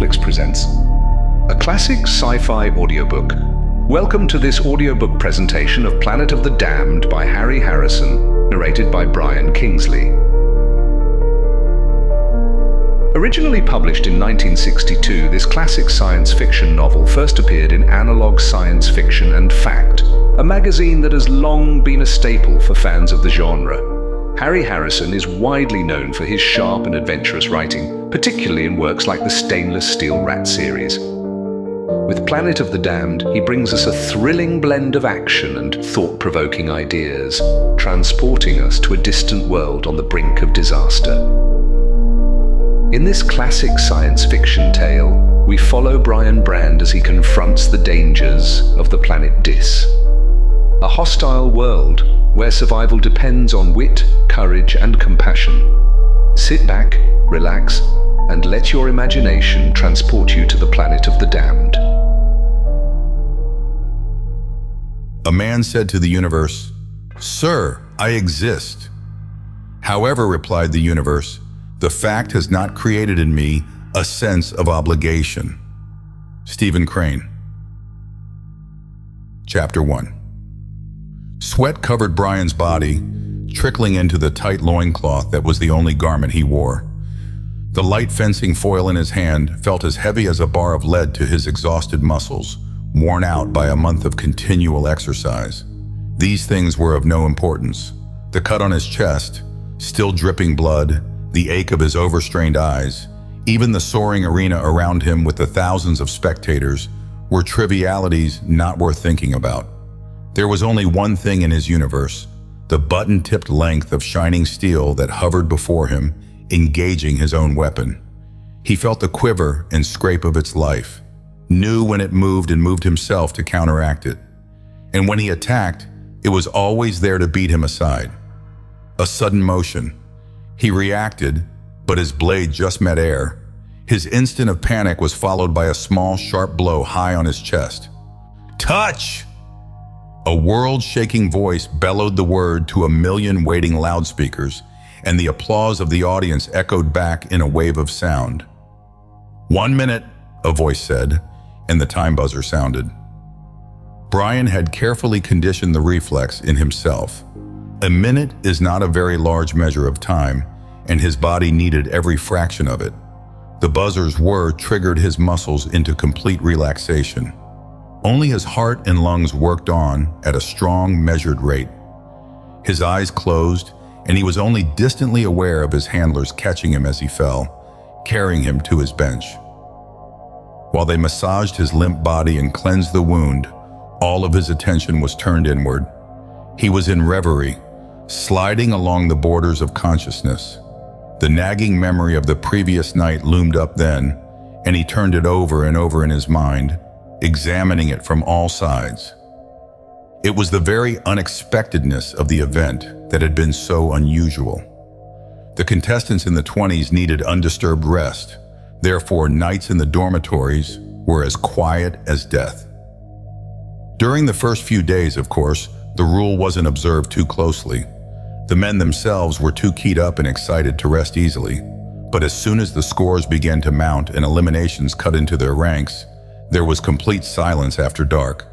Netflix presents a classic sci-fi audiobook. Welcome to this audiobook presentation of Planet of the Damned by Harry Harrison, narrated by Brian Kingsley. Originally published in 1962, this classic science fiction novel first appeared in Analog Science Fiction and Fact, a magazine that has long been a staple for fans of the genre. Harry Harrison is widely known for his sharp and adventurous writing, particularly in works like the Stainless Steel Rat series. With Planet of the Damned, he brings us a thrilling blend of action and thought-provoking ideas, transporting us to a distant world on the brink of disaster. In this classic science fiction tale, we follow Brian Brand as he confronts the dangers of the planet Dis, a hostile world where survival depends on wit, courage, and compassion. Sit back, relax, and let your imagination transport you to the Planet of the Damned. A man said to the universe, "Sir, I exist." However, replied the universe, "the fact has not created in me a sense of obligation." Stephen Crane. Chapter 1. Sweat covered Brian's body, trickling into the tight loincloth that was the only garment he wore. The light fencing foil in his hand felt as heavy as a bar of lead to his exhausted muscles, worn out by a month of continual exercise. These things were of no importance. The cut on his chest, still dripping blood, the ache of his overstrained eyes, even the soaring arena around him with the thousands of spectators, were trivialities not worth thinking about. There was only one thing in his universe, the button-tipped length of shining steel that hovered before him, engaging his own weapon. He felt the quiver and scrape of its life, knew when it moved and moved himself to counteract it. And when he attacked, it was always there to beat him aside. A sudden motion. He reacted, but his blade just met air. His instant of panic was followed by a small, sharp blow high on his chest. "Touch!" A world-shaking voice bellowed the word to a million waiting loudspeakers, and the applause of the audience echoed back in a wave of sound. "1 minute," a voice said, and the time buzzer sounded. Brian had carefully conditioned the reflex in himself. A minute is not a very large measure of time, and his body needed every fraction of it. The buzzer's whir triggered his muscles into complete relaxation. Only his heart and lungs worked on at a strong, measured rate. His eyes closed, and he was only distantly aware of his handlers catching him as he fell, carrying him to his bench. While they massaged his limp body and cleansed the wound, all of his attention was turned inward. He was in reverie, sliding along the borders of consciousness. The nagging memory of the previous night loomed up then, and he turned it over and over in his mind, examining it from all sides. It was the very unexpectedness of the event that had been so unusual. The contestants in the 20s needed undisturbed rest. Therefore, nights in the dormitories were as quiet as death. During the first few days, of course, the rule wasn't observed too closely. The men themselves were too keyed up and excited to rest easily. But as soon as the scores began to mount and eliminations cut into their ranks, there was complete silence after dark.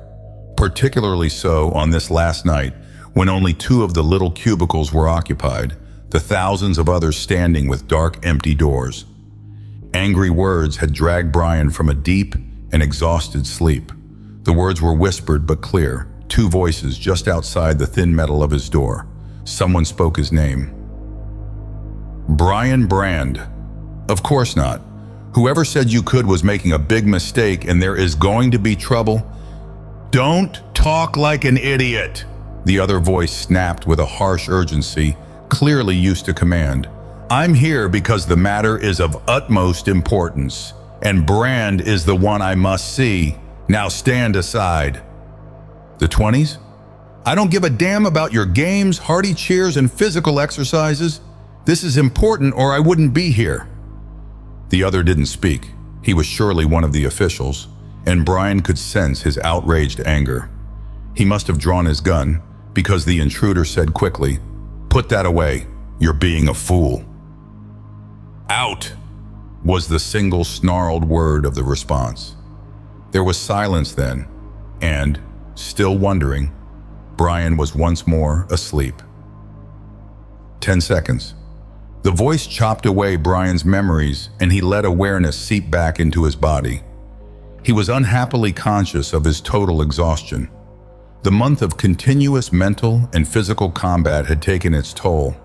Particularly so on this last night, when only 2 of the little cubicles were occupied, the thousands of others standing with dark, empty doors. Angry words had dragged Brian from a deep and exhausted sleep. The words were whispered but clear, 2 voices just outside the thin metal of his door. Someone spoke his name. Brian Brand. Of course not. Whoever said you could was making a big mistake, and there is going to be trouble. "Don't talk like an idiot," the other voice snapped with a harsh urgency, clearly used to command. "I'm here because the matter is of utmost importance, and Brand is the one I must see. Now stand aside." The 20s? "I don't give a damn about your games, hearty cheers, and physical exercises. This is important or I wouldn't be here." The other didn't speak. He was surely one of the officials, and Brian could sense his outraged anger. He must have drawn his gun, because the intruder said quickly, "Put that away. You're being a fool." "Out!" was the single snarled word of the response. There was silence then, and, still wondering, Brian was once more asleep. 10 seconds. The voice chopped away Brian's memories, and he let awareness seep back into his body. He was unhappily conscious of his total exhaustion. The month of continuous mental and physical combat had taken its toll.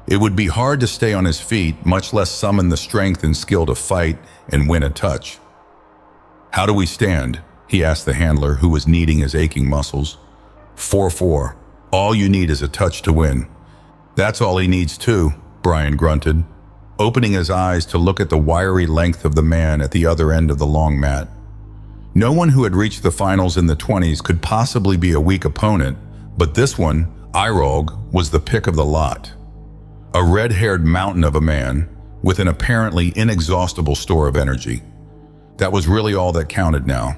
It would be hard to stay on his feet, much less summon the strength and skill to fight and win a touch. "How do we stand?" he asked the handler, who was kneading his aching muscles. 4-4. All you need is a touch to win." "That's all he needs too," Brian grunted, opening his eyes to look at the wiry length of the man at the other end of the long mat. No one who had reached the finals in the 20s could possibly be a weak opponent, but this one, Eirolg, was the pick of the lot. A red-haired mountain of a man with an apparently inexhaustible store of energy. That was really all that counted now.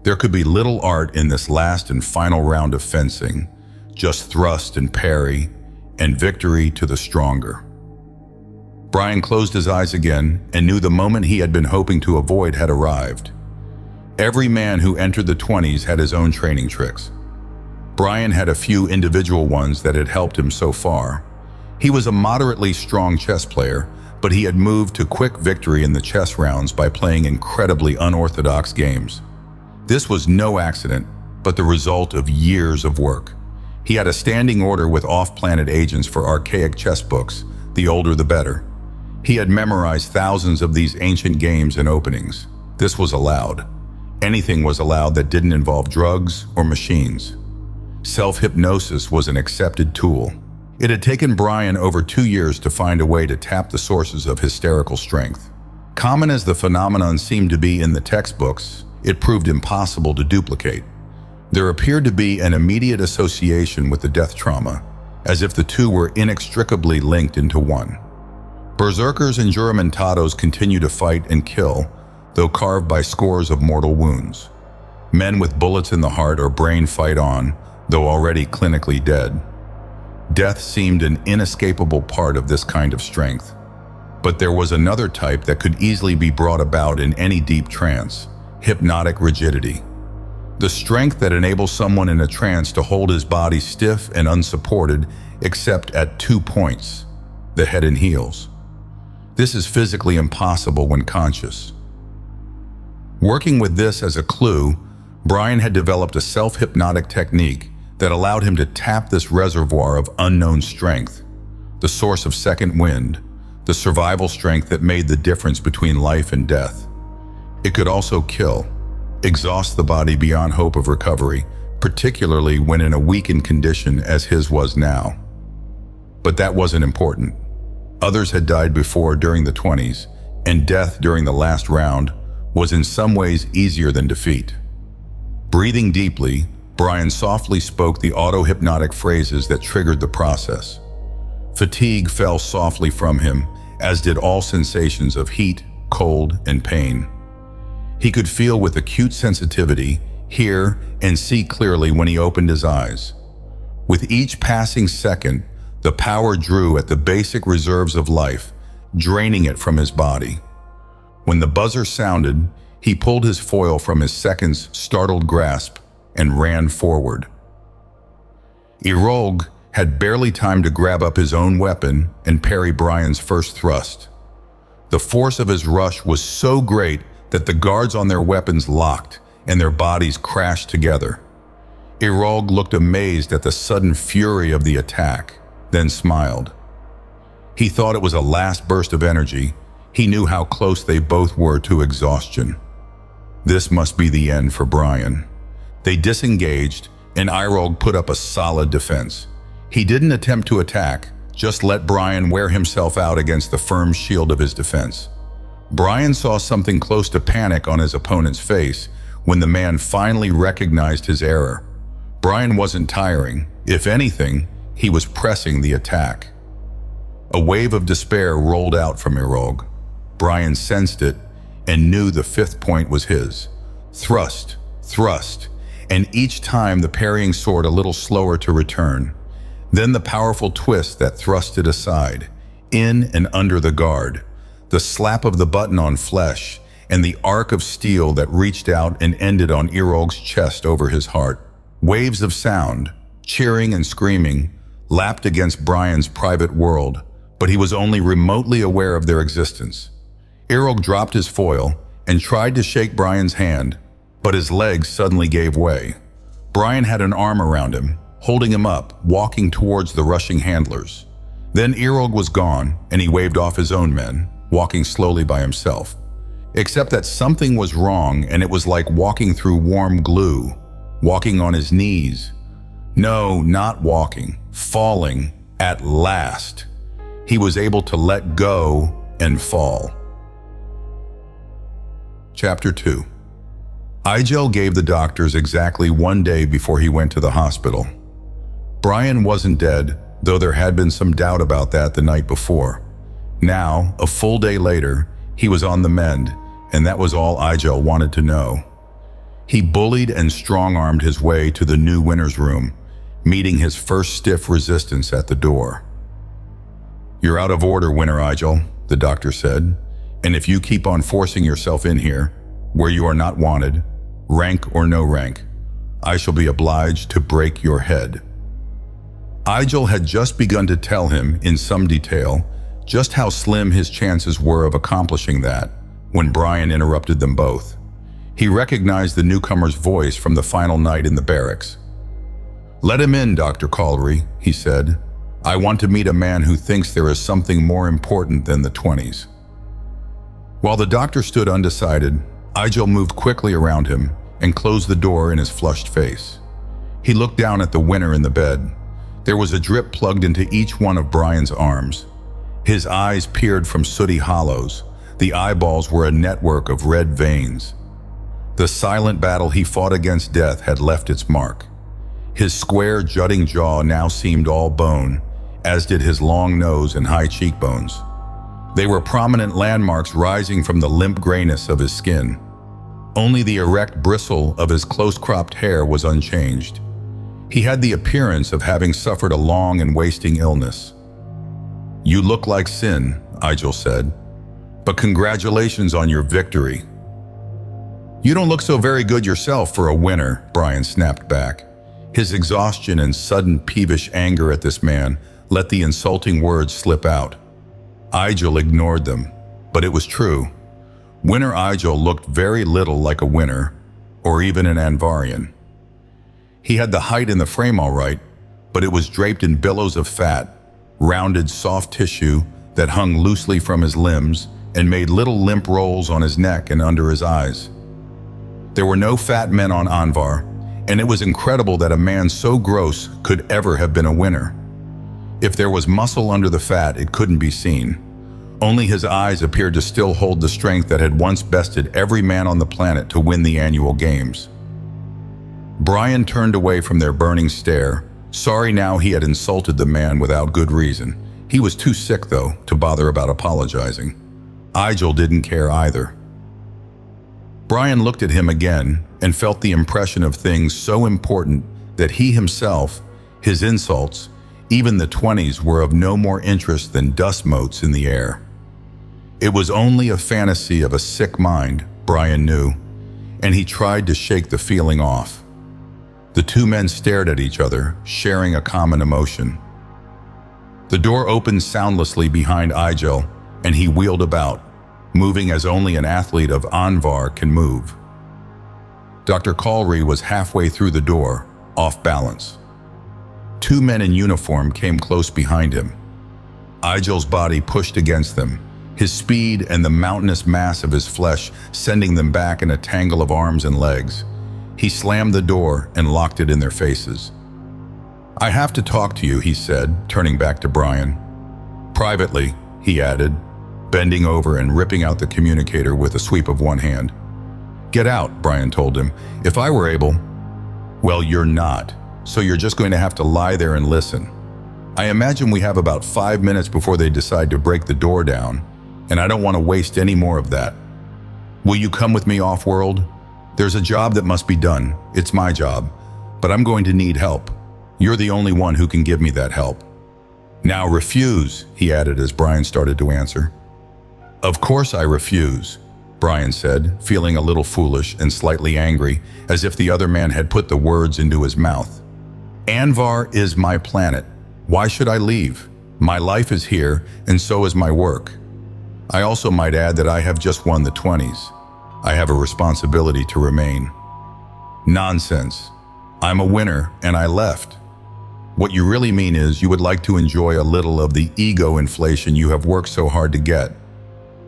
There could be little art in this last and final round of fencing, just thrust and parry, and victory to the stronger. Brian closed his eyes again and knew the moment he had been hoping to avoid had arrived. Every man who entered the 20s had his own training tricks. Brian had a few individual ones that had helped him so far. He was a moderately strong chess player, but he had moved to quick victory in the chess rounds by playing incredibly unorthodox games. This was no accident, but the result of years of work. He had a standing order with off-planet agents for archaic chess books, the older the better. He had memorized thousands of these ancient games and openings. This was allowed. Anything was allowed that didn't involve drugs or machines. Self-hypnosis was an accepted tool. It had taken Brian over 2 years to find a way to tap the sources of hysterical strength. Common as the phenomenon seemed to be in the textbooks, it proved impossible to duplicate. There appeared to be an immediate association with the death trauma, as if the two were inextricably linked into one. Berserkers and Juramentados continue to fight and kill, though carved by scores of mortal wounds. Men with bullets in the heart or brain fight on, though already clinically dead. Death seemed an inescapable part of this kind of strength. But there was another type that could easily be brought about in any deep trance: hypnotic rigidity. The strength that enables someone in a trance to hold his body stiff and unsupported except at 2 points, the head and heels. This is physically impossible when conscious. Working with this as a clue, Brian had developed a self-hypnotic technique that allowed him to tap this reservoir of unknown strength, the source of second wind, the survival strength that made the difference between life and death. It could also kill, exhaust the body beyond hope of recovery, particularly when in a weakened condition as his was now. But that wasn't important. Others had died before during the 20s, and death during the last round was in some ways easier than defeat. Breathing deeply, Brian softly spoke the auto-hypnotic phrases that triggered the process. Fatigue fell softly from him, as did all sensations of heat, cold, and pain. He could feel with acute sensitivity, hear, and see clearly when he opened his eyes. With each passing second, the power drew at the basic reserves of life, draining it from his body. When the buzzer sounded, he pulled his foil from his second's startled grasp and ran forward. Eirolg had barely time to grab up his own weapon and parry Brian's first thrust. The force of his rush was so great that the guards on their weapons locked and their bodies crashed together. Eirolg looked amazed at the sudden fury of the attack, then smiled. He thought it was a last burst of energy. He knew how close they both were to exhaustion. This must be the end for Brian. They disengaged, and Eirolg put up a solid defense. He didn't attempt to attack, just let Brian wear himself out against the firm shield of his defense. Brian saw something close to panic on his opponent's face when the man finally recognized his error. Brian wasn't tiring. If anything, he was pressing the attack. A wave of despair rolled out from Eirolg. Brian sensed it and knew the fifth point was his. Thrust, thrust, and each time the parrying sword a little slower to return. Then the powerful twist that thrust it aside, in and under the guard. the slap of the button on flesh, and the arc of steel that reached out and ended on Erog's chest over his heart. Waves of sound, cheering and screaming, lapped against Brian's private world, but he was only remotely aware of their existence. Erog dropped his foil and tried to shake Brian's hand, but his legs suddenly gave way. Brian had an arm around him, holding him up, walking towards the rushing handlers. Then Erog was gone, and he waved off his own men, walking slowly by himself. Except that something was wrong, and it was like walking through warm glue, walking on his knees. No, not walking, falling, at last. He was able to let go and fall. Chapter 2. Igel gave the doctors exactly 1 day before he went to the hospital. Brian wasn't dead, though there had been some doubt about that the night before. Now, a full day later, he was on the mend, and that was all Igel wanted to know. He bullied and strong-armed his way to the new winner's room, meeting his first stiff resistance at the door. "You're out of order, Winner Igel," the doctor said, "and if you keep on forcing yourself in here, where you are not wanted, rank or no rank, I shall be obliged to break your head." Igel had just begun to tell him, in some detail, just how slim his chances were of accomplishing that, when Brian interrupted them both. He recognized the newcomer's voice from the final night in the barracks. "Let him in, Dr. Collery," he said. "I want to meet a man who thinks there is something more important than the 20s. While the doctor stood undecided, Igel moved quickly around him and closed the door in his flushed face. He looked down at the winner in the bed. There was a drip plugged into each one of Brian's arms. His eyes peered from sooty hollows. The eyeballs were a network of red veins. The silent battle he fought against death had left its mark. His square, jutting jaw now seemed all bone, as did his long nose and high cheekbones. They were prominent landmarks rising from the limp grayness of his skin. Only the erect bristle of his close-cropped hair was unchanged. He had the appearance of having suffered a long and wasting illness. "You look like sin," Igel said, "but congratulations on your victory." "You don't look so very good yourself for a winner," Brian snapped back. His exhaustion and sudden peevish anger at this man let the insulting words slip out. Igel ignored them, but it was true. Winner Igel looked very little like a winner, or even an Anvarian. He had the height and the frame all right, but it was draped in billows of fat, rounded soft tissue that hung loosely from his limbs and made little limp rolls on his neck and under his eyes. There were no fat men on Anvar, and it was incredible that a man so gross could ever have been a winner. If there was muscle under the fat, it couldn't be seen. Only his eyes appeared to still hold the strength that had once bested every man on the planet to win the annual games. Brian turned away from their burning stare, sorry now he had insulted the man without good reason. He was too sick, though, to bother about apologizing. Igel didn't care either. Brian looked at him again and felt the impression of things so important that he himself, his insults, even the 20s were of no more interest than dust motes in the air. It was only a fantasy of a sick mind, Brian knew, and he tried to shake the feeling off. The two men stared at each other, sharing a common emotion. The door opened soundlessly behind Igel, and he wheeled about, moving as only an athlete of Anvar can move. Dr. Collery was halfway through the door, off balance. Two men in uniform came close behind him. Igel's body pushed against them, his speed and the mountainous mass of his flesh sending them back in a tangle of arms and legs. He slammed the door and locked it in their faces. "I have to talk to you," he said, turning back to Brian. "Privately," he added, bending over and ripping out the communicator with a sweep of one hand. "Get out," Brian told him. "If I were able..." "Well, you're not, so you're just going to have to lie there and listen. I imagine we have about 5 minutes before they decide to break the door down, and I don't want to waste any more of that. Will you come with me off-world? There's a job that must be done. It's my job, but I'm going to need help. You're the only one who can give me that help." "Now refuse," he added as Brian started to answer. "Of course I refuse," Brian said, feeling a little foolish and slightly angry, as if the other man had put the words into his mouth. "Anvar is my planet. Why should I leave? My life is here, and so is my work. I also might add that I have just won the 20s. I have a responsibility to remain." "Nonsense. I'm a winner, and I left. What you really mean is you would like to enjoy a little of the ego inflation you have worked so hard to get.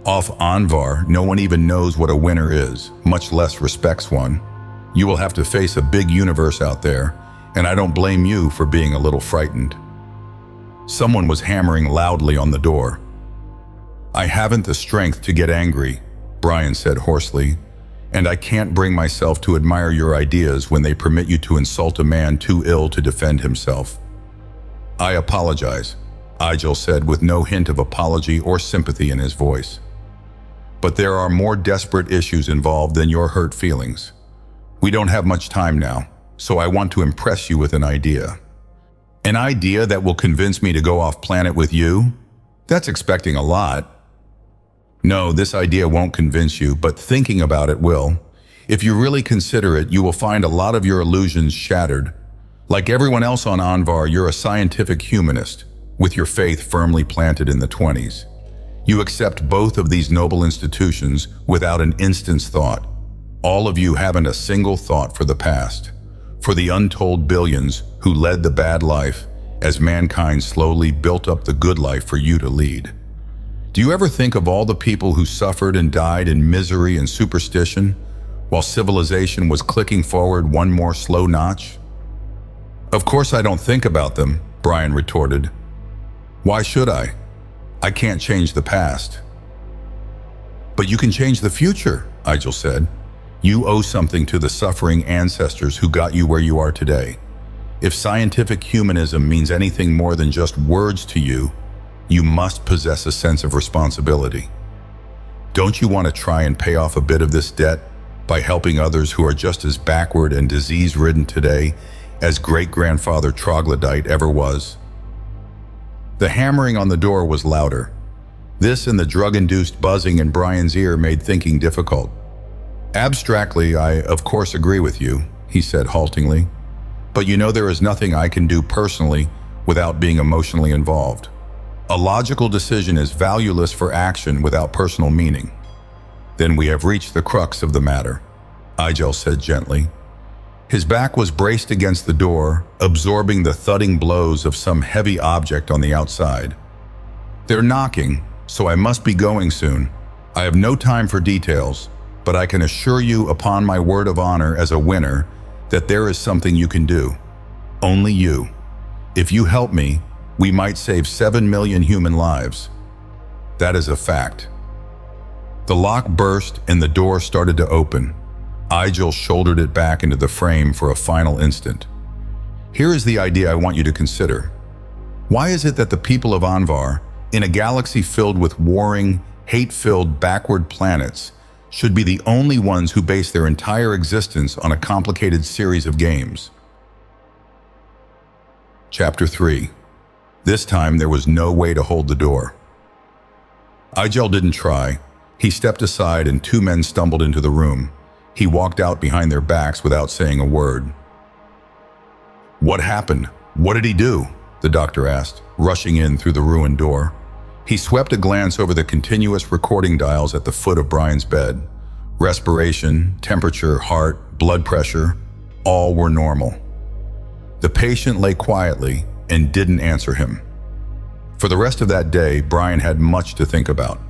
Off Anvar, no one even knows what a winner is, much less respects one. You will have to face a big universe out there, and I don't blame you for being a little frightened." Someone was hammering loudly on the door. "I haven't the strength to get angry," Brian said hoarsely, "and I can't bring myself to admire your ideas when they permit you to insult a man too ill to defend himself." "I apologize," Igel said with no hint of apology or sympathy in his voice. "But there are more desperate issues involved than your hurt feelings. We don't have much time now, so I want to impress you with an idea." "An idea that will convince me to go off planet with you? That's expecting a lot." "No, this idea won't convince you, but thinking about it will. If you really consider it, you will find a lot of your illusions shattered. Like everyone else on Anvar, you're a scientific humanist, with your faith firmly planted in the 20s. You accept both of these noble institutions without an instant's thought. All of you haven't a single thought for the past, for the untold billions who led the bad life as mankind slowly built up the good life for you to lead. Do you ever think of all the people who suffered and died in misery and superstition while civilization was clicking forward one more slow notch?" "Of course I don't think about them," Brian retorted. "Why should I? I can't change the past." "But you can change the future," Igel said. "You owe something to the suffering ancestors who got you where you are today. If scientific humanism means anything more than just words to you, you must possess a sense of responsibility. Don't you want to try and pay off a bit of this debt by helping others who are just as backward and disease-ridden today as great-grandfather Troglodyte ever was?" The hammering on the door was louder. This and the drug-induced buzzing in Brian's ear made thinking difficult. "Abstractly, I of course agree with you," he said haltingly. "But you know there is nothing I can do personally without being emotionally involved. A logical decision is valueless for action without personal meaning." "Then we have reached the crux of the matter," Igel said gently. His back was braced against the door, absorbing the thudding blows of some heavy object on the outside. "They're knocking, so I must be going soon. I have no time for details, but I can assure you upon my word of honor as a winner that there is something you can do. Only you. If you help me, we might save 7 million human lives. That is a fact." The lock burst and the door started to open. Igel shouldered it back into the frame for a final instant. "Here is the idea I want you to consider. Why is it that the people of Anvar, in a galaxy filled with warring, hate-filled, backward planets, should be the only ones who base their entire existence on a complicated series of games?" Chapter 3. This time there was no way to hold the door. Igel didn't try. He stepped aside and 2 men stumbled into the room. He walked out behind their backs without saying a word. "What happened? What did he do?" the doctor asked, rushing in through the ruined door. He swept a glance over the continuous recording dials at the foot of Brian's bed. Respiration, temperature, heart, blood pressure, all were normal. The patient lay quietly and didn't answer him. For the rest of that day, Brian had much to think about.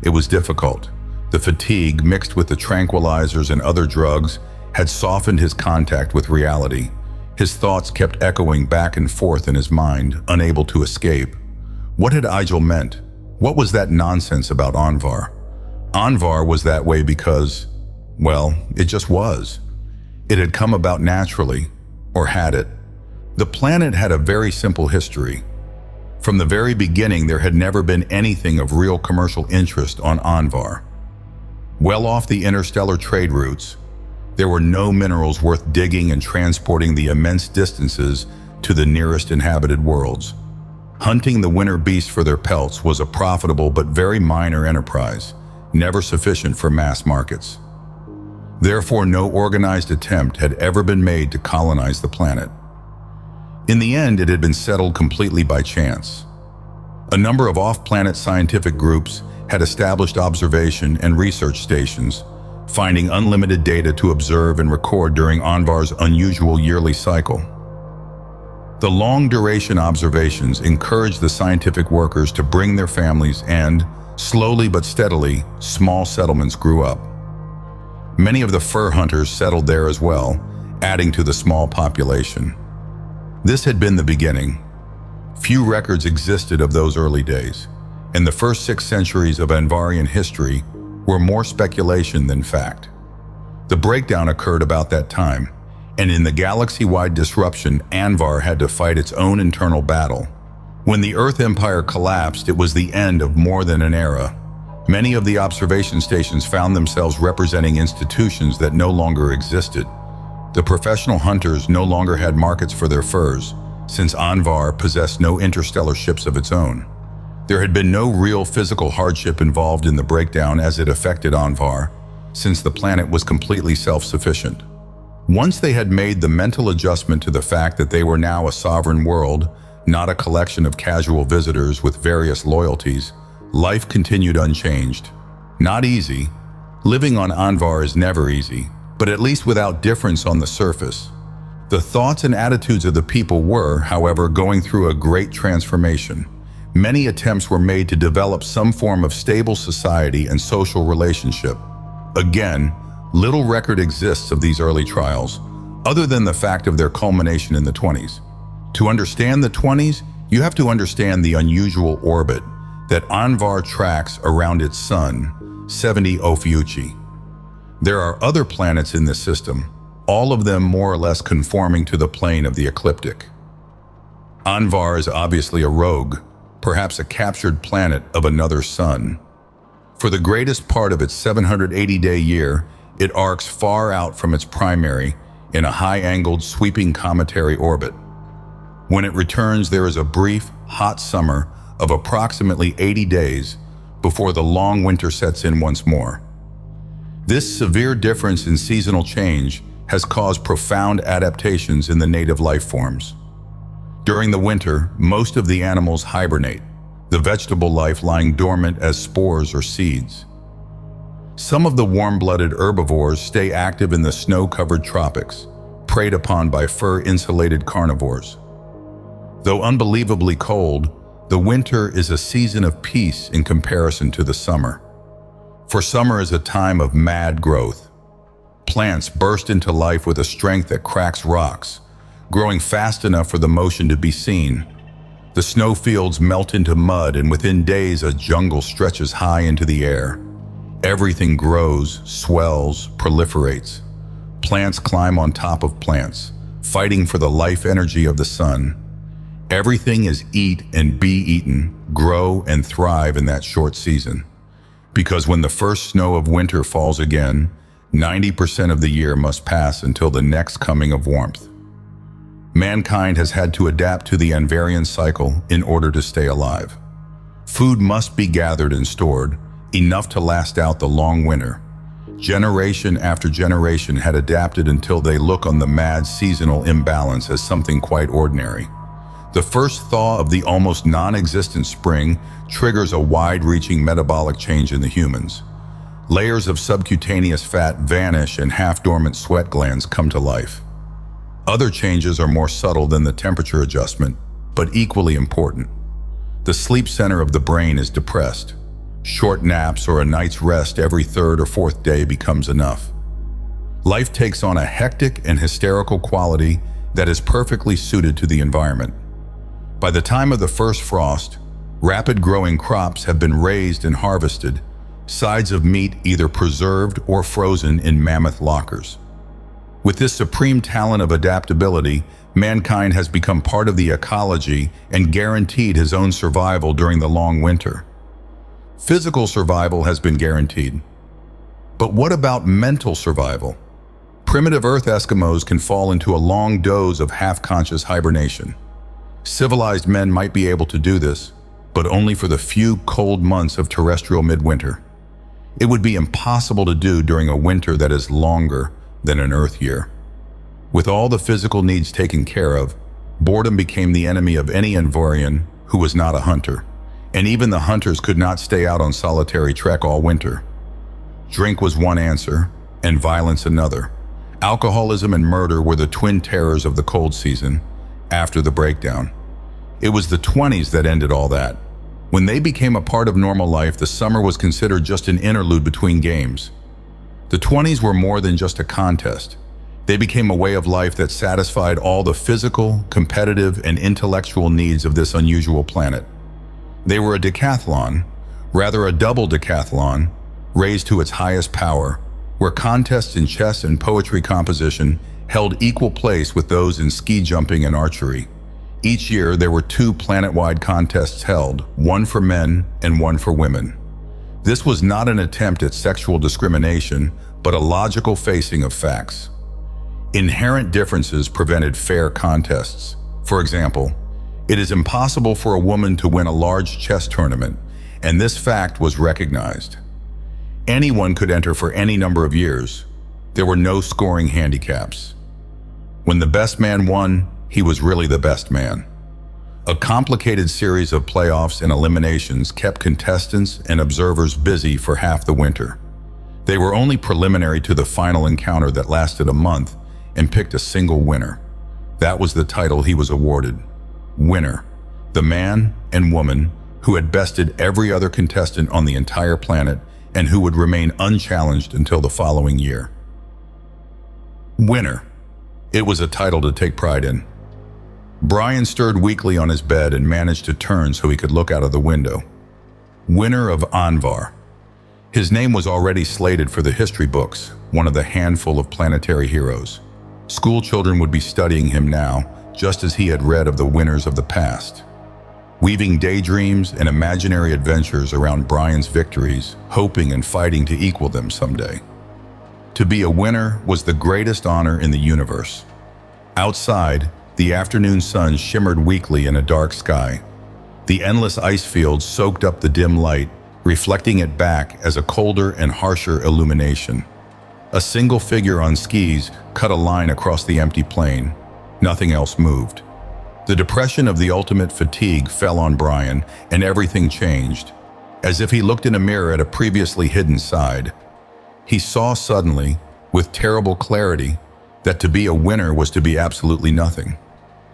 It was difficult. The fatigue, mixed with the tranquilizers and other drugs, had softened his contact with reality. His thoughts kept echoing back and forth in his mind, unable to escape. What had Igel meant? What was that nonsense about Anvar? Anvar was that way because, well, it just was. It had come about naturally, or had it? The planet had a very simple history. From the very beginning, there had never been anything of real commercial interest on Anvar. Well off the interstellar trade routes, there were no minerals worth digging and transporting the immense distances to the nearest inhabited worlds. Hunting the winter beasts for their pelts was a profitable but very minor enterprise, never sufficient for mass markets. Therefore, no organized attempt had ever been made to colonize the planet. In the end, it had been settled completely by chance. A number of off-planet scientific groups had established observation and research stations, finding unlimited data to observe and record during Anvar's unusual yearly cycle. The long-duration observations encouraged the scientific workers to bring their families and, slowly but steadily, small settlements grew up. Many of the fur hunters settled there as well, adding to the small population. This had been the beginning. Few records existed of those early days, and the first 6 centuries of Anvarian history were more speculation than fact. The breakdown occurred about that time, and in the galaxy-wide disruption, Anvar had to fight its own internal battle. When the Earth Empire collapsed, it was the end of more than an era. Many of the observation stations found themselves representing institutions that no longer existed. The professional hunters no longer had markets for their furs, since Anvar possessed no interstellar ships of its own. There had been no real physical hardship involved in the breakdown as it affected Anvar, since the planet was completely self-sufficient. Once they had made the mental adjustment to the fact that they were now a sovereign world, not a collection of casual visitors with various loyalties, life continued unchanged. Not easy. Living on Anvar is never easy, but at least without difference on the surface. The thoughts and attitudes of the people were, however, going through a great transformation. Many attempts were made to develop some form of stable society and social relationship. Again, little record exists of these early trials, other than the fact of their culmination in the 20s. To understand the 20s, you have to understand the unusual orbit that Anvar tracks around its sun, 70 Ophiuchi. There are other planets in this system, all of them more or less conforming to the plane of the ecliptic. Anvar is obviously a rogue, perhaps a captured planet of another sun. For the greatest part of its 780-day year, it arcs far out from its primary in a high-angled, sweeping cometary orbit. When it returns, there is a brief, hot summer of approximately 80 days before the long winter sets in once more. This severe difference in seasonal change has caused profound adaptations in the native life forms. During the winter, most of the animals hibernate, the vegetable life lying dormant as spores or seeds. Some of the warm-blooded herbivores stay active in the snow-covered tropics, preyed upon by fur-insulated carnivores. Though unbelievably cold, the winter is a season of peace in comparison to the summer. For summer is a time of mad growth. Plants burst into life with a strength that cracks rocks, growing fast enough for the motion to be seen. The snowfields melt into mud, and within days a jungle stretches high into the air. Everything grows, swells, proliferates. Plants climb on top of plants, fighting for the life energy of the sun. Everything is eat and be eaten, grow and thrive in that short season. Because when the first snow of winter falls again, 90% of the year must pass until the next coming of warmth. Mankind has had to adapt to the Anvarian cycle in order to stay alive. Food must be gathered and stored, enough to last out the long winter. Generation after generation had adapted until they look on the mad seasonal imbalance as something quite ordinary. The first thaw of the almost non-existent spring triggers a wide-reaching metabolic change in the humans. Layers of subcutaneous fat vanish and half-dormant sweat glands come to life. Other changes are more subtle than the temperature adjustment, but equally important. The sleep center of the brain is depressed. Short naps or a night's rest every third or fourth day becomes enough. Life takes on a hectic and hysterical quality that is perfectly suited to the environment. By the time of the first frost, rapid-growing crops have been raised and harvested, sides of meat either preserved or frozen in mammoth lockers. With this supreme talent of adaptability, mankind has become part of the ecology and guaranteed his own survival during the long winter. Physical survival has been guaranteed. But what about mental survival? Primitive Earth Eskimos can fall into a long doze of half-conscious hibernation. Civilized men might be able to do this, but only for the few cold months of terrestrial midwinter. It would be impossible to do during a winter that is longer than an Earth year. With all the physical needs taken care of, boredom became the enemy of any Anvorian who was not a hunter, and even the hunters could not stay out on solitary trek all winter. Drink was one answer, and violence another. Alcoholism and murder were the twin terrors of the cold season after the breakdown. It was the 20s that ended all that. When they became a part of normal life, the summer was considered just an interlude between games. The 20s were more than just a contest. They became a way of life that satisfied all the physical, competitive, and intellectual needs of this unusual planet. They were a decathlon, rather a double decathlon, raised to its highest power, where contests in chess and poetry composition held equal place with those in ski jumping and archery. Each year, there were 2 planet-wide contests held, one for men and one for women. This was not an attempt at sexual discrimination, but a logical facing of facts. Inherent differences prevented fair contests. For example, it is impossible for a woman to win a large chess tournament, and this fact was recognized. Anyone could enter for any number of years. There were no scoring handicaps. When the best man won, he was really the best man. A complicated series of playoffs and eliminations kept contestants and observers busy for half the winter. They were only preliminary to the final encounter that lasted a month and picked a single winner. That was the title he was awarded. Winner, the man and woman who had bested every other contestant on the entire planet and who would remain unchallenged until the following year. Winner. It was a title to take pride in. Brian stirred weakly on his bed and managed to turn so he could look out of the window. Winner of Anvar. His name was already slated for the history books, one of the handful of planetary heroes. School children would be studying him now, just as he had read of the winners of the past. Weaving daydreams and imaginary adventures around Brian's victories, hoping and fighting to equal them someday. To be a winner was the greatest honor in the universe. Outside, the afternoon sun shimmered weakly in a dark sky. The endless ice fields soaked up the dim light, reflecting it back as a colder and harsher illumination. A single figure on skis cut a line across the empty plain. Nothing else moved. The depression of the ultimate fatigue fell on Brian, and everything changed. As if he looked in a mirror at a previously hidden side. He saw suddenly, with terrible clarity, that to be a winner was to be absolutely nothing.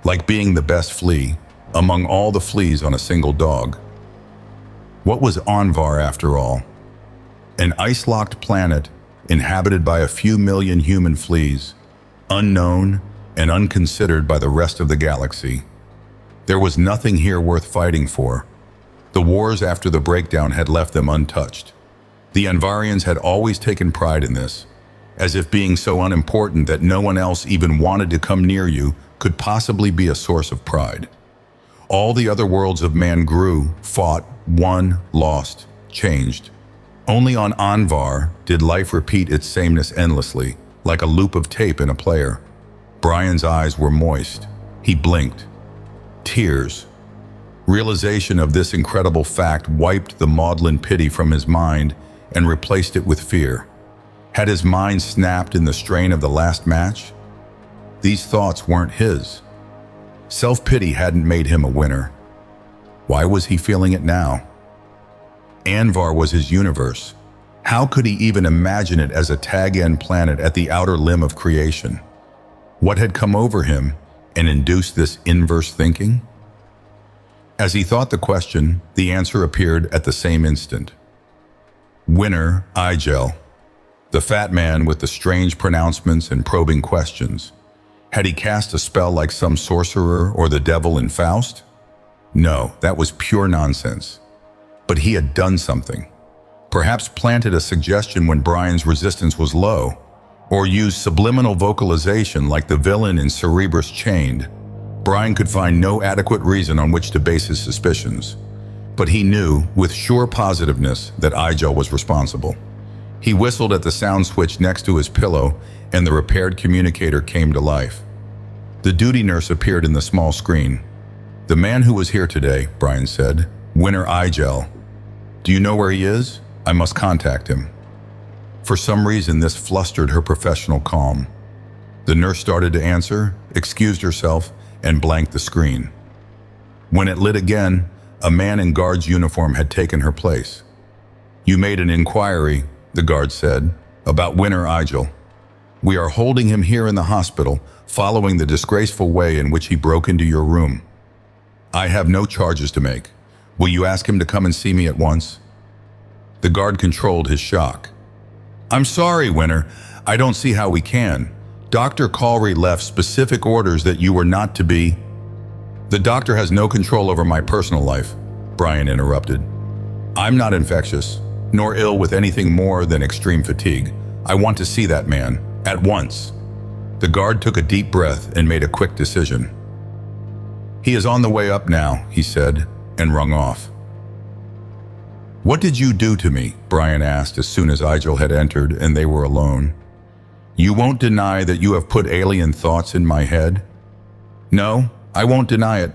Like being the best flea, among all the fleas on a single dog. What was Anvar after all? An ice-locked planet inhabited by a few million human fleas, unknown and unconsidered by the rest of the galaxy. There was nothing here worth fighting for. The wars after the breakdown had left them untouched. The Anvarians had always taken pride in this, as if being so unimportant that no one else even wanted to come near you could possibly be a source of pride. All the other worlds of man grew, fought, won, lost, changed. Only on Anvar did life repeat its sameness endlessly, like a loop of tape in a player. Brian's eyes were moist. He blinked. Tears. Realization of this incredible fact wiped the maudlin pity from his mind and replaced it with fear. Had his mind snapped in the strain of the last match? These thoughts weren't his. Self-pity hadn't made him a winner. Why was he feeling it now? Anvar was his universe. How could he even imagine it as a tag-end planet at the outer limb of creation? What had come over him and induced this inverse thinking? As he thought the question, the answer appeared at the same instant. Winner, Igel. The fat man with the strange pronouncements and probing questions. Had he cast a spell like some sorcerer or the devil in Faust? No, that was pure nonsense. But he had done something. Perhaps planted a suggestion when Brian's resistance was low, or used subliminal vocalization like the villain in Cerebrus Chained. Brian could find no adequate reason on which to base his suspicions. But he knew, with sure positiveness, that Igel was responsible. He whistled at the sound switch next to his pillow, and the repaired communicator came to life. The duty nurse appeared in the small screen. "The man who was here today," Brian said. "Winner Igel. Do you know where he is? I must contact him." For some reason, this flustered her professional calm. The nurse started to answer, excused herself, and blanked the screen. When it lit again, a man in guard's uniform had taken her place. "You made an inquiry," the guard said, "about Winner Igel. We are holding him here in the hospital, following the disgraceful way in which he broke into your room. I have no charges to make. Will you ask him to come and see me at once?" The guard controlled his shock. "I'm sorry, Winner. I don't see how we can. Dr. Colry left specific orders that you were not to be—" "The doctor has no control over my personal life," Brian interrupted. "I'm not infectious, nor ill with anything more than extreme fatigue. I want to see that man, at once." The guard took a deep breath and made a quick decision. "He is on the way up now," he said, and rung off. "What did you do to me?" Brian asked as soon as Igel had entered and they were alone. "You won't deny that you have put alien thoughts in my head?" "No, I won't deny it,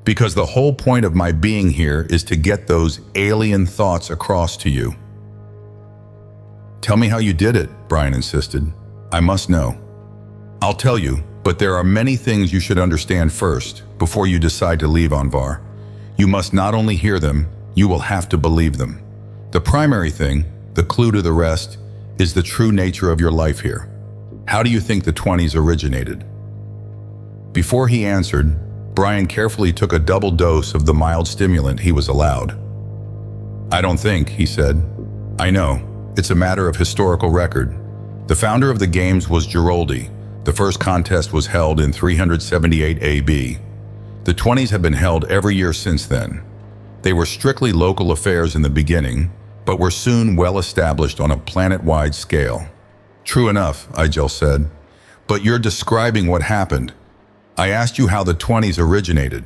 because the whole point of my being here is to get those alien thoughts across to you." "Tell me how you did it," Brian insisted. "I must know." "I'll tell you, but there are many things you should understand first, before you decide to leave Anvar. You must not only hear them, you will have to believe them. The primary thing, the clue to the rest, is the true nature of your life here. How do you think the 20s originated?" Before he answered, Brian carefully took a double dose of the mild stimulant he was allowed. "I don't think," he said. "I know. It's a matter of historical record. The founder of the games was Giroldi. The first contest was held in 378 AB. The 20s have been held every year since then. They were strictly local affairs in the beginning, but were soon well established on a planet-wide scale." "True enough," Igel said. "But you're describing what happened. I asked you how the 20s originated.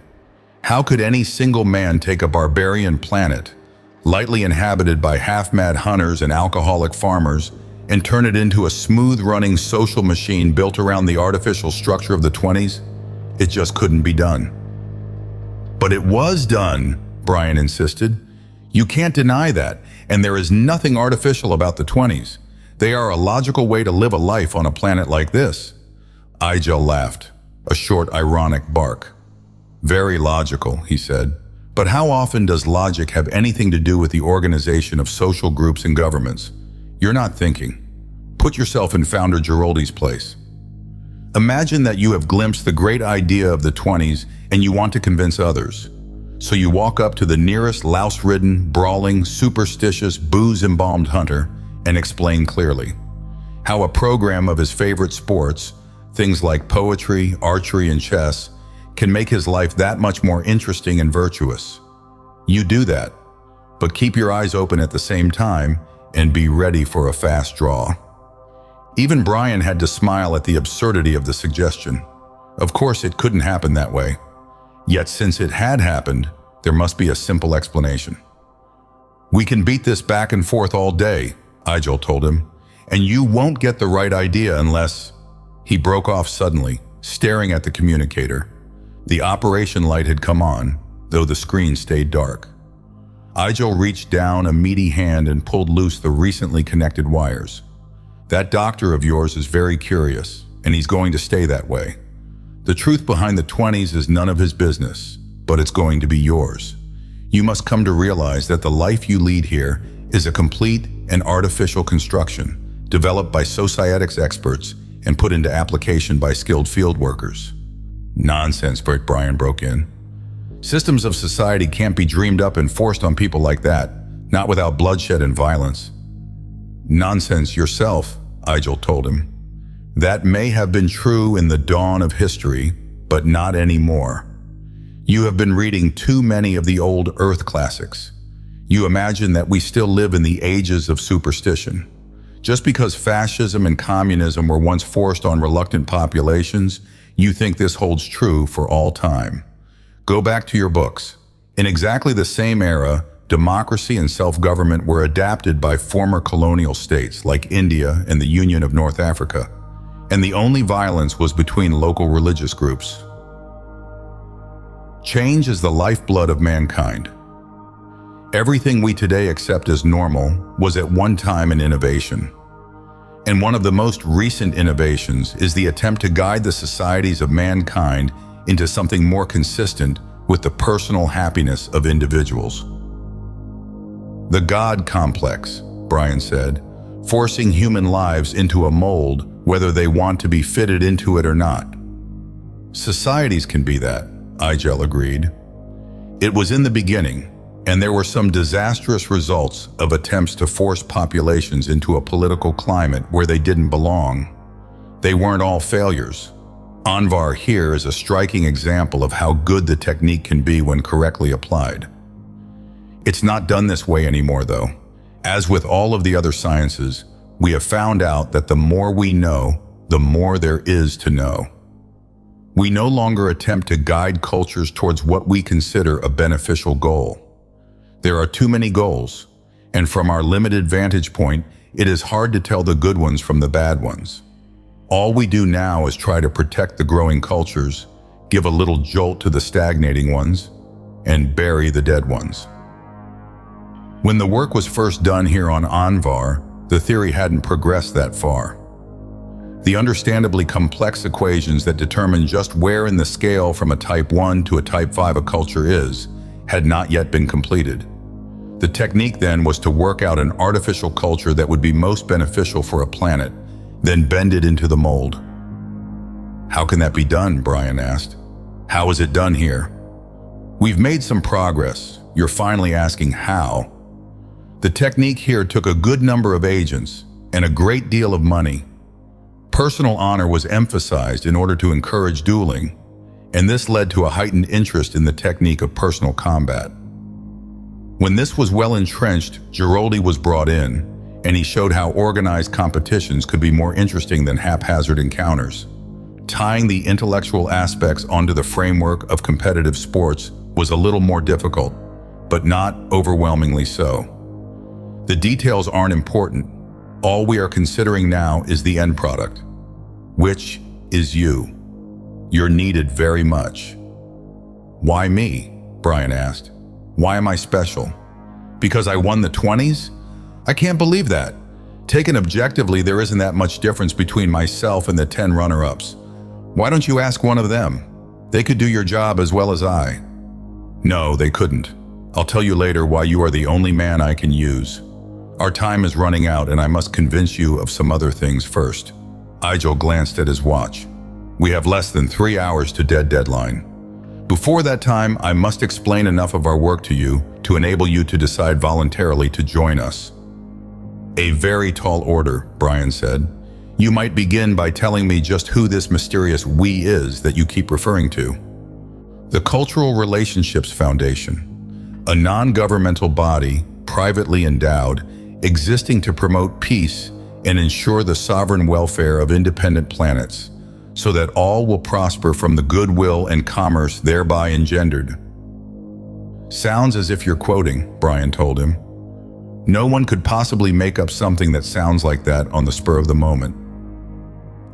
How could any single man take a barbarian planet, lightly inhabited by half-mad hunters and alcoholic farmers, and turn it into a smooth-running social machine built around the artificial structure of the 20s? It just couldn't be done." "But it was done," Brian insisted. "You can't deny that, and there is nothing artificial about the 20s. They are a logical way to live a life on a planet like this." Igel laughed, a short, ironic bark. "Very logical," he said. "But how often does logic have anything to do with the organization of social groups and governments? You're not thinking. Put yourself in Founder Giroldi's place. Imagine that you have glimpsed the great idea of the 20s and you want to convince others. So you walk up to the nearest louse-ridden, brawling, superstitious, booze-embalmed hunter and explain clearly how a program of his favorite sports, things like poetry, archery, and chess, can make his life that much more interesting and virtuous. You do that, but keep your eyes open at the same time and be ready for a fast draw." Even Brian had to smile at the absurdity of the suggestion. Of course, it couldn't happen that way. Yet since it had happened, there must be a simple explanation. "We can beat this back and forth all day," Igel told him, "and you won't get the right idea unless—" He broke off suddenly, staring at the communicator. The operation light had come on, though the screen stayed dark. Igel reached down a meaty hand and pulled loose the recently connected wires. "That doctor of yours is very curious, and he's going to stay that way. The truth behind the 20s is none of his business, but it's going to be yours. You must come to realize that the life you lead here is a complete and artificial construction, developed by societics experts and put into application by skilled field workers." "Nonsense," Brian broke in. "Systems of society can't be dreamed up and forced on people like that, not without bloodshed and violence." "Nonsense yourself," Igel told him. "That may have been true in the dawn of history, but not anymore. You have been reading too many of the old Earth classics. You imagine that we still live in the ages of superstition. Just because fascism and communism were once forced on reluctant populations, you think this holds true for all time. Go back to your books. In exactly the same era, democracy and self-government were adapted by former colonial states like India and the Union of North Africa, and the only violence was between local religious groups. Change is the lifeblood of mankind. Everything we today accept as normal was at one time an innovation. And one of the most recent innovations is the attempt to guide the societies of mankind into something more consistent with the personal happiness of individuals. The God complex, Brian said, forcing human lives into a mold whether they want to be fitted into it or not. Societies can be that, Igel agreed. It was in the beginning, and there were some disastrous results of attempts to force populations into a political climate where they didn't belong. They weren't all failures. Anvar here is a striking example of how good the technique can be when correctly applied. It's not done this way anymore, though. As with all of the other sciences, we have found out that the more we know, the more there is to know. We no longer attempt to guide cultures towards what we consider a beneficial goal. There are too many goals, and from our limited vantage point, it is hard to tell the good ones from the bad ones. All we do now is try to protect the growing cultures, give a little jolt to the stagnating ones, and bury the dead ones. When the work was first done here on Anvar, the theory hadn't progressed that far. The understandably complex equations that determine just where in the scale from a type 1 to a type 5 a culture is had not yet been completed. The technique then was to work out an artificial culture that would be most beneficial for a planet, then bend it into the mold. How can that be done? Brian asked. How is it done here? We've made some progress. You're finally asking how. The technique here took a good number of agents and a great deal of money. Personal honor was emphasized in order to encourage dueling, and this led to a heightened interest in the technique of personal combat. When this was well entrenched, Giroldi was brought in, and he showed how organized competitions could be more interesting than haphazard encounters. Tying the intellectual aspects onto the framework of competitive sports was a little more difficult, but not overwhelmingly so. The details aren't important. All we are considering now is the end product, which is you. You're needed very much. Why me? Brian asked. Why am I special? Because I won the 20s? I can't believe that. Taken objectively, there isn't that much difference between myself and the 10 runner-ups. Why don't you ask one of them? They could do your job as well as I. No, they couldn't. I'll tell you later why you are the only man I can use. Our time is running out and I must convince you of some other things first. Igel glanced at his watch. We have less than 3 hours to deadline. Before that time, I must explain enough of our work to you to enable you to decide voluntarily to join us. A very tall order, Brian said. You might begin by telling me just who this mysterious we is that you keep referring to. The Cultural Relationships Foundation, a non-governmental body, privately endowed, existing to promote peace and ensure the sovereign welfare of independent planets, so that all will prosper from the goodwill and commerce thereby engendered. Sounds as if you're quoting, Brian told him. No one could possibly make up something that sounds like that on the spur of the moment.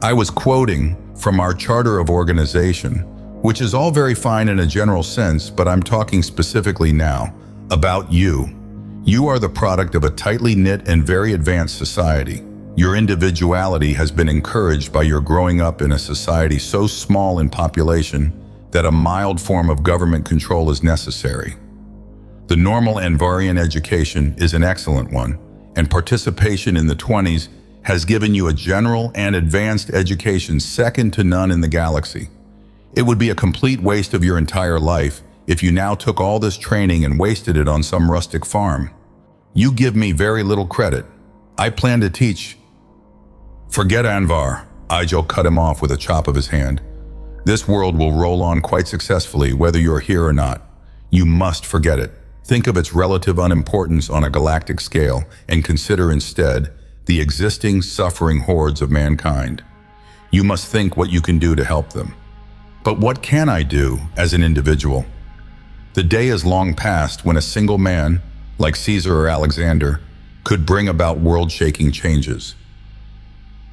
I was quoting from our Charter of Organization, which is all very fine in a general sense, but I'm talking specifically now about you. You are the product of a tightly knit and very advanced society. Your individuality has been encouraged by your growing up in a society so small in population that a mild form of government control is necessary. The normal Anvarian education is an excellent one, and participation in the 20s has given you a general and advanced education second to none in the galaxy. It would be a complete waste of your entire life if you now took all this training and wasted it on some rustic farm. You give me very little credit. I plan to teach. Forget Anvar, Igel cut him off with a chop of his hand. This world will roll on quite successfully whether you're here or not. You must forget it. Think of its relative unimportance on a galactic scale and consider instead the existing suffering hordes of mankind. You must think what you can do to help them. But what can I do as an individual? The day is long past when a single man, like Caesar or Alexander, could bring about world-shaking changes.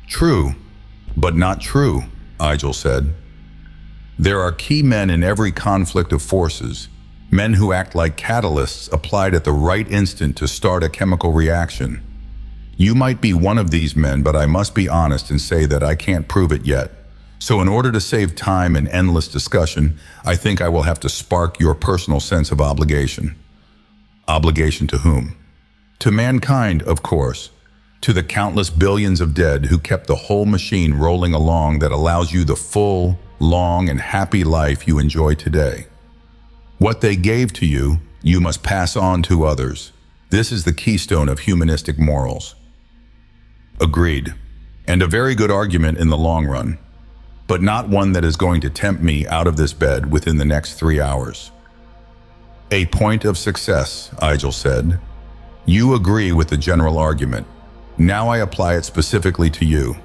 True, but not true, Igel said. There are key men in every conflict of forces, men who act like catalysts applied at the right instant to start a chemical reaction. You might be one of these men, but I must be honest and say that I can't prove it yet. So in order to save time and endless discussion, I think I will have to spark your personal sense of obligation. Obligation to whom? To mankind, of course. To the countless billions of dead who kept the whole machine rolling along that allows you the full, long, and happy life you enjoy today. What they gave to you, you must pass on to others. This is the keystone of humanistic morals. Agreed. And a very good argument in the long run, but not one that is going to tempt me out of this bed within the next 3 hours. A point of success, Igel said. You agree with the general argument. Now I apply it specifically to you.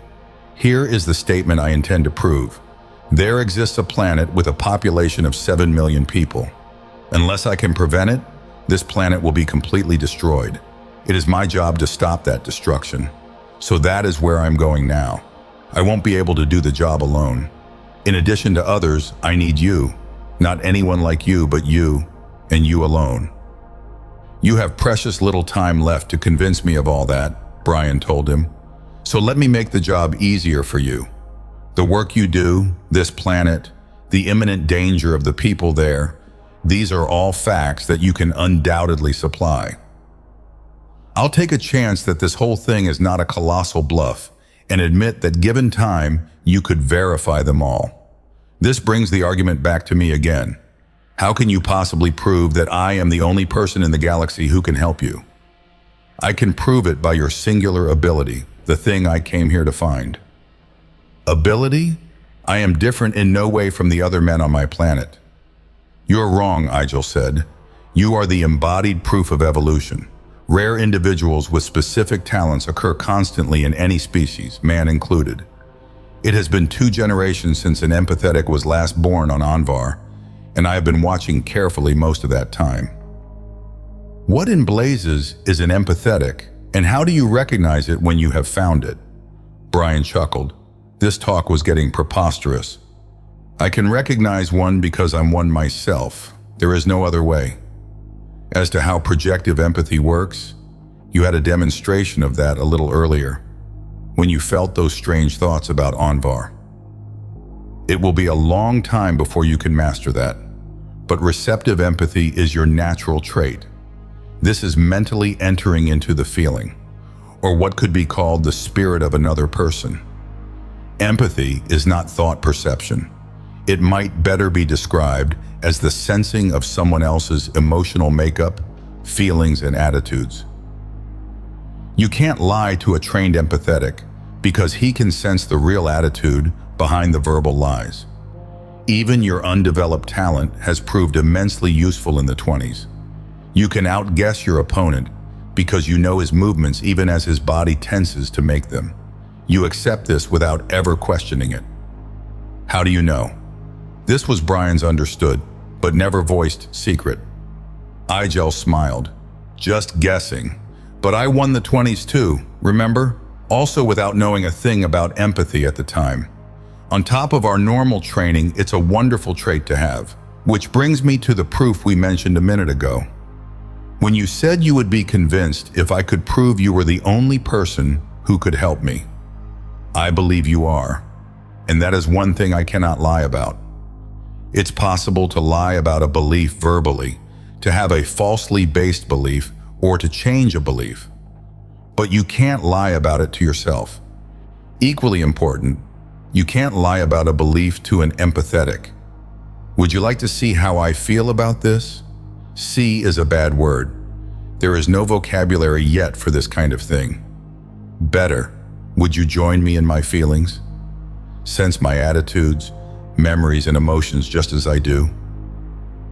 Here is the statement I intend to prove. There exists a planet with a population of 7 million people. Unless I can prevent it, this planet will be completely destroyed. It is my job to stop that destruction. So that is where I'm going now. I won't be able to do the job alone. In addition to others, I need you. Not anyone like you, but you, and you alone. You have precious little time left to convince me of all that, Brian told him. So let me make the job easier for you. The work you do, this planet, the imminent danger of the people there, these are all facts that you can undoubtedly supply. I'll take a chance that this whole thing is not a colossal bluff and admit that given time, you could verify them all. This brings the argument back to me again. How can you possibly prove that I am the only person in the galaxy who can help you? I can prove it by your singular ability, the thing I came here to find. Ability? I am different in no way from the other men on my planet. You're wrong, Igel said. You are the embodied proof of evolution. Rare individuals with specific talents occur constantly in any species, man included. It has been 2 generations since an empathetic was last born on Anvar, and I have been watching carefully most of that time. What in blazes is an empathetic, and how do you recognize it when you have found it? Brian chuckled. This talk was getting preposterous. I can recognize one because I'm one myself. There is no other way. As to how projective empathy works, you had a demonstration of that a little earlier, when you felt those strange thoughts about Anvar. It will be a long time before you can master that, but receptive empathy is your natural trait. This is mentally entering into the feeling, or what could be called the spirit of another person. Empathy is not thought perception. It might better be described as the sensing of someone else's emotional makeup, feelings, and attitudes. You can't lie to a trained empathetic because he can sense the real attitude behind the verbal lies. Even your undeveloped talent has proved immensely useful in the 20s. You can outguess your opponent because you know his movements even as his body tenses to make them. You accept this without ever questioning it. How do you know? This was Brian's understood, but never voiced secret. Igel smiled. Just guessing. But I won the 20s too, remember? Also without knowing a thing about empathy at the time. On top of our normal training, it's a wonderful trait to have. Which brings me to the proof we mentioned a minute ago. When you said you would be convinced if I could prove you were the only person who could help me. I believe you are. And that is one thing I cannot lie about. It's possible to lie about a belief verbally, to have a falsely based belief, or to change a belief. But you can't lie about it to yourself. Equally important, you can't lie about a belief to an empathetic. Would you like to see how I feel about this? See is a bad word. There is no vocabulary yet for this kind of thing. Better, would you join me in my feelings? Sense my attitudes, memories, and emotions just as I do?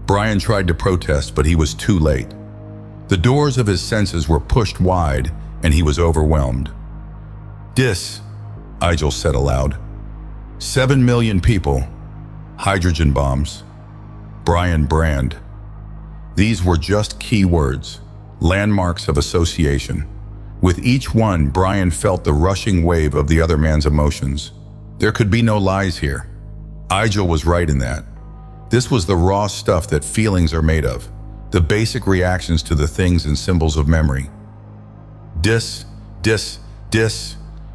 Brian tried to protest, but he was too late. The doors of his senses were pushed wide, and he was overwhelmed. Igel said aloud. 7 million people. Hydrogen bombs. Brian Brand. These were just key words, landmarks of association. With each one, Brian felt the rushing wave of the other man's emotions. There could be no lies here. Igel was right in that. This was the raw stuff that feelings are made of, the basic reactions to the things and symbols of memory. Dis.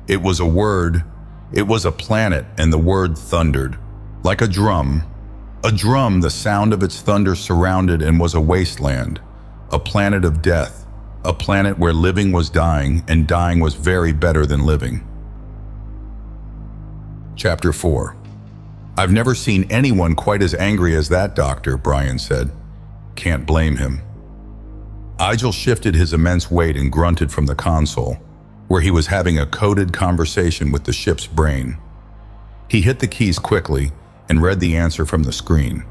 It was a word. It was a planet, and the word thundered. Like a drum. A drum, the sound of its thunder surrounded and was a wasteland. A planet of death. A planet where living was dying, and dying was very better than living. Chapter 4. I've never seen anyone quite as angry as that doctor, Brian said. Can't blame him. Igel shifted his immense weight and grunted from the console, where he was having a coded conversation with the ship's brain. He hit the keys quickly and read the answer from the screen.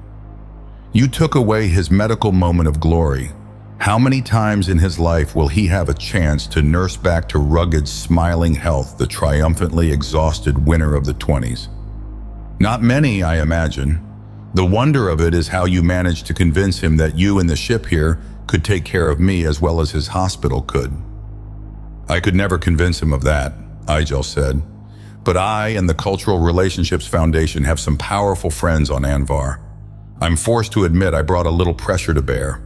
You took away his medical moment of glory. How many times in his life will he have a chance to nurse back to rugged, smiling health the triumphantly exhausted winner of the 20s? Not many, I imagine. The wonder of it is how you managed to convince him that you and the ship here could take care of me as well as his hospital could. I could never convince him of that, Igel said. But I and the Cultural Relationships Foundation have some powerful friends on Anvar. I'm forced to admit I brought a little pressure to bear.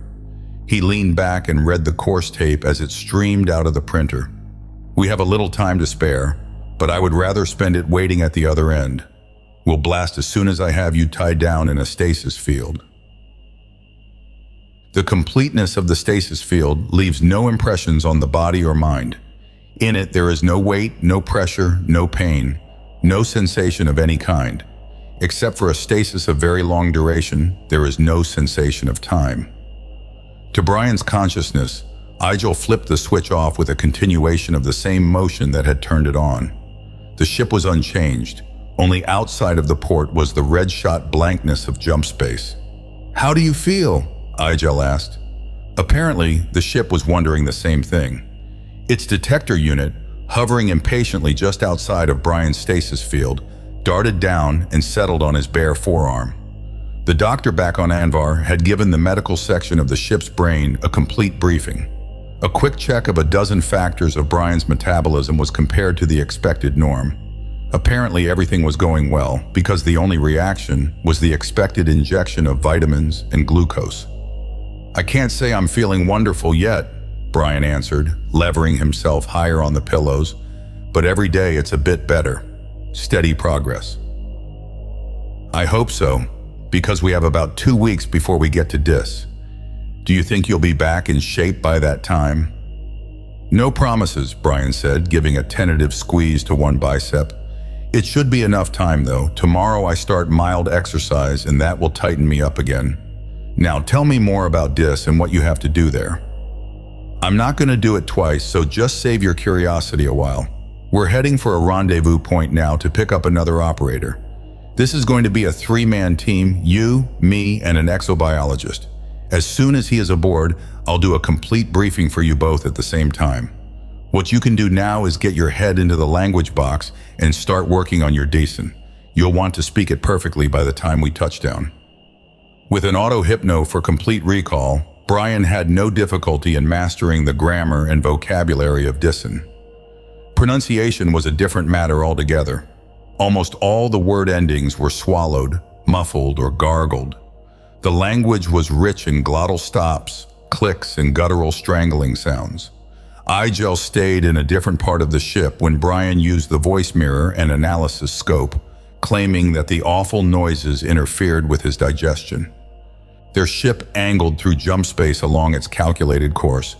He leaned back and read the course tape as it streamed out of the printer. We have a little time to spare, but I would rather spend it waiting at the other end. We'll blast as soon as I have you tied down in a stasis field. The completeness of the stasis field leaves no impressions on the body or mind. In it, there is no weight, no pressure, no pain, no sensation of any kind. Except for a stasis of very long duration, there is no sensation of time. To Brian's consciousness, Igel flipped the switch off with a continuation of the same motion that had turned it on. The ship was unchanged. Only outside of the port was the red-shot blankness of jump space. How do you feel? Igel asked. Apparently, the ship was wondering the same thing. Its detector unit, hovering impatiently just outside of Brian's stasis field, darted down and settled on his bare forearm. The doctor back on Anvar had given the medical section of the ship's brain a complete briefing. A quick check of a dozen factors of Brian's metabolism was compared to the expected norm. Apparently everything was going well, because the only reaction was the expected injection of vitamins and glucose. I can't say I'm feeling wonderful yet, Brian answered, levering himself higher on the pillows, but every day it's a bit better. Steady progress. I hope so, because we have about 2 weeks before we get to Dis. Do you think you'll be back in shape by that time? No promises, Brian said, giving a tentative squeeze to one bicep. It should be enough time, though. Tomorrow I start mild exercise, and that will tighten me up again. Now tell me more about Dis and what you have to do there. I'm not going to do it twice, so just save your curiosity a while. We're heading for a rendezvous point now to pick up another operator. This is going to be a 3-man team, you, me, and an exobiologist. As soon as he is aboard, I'll do a complete briefing for you both at the same time. What you can do now is get your head into the language box and start working on your Decent. You'll want to speak it perfectly by the time we touch down. With an auto-hypno for complete recall, Brian had no difficulty in mastering the grammar and vocabulary of Dissen. Pronunciation was a different matter altogether. Almost all the word endings were swallowed, muffled, or gargled. The language was rich in glottal stops, clicks, and guttural strangling sounds. Igel stayed in a different part of the ship when Brian used the voice mirror and analysis scope, claiming that the awful noises interfered with his digestion. Their ship angled through jump space along its calculated course.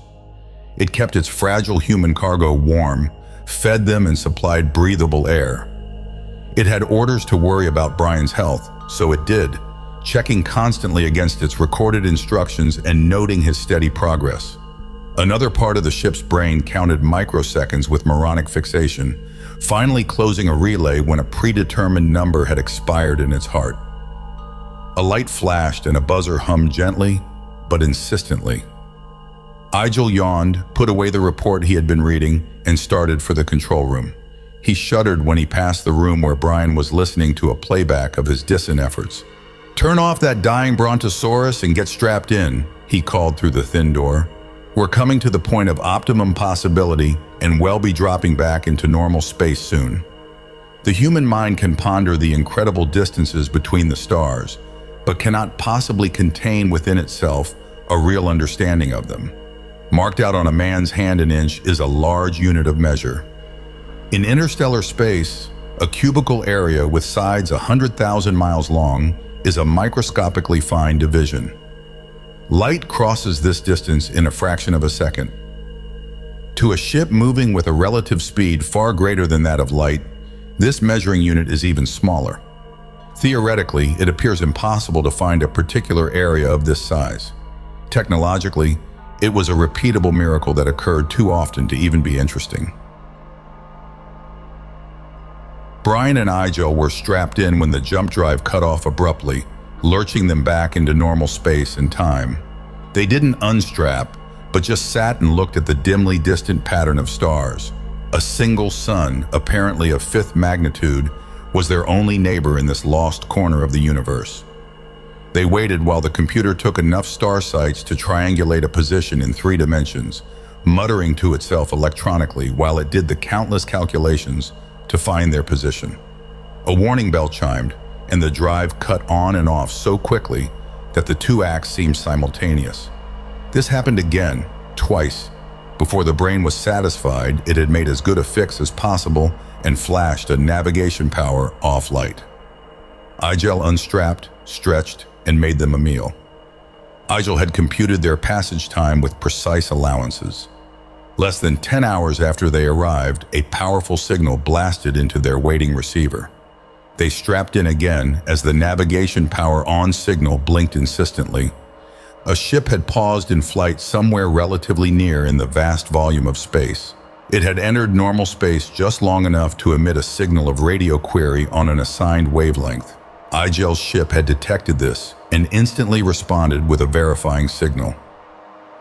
It kept its fragile human cargo warm, fed them and supplied breathable air. It had orders to worry about Brian's health, so it did, checking constantly against its recorded instructions and noting his steady progress. Another part of the ship's brain counted microseconds with moronic fixation, finally closing a relay when a predetermined number had expired in its heart. A light flashed and a buzzer hummed gently, but insistently. Igel yawned, put away the report he had been reading, and started for the control room. He shuddered when he passed the room where Brian was listening to a playback of his Dissen efforts. "Turn off that dying brontosaurus and get strapped in," he called through the thin door. "We're coming to the point of optimum possibility and we'll be dropping back into normal space soon." The human mind can ponder the incredible distances between the stars, but cannot possibly contain within itself a real understanding of them. Marked out on a man's hand, an inch is a large unit of measure. In interstellar space, a cubical area with sides 100,000 miles long is a microscopically fine division. Light crosses this distance in a fraction of a second. To a ship moving with a relative speed far greater than that of light, this measuring unit is even smaller. Theoretically, it appears impossible to find a particular area of this size. Technologically, it was a repeatable miracle that occurred too often to even be interesting. Brian and Igel were strapped in when the jump drive cut off abruptly, lurching them back into normal space and time. They didn't unstrap, but just sat and looked at the dimly distant pattern of stars. A single sun, apparently of 5th magnitude, was their only neighbor in this lost corner of the universe. They waited while the computer took enough star sites to triangulate a position in 3 dimensions, muttering to itself electronically while it did the countless calculations to find their position. A warning bell chimed, and the drive cut on and off so quickly that the 2 acts seemed simultaneous. This happened again, twice. Before the brain was satisfied, it had made as good a fix as possible and flashed a navigation power off light. Igel unstrapped, stretched, and made them a meal. Igel had computed their passage time with precise allowances. Less than 10 hours after they arrived, a powerful signal blasted into their waiting receiver. They strapped in again as the navigation power on signal blinked insistently. A ship had paused in flight somewhere relatively near in the vast volume of space. It had entered normal space just long enough to emit a signal of radio query on an assigned wavelength. Igel's ship had detected this and instantly responded with a verifying signal.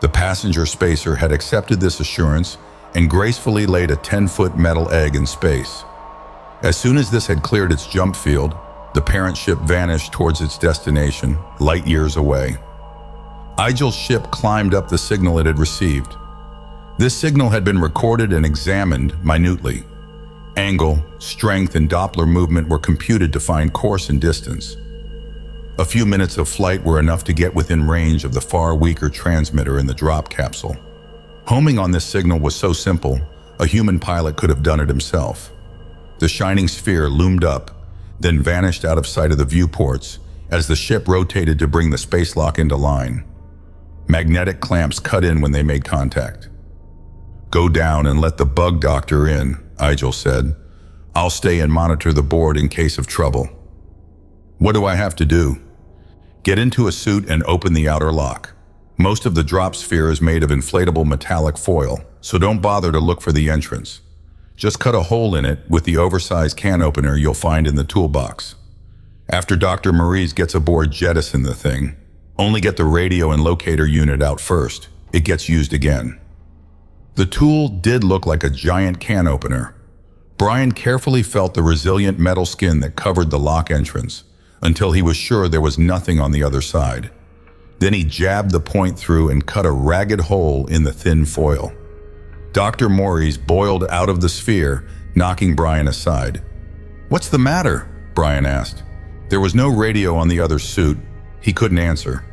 The passenger spacer had accepted this assurance and gracefully laid a 10-foot metal egg in space. As soon as this had cleared its jump field, the parent ship vanished towards its destination, light years away. Igel's ship climbed up the signal it had received. This signal had been recorded and examined minutely. Angle, strength, and Doppler movement were computed to find course and distance. A few minutes of flight were enough to get within range of the far weaker transmitter in the drop capsule. Homing on this signal was so simple, a human pilot could have done it himself. The shining sphere loomed up, then vanished out of sight of the viewports as the ship rotated to bring the spacelock into line. Magnetic clamps cut in when they made contact. "Go down and let the bug doctor in," Igel said. "I'll stay and monitor the board in case of trouble." "What do I have to do?" "Get into a suit and open the outer lock. Most of the drop sphere is made of inflatable metallic foil, so don't bother to look for the entrance. Just cut a hole in it with the oversized can opener you'll find in the toolbox. After Dr. Maurice gets aboard, jettison the thing. Only get the radio and locator unit out first. It gets used again." The tool did look like a giant can opener. Brian carefully felt the resilient metal skin that covered the lock entrance until he was sure there was nothing on the other side. Then he jabbed the point through and cut a ragged hole in the thin foil. Dr. Maurice boiled out of the sphere, knocking Brian aside. "What's the matter?" Brian asked. There was no radio on the other suit. He couldn't answer.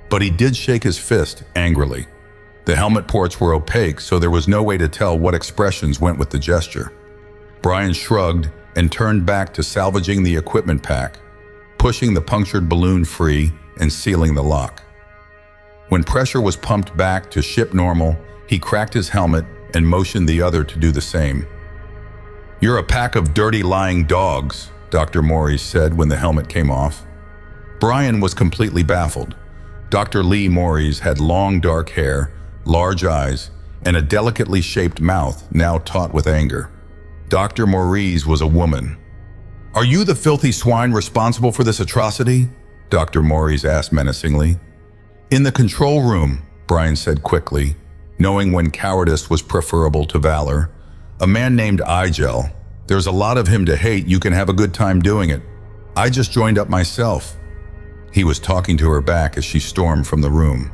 But he did shake his fist angrily. The helmet ports were opaque, so there was no way to tell what expressions went with the gesture. Brian shrugged and turned back to salvaging the equipment pack, pushing the punctured balloon free and sealing the lock. When pressure was pumped back to ship normal, he cracked his helmet and motioned the other to do the same. "You're a pack of dirty, lying dogs," Dr. Maurice said when the helmet came off. Brian was completely baffled. Dr. Lee Maurice had long dark hair, large eyes, and a delicately shaped mouth now taut with anger. Dr. Maurice was a woman. "Are you the filthy swine responsible for this atrocity?" Dr. Maurice asked menacingly. "In the control room," Brian said quickly, knowing when cowardice was preferable to valor. "A man named Igel. There's a lot of him to hate. You can have a good time doing it. I just joined up myself." He was talking to her back as she stormed from the room.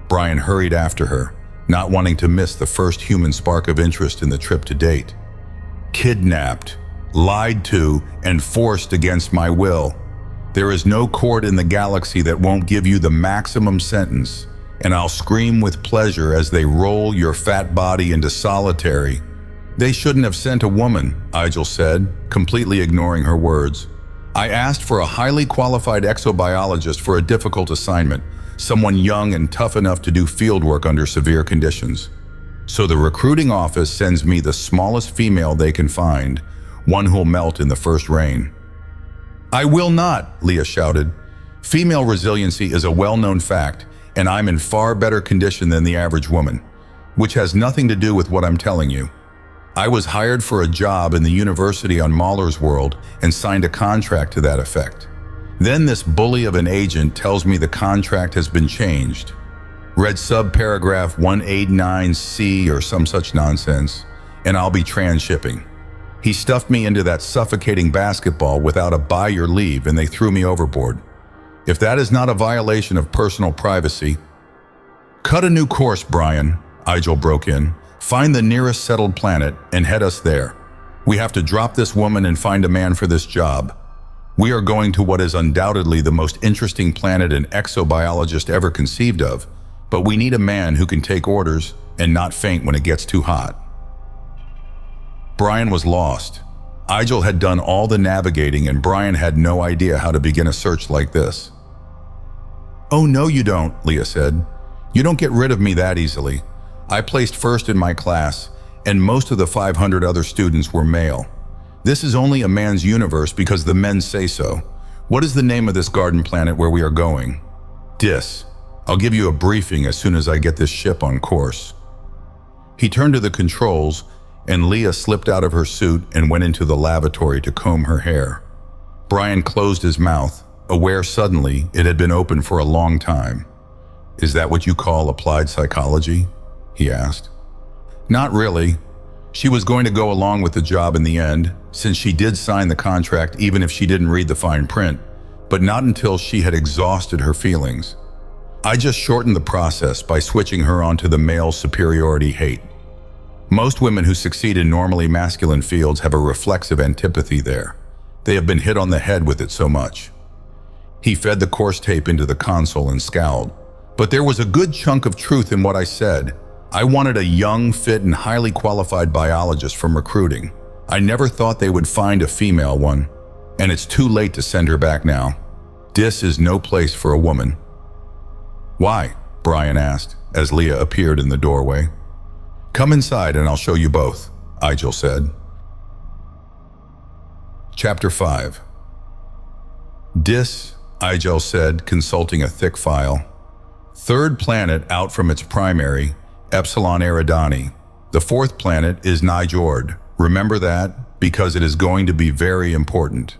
Brian hurried after her, not wanting to miss the first human spark of interest in the trip to date. "Kidnapped," lied to, and forced against my will. There is no court in the galaxy that won't give you the maximum sentence, and I'll scream with pleasure as they roll your fat body into solitary. They shouldn't have sent a woman, Igel said, completely ignoring her words. I asked for a highly qualified exobiologist for a difficult assignment, someone young and tough enough to do field work under severe conditions. So the recruiting office sends me the smallest female they can find, one who'll melt in the first rain. I will not, Leah shouted. Female resiliency is a well-known fact, and I'm in far better condition than the average woman, which has nothing to do with what I'm telling you. I was hired for a job in the university on Mahler's World and signed a contract to that effect. Then this bully of an agent tells me the contract has been changed. Read subparagraph 189C or some such nonsense, and I'll be transshipping. He stuffed me into that suffocating basketball without a buy your leave, and they threw me overboard. If that is not a violation of personal privacy... Cut a new course, Brian, Igel broke in. Find the nearest settled planet and head us there. We have to drop this woman and find a man for this job. We are going to what is undoubtedly the most interesting planet an exobiologist ever conceived of, but we need a man who can take orders and not faint when it gets too hot. Brian was lost. Igel had done all the navigating and Brian had no idea how to begin a search like this. Oh no you don't, Leah said. You don't get rid of me that easily. I placed first in my class, and most of the 500 other students were male. This is only a man's universe because the men say so. What is the name of this garden planet where we are going? Dis. I'll give you a briefing as soon as I get this ship on course. He turned to the controls, and Leah slipped out of her suit and went into the lavatory to comb her hair. Brian closed his mouth, aware suddenly it had been open for a long time. Is that what you call applied psychology? He asked. Not really. She was going to go along with the job in the end, since she did sign the contract even if she didn't read the fine print, but not until she had exhausted her feelings. I just shortened the process by switching her onto the male superiority hate. Most women who succeed in normally masculine fields have a reflexive antipathy there. They have been hit on the head with it so much. He fed the course tape into the console and scowled. But there was a good chunk of truth in what I said. I wanted a young, fit, and highly qualified biologist from recruiting. I never thought they would find a female one, and it's too late to send her back now. Dis is no place for a woman. Why? Brian asked, as Leah appeared in the doorway. Come inside and I'll show you both, Igel said. Chapter 5. Dis, Igel said, consulting a thick file. Third planet out from its primary, Epsilon Eridani. The fourth planet is Nijord. Remember that, because it is going to be very important.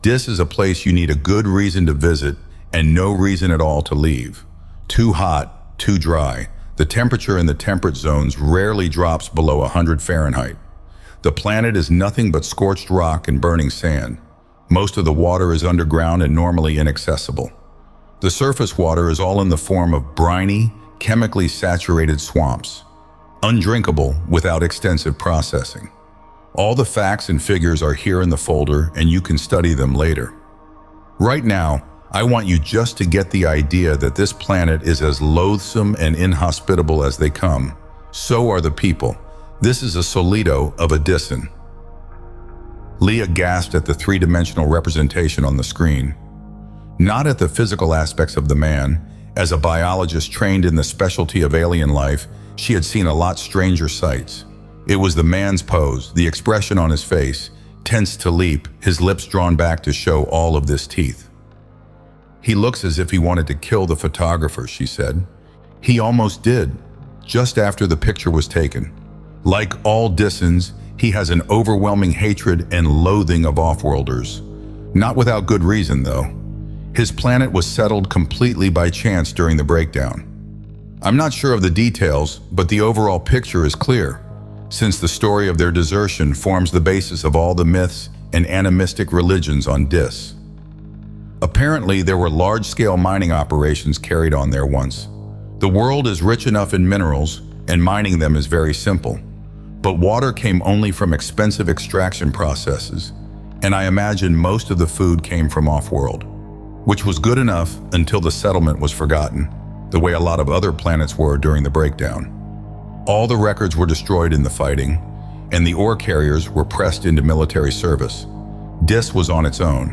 Dis is a place you need a good reason to visit and no reason at all to leave. Too hot, too dry. The temperature in the temperate zones rarely drops below 100 Fahrenheit. The planet is nothing but scorched rock and burning sand. Most of the water is underground and normally inaccessible. The surface water is all in the form of briny, chemically saturated swamps, undrinkable without extensive processing. All the facts and figures are here in the folder and you can study them later. Right now, I want you just to get the idea that this planet is as loathsome and inhospitable as they come. So are the people. This is a solido of a Disan. Leah gasped at the three-dimensional representation on the screen. Not at the physical aspects of the man. As a biologist trained in the specialty of alien life, she had seen a lot stranger sights. It was the man's pose, the expression on his face, tense to leap, his lips drawn back to show all of this teeth. He looks as if he wanted to kill the photographer, she said. He almost did, just after the picture was taken. Like all Disans, he has an overwhelming hatred and loathing of offworlders. Not without good reason, though. His planet was settled completely by chance during the breakdown. I'm not sure of the details, but the overall picture is clear, since the story of their desertion forms the basis of all the myths and animistic religions on Dis. Apparently, there were large-scale mining operations carried on there once. The world is rich enough in minerals, and mining them is very simple. But water came only from expensive extraction processes, and I imagine most of the food came from off-world, which was good enough until the settlement was forgotten, the way a lot of other planets were during the breakdown. All the records were destroyed in the fighting, and the ore carriers were pressed into military service. Dis was on its own.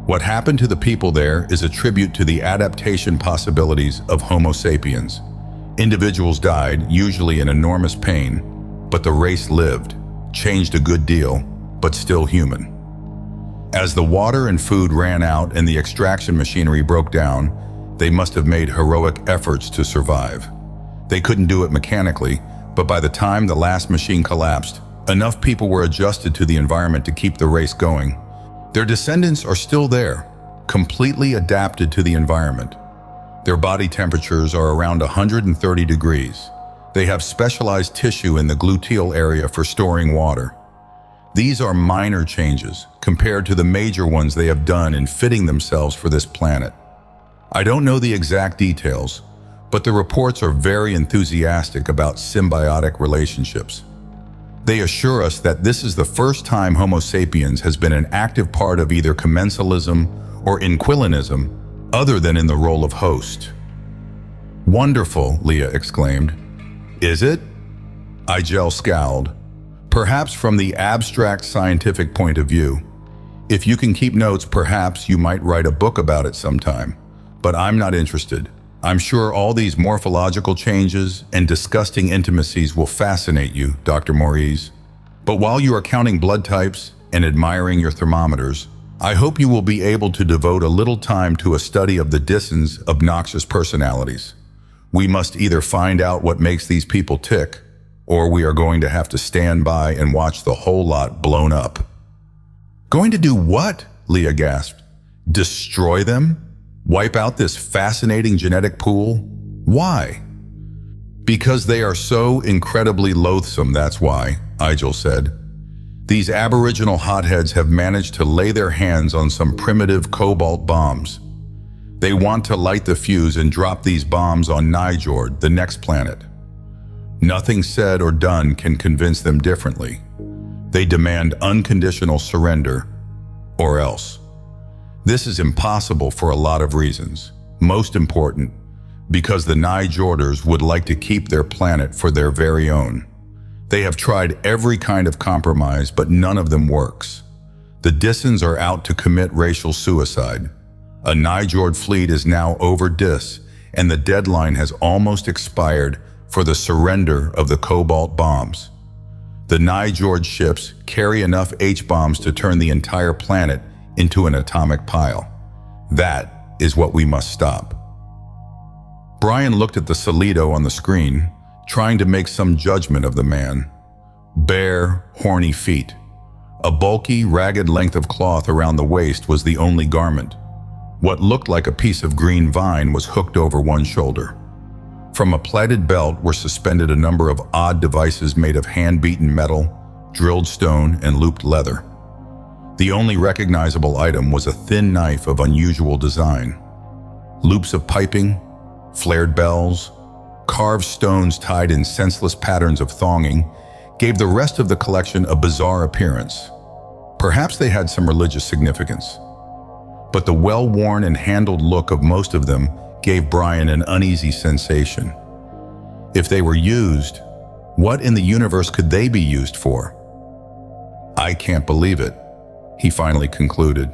What happened to the people there is a tribute to the adaptation possibilities of Homo sapiens. Individuals died, usually in enormous pain, but the race lived, changed a good deal, but still human. As the water and food ran out and the extraction machinery broke down, they must have made heroic efforts to survive. They couldn't do it mechanically, but by the time the last machine collapsed, enough people were adjusted to the environment to keep the race going. Their descendants are still there, completely adapted to the environment. Their body temperatures are around 130 degrees. They have specialized tissue in the gluteal area for storing water. These are minor changes compared to the major ones they have done in fitting themselves for this planet. I don't know the exact details, but the reports are very enthusiastic about symbiotic relationships. They assure us that this is the first time Homo sapiens has been an active part of either commensalism or inquilinism, other than in the role of host. "Wonderful," Leah exclaimed. "Is it?" Igel scowled. "Perhaps from the abstract scientific point of view. If you can keep notes, perhaps you might write a book about it sometime. But I'm not interested. I'm sure all these morphological changes and disgusting intimacies will fascinate you, Dr. Maurice. But while you are counting blood types and admiring your thermometers, I hope you will be able to devote a little time to a study of the Disson's obnoxious personalities. We must either find out what makes these people tick, or we are going to have to stand by and watch the whole lot blown up." "Going to do what?" Leah gasped. "Destroy them? Wipe out this fascinating genetic pool? Why?" "Because they are so incredibly loathsome, that's why," Igel said. "These aboriginal hotheads have managed to lay their hands on some primitive cobalt bombs. They want to light the fuse and drop these bombs on Nijord, the next planet. Nothing said or done can convince them differently. They demand unconditional surrender, or else. This is impossible for a lot of reasons. Most important, because the Nijorders would like to keep their planet for their very own. They have tried every kind of compromise, but none of them works. The Dissons are out to commit racial suicide. A Nijord fleet is now over Dis, and the deadline has almost expired for the surrender of the cobalt bombs. The Nijord ships carry enough H-bombs to turn the entire planet into an atomic pile. That is what we must stop." Brian looked at the Solido on the screen, trying to make some judgment of the man. Bare, horny feet. A bulky, ragged length of cloth around the waist was the only garment. What looked like a piece of green vine was hooked over one shoulder. From a plaited belt were suspended a number of odd devices made of hand-beaten metal, drilled stone, and looped leather. The only recognizable item was a thin knife of unusual design. Loops of piping, flared bells, carved stones tied in senseless patterns of thonging gave the rest of the collection a bizarre appearance. Perhaps they had some religious significance. But the well-worn and handled look of most of them gave Brian an uneasy sensation. If they were used, what in the universe could they be used for? "I can't believe it," he finally concluded.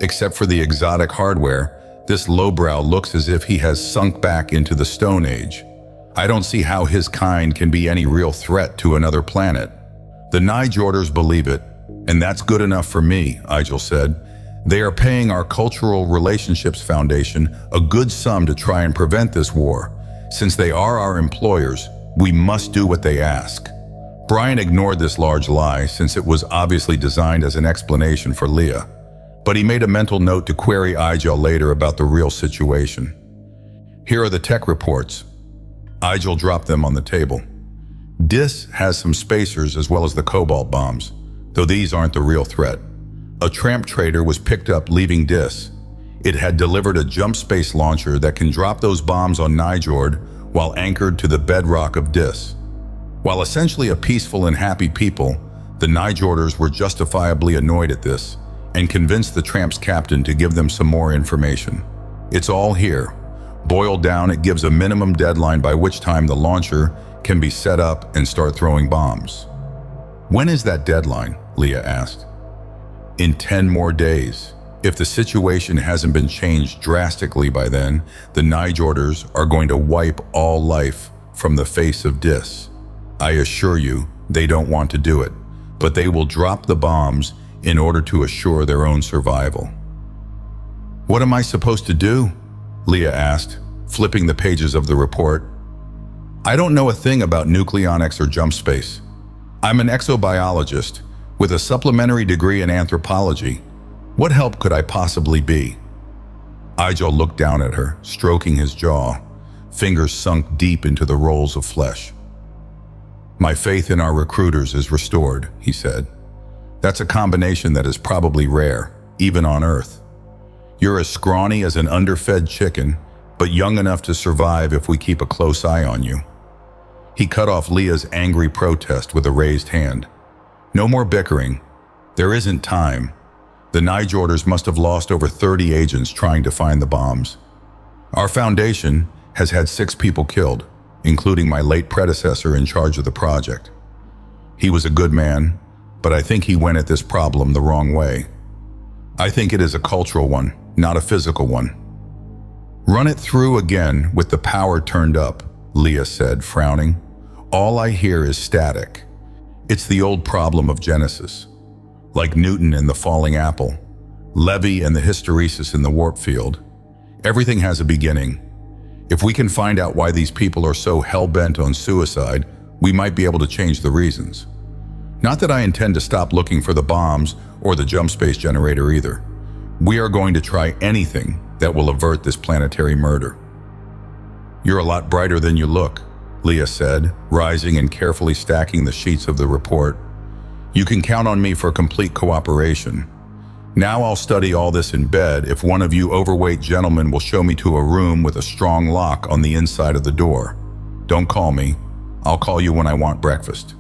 "Except for the exotic hardware, this lowbrow looks as if he has sunk back into the Stone Age. I don't see how his kind can be any real threat to another planet." "The Nijorders believe it, and that's good enough for me," Igel said. "They are paying our Cultural Relationships Foundation a good sum to try and prevent this war. Since they are our employers, we must do what they ask." Brian ignored this large lie, since it was obviously designed as an explanation for Leah. But he made a mental note to query Igel later about the real situation. "Here are the tech reports." Igel dropped them on the table. "Dis has some spacers as well as the cobalt bombs, though these aren't the real threat. A tramp trader was picked up leaving Dis. It had delivered a jump space launcher that can drop those bombs on Nijord while anchored to the bedrock of Dis. While essentially a peaceful and happy people, the Nijorders were justifiably annoyed at this and convinced the tramp's captain to give them some more information. It's all here. Boiled down, it gives a minimum deadline by which time the launcher can be set up and start throwing bombs. When is that deadline? Leah asked. In 10 more days. If the situation hasn't been changed drastically by then, the Nijorders are going to wipe all life from the face of Dis. I assure you, they don't want to do it, but they will drop the bombs in order to assure their own survival. What am I supposed to do? Leah asked, flipping the pages of the report. I don't know a thing about nucleonics or jump space. I'm an exobiologist with a supplementary degree in anthropology. What help could I possibly be? Igel looked down at her, stroking his jaw, fingers sunk deep into the rolls of flesh. My faith in our recruiters is restored, he said. That's a combination that is probably rare, even on Earth. You're as scrawny as an underfed chicken, but young enough to survive if we keep a close eye on you. He cut off Leah's angry protest with a raised hand. No more bickering. There isn't time. The Nijorders must have lost over 30 agents trying to find the bombs. Our foundation has had 6 people killed, including my late predecessor in charge of the project. He was a good man, but I think he went at this problem the wrong way. I think it is a cultural one, not a physical one. Run it through again with the power turned up, Leah said, frowning. All I hear is static. It's the old problem of Genesis. Like Newton and the falling apple, Levy and the hysteresis in the warp field. Everything has a beginning. If we can find out why these people are so hell-bent on suicide, we might be able to change the reasons. Not that I intend to stop looking for the bombs or the jump space generator either. We are going to try anything that will avert this planetary murder. You're a lot brighter than you look, Leah said, rising and carefully stacking the sheets of the report. You can count on me for complete cooperation. Now I'll study all this in bed if one of you overweight gentlemen will show me to a room with a strong lock on the inside of the door. Don't call me. I'll call you when I want breakfast.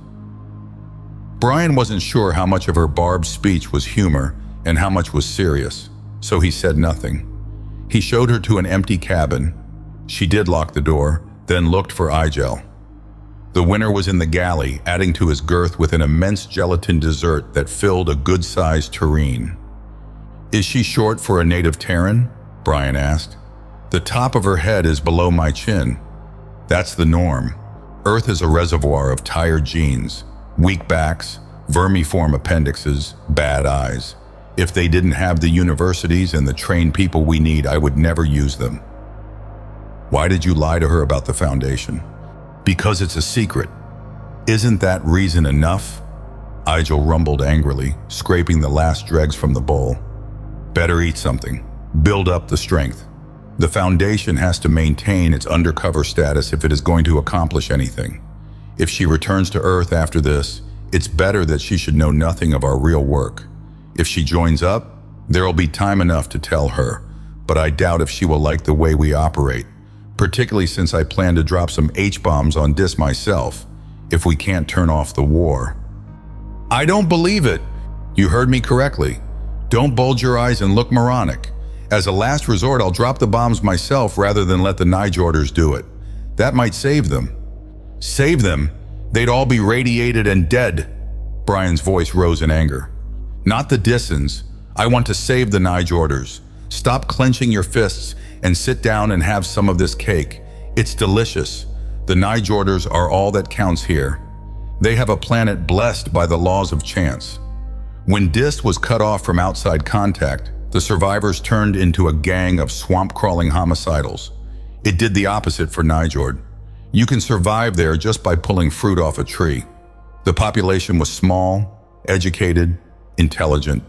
Brian wasn't sure how much of her barbed speech was humor and how much was serious, so he said nothing. He showed her to an empty cabin. She did lock the door, then looked for Igel. The winner was in the galley, adding to his girth with an immense gelatin dessert that filled a good-sized tureen. Is she short for a native Terran? Brian asked. The top of her head is below my chin. That's the norm. Earth is a reservoir of tired genes, weak backs, vermiform appendixes, bad eyes. If they didn't have the universities and the trained people we need, I would never use them. Why did you lie to her about the Foundation? Because it's a secret. Isn't that reason enough? Igel rumbled angrily, scraping the last dregs from the bowl. Better eat something. Build up the strength. The Foundation has to maintain its undercover status if it is going to accomplish anything. If she returns to Earth after this, it's better that she should know nothing of our real work. If she joins up, there'll be time enough to tell her, but I doubt if she will like the way we operate, particularly since I plan to drop some H-bombs on Dis myself, if we can't turn off the war. I don't believe it. You heard me correctly. Don't bulge your eyes and look moronic. As a last resort, I'll drop the bombs myself rather than let the Nijorders do it. That might save them. Save them? They'd all be radiated and dead. Brian's voice rose in anger. Not the Dissens. I want to save the Nijorders. Stop clenching your fists and sit down and have some of this cake. It's delicious. The Nijorders are all that counts here. They have a planet blessed by the laws of chance. When Dis was cut off from outside contact, the survivors turned into a gang of swamp-crawling homicidals. It did the opposite for Nijord. You can survive there just by pulling fruit off a tree. The population was small, educated, intelligent.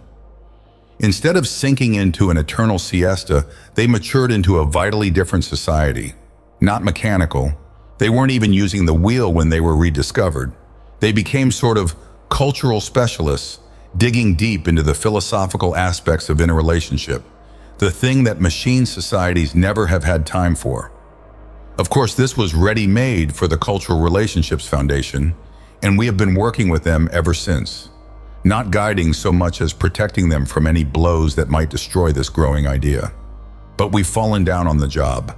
Instead of sinking into an eternal siesta, they matured into a vitally different society. Not mechanical. They weren't even using the wheel when they were rediscovered. They became sort of cultural specialists, digging deep into the philosophical aspects of interrelationship, the thing that machine societies never have had time for. Of course, this was ready-made for the Cultural Relationships Foundation, and we have been working with them ever since, not guiding so much as protecting them from any blows that might destroy this growing idea. But we've fallen down on the job.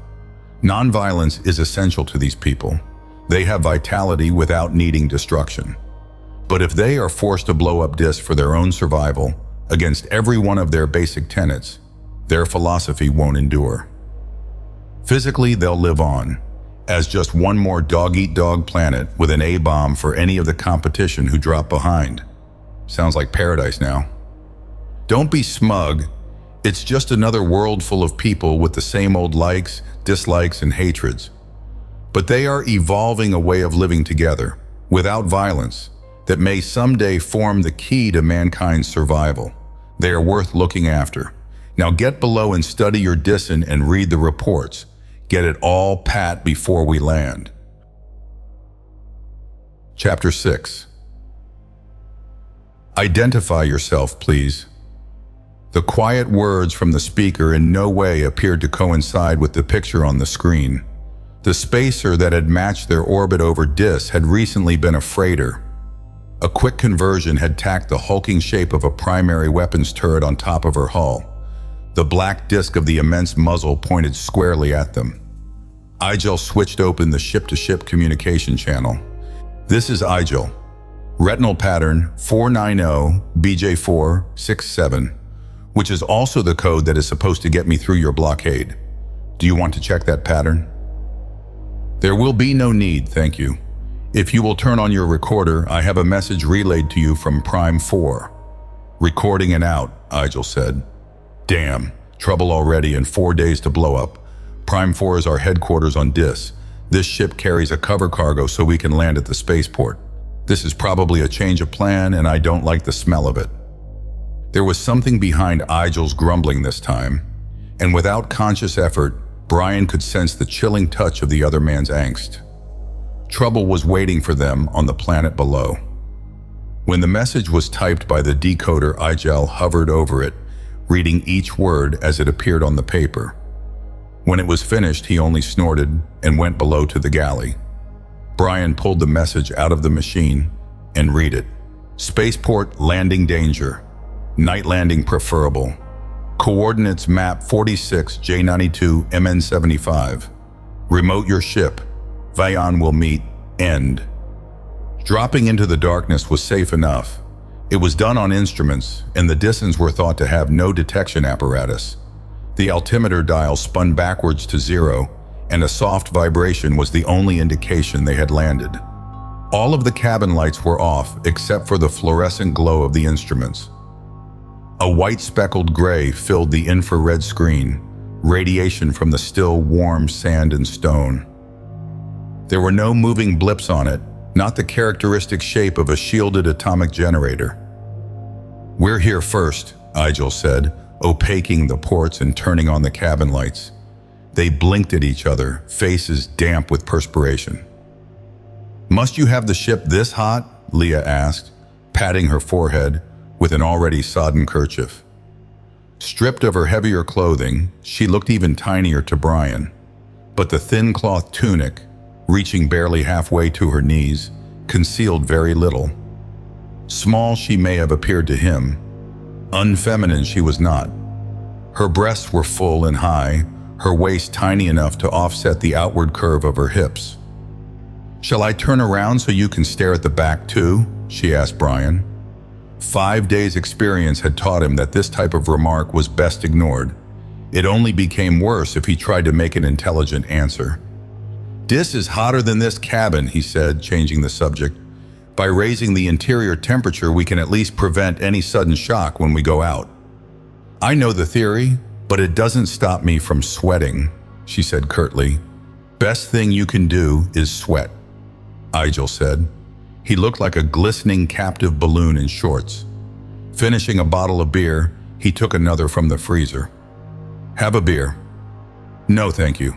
Nonviolence is essential to these people. They have vitality without needing destruction. But if they are forced to blow up DIS for their own survival, against every one of their basic tenets, their philosophy won't endure. Physically, they'll live on, as just one more dog-eat-dog planet with an A-bomb for any of the competition who drop behind. Sounds like paradise now. Don't be smug. It's just another world full of people with the same old likes, dislikes, and hatreds. But they are evolving a way of living together, without violence, that may someday form the key to mankind's survival. They are worth looking after. Now get below and study your DISN and read the reports. Get it all pat before we land. Chapter 6. Identify yourself, please. The quiet words from the speaker in no way appeared to coincide with the picture on the screen. The spacer that had matched their orbit over DIS had recently been a freighter. A quick conversion had tacked the hulking shape of a primary weapons turret on top of her hull. The black disc of the immense muzzle pointed squarely at them. Igel switched open the ship-to-ship communication channel. This is Igel. Retinal pattern 490BJ467, which is also the code that is supposed to get me through your blockade. Do you want to check that pattern? There will be no need, thank you. If you will turn on your recorder, I have a message relayed to you from Prime 4. Recording and out, Igel said. Damn, trouble already and 4 days to blow up. Prime 4 is our headquarters on DIS. This ship carries a cover cargo so we can land at the spaceport. This is probably a change of plan and I don't like the smell of it. There was something behind Igel's grumbling this time, and without conscious effort, Brian could sense the chilling touch of the other man's angst. Trouble was waiting for them on the planet below. When the message was typed by the decoder, Igel hovered over it, reading each word as it appeared on the paper. When it was finished, he only snorted and went below to the galley. Brian pulled the message out of the machine and read it. Spaceport landing danger. Night landing preferable. Coordinates map 46 J92 MN75. Remote your ship. Vayan will meet. End. Dropping into the darkness was safe enough. It was done on instruments, and the DISNs were thought to have no detection apparatus. The altimeter dial spun backwards to 0, and a soft vibration was the only indication they had landed. All of the cabin lights were off except for the fluorescent glow of the instruments. A white speckled gray filled the infrared screen, radiation from the still warm sand and stone. There were no moving blips on it, not the characteristic shape of a shielded atomic generator. We're here first, Igel said, opaquing the ports and turning on the cabin lights. They blinked at each other, faces damp with perspiration. Must you have the ship this hot? Leah asked, patting her forehead with an already sodden kerchief. Stripped of her heavier clothing, she looked even tinier to Brian, but the thin cloth tunic, reaching barely halfway to her knees, concealed very little. Small she may have appeared to him, unfeminine she was not. Her breasts were full and high, her waist tiny enough to offset the outward curve of her hips. Shall I turn around so you can stare at the back too? She asked Brian. 5 days' experience had taught him that this type of remark was best ignored. It only became worse if he tried to make an intelligent answer. "Dis is hotter than this cabin," he said, changing the subject. "By raising the interior temperature, we can at least prevent any sudden shock when we go out." "I know the theory, but it doesn't stop me from sweating," she said curtly. "Best thing you can do is sweat," Igel said. He looked like a glistening captive balloon in shorts. Finishing a bottle of beer, he took another from the freezer. "Have a beer." "No, thank you.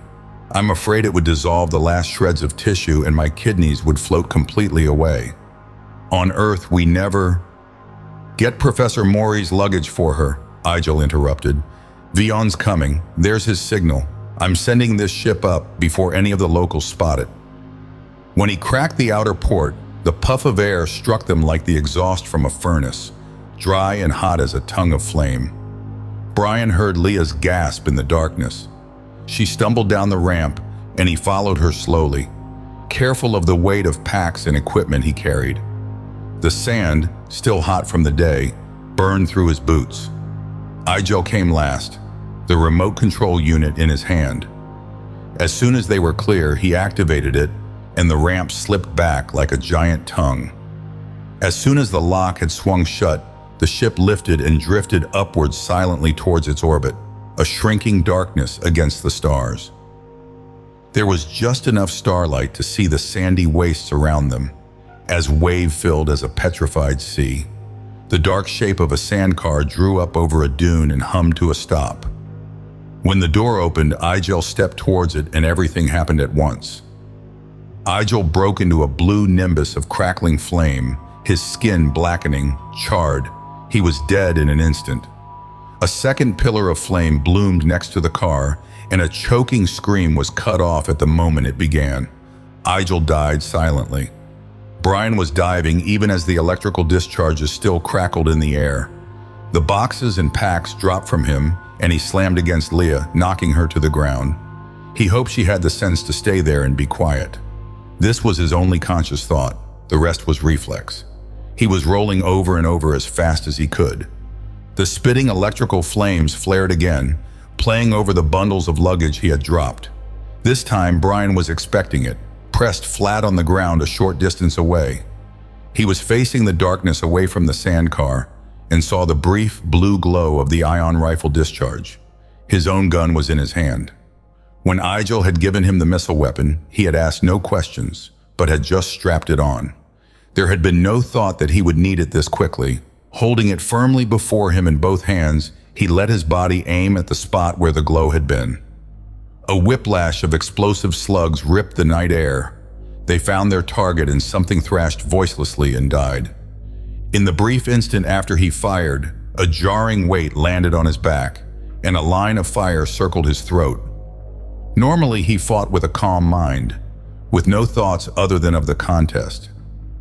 I'm afraid it would dissolve the last shreds of tissue and my kidneys would float completely away. On Earth, we never—" "Get Professor Maury's luggage for her," Igel interrupted. "Vion's coming. There's his signal. I'm sending this ship up before any of the locals spot it." When he cracked the outer port, The puff of air struck them like the exhaust from a furnace, dry and hot as a tongue of flame. Brian heard Leah's gasp in the darkness. She stumbled down the ramp, and he followed her slowly, careful of the weight of packs and equipment he carried. The sand, still hot from the day, burned through his boots. Igel came last, the remote control unit in his hand. As soon as they were clear, he activated it, and the ramp slipped back like a giant tongue. As soon as the lock had swung shut, the ship lifted and drifted upwards silently towards its orbit, a shrinking darkness against the stars. There was just enough starlight to see the sandy wastes around them, as wave-filled as a petrified sea. The dark shape of a sandcar drew up over a dune and hummed to a stop. When the door opened, Igel stepped towards it, and everything happened at once. Igel broke into a blue nimbus of crackling flame, his skin blackening, charred. He was dead in an instant. A second pillar of flame bloomed next to the car, and a choking scream was cut off at the moment it began. Igel died silently. Brian was diving even as the electrical discharges still crackled in the air. The boxes and packs dropped from him, and he slammed against Leah, knocking her to the ground. He hoped she had the sense to stay there and be quiet. This was his only conscious thought. The rest was reflex. He was rolling over and over as fast as he could. The spitting electrical flames flared again, playing over the bundles of luggage he had dropped. This time, Brian was expecting it, pressed flat on the ground a short distance away. He was facing the darkness away from the sandcar and saw the brief blue glow of the ion rifle discharge. His own gun was in his hand. When Igel had given him the missile weapon, he had asked no questions, but had just strapped it on. There had been no thought that he would need it this quickly. Holding it firmly before him in both hands, he let his body aim at the spot where the glow had been. A whiplash of explosive slugs ripped the night air. They found their target, and something thrashed voicelessly and died. In the brief instant after he fired, a jarring weight landed on his back, and a line of fire circled his throat. Normally, he fought with a calm mind, with no thoughts other than of the contest.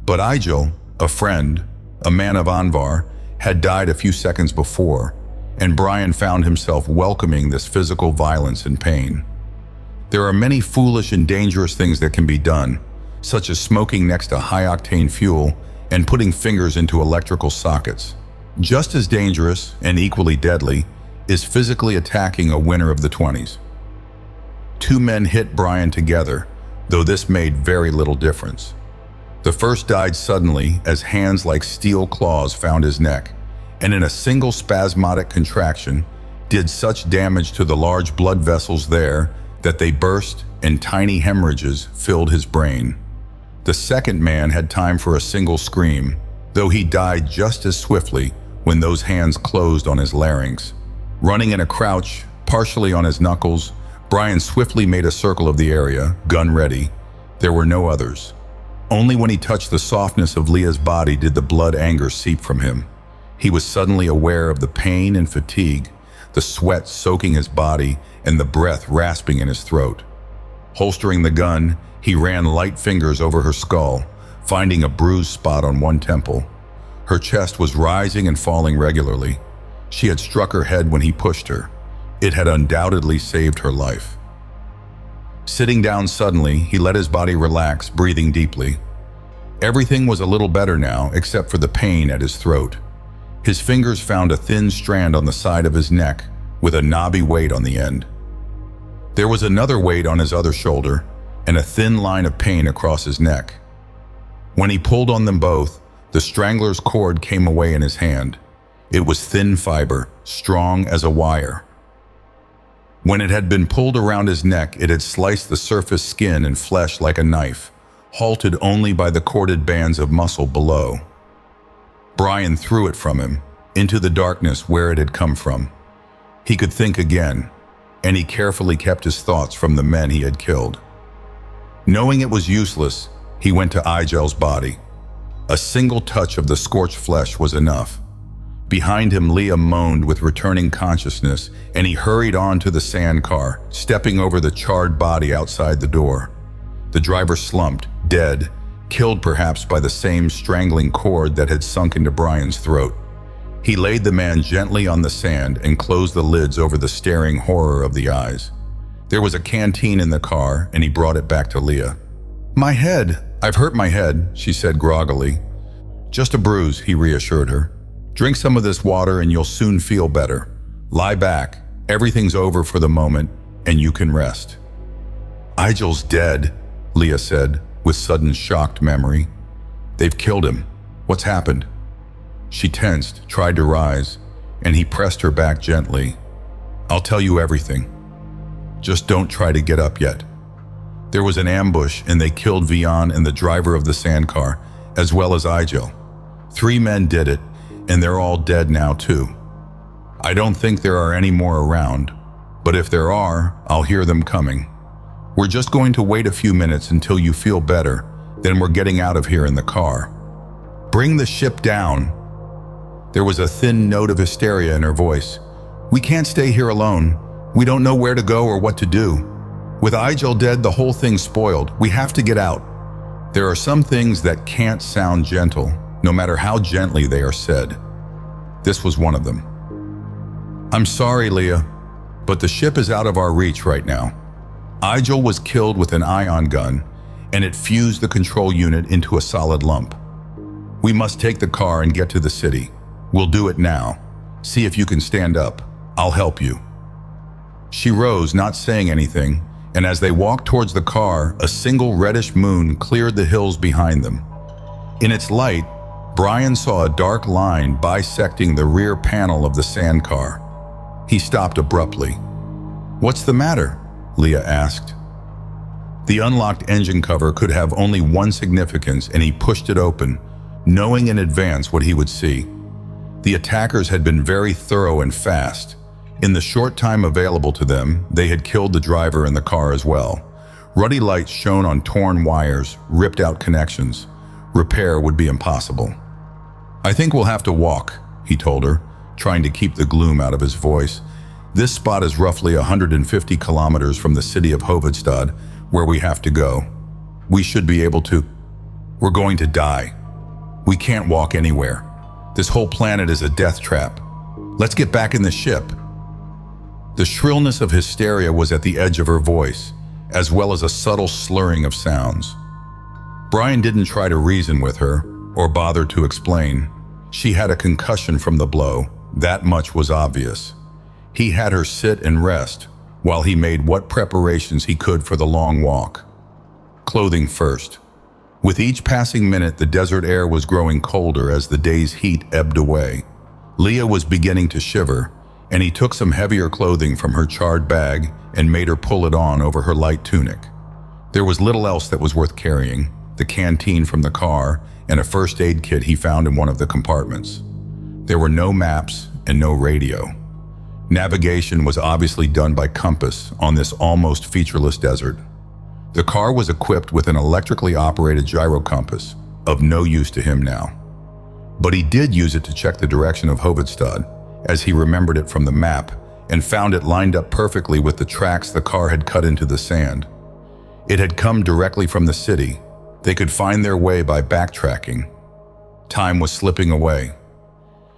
But Igel, a friend, a man of Anvar, had died a few seconds before, and Brian found himself welcoming this physical violence and pain. There are many foolish and dangerous things that can be done, such as smoking next to high-octane fuel and putting fingers into electrical sockets. Just as dangerous, and equally deadly, is physically attacking a winner of the 20s. Two men hit Brian together, though this made very little difference. The first died suddenly as hands like steel claws found his neck, and in a single spasmodic contraction, did such damage to the large blood vessels there that they burst and tiny hemorrhages filled his brain. The second man had time for a single scream, though he died just as swiftly when those hands closed on his larynx. Running in a crouch, partially on his knuckles, Brian swiftly made a circle of the area, gun ready. There were no others. Only when he touched the softness of Leah's body did the blood anger seep from him. He was suddenly aware of the pain and fatigue, the sweat soaking his body and the breath rasping in his throat. Holstering the gun, he ran light fingers over her skull, finding a bruised spot on one temple. Her chest was rising and falling regularly. She had struck her head when he pushed her. It had undoubtedly saved her life. Sitting down suddenly, he let his body relax, breathing deeply. Everything was a little better now, except for the pain at his throat. His fingers found a thin strand on the side of his neck, with a knobby weight on the end. There was another weight on his other shoulder, and a thin line of pain across his neck. When he pulled on them both, the strangler's cord came away in his hand. It was thin fiber, strong as a wire. When it had been pulled around his neck, it had sliced the surface skin and flesh like a knife, halted only by the corded bands of muscle below. Brian threw it from him, into the darkness where it had come from. He could think again, and he carefully kept his thoughts from the men he had killed. Knowing it was useless, he went to Igel's body. A single touch of the scorched flesh was enough. Behind him, Leah moaned with returning consciousness, and he hurried on to the sandcar, stepping over the charred body outside the door. The driver slumped, dead, killed perhaps by the same strangling cord that had sunk into Brian's throat. He laid the man gently on the sand and closed the lids over the staring horror of the eyes. There was a canteen in the car, and he brought it back to Leah. "My head. I've hurt my head," she said groggily. "Just a bruise," he reassured her. "Drink some of this water and you'll soon feel better. Lie back. Everything's over for the moment, and you can rest." "Igel's dead," Leah said, with sudden shocked memory. "They've killed him. What's happened?" She tensed, tried to rise, and he pressed her back gently. "I'll tell you everything. Just don't try to get up yet. There was an ambush and they killed Vian and the driver of the sandcar, as well as Igel. 3 men did it, and they're all dead now too. I don't think there are any more around, but if there are, I'll hear them coming. We're just going to wait a few minutes until you feel better, then we're getting out of here in the car. Bring the ship down." There was a thin note of hysteria in her voice. "We can't stay here alone. We don't know where to go or what to do. With Igel dead, the whole thing's spoiled. We have to get out." There are some things that can't sound gentle, no matter how gently they are said. This was one of them. "I'm sorry, Leah, but the ship is out of our reach right now. Igel was killed with an ion gun, and it fused the control unit into a solid lump. We must take the car and get to the city. We'll do it now. See if you can stand up. I'll help you." She rose, not saying anything, and as they walked towards the car, a single reddish moon cleared the hills behind them. In its light, Brian saw a dark line bisecting the rear panel of the sandcar. He stopped abruptly. "What's the matter?" Leah asked. The unlocked engine cover could have only one significance, and he pushed it open, knowing in advance what he would see. The attackers had been very thorough and fast. In the short time available to them, they had killed the driver in the car as well. Ruddy lights shone on torn wires, ripped out connections. Repair would be impossible. "I think we'll have to walk," he told her, trying to keep the gloom out of his voice. "This spot is roughly 150 kilometers from the city of Hovedstad, where we have to go. We should be able to. We're going to die. We can't walk anywhere. This whole planet is a death trap. Let's get back in the ship." The shrillness of hysteria was at the edge of her voice, as well as a subtle slurring of sounds. Brian didn't try to reason with her, or bother to explain. She had a concussion from the blow. That much was obvious. He had her sit and rest, while he made what preparations he could for the long walk. Clothing first. With each passing minute, the desert air was growing colder as the day's heat ebbed away. Leah was beginning to shiver, and he took some heavier clothing from her charred bag and made her pull it on over her light tunic. There was little else that was worth carrying: the canteen from the car and a first aid kit he found in one of the compartments. There were no maps and no radio. Navigation was obviously done by compass on this almost featureless desert. The car was equipped with an electrically operated gyro compass, of no use to him now. But he did use it to check the direction of Hovedstad, as he remembered it from the map, and found it lined up perfectly with the tracks the car had cut into the sand. It had come directly from the city. They could find their way by backtracking. Time was slipping away.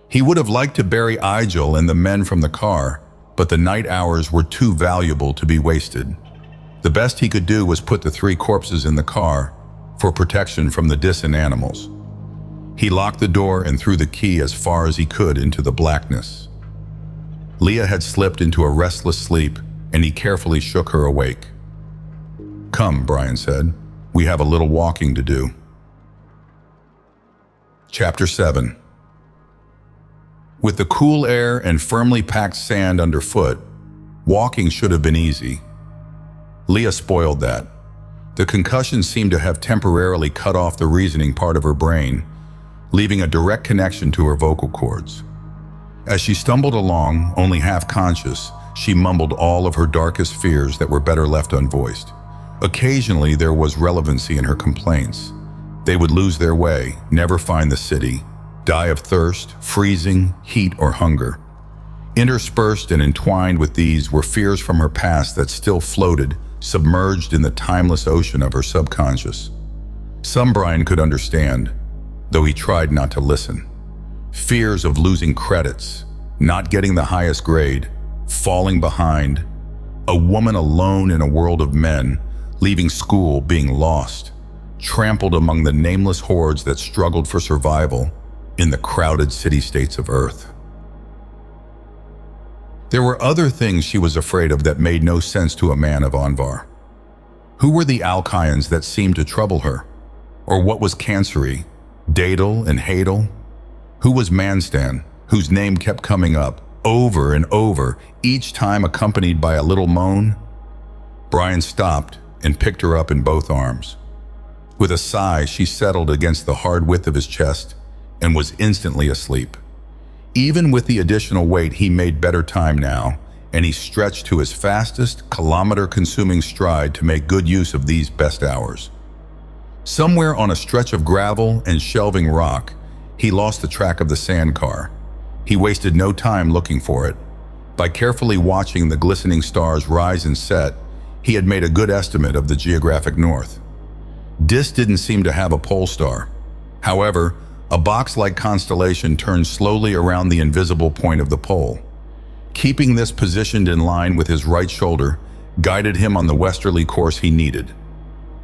He would have liked to bury Igel and the men from the car, but the night hours were too valuable to be wasted. The best he could do was put the 3 corpses in the car for protection from the Disan animals. He locked the door and threw the key as far as he could into the blackness. Leah had slipped into a restless sleep, and he carefully shook her awake. "Come," Brian said. "We have a little walking to do." Chapter 7. With the cool air and firmly packed sand underfoot, walking should have been easy. Leah spoiled that. The concussion seemed to have temporarily cut off the reasoning part of her brain, leaving a direct connection to her vocal cords. As she stumbled along, only half conscious, she mumbled all of her darkest fears that were better left unvoiced. Occasionally, there was relevancy in her complaints. They would lose their way, never find the city, die of thirst, freezing, heat, or hunger. Interspersed and entwined with these were fears from her past that still floated, submerged in the timeless ocean of her subconscious. Some Brian could understand, though he tried not to listen. Fears of losing credits, not getting the highest grade, falling behind, a woman alone in a world of men, leaving school, being lost, trampled among the nameless hordes that struggled for survival in the crowded city-states of Earth. There were other things she was afraid of that made no sense to a man of Anvar. Who were the Alkyans that seemed to trouble her? Or what was Canceri, Daedal and Hadal? Who was Manstan, whose name kept coming up over and over, each time accompanied by a little moan? Brian stopped and picked her up in both arms. With a sigh, she settled against the hard width of his chest and was instantly asleep. Even with the additional weight, he made better time now, and he stretched to his fastest, kilometer-consuming stride to make good use of these best hours. Somewhere on a stretch of gravel and shelving rock, he lost the track of the sand car. He wasted no time looking for it. By carefully watching the glistening stars rise and set, he had made a good estimate of the geographic north. Dis didn't seem to have a pole star. However, a box-like constellation turned slowly around the invisible point of the pole. Keeping this positioned in line with his right shoulder guided him on the westerly course he needed.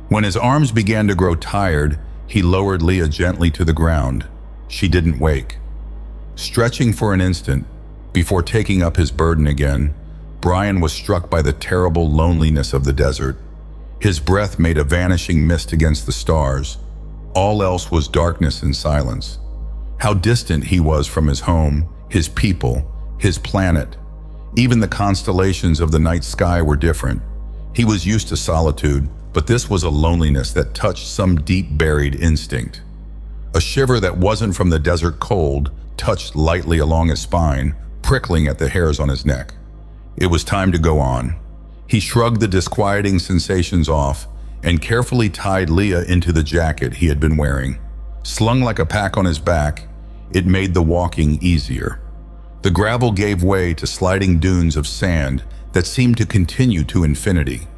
When his arms began to grow tired, he lowered Leah gently to the ground. She didn't wake. Stretching for an instant, before taking up his burden again, Brian was struck by the terrible loneliness of the desert. His breath made a vanishing mist against the stars. All else was darkness and silence. How distant he was from his home, his people, his planet. Even the constellations of the night sky were different. He was used to solitude, but this was a loneliness that touched some deep-buried instinct. A shiver that wasn't from the desert cold touched lightly along his spine, prickling at the hairs on his neck. It was time to go on. He shrugged the disquieting sensations off and carefully tied Leah into the jacket he had been wearing. Slung like a pack on his back, it made the walking easier. The gravel gave way to sliding dunes of sand that seemed to continue to infinity.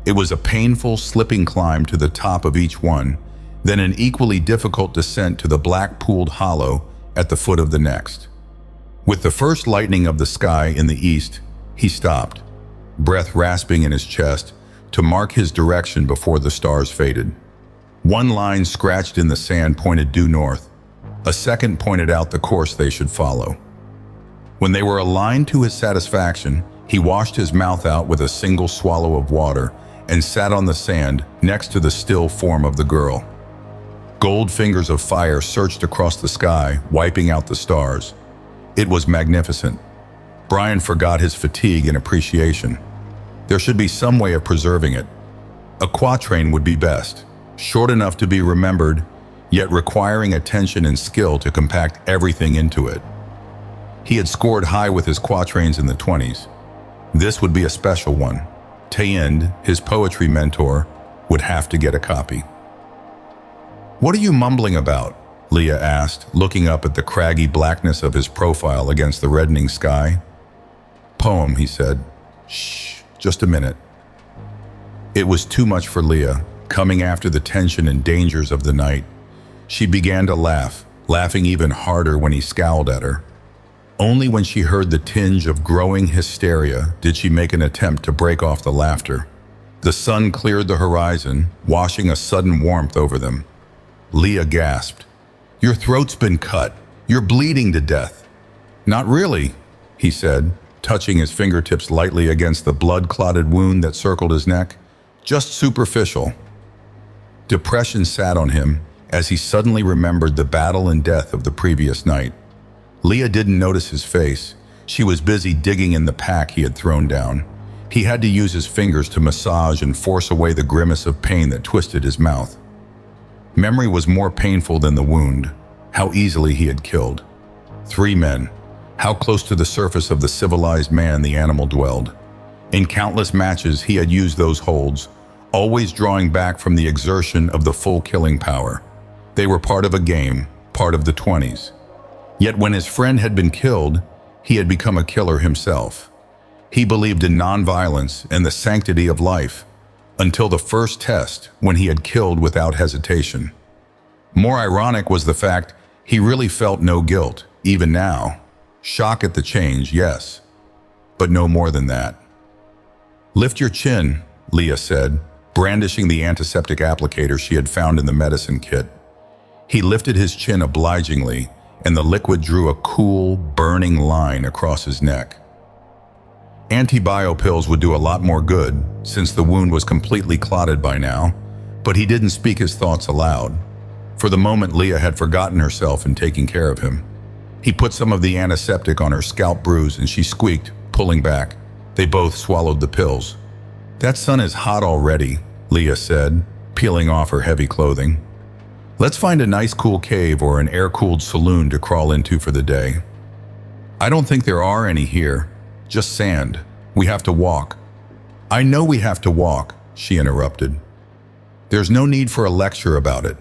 It was a painful, slipping climb to the top of each one, then an equally difficult descent to the black-pooled hollow at the foot of the next. With the first lightening of the sky in the east, he stopped, breath rasping in his chest, to mark his direction before the stars faded. One line scratched in the sand pointed due north. A second pointed out the course they should follow. When they were aligned to his satisfaction, he washed his mouth out with a single swallow of water and sat on the sand next to the still form of the girl. Gold fingers of fire searched across the sky, wiping out the stars. It was magnificent. Brian forgot his fatigue in appreciation. There should be some way of preserving it. A quatrain would be best, short enough to be remembered, yet requiring attention and skill to compact everything into it. He had scored high with his quatrains in the 20s. This would be a special one. Tayend, his poetry mentor, would have to get a copy. "What are you mumbling about?" Leah asked, looking up at the craggy blackness of his profile against the reddening sky. "Poem," he said. "Shh, just a minute." It was too much for Leah, coming after the tension and dangers of the night. She began to laugh, laughing even harder when he scowled at her. Only when she heard the tinge of growing hysteria did she make an attempt to break off the laughter. The sun cleared the horizon, washing a sudden warmth over them. Leah gasped. "Your throat's been cut. You're bleeding to death." "Not really," he said, touching his fingertips lightly against the blood-clotted wound that circled his neck. "Just superficial." Depression sat on him as he suddenly remembered the battle and death of the previous night. Leah didn't notice his face. She was busy digging in the pack he had thrown down. He had to use his fingers to massage and force away the grimace of pain that twisted his mouth. Memory was more painful than the wound. How easily he had killed. 3 men. How close to the surface of the civilized man the animal dwelled. In countless matches he had used those holds, always drawing back from the exertion of the full killing power. They were part of a game, part of the 20s. Yet when his friend had been killed, he had become a killer himself. He believed in nonviolence and the sanctity of life, until the first test when he had killed without hesitation. More ironic was the fact he really felt no guilt, even now. Shock at the change, yes, but no more than that. "Lift your chin," Leah said, brandishing the antiseptic applicator she had found in the medicine kit. He lifted his chin obligingly, and the liquid drew a cool, burning line across his neck. Antibio pills would do a lot more good, since the wound was completely clotted by now, but he didn't speak his thoughts aloud. For the moment, Leah had forgotten herself in taking care of him. He put some of the antiseptic on her scalp bruise and she squeaked, pulling back. They both swallowed the pills. "That sun is hot already," Leah said, peeling off her heavy clothing. "Let's find a nice cool cave or an air-cooled saloon to crawl into for the day." "I don't think there are any here. Just sand. We have to walk." "I know we have to walk," she interrupted. "There's no need for a lecture about it.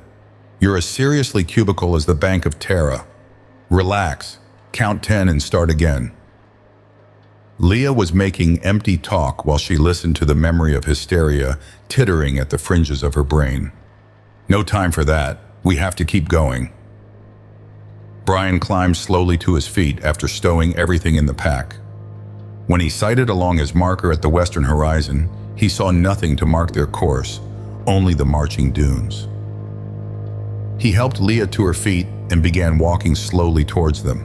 You're as seriously cubical as the Bank of Terra. Relax, count 10 and start again." Leah was making empty talk while she listened to the memory of hysteria tittering at the fringes of her brain. "No time for that. We have to keep going." Brian climbed slowly to his feet after stowing everything in the pack. When he sighted along his marker at the western horizon, he saw nothing to mark their course, only the marching dunes. He helped Leah to her feet and began walking slowly towards them.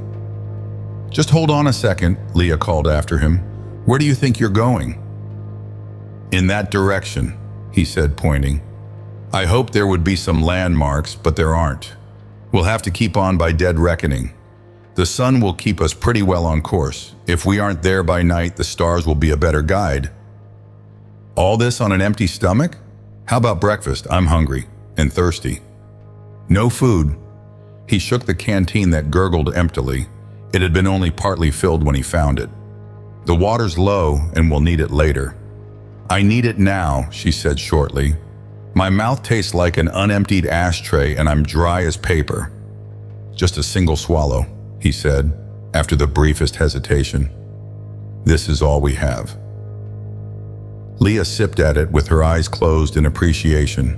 "Just hold on a second," Leah called after him. "Where do you think you're going?" "In that direction," he said, pointing. "I hoped there would be some landmarks, but there aren't. We'll have to keep on by dead reckoning. The sun will keep us pretty well on course. If we aren't there by night, the stars will be a better guide." "All this on an empty stomach? How about breakfast? I'm hungry and thirsty." "No food." He shook the canteen that gurgled emptily. It had been only partly filled when he found it. "The water's low and we'll need it later." "I need it now," she said shortly. "My mouth tastes like an unemptied ashtray and I'm dry as paper." "Just a single swallow," he said, after the briefest hesitation. "This is all we have." Leah sipped at it with her eyes closed in appreciation.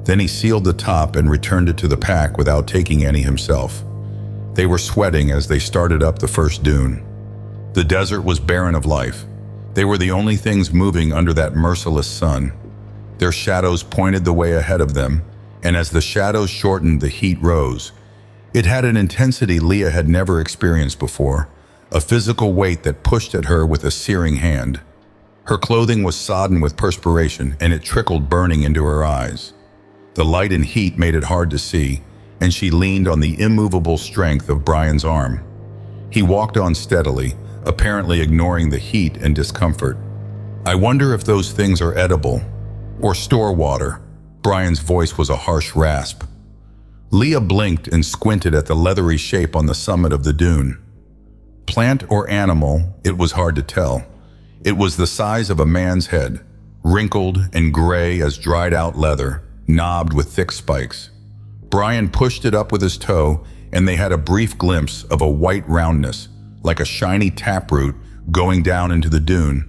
Then he sealed the top and returned it to the pack without taking any himself. They were sweating as they started up the first dune. The desert was barren of life. They were the only things moving under that merciless sun. Their shadows pointed the way ahead of them, and as the shadows shortened, the heat rose. It had an intensity Leah had never experienced before, a physical weight that pushed at her with a searing hand. Her clothing was sodden with perspiration, and it trickled burning into her eyes. The light and heat made it hard to see, and she leaned on the immovable strength of Brian's arm. He walked on steadily, apparently ignoring the heat and discomfort. "I wonder if those things are edible, or store water." Brian's voice was a harsh rasp. Leah blinked and squinted at the leathery shape on the summit of the dune. Plant or animal, it was hard to tell. It was the size of a man's head, wrinkled and gray as dried-out leather, knobbed with thick spikes. Brian pushed it up with his toe, and they had a brief glimpse of a white roundness, like a shiny taproot, going down into the dune.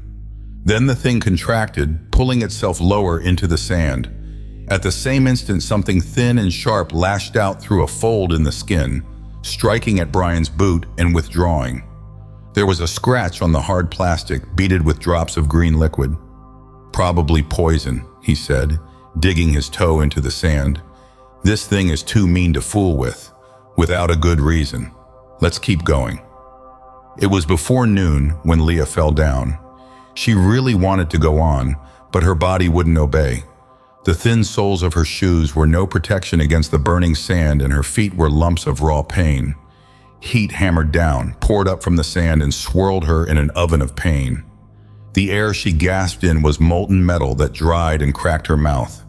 Then the thing contracted, pulling itself lower into the sand. At the same instant, something thin and sharp lashed out through a fold in the skin, striking at Brian's boot and withdrawing. There was a scratch on the hard plastic, beaded with drops of green liquid. "Probably poison," he said, digging his toe into the sand. "This thing is too mean to fool with, without a good reason. Let's keep going." It was before noon when Leah fell down. She really wanted to go on, but her body wouldn't obey. The thin soles of her shoes were no protection against the burning sand, and her feet were lumps of raw pain. Heat hammered down, poured up from the sand, and swirled her in an oven of pain. The air she gasped in was molten metal that dried and cracked her mouth.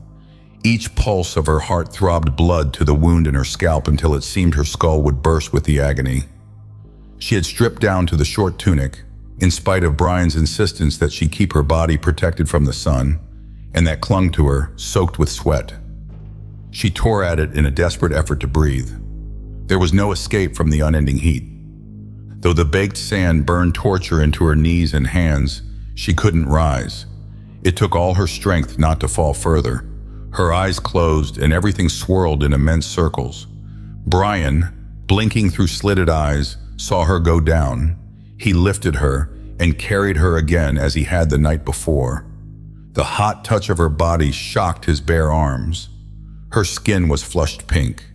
Each pulse of her heart throbbed blood to the wound in her scalp until it seemed her skull would burst with the agony. She had stripped down to the short tunic, in spite of Brian's insistence that she keep her body protected from the sun, and that clung to her, soaked with sweat. She tore at it in a desperate effort to breathe. There was no escape from the unending heat. Though the baked sand burned torture into her knees and hands, she couldn't rise. It took all her strength not to fall further. Her eyes closed and everything swirled in immense circles. Brian, blinking through slitted eyes, saw her go down. He lifted her and carried her again as he had the night before. The hot touch of her body shocked his bare arms. Her skin was flushed pink.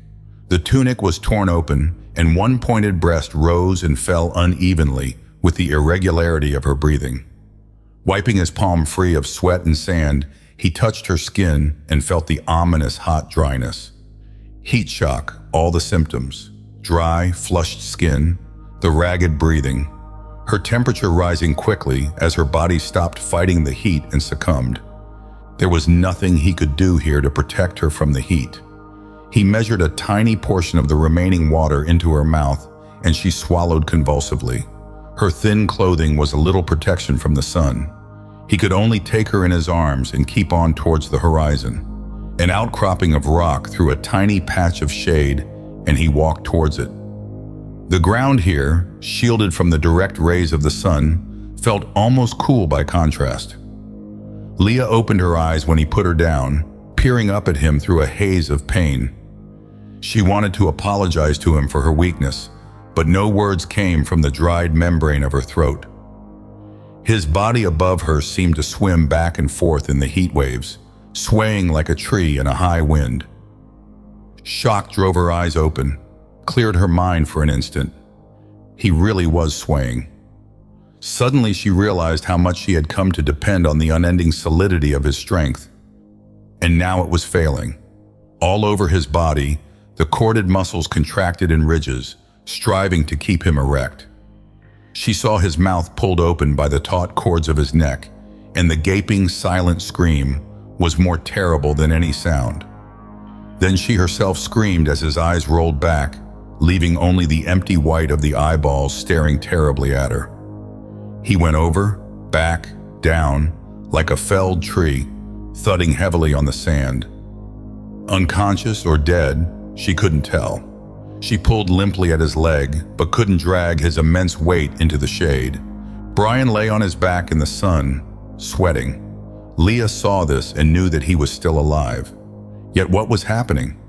The tunic was torn open, and one pointed breast rose and fell unevenly with the irregularity of her breathing. Wiping his palm free of sweat and sand, he touched her skin and felt the ominous hot dryness. Heat shock, all the symptoms. Dry, flushed skin, the ragged breathing. Her temperature rising quickly as her body stopped fighting the heat and succumbed. There was nothing he could do here to protect her from the heat. He measured a tiny portion of the remaining water into her mouth, and she swallowed convulsively. Her thin clothing was a little protection from the sun. He could only take her in his arms and keep on towards the horizon. An outcropping of rock threw a tiny patch of shade, and he walked towards it. The ground here, shielded from the direct rays of the sun, felt almost cool by contrast. Leah opened her eyes when he put her down, peering up at him through a haze of pain. She wanted to apologize to him for her weakness, but no words came from the dried membrane of her throat. His body above her seemed to swim back and forth in the heat waves, swaying like a tree in a high wind. Shock drove her eyes open, cleared her mind for an instant. He really was swaying. Suddenly she realized how much she had come to depend on the unending solidity of his strength. And now it was failing. All over his body, the corded muscles contracted in ridges, striving to keep him erect. She saw his mouth pulled open by the taut cords of his neck, and the gaping, silent scream was more terrible than any sound. Then she herself screamed as his eyes rolled back, leaving only the empty white of the eyeballs staring terribly at her. He went over, back, down, like a felled tree, thudding heavily on the sand. Unconscious or dead, she couldn't tell. She pulled limply at his leg, but couldn't drag his immense weight into the shade. Brian lay on his back in the sun, sweating. Leah saw this and knew that he was still alive. Yet what was happening?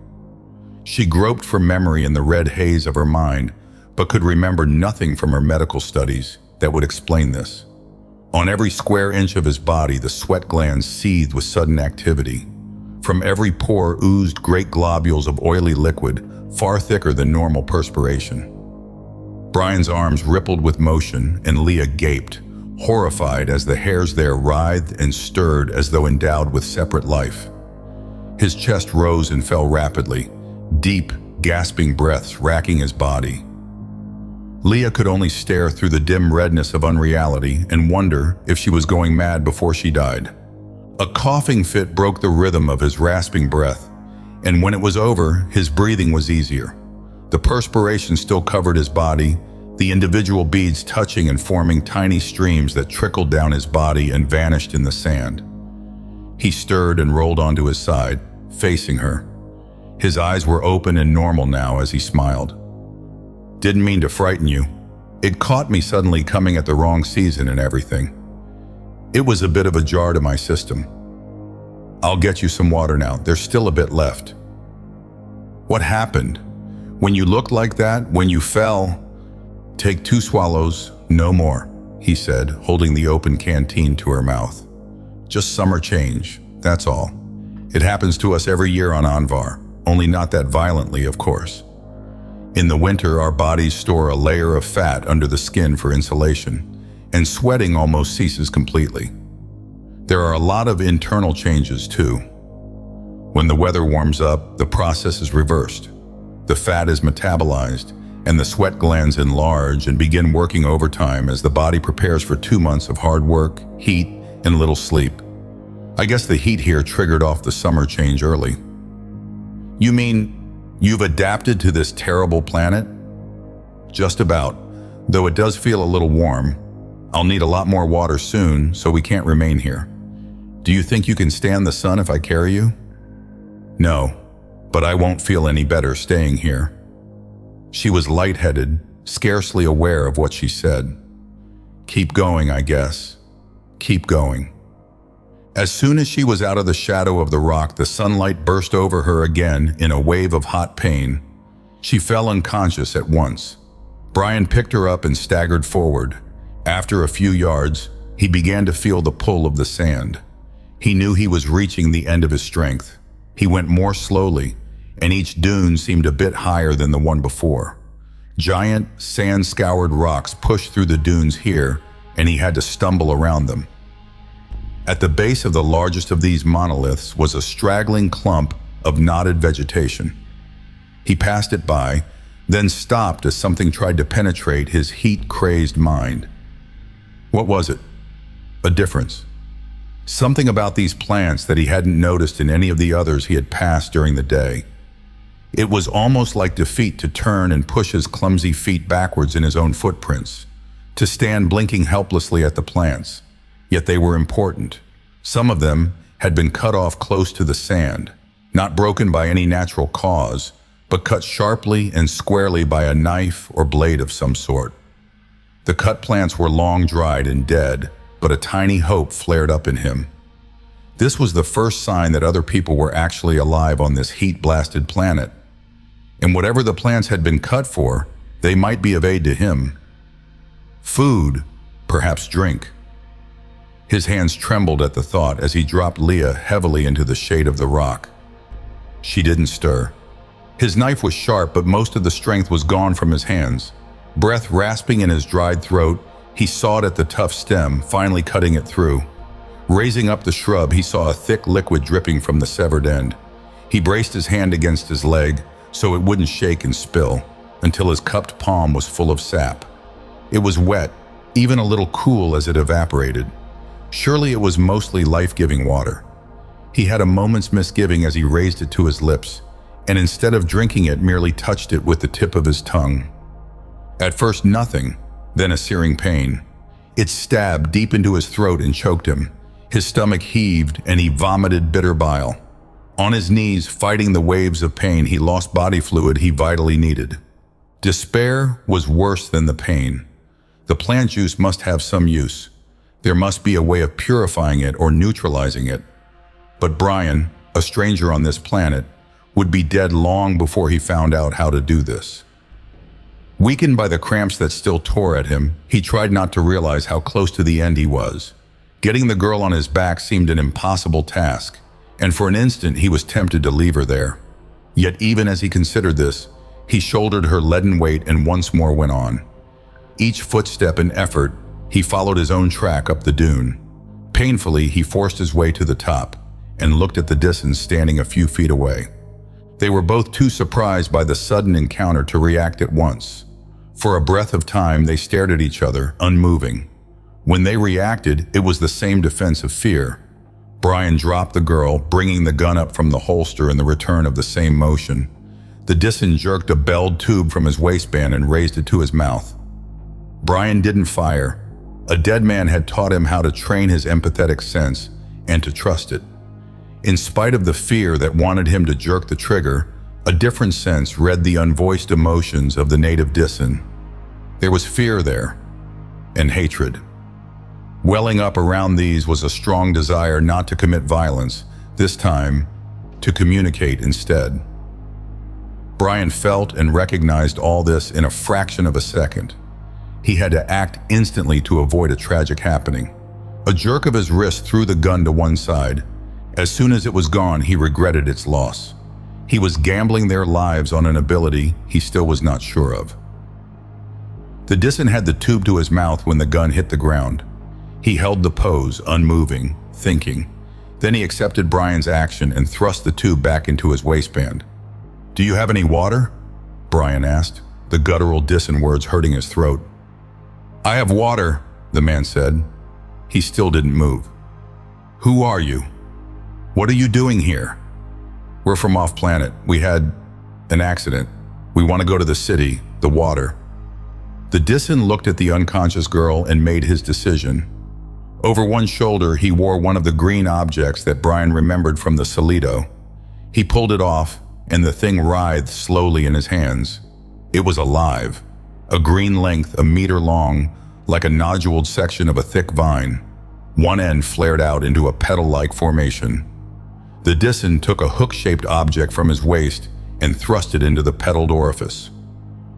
She groped for memory in the red haze of her mind, but could remember nothing from her medical studies that would explain this. On every square inch of his body, the sweat glands seethed with sudden activity. From every pore oozed great globules of oily liquid, far thicker than normal perspiration. Brian's arms rippled with motion, and Leah gaped, horrified as the hairs there writhed and stirred as though endowed with separate life. His chest rose and fell rapidly, deep, gasping breaths racking his body. Leah could only stare through the dim redness of unreality and wonder if she was going mad before she died. A coughing fit broke the rhythm of his rasping breath, and when it was over, his breathing was easier. The perspiration still covered his body, the individual beads touching and forming tiny streams that trickled down his body and vanished in the sand. He stirred and rolled onto his side, facing her. His eyes were open and normal now as he smiled. "Didn't mean to frighten you. It caught me suddenly coming at the wrong season and everything. It was a bit of a jar to my system. I'll get you some water now. There's still a bit left." "What happened? When you looked like that, when you fell?" "Take 2 swallows, no more," he said, holding the open canteen to her mouth. "Just summer change, that's all. It happens to us every year on Anvar, only not that violently, of course. In the winter, our bodies store a layer of fat under the skin for insulation, and sweating almost ceases completely. There are a lot of internal changes too. When the weather warms up, the process is reversed. The fat is metabolized, and the sweat glands enlarge and begin working overtime as the body prepares for 2 months of hard work, heat, and little sleep. I guess the heat here triggered off the summer change early." "You mean you've adapted to this terrible planet?" "Just about, though it does feel a little warm. I'll need a lot more water soon, so we can't remain here. Do you think you can stand the sun if I carry you?" "No, but I won't feel any better staying here." She was lightheaded, scarcely aware of what she said. "Keep going, I guess. Keep going." As soon as she was out of the shadow of the rock, the sunlight burst over her again in a wave of hot pain. She fell unconscious at once. Brian picked her up and staggered forward. After a few yards, he began to feel the pull of the sand. He knew he was reaching the end of his strength. He went more slowly, and each dune seemed a bit higher than the one before. Giant, sand-scoured rocks pushed through the dunes here, and he had to stumble around them. At the base of the largest of these monoliths was a straggling clump of knotted vegetation. He passed it by, then stopped as something tried to penetrate his heat-crazed mind. What was it? A difference. Something about these plants that he hadn't noticed in any of the others he had passed during the day. It was almost like defeat to turn and push his clumsy feet backwards in his own footprints, to stand blinking helplessly at the plants. Yet they were important. Some of them had been cut off close to the sand, not broken by any natural cause, but cut sharply and squarely by a knife or blade of some sort. The cut plants were long dried and dead, but a tiny hope flared up in him. This was the first sign that other people were actually alive on this heat-blasted planet. And whatever the plants had been cut for, they might be of aid to him. Food, perhaps drink. His hands trembled at the thought as he dropped Leah heavily into the shade of the rock. She didn't stir. His knife was sharp, but most of the strength was gone from his hands. Breath rasping in his dried throat, he sawed at the tough stem, finally cutting it through. Raising up the shrub, he saw a thick liquid dripping from the severed end. He braced his hand against his leg so it wouldn't shake and spill, until his cupped palm was full of sap. It was wet, even a little cool as it evaporated. Surely it was mostly life-giving water. He had a moment's misgiving as he raised it to his lips, and instead of drinking it, merely touched it with the tip of his tongue. At first nothing, then a searing pain. It stabbed deep into his throat and choked him. His stomach heaved and he vomited bitter bile. On his knees, fighting the waves of pain, he lost body fluid he vitally needed. Despair was worse than the pain. The plant juice must have some use. There must be a way of purifying it or neutralizing it. But Brian, a stranger on this planet, would be dead long before he found out how to do this. Weakened by the cramps that still tore at him, he tried not to realize how close to the end he was. Getting the girl on his back seemed an impossible task, and for an instant he was tempted to leave her there. Yet even as he considered this, he shouldered her leaden weight and once more went on. Each footstep and effort, he followed his own track up the dune. Painfully, he forced his way to the top and looked at the Dissons standing a few feet away. They were both too surprised by the sudden encounter to react at once. For a breath of time, they stared at each other, unmoving. When they reacted, it was the same defense of fear. Brian dropped the girl, bringing the gun up from the holster in the return of the same motion. The Disson jerked a belled tube from his waistband and raised it to his mouth. Brian didn't fire. A dead man had taught him how to train his empathetic sense and to trust it. In spite of the fear that wanted him to jerk the trigger, a different sense read the unvoiced emotions of the native Disson. There was fear there, and hatred. Welling up around these was a strong desire not to commit violence, this time to communicate instead. Brian felt and recognized all this in a fraction of a second. He had to act instantly to avoid a tragic happening. A jerk of his wrist threw the gun to one side. As soon as it was gone, he regretted its loss. He was gambling their lives on an ability he still was not sure of. The Disson had the tube to his mouth when the gun hit the ground. He held the pose, unmoving, thinking. Then he accepted Brian's action and thrust the tube back into his waistband. "Do you have any water?" Brian asked, the guttural Disson words hurting his throat. "I have water," the man said. He still didn't move. "Who are you? What are you doing here?" "We're from off-planet. We had an accident. We want to go to the city, the water." The Disson looked at the unconscious girl and made his decision. Over one shoulder, he wore one of the green objects that Brian remembered from the Solido. He pulled it off, and the thing writhed slowly in his hands. It was alive, a green length a meter long, like a noduled section of a thick vine. One end flared out into a petal-like formation. The Dissen took a hook-shaped object from his waist and thrust it into the petaled orifice.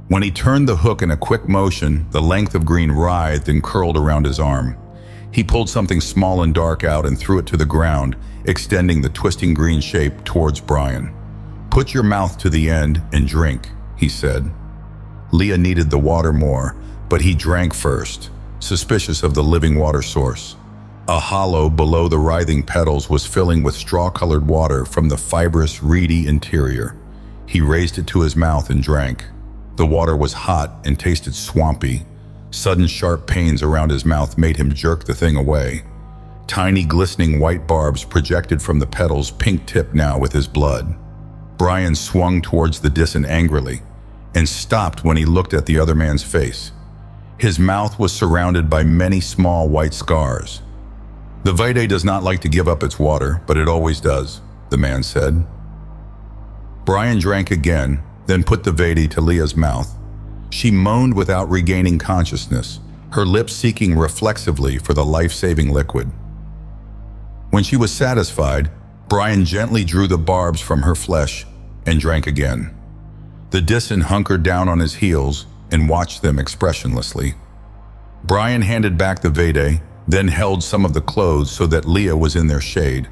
When he turned the hook in a quick motion, the length of green writhed and curled around his arm. He pulled something small and dark out and threw it to the ground, extending the twisting green shape towards Brian. "Put your mouth to the end and drink," he said. Leah needed the water more, but he drank first, suspicious of the living water source. A hollow below the writhing petals was filling with straw-colored water from the fibrous, reedy interior. He raised it to his mouth and drank. The water was hot and tasted swampy. Sudden sharp pains around his mouth made him jerk the thing away. Tiny glistening white barbs projected from the petals, pink tipped now with his blood. Brian swung towards the Dissen angrily and stopped when he looked at the other man's face. His mouth was surrounded by many small white scars. "The Vade does not like to give up its water, but it always does," the man said. Brian drank again, then put the Vade to Leah's mouth. She moaned without regaining consciousness, her lips seeking reflexively for the life-saving liquid. When she was satisfied, Brian gently drew the barbs from her flesh and drank again. The Dissen hunkered down on his heels and watched them expressionlessly. Brian handed back the Vade, then held some of the clothes so that Leah was in their shade.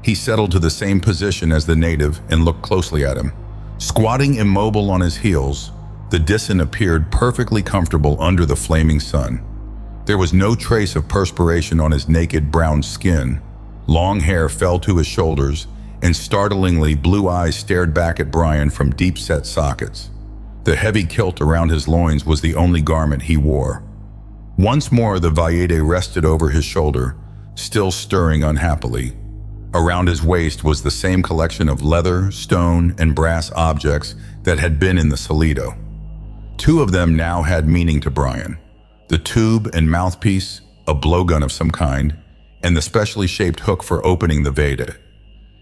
He settled to the same position as the native and looked closely at him. Squatting immobile on his heels, the Dissen appeared perfectly comfortable under the flaming sun. There was no trace of perspiration on his naked brown skin. Long hair fell to his shoulders, and startlingly blue eyes stared back at Brian from deep-set sockets. The heavy kilt around his loins was the only garment he wore. Once more the Vade rested over his shoulder, still stirring unhappily. Around his waist was the same collection of leather, stone, and brass objects that had been in the Solido. Two of them now had meaning to Brian: the tube and mouthpiece, a blowgun of some kind, and the specially shaped hook for opening the Vade.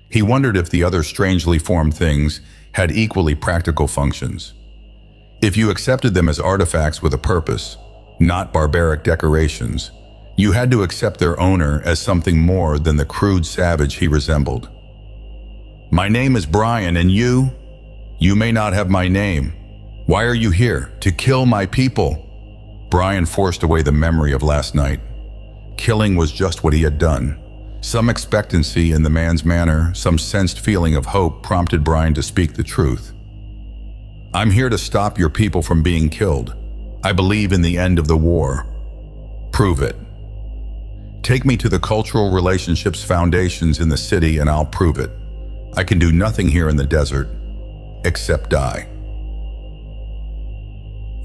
He wondered if the other strangely formed things had equally practical functions. If you accepted them as artifacts with a purpose, not barbaric decorations, you had to accept their owner as something more than the crude savage he resembled. "My name is Brian, and you? You may not have my name. Why are you here? To kill my people?" Brian forced away the memory of last night. Killing was just what he had done. Some expectancy in the man's manner, some sensed feeling of hope prompted Brian to speak the truth. "I'm here to stop your people from being killed. I believe in the end of the war." "Prove it." "Take me to the Cultural Relationships Foundations in the city and I'll prove it. I can do nothing here in the desert, except die."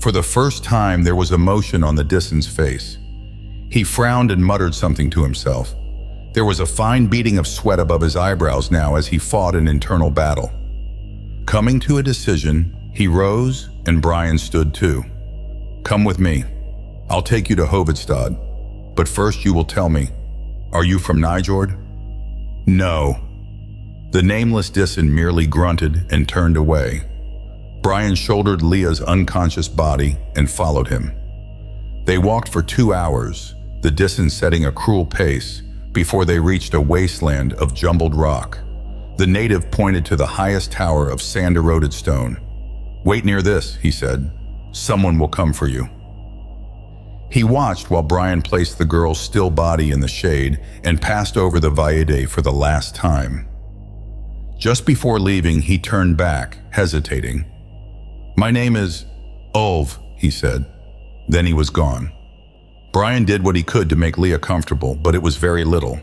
For the first time, there was emotion on the Dissen's face. He frowned and muttered something to himself. There was a fine beading of sweat above his eyebrows now as he fought an internal battle. Coming to a decision, he rose and Brian stood too. "Come with me. I'll take you to Hovedstad. But first you will tell me, are you from Nijord?" "No." The nameless Dissen merely grunted and turned away. Brian shouldered Leah's unconscious body and followed him. They walked for 2 hours, the Dissen setting a cruel pace, before they reached a wasteland of jumbled rock. The native pointed to the highest tower of sand-eroded stone. "Wait near this," he said. "Someone will come for you." He watched while Brian placed the girl's still body in the shade and passed over the Vade for the last time. Just before leaving, he turned back, hesitating. "My name is Ulv," he said. Then he was gone. Brian did what he could to make Leah comfortable, but it was very little.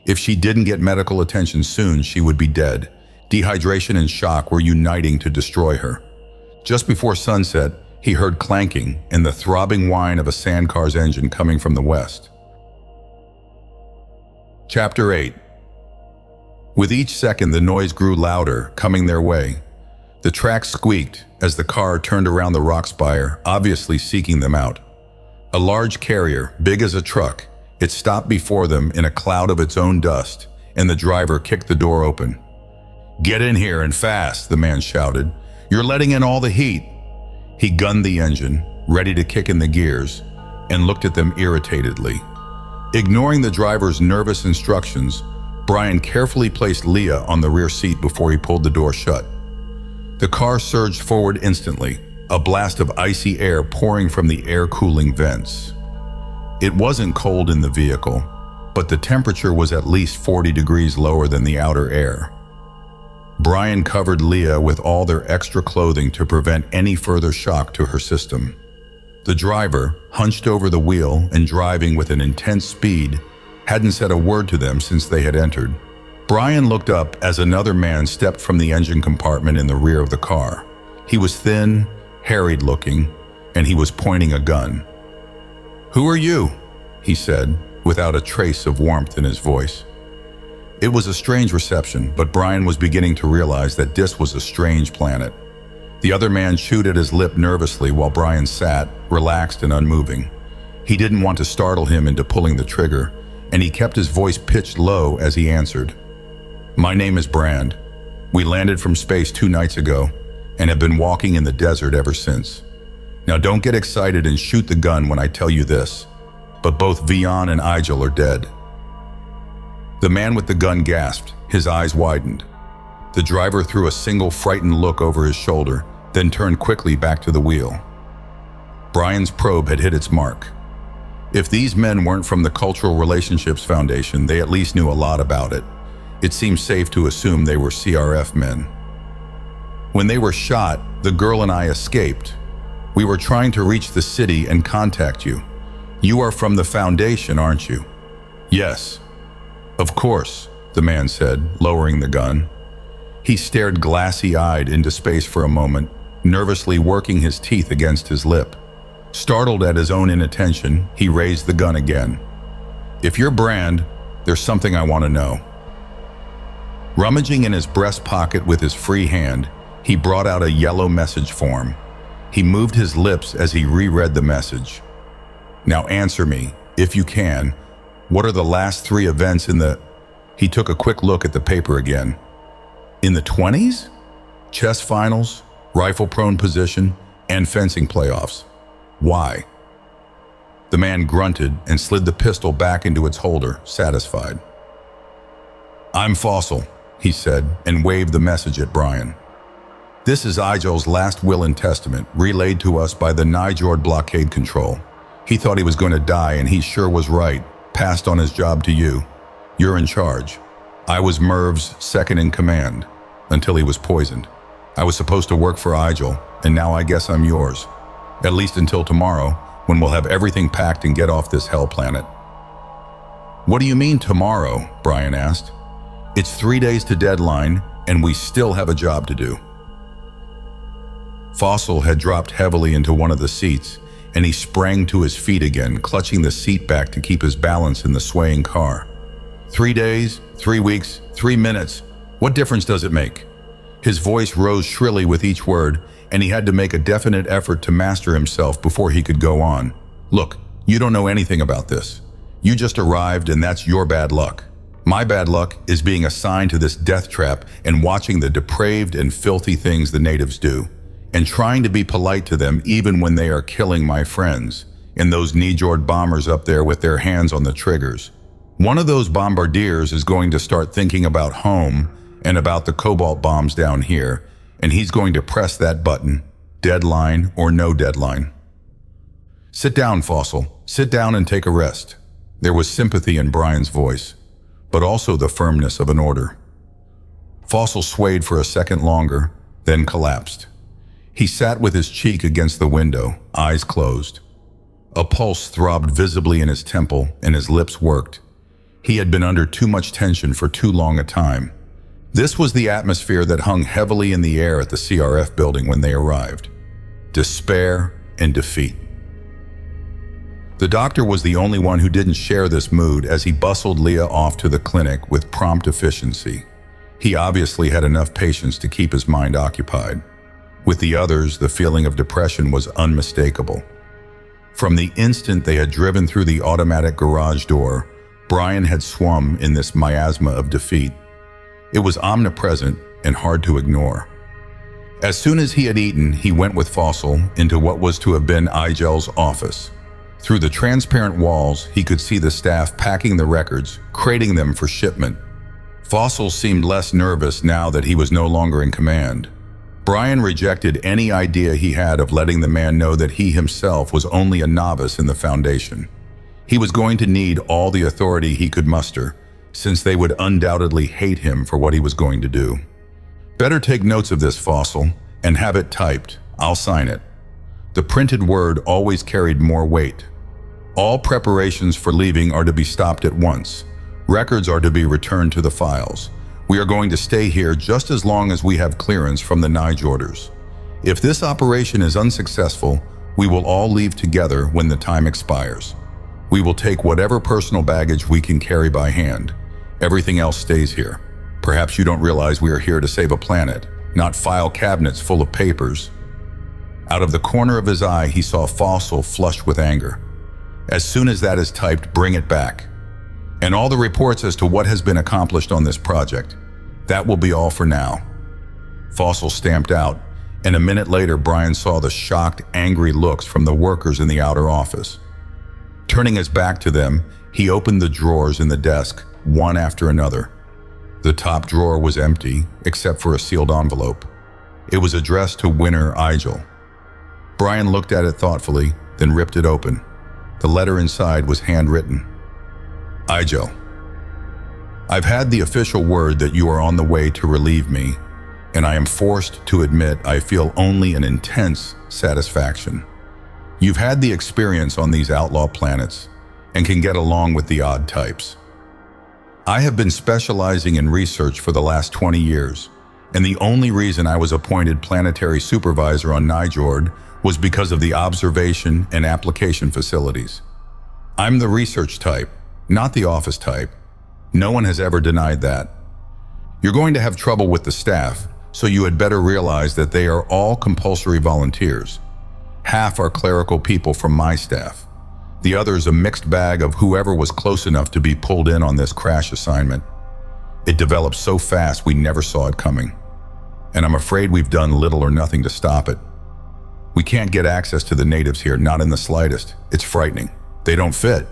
If she didn't get medical attention soon, she would be dead. Dehydration and shock were uniting to destroy her. Just before sunset, he heard clanking and the throbbing whine of a sandcar's engine coming from the west. Chapter 8. With each second, the noise grew louder, coming their way. The track squeaked as the car turned around the rock spire, obviously seeking them out. A large carrier, big as a truck, it stopped before them in a cloud of its own dust, and the driver kicked the door open. "Get in here and fast," the man shouted. "You're letting in all the heat." He gunned the engine, ready to kick in the gears, and looked at them irritatedly. Ignoring the driver's nervous instructions, Brian carefully placed Leah on the rear seat before he pulled the door shut. The car surged forward instantly, a blast of icy air pouring from the air-cooling vents. It wasn't cold in the vehicle, but the temperature was at least 40 degrees lower than the outer air. Brian covered Leah with all their extra clothing to prevent any further shock to her system. The driver, hunched over the wheel and driving with an intense speed, hadn't said a word to them since they had entered. Brian looked up as another man stepped from the engine compartment in the rear of the car. He was thin, harried looking, and he was pointing a gun. "Who are you?" he said, without a trace of warmth in his voice. It was a strange reception, but Brian was beginning to realize that this was a strange planet. The other man chewed at his lip nervously while Brian sat, relaxed and unmoving. He didn't want to startle him into pulling the trigger, and he kept his voice pitched low as he answered. "My name is Brand. We landed from space 2 nights ago and have been walking in the desert ever since. Now don't get excited and shoot the gun when I tell you this, but both Vian and Igel are dead." The man with the gun gasped, his eyes widened. The driver threw a single frightened look over his shoulder, then turned quickly back to the wheel. Brian's probe had hit its mark. If these men weren't from the Cultural Relationships Foundation, they at least knew a lot about it. It seemed safe to assume they were CRF men. "When they were shot, the girl and I escaped. We were trying to reach the city and contact you. You are from the Foundation, aren't you?" "Yes." "Of course," the man said, lowering the gun. He stared glassy-eyed into space for a moment, nervously working his teeth against his lip. Startled at his own inattention, he raised the gun again. "If you're Brand, there's something I want to know." Rummaging in his breast pocket with his free hand, he brought out a yellow message form. He moved his lips as he reread the message. "Now answer me, if you can. What are the last 3 events in the..." He took a quick look at the paper again. "In the 20s? Chess finals, rifle prone position, and fencing playoffs. Why?" The man grunted and slid the pistol back into its holder, satisfied. "I'm Fossil," he said, and waved the message at Brian. "This is Igel's last will and testament, relayed to us by the Nijord blockade control. He thought he was going to die, and he sure was right. Passed on his job to you. You're in charge. I was Merv's second in command, until he was poisoned. I was supposed to work for Igel, and now I guess I'm yours. At least until tomorrow, when we'll have everything packed and get off this hell planet." "What do you mean tomorrow?" Brian asked. "It's 3 days to deadline, and we still have a job to do." Fossil had dropped heavily into one of the seats, and he sprang to his feet again, clutching the seat back to keep his balance in the swaying car. 3 days, 3 weeks, 3 minutes. What difference does it make? His voice rose shrilly with each word, and he had to make a definite effort to master himself before he could go on. "Look, you don't know anything about this. You just arrived, and that's your bad luck. My bad luck is being assigned to this death trap and watching the depraved and filthy things the natives do, and trying to be polite to them even when they are killing my friends, and those Nijord bombers up there with their hands on the triggers. One of those bombardiers is going to start thinking about home and about the cobalt bombs down here, and he's going to press that button, deadline or no deadline." "Sit down, Fossil. Sit down and take a rest." There was sympathy in Brian's voice, but also the firmness of an order. Fossil swayed for a second longer, then collapsed. He sat with his cheek against the window, eyes closed. A pulse throbbed visibly in his temple, and his lips worked. He had been under too much tension for too long a time. This was the atmosphere that hung heavily in the air at the CRF building when they arrived. Despair and defeat. The doctor was the only one who didn't share this mood as he bustled Leah off to the clinic with prompt efficiency. He obviously had enough patience to keep his mind occupied. With the others, the feeling of depression was unmistakable. From the instant they had driven through the automatic garage door, Brian had swum in this miasma of defeat. It was omnipresent and hard to ignore. As soon as he had eaten, he went with Fossil into what was to have been Igel's office. Through the transparent walls, he could see the staff packing the records, crating them for shipment. Fossil seemed less nervous now that he was no longer in command. Brian rejected any idea he had of letting the man know that he himself was only a novice in the Foundation. He was going to need all the authority he could muster, since they would undoubtedly hate him for what he was going to do. Better take notes of this, Fossil, and have it typed. I'll sign it. The printed word always carried more weight. All preparations for leaving are to be stopped at once. Records are to be returned to the files. We are going to stay here just as long as we have clearance from the Nijorders. If this operation is unsuccessful, we will all leave together when the time expires. We will take whatever personal baggage we can carry by hand. Everything else stays here. Perhaps you don't realize we are here to save a planet, not file cabinets full of papers. Out of the corner of his eye, he saw Fossil flushed with anger. As soon as that is typed, bring it back. And all the reports as to what has been accomplished on this project. That will be all for now. Fossil stamped out, and a minute later Brian saw the shocked, angry looks from the workers in the outer office. Turning his back to them, he opened the drawers in the desk, one after another. The top drawer was empty, except for a sealed envelope. It was addressed to Winner Igel. Brian looked at it thoughtfully, then ripped it open. The letter inside was handwritten. Igel, I've had the official word that you are on the way to relieve me, and I am forced to admit I feel only an intense satisfaction. You've had the experience on these outlaw planets and can get along with the odd types. I have been specializing in research for the last 20 years, and the only reason I was appointed planetary supervisor on Nijord was because of the observation and application facilities. I'm the research type, not the office type. No one has ever denied that. You're going to have trouble with the staff, so you had better realize that they are all compulsory volunteers. Half are clerical people from my staff. The others a mixed bag of whoever was close enough to be pulled in on this crash assignment. It developed so fast we never saw it coming. And I'm afraid we've done little or nothing to stop it. We can't get access to the natives here, not in the slightest. It's frightening. They don't fit.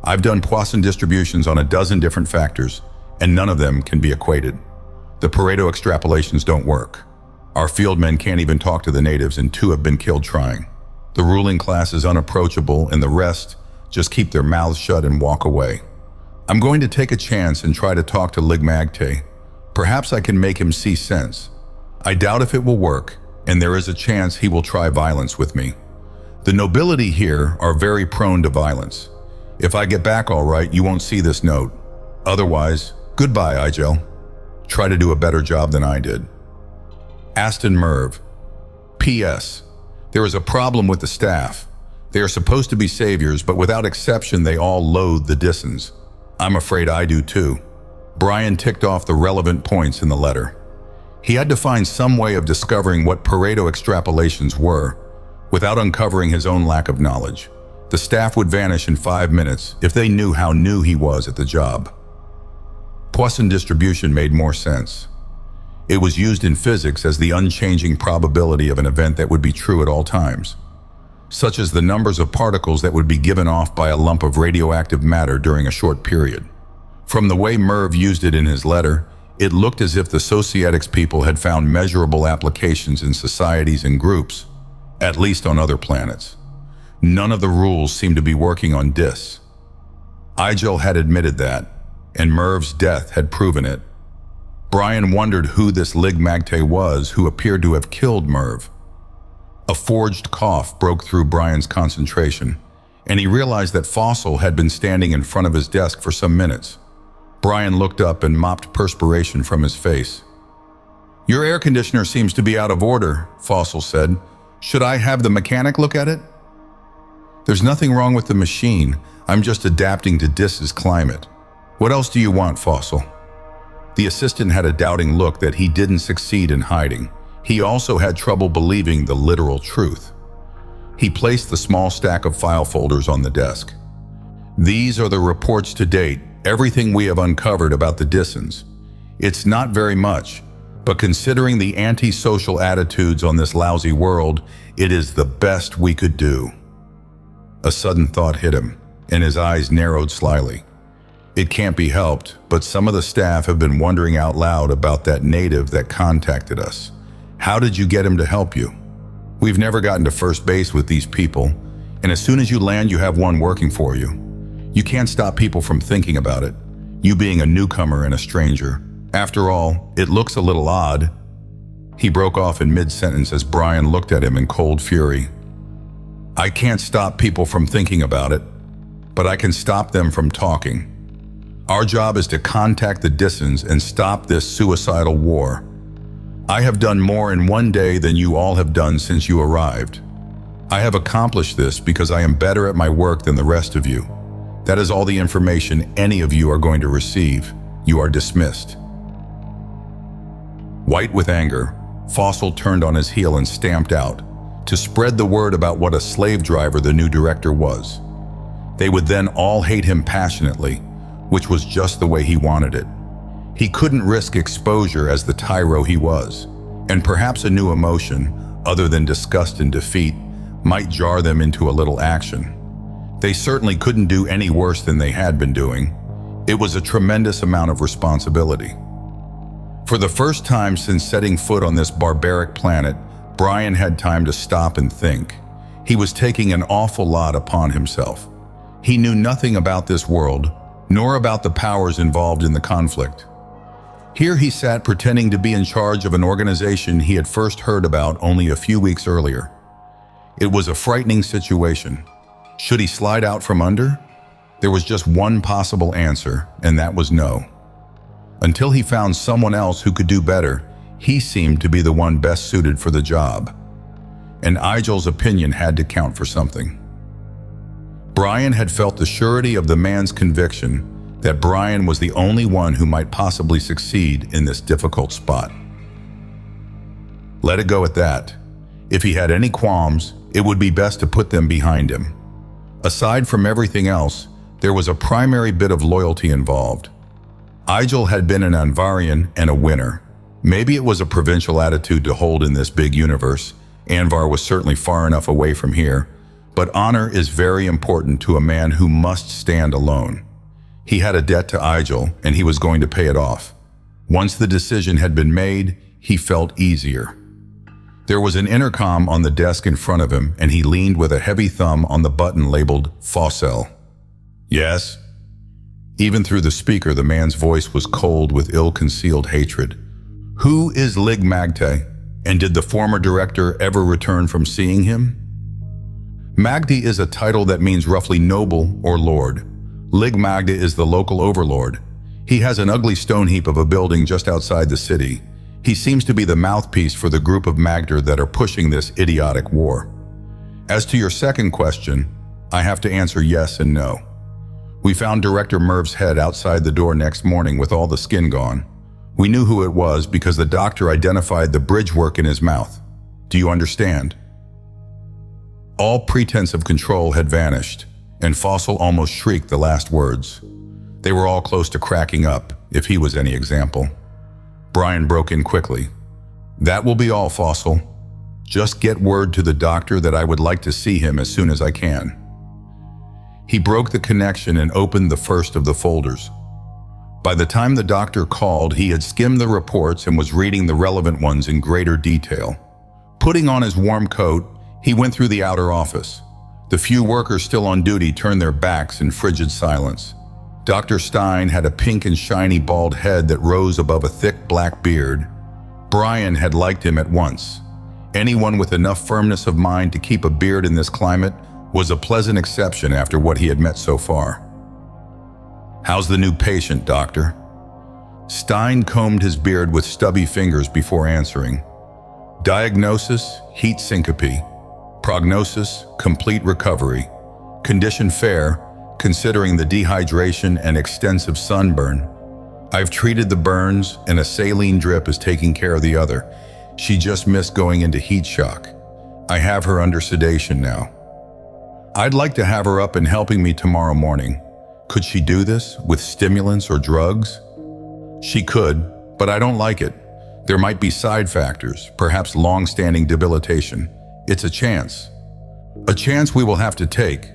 I've done Poisson distributions on a dozen different factors, and none of them can be equated. The Pareto extrapolations don't work. Our field men can't even talk to the natives, and 2 have been killed trying. The ruling class is unapproachable, and the rest just keep their mouths shut and walk away. I'm going to take a chance and try to talk to Ligmagte. Perhaps I can make him see sense. I doubt if it will work, and there is a chance he will try violence with me. The nobility here are very prone to violence. If I get back all right, you won't see this note. Otherwise, goodbye, Igel. Try to do a better job than I did. Aston Merv. P.S. There is a problem with the staff. They are supposed to be saviors, but without exception, they all loathe the Dissons. I'm afraid I do too. Brian ticked off the relevant points in the letter. He had to find some way of discovering what Pareto extrapolations were, without uncovering his own lack of knowledge. The staff would vanish in 5 minutes if they knew how new he was at the job. Poisson distribution made more sense. It was used in physics as the unchanging probability of an event that would be true at all times, such as the numbers of particles that would be given off by a lump of radioactive matter during a short period. From the way Merv used it in his letter, it looked as if the Societics people had found measurable applications in societies and groups, at least on other planets. None of the rules seemed to be working on Dis. Igel had admitted that, and Merv's death had proven it. Brian wondered who this Ligmagte was who appeared to have killed Merv. A forged cough broke through Brian's concentration, and he realized that Fossil had been standing in front of his desk for some minutes. Brian looked up and mopped perspiration from his face. "Your air conditioner seems to be out of order," Fossil said. "Should I have the mechanic look at it?" "There's nothing wrong with the machine. I'm just adapting to Dis's climate. What else do you want, Fossil?" The assistant had a doubting look that he didn't succeed in hiding. He also had trouble believing the literal truth. He placed the small stack of file folders on the desk. "These are the reports to date, everything we have uncovered about the Dissons. It's not very much, but considering the antisocial attitudes on this lousy world, it is the best we could do." A sudden thought hit him, and his eyes narrowed slyly. It can't be helped, but some of the staff have been wondering out loud about that native that contacted us. How did you get him to help you? We've never gotten to first base with these people, and as soon as you land, you have one working for you. You can't stop people from thinking about it, you being a newcomer and a stranger. After all, it looks a little odd. He broke off in mid-sentence as Brian looked at him in cold fury. I can't stop people from thinking about it, but I can stop them from talking. Our job is to contact the Dissens and stop this suicidal war. I have done more in one day than you all have done since you arrived. I have accomplished this because I am better at my work than the rest of you. That is all the information any of you are going to receive. You are dismissed. White with anger, Fossil turned on his heel and stamped out, to spread the word about what a slave driver the new director was. They would then all hate him passionately, which was just the way he wanted it. He couldn't risk exposure as the tyro he was, and perhaps a new emotion, other than disgust and defeat, might jar them into a little action. They certainly couldn't do any worse than they had been doing. It was a tremendous amount of responsibility. For the first time since setting foot on this barbaric planet, Brian had time to stop and think. He was taking an awful lot upon himself. He knew nothing about this world, nor about the powers involved in the conflict. Here he sat pretending to be in charge of an organization he had first heard about only a few weeks earlier. It was a frightening situation. Should he slide out from under? There was just one possible answer, and that was no. Until he found someone else who could do better, he seemed to be the one best suited for the job. And Igel's opinion had to count for something. Brian had felt the surety of the man's conviction that Brian was the only one who might possibly succeed in this difficult spot. Let it go at that. If he had any qualms, it would be best to put them behind him. Aside from everything else, there was a primary bit of loyalty involved. Igel had been an Anvarian and a winner. Maybe it was a provincial attitude to hold in this big universe. Anvar was certainly far enough away from here. But honor is very important to a man who must stand alone. He had a debt to Igel, and he was going to pay it off. Once the decision had been made, he felt easier. There was an intercom on the desk in front of him, and he leaned with a heavy thumb on the button labeled Fossel. Yes? Even through the speaker, the man's voice was cold with ill-concealed hatred. Who is Lig Magte, and did the former director ever return from seeing him? Magdi is a title that means roughly noble or lord. Lig Magda is the local overlord. He has an ugly stone heap of a building just outside the city. He seems to be the mouthpiece for the group of Magder that are pushing this idiotic war. As to your second question, I have to answer yes and no. We found Director Merv's head outside the door next morning with all the skin gone. We knew who it was because the doctor identified the bridge work in his mouth. Do you understand? All pretense of control had vanished, and Fossil almost shrieked the last words. They were all close to cracking up, if he was any example. Brian broke in quickly. That will be all, Fossil. Just get word to the doctor that I would like to see him as soon as I can. He broke the connection and opened the first of the folders. By the time the doctor called, he had skimmed the reports and was reading the relevant ones in greater detail. Putting on his warm coat, he went through the outer office. The few workers still on duty turned their backs in frigid silence. Dr. Stein had a pink and shiny bald head that rose above a thick black beard. Brian had liked him at once. Anyone with enough firmness of mind to keep a beard in this climate was a pleasant exception after what he had met so far. How's the new patient, doctor? Stein combed his beard with stubby fingers before answering. Diagnosis, heat syncope. Prognosis, complete recovery. Condition fair, considering the dehydration and extensive sunburn. I've treated the burns, and a saline drip is taking care of the other. She just missed going into heat shock. I have her under sedation now. I'd like to have her up and helping me tomorrow morning. Could she do this with stimulants or drugs? She could, but I don't like it. There might be side factors, perhaps long-standing debilitation. It's a chance. A chance we will have to take.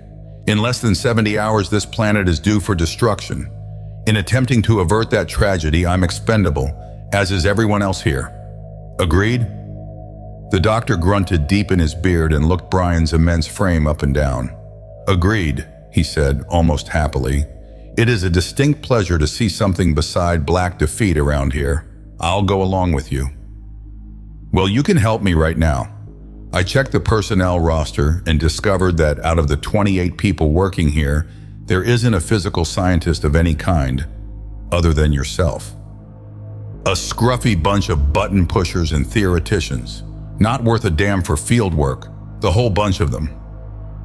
In less than 70 hours, this planet is due for destruction. In attempting to avert that tragedy, I'm expendable, as is everyone else here. Agreed? The doctor grunted deep in his beard and looked Brian's immense frame up and down. Agreed, he said, almost happily. It is a distinct pleasure to see something beside black defeat around here. I'll go along with you. Well, you can help me right now. I checked the personnel roster and discovered that out of the 28 people working here, there isn't a physical scientist of any kind, other than yourself. A scruffy bunch of button pushers and theoreticians, not worth a damn for field work, the whole bunch of them.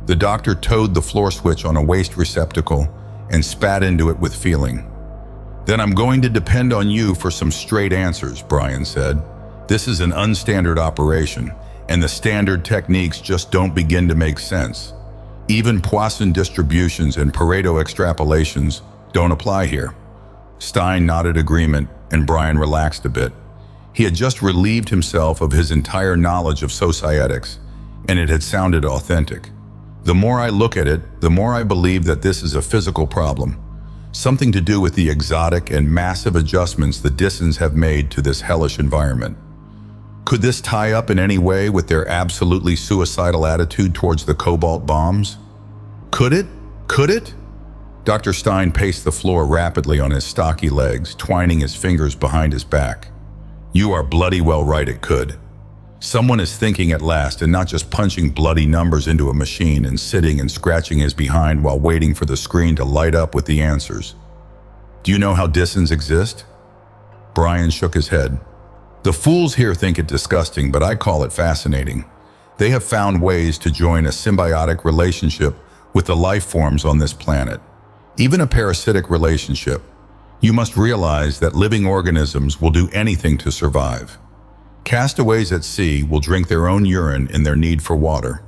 The doctor toed the floor switch on a waste receptacle and spat into it with feeling. Then I'm going to depend on you for some straight answers, Brian said. This is an unstandard operation, and the standard techniques just don't begin to make sense. Even Poisson distributions and Pareto extrapolations don't apply here. Stein nodded agreement, and Brian relaxed a bit. He had just relieved himself of his entire knowledge of societics, and it had sounded authentic. The more I look at it, the more I believe that this is a physical problem, something to do with the exotic and massive adjustments the Dissens have made to this hellish environment. Could this tie up in any way with their absolutely suicidal attitude towards the cobalt bombs? Could it? Could it? Dr. Stein paced the floor rapidly on his stocky legs, twining his fingers behind his back. You are bloody well right, it could. Someone is thinking at last and not just punching bloody numbers into a machine and sitting and scratching his behind while waiting for the screen to light up with the answers. Do you know how Dissens exist? Brian shook his head. The fools here think it disgusting, but I call it fascinating. They have found ways to join a symbiotic relationship with the life forms on this planet, even a parasitic relationship. You must realize that living organisms will do anything to survive. Castaways at sea will drink their own urine in their need for water.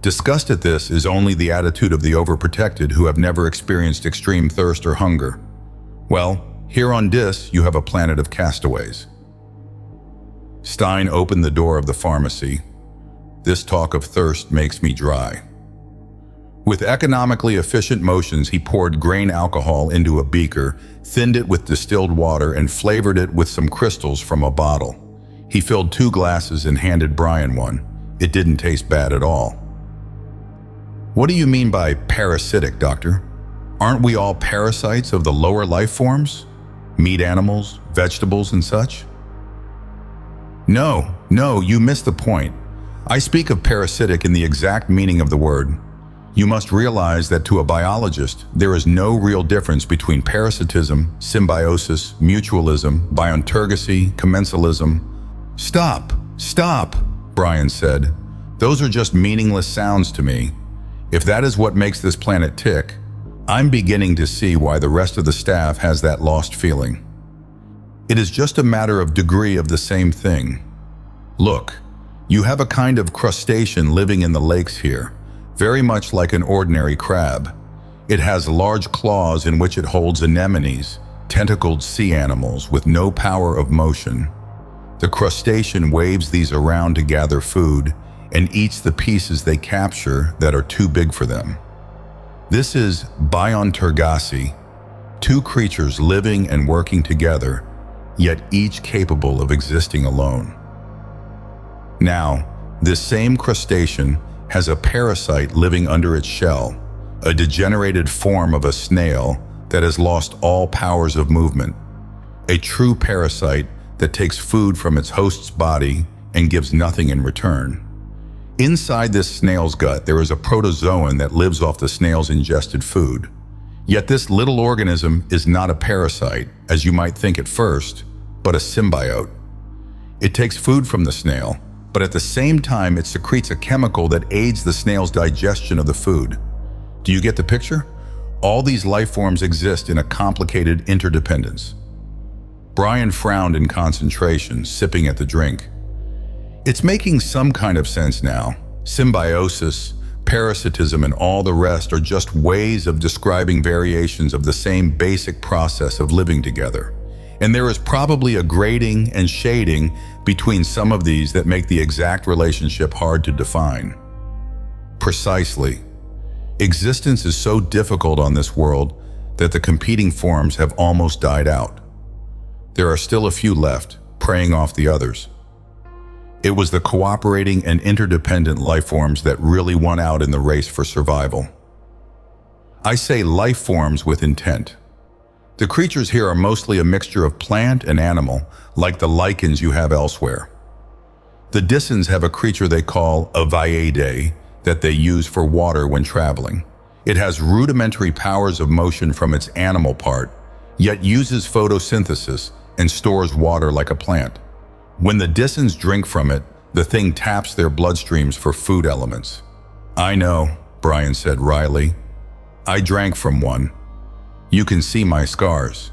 Disgust at this is only the attitude of the overprotected who have never experienced extreme thirst or hunger. Well, here on Dis, you have a planet of castaways. Stein opened the door of the pharmacy. This talk of thirst makes me dry. With economically efficient motions, he poured grain alcohol into a beaker, thinned it with distilled water, and flavored it with some crystals from a bottle. He filled 2 glasses and handed Brian one. It didn't taste bad at all. What do you mean by parasitic, Doctor? Aren't we all parasites of the lower life forms? Meat animals, vegetables, and such? No, you missed the point. I speak of parasitic in the exact meaning of the word. You must realize that to a biologist, there is no real difference between parasitism, symbiosis, mutualism, biontergasy, commensalism. Stop, Brian said. Those are just meaningless sounds to me. If that is what makes this planet tick, I'm beginning to see why the rest of the staff has that lost feeling. It is just a matter of degree of the same thing. Look, you have a kind of crustacean living in the lakes here, very much like an ordinary crab. It has large claws in which it holds anemones, tentacled sea animals with no power of motion. The crustacean waves these around to gather food and eats the pieces they capture that are too big for them. This is biontergasy, 2 creatures living and working together, yet each capable of existing alone. Now, this same crustacean has a parasite living under its shell, a degenerated form of a snail that has lost all powers of movement, a true parasite that takes food from its host's body and gives nothing in return. Inside this snail's gut, there is a protozoan that lives off the snail's ingested food. Yet this little organism is not a parasite, as you might think at first, but a symbiote. It takes food from the snail, but at the same time it secretes a chemical that aids the snail's digestion of the food. Do you get the picture? All these life forms exist in a complicated interdependence. Brian frowned in concentration, sipping at the drink. It's making some kind of sense now. Symbiosis, parasitism, and all the rest are just ways of describing variations of the same basic process of living together. And there is probably a grading and shading between some of these that make the exact relationship hard to define. Precisely. Existence is so difficult on this world that the competing forms have almost died out. There are still a few left, preying off the others. It was the cooperating and interdependent life forms that really won out in the race for survival. I say life forms with intent. The creatures here are mostly a mixture of plant and animal, like the lichens you have elsewhere. The Dissens have a creature they call a Vieidae that they use for water when traveling. It has rudimentary powers of motion from its animal part, yet uses photosynthesis and stores water like a plant. When the Dissens drink from it, the thing taps their bloodstreams for food elements. I know, Brian said wryly. I drank from one. You can see my scars.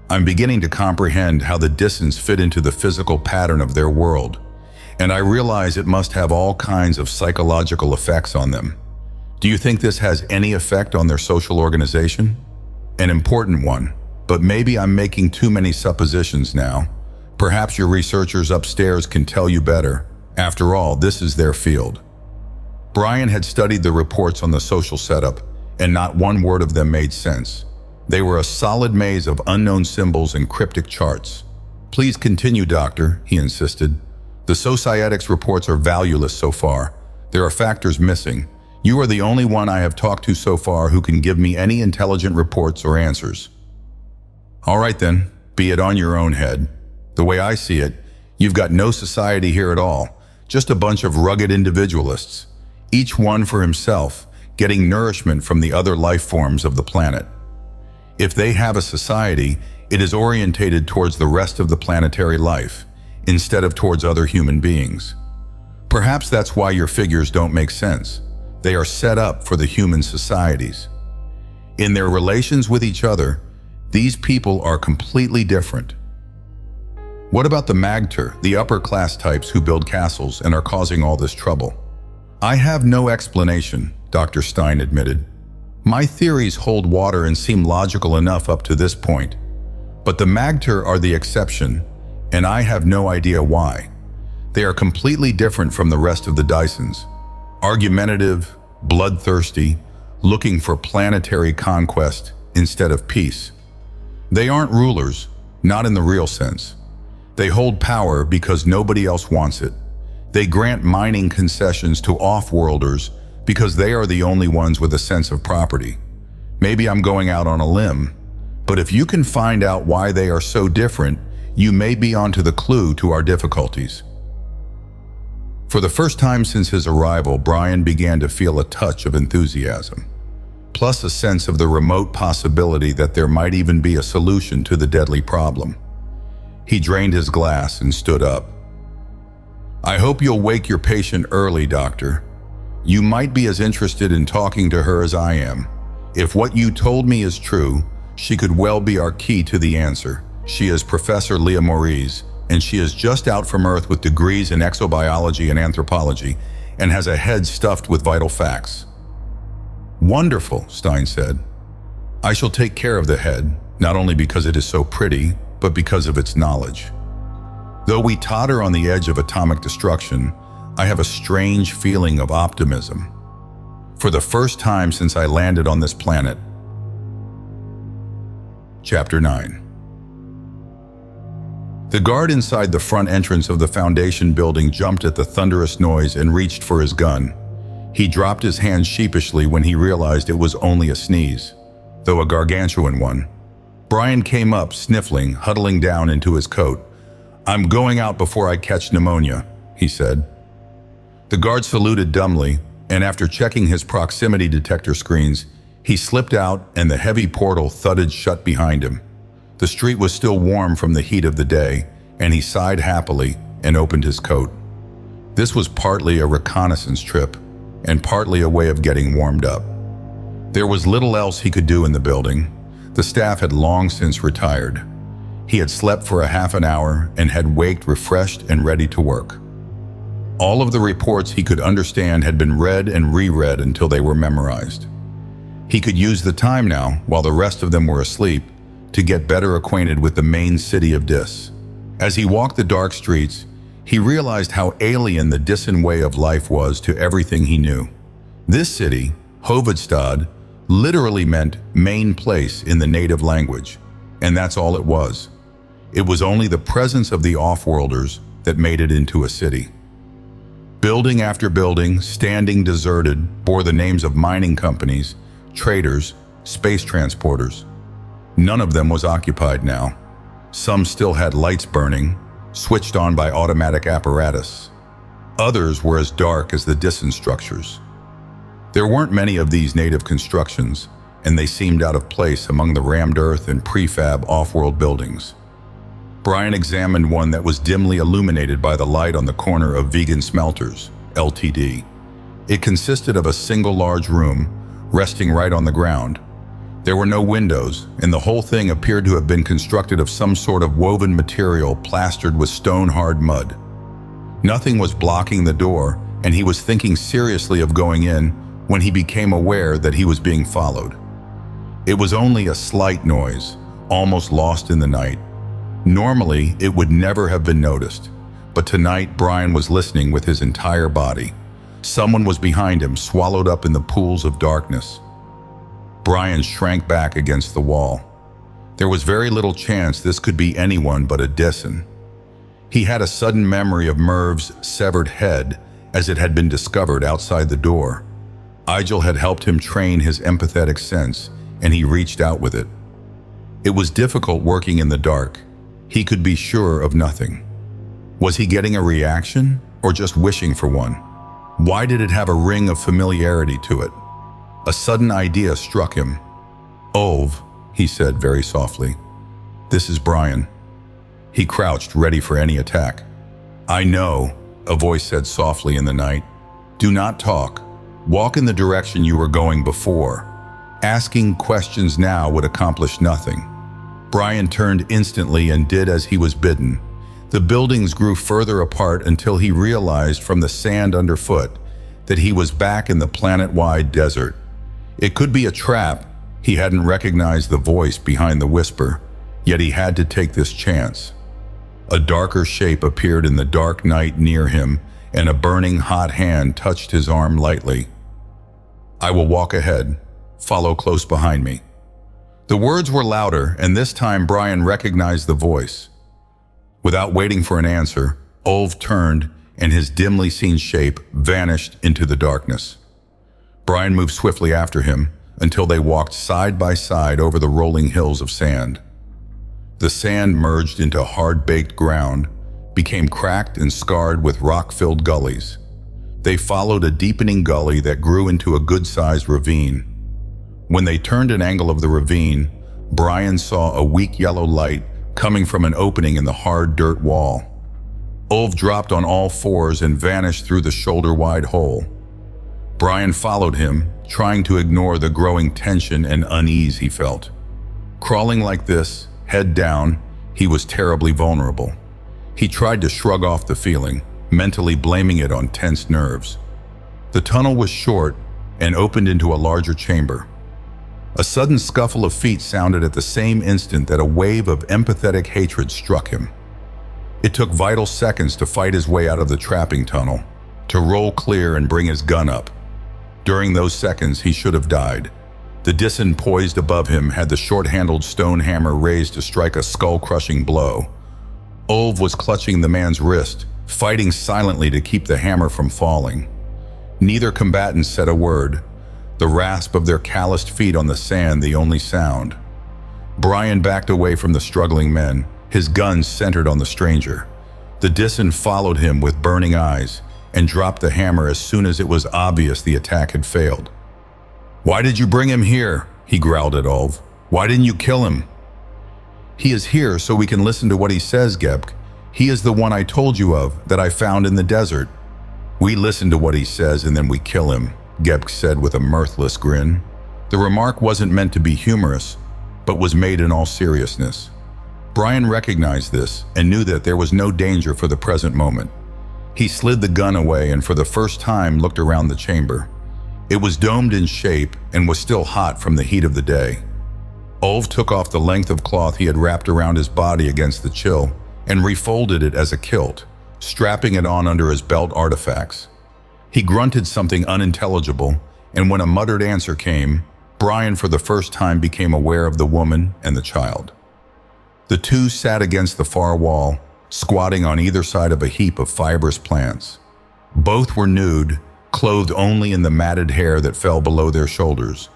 I'm beginning to comprehend how the Dissens fit into the physical pattern of their world, and I realize it must have all kinds of psychological effects on them. Do you think this has any effect on their social organization? An important one, but maybe I'm making too many suppositions now. Perhaps your researchers upstairs can tell you better. After all, this is their field. Brian had studied the reports on the social setup, and not one word of them made sense. They were a solid maze of unknown symbols and cryptic charts. Please continue, Doctor, he insisted. The Societics reports are valueless so far. There are factors missing. You are the only one I have talked to so far who can give me any intelligent reports or answers. All right then, be it on your own head. The way I see it, you've got no society here at all, just a bunch of rugged individualists, each one for himself, getting nourishment from the other life forms of the planet. If they have a society, it is orientated towards the rest of the planetary life, instead of towards other human beings. Perhaps that's why your figures don't make sense. They are set up for the human societies. In their relations with each other, these people are completely different. What about the Magter, the upper-class types who build castles and are causing all this trouble? I have no explanation, Dr. Stein admitted. My theories hold water and seem logical enough up to this point. But the Magter are the exception, and I have no idea why. They are completely different from the rest of the Dysons. Argumentative, bloodthirsty, looking for planetary conquest instead of peace. They aren't rulers, not in the real sense. They hold power because nobody else wants it. They grant mining concessions to off-worlders because they are the only ones with a sense of property. Maybe I'm going out on a limb, but if you can find out why they are so different, you may be onto the clue to our difficulties. For the first time since his arrival, Brian began to feel a touch of enthusiasm, plus a sense of the remote possibility that there might even be a solution to the deadly problem. He drained his glass and stood up. I hope you'll wake your patient early, Doctor. You might be as interested in talking to her as I am. If what you told me is true, she could well be our key to the answer. She is Professor Leah Maurice, and she is just out from Earth with degrees in exobiology and anthropology, and has a head stuffed with vital facts. Wonderful, Stein said. I shall take care of the head, not only because it is so pretty, but because of its knowledge. Though we totter on the edge of atomic destruction, I have a strange feeling of optimism. For the first time since I landed on this planet. Chapter 9. The guard inside the front entrance of the Foundation building jumped at the thunderous noise and reached for his gun. He dropped his hand sheepishly when he realized it was only a sneeze, though a gargantuan one. Brian came up, sniffling, huddling down into his coat. I'm going out before I catch pneumonia, he said. The guard saluted dumbly, and after checking his proximity detector screens, he slipped out and the heavy portal thudded shut behind him. The street was still warm from the heat of the day, and he sighed happily and opened his coat. This was partly a reconnaissance trip, and partly a way of getting warmed up. There was little else he could do in the building. The staff had long since retired. He had slept for a half an hour and had waked refreshed and ready to work. All of the reports he could understand had been read and reread until they were memorized. He could use the time now, while the rest of them were asleep, to get better acquainted with the main city of Dis. As he walked the dark streets, he realized how alien the Dissen way of life was to everything he knew. This city, Hovedstad literally meant main place in the native language, and that's all it was. It was only the presence of the off-worlders that made it into a city. Building after building, standing deserted, bore the names of mining companies, traders, space transporters. None of them was occupied now. Some still had lights burning, switched on by automatic apparatus. Others were as dark as the Dyson structures. There weren't many of these native constructions, and they seemed out of place among the rammed earth and prefab off-world buildings. Brian examined one that was dimly illuminated by the light on the corner of Vegan Smelters, Ltd. It consisted of a single large room, resting right on the ground. There were no windows, and the whole thing appeared to have been constructed of some sort of woven material plastered with stone-hard mud. Nothing was blocking the door, and he was thinking seriously of going in when he became aware that he was being followed. It was only a slight noise, almost lost in the night. Normally, it would never have been noticed, but tonight Brian was listening with his entire body. Someone was behind him, swallowed up in the pools of darkness. Brian shrank back against the wall. There was very little chance this could be anyone but a Dyson. He had a sudden memory of Merv's severed head as it had been discovered outside the door. Igel had helped him train his empathetic sense, and he reached out with it. It was difficult working in the dark. He could be sure of nothing. Was he getting a reaction, or just wishing for one? Why did it have a ring of familiarity to it? A sudden idea struck him. "Olv," he said very softly. "This is Brian." He crouched, ready for any attack. "I know," a voice said softly in the night. "Do not talk. Walk in the direction you were going before. Asking questions now would accomplish nothing." Brian turned instantly and did as he was bidden. The buildings grew further apart until he realized from the sand underfoot that he was back in the planet-wide desert. It could be a trap. He hadn't recognized the voice behind the whisper, yet he had to take this chance. A darker shape appeared in the dark night near him, and a burning hot hand touched his arm lightly. "I will walk ahead. Follow close behind me." The words were louder, and this time Brian recognized the voice. Without waiting for an answer, Olv turned, and his dimly seen shape vanished into the darkness. Brian moved swiftly after him until they walked side by side over the rolling hills of sand. The sand merged into hard-baked ground, became cracked and scarred with rock-filled gullies. They followed a deepening gully that grew into a good-sized ravine. When they turned an angle of the ravine, Brian saw a weak yellow light coming from an opening in the hard dirt wall. Olv dropped on all fours and vanished through the shoulder-wide hole. Brian followed him, trying to ignore the growing tension and unease he felt. Crawling like this, head down, he was terribly vulnerable. He tried to shrug off the feeling, mentally blaming it on tense nerves. The tunnel was short and opened into a larger chamber. A sudden scuffle of feet sounded at the same instant that a wave of empathetic hatred struck him. It took vital seconds to fight his way out of the trapping tunnel, to roll clear and bring his gun up. During those seconds, he should have died. The Dyson poised above him had the short-handled stone hammer raised to strike a skull-crushing blow. Olv was clutching the man's wrist, fighting silently to keep the hammer from falling. Neither combatant said a word, the rasp of their calloused feet on the sand the only sound. Brian backed away from the struggling men, his gun centered on the stranger. The Dyson followed him with burning eyes and dropped the hammer as soon as it was obvious the attack had failed. "Why did you bring him here?" he growled at Olv. "Why didn't you kill him?" "He is here so we can listen to what he says, Gebk. He is the one I told you of, that I found in the desert." "We listen to what he says and then we kill him," Gebk said with a mirthless grin. The remark wasn't meant to be humorous, but was made in all seriousness. Brian recognized this and knew that there was no danger for the present moment. He slid the gun away and for the first time looked around the chamber. It was domed in shape and was still hot from the heat of the day. Olv took off the length of cloth he had wrapped around his body against the chill and refolded it as a kilt, strapping it on under his belt artifacts. He grunted something unintelligible and when a muttered answer came, Brian for the first time became aware of the woman and the child. The two sat against the far wall, squatting on either side of a heap of fibrous plants. Both were nude, clothed only in the matted hair that fell below their shoulders.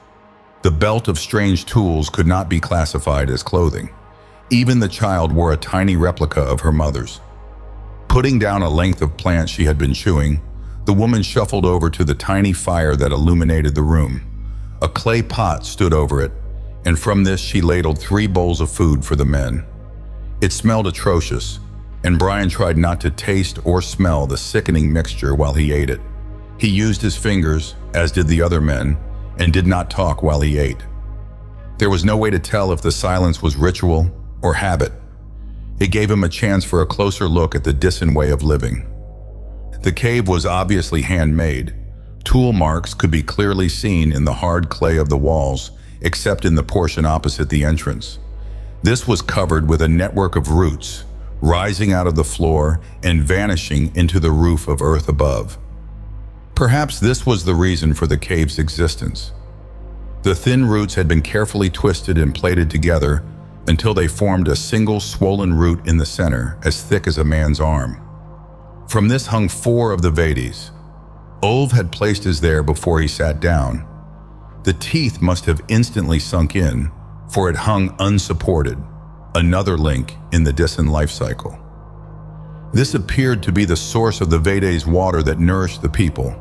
The belt of strange tools could not be classified as clothing. Even the child wore a tiny replica of her mother's. Putting down a length of plant she had been chewing, the woman shuffled over to the tiny fire that illuminated the room. A clay pot stood over it, and from this she ladled 3 bowls of food for the men. It smelled atrocious, and Brian tried not to taste or smell the sickening mixture while he ate it. He used his fingers, as did the other men, and did not talk while he ate. There was no way to tell if the silence was ritual or habit. It gave him a chance for a closer look at the Dissen way of living. The cave was obviously handmade. Tool marks could be clearly seen in the hard clay of the walls, except in the portion opposite the entrance. This was covered with a network of roots, rising out of the floor and vanishing into the roof of earth above. Perhaps this was the reason for the cave's existence. The thin roots had been carefully twisted and plaited together until they formed a single swollen root in the center, as thick as a man's arm. From this hung 4 of the Vedas. Ulv had placed his there before he sat down. The teeth must have instantly sunk in, for it hung unsupported, another link in the Dissen life cycle. This appeared to be the source of the Vedas' water that nourished the people.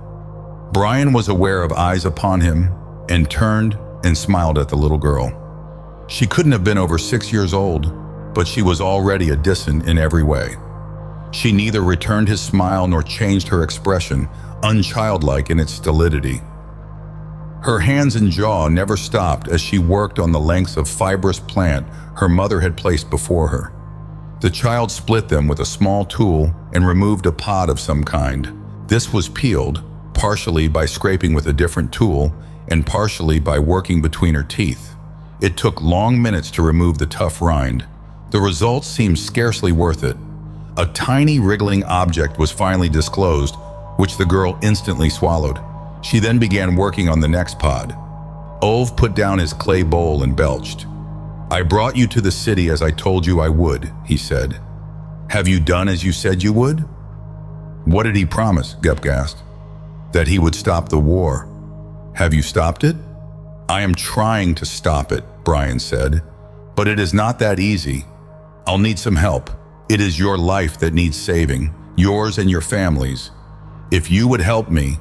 Brian was aware of eyes upon him and turned and smiled at the little girl. She couldn't have been over 6 years old, but she was already a Dissen in every way. She neither returned his smile nor changed her expression, unchildlike in its stolidity. Her hands and jaw never stopped as she worked on the lengths of fibrous plant her mother had placed before her. The child split them with a small tool and removed a pod of some kind. This was peeled, partially by scraping with a different tool and partially by working between her teeth. It took long minutes to remove the tough rind. The result seemed scarcely worth it. A tiny wriggling object was finally disclosed, which the girl instantly swallowed. She then began working on the next pod. Ulv put down his clay bowl and belched. "I brought you to the city as I told you I would," he said. "Have you done as you said you would?" "What did he promise?" Gep asked. "That he would stop the war. Have you stopped it?" "I am trying to stop it," Brian said, "but it is not that easy. I'll need some help. It is your life that needs saving, yours and your family's. If you would help me."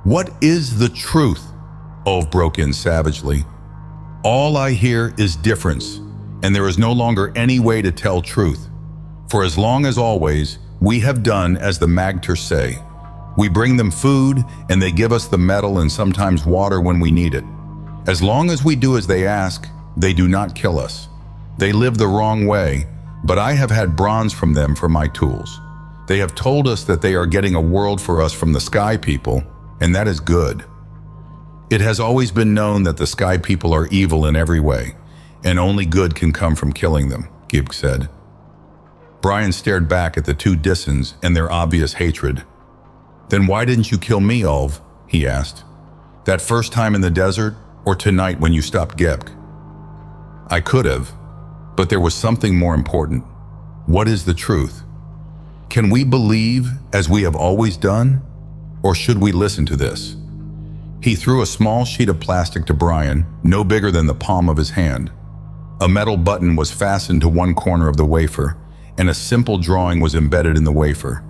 "What is the truth?" Ulv broke in savagely. "All I hear is difference, and there is no longer any way to tell truth. For as long as always, we have done as the Magter say. We bring them food, and they give us the metal and sometimes water when we need it. As long as we do as they ask, they do not kill us. They live the wrong way, but I have had bronze from them for my tools. They have told us that they are getting a world for us from the Sky People, and that is good. It has always been known that the Sky People are evil in every way, and only good can come from killing them," Gib said. Brian stared back at the 2 Dissens and their obvious hatred. "Then why didn't you kill me, Ulv?" he asked. "That first time in the desert, or tonight when you stopped Gebk?" "I could have, but there was something more important. What is the truth? Can we believe as we have always done, or should we listen to this?" He threw a small sheet of plastic to Brian, no bigger than the palm of his hand. A metal button was fastened to one corner of the wafer, and a simple drawing was embedded in the wafer.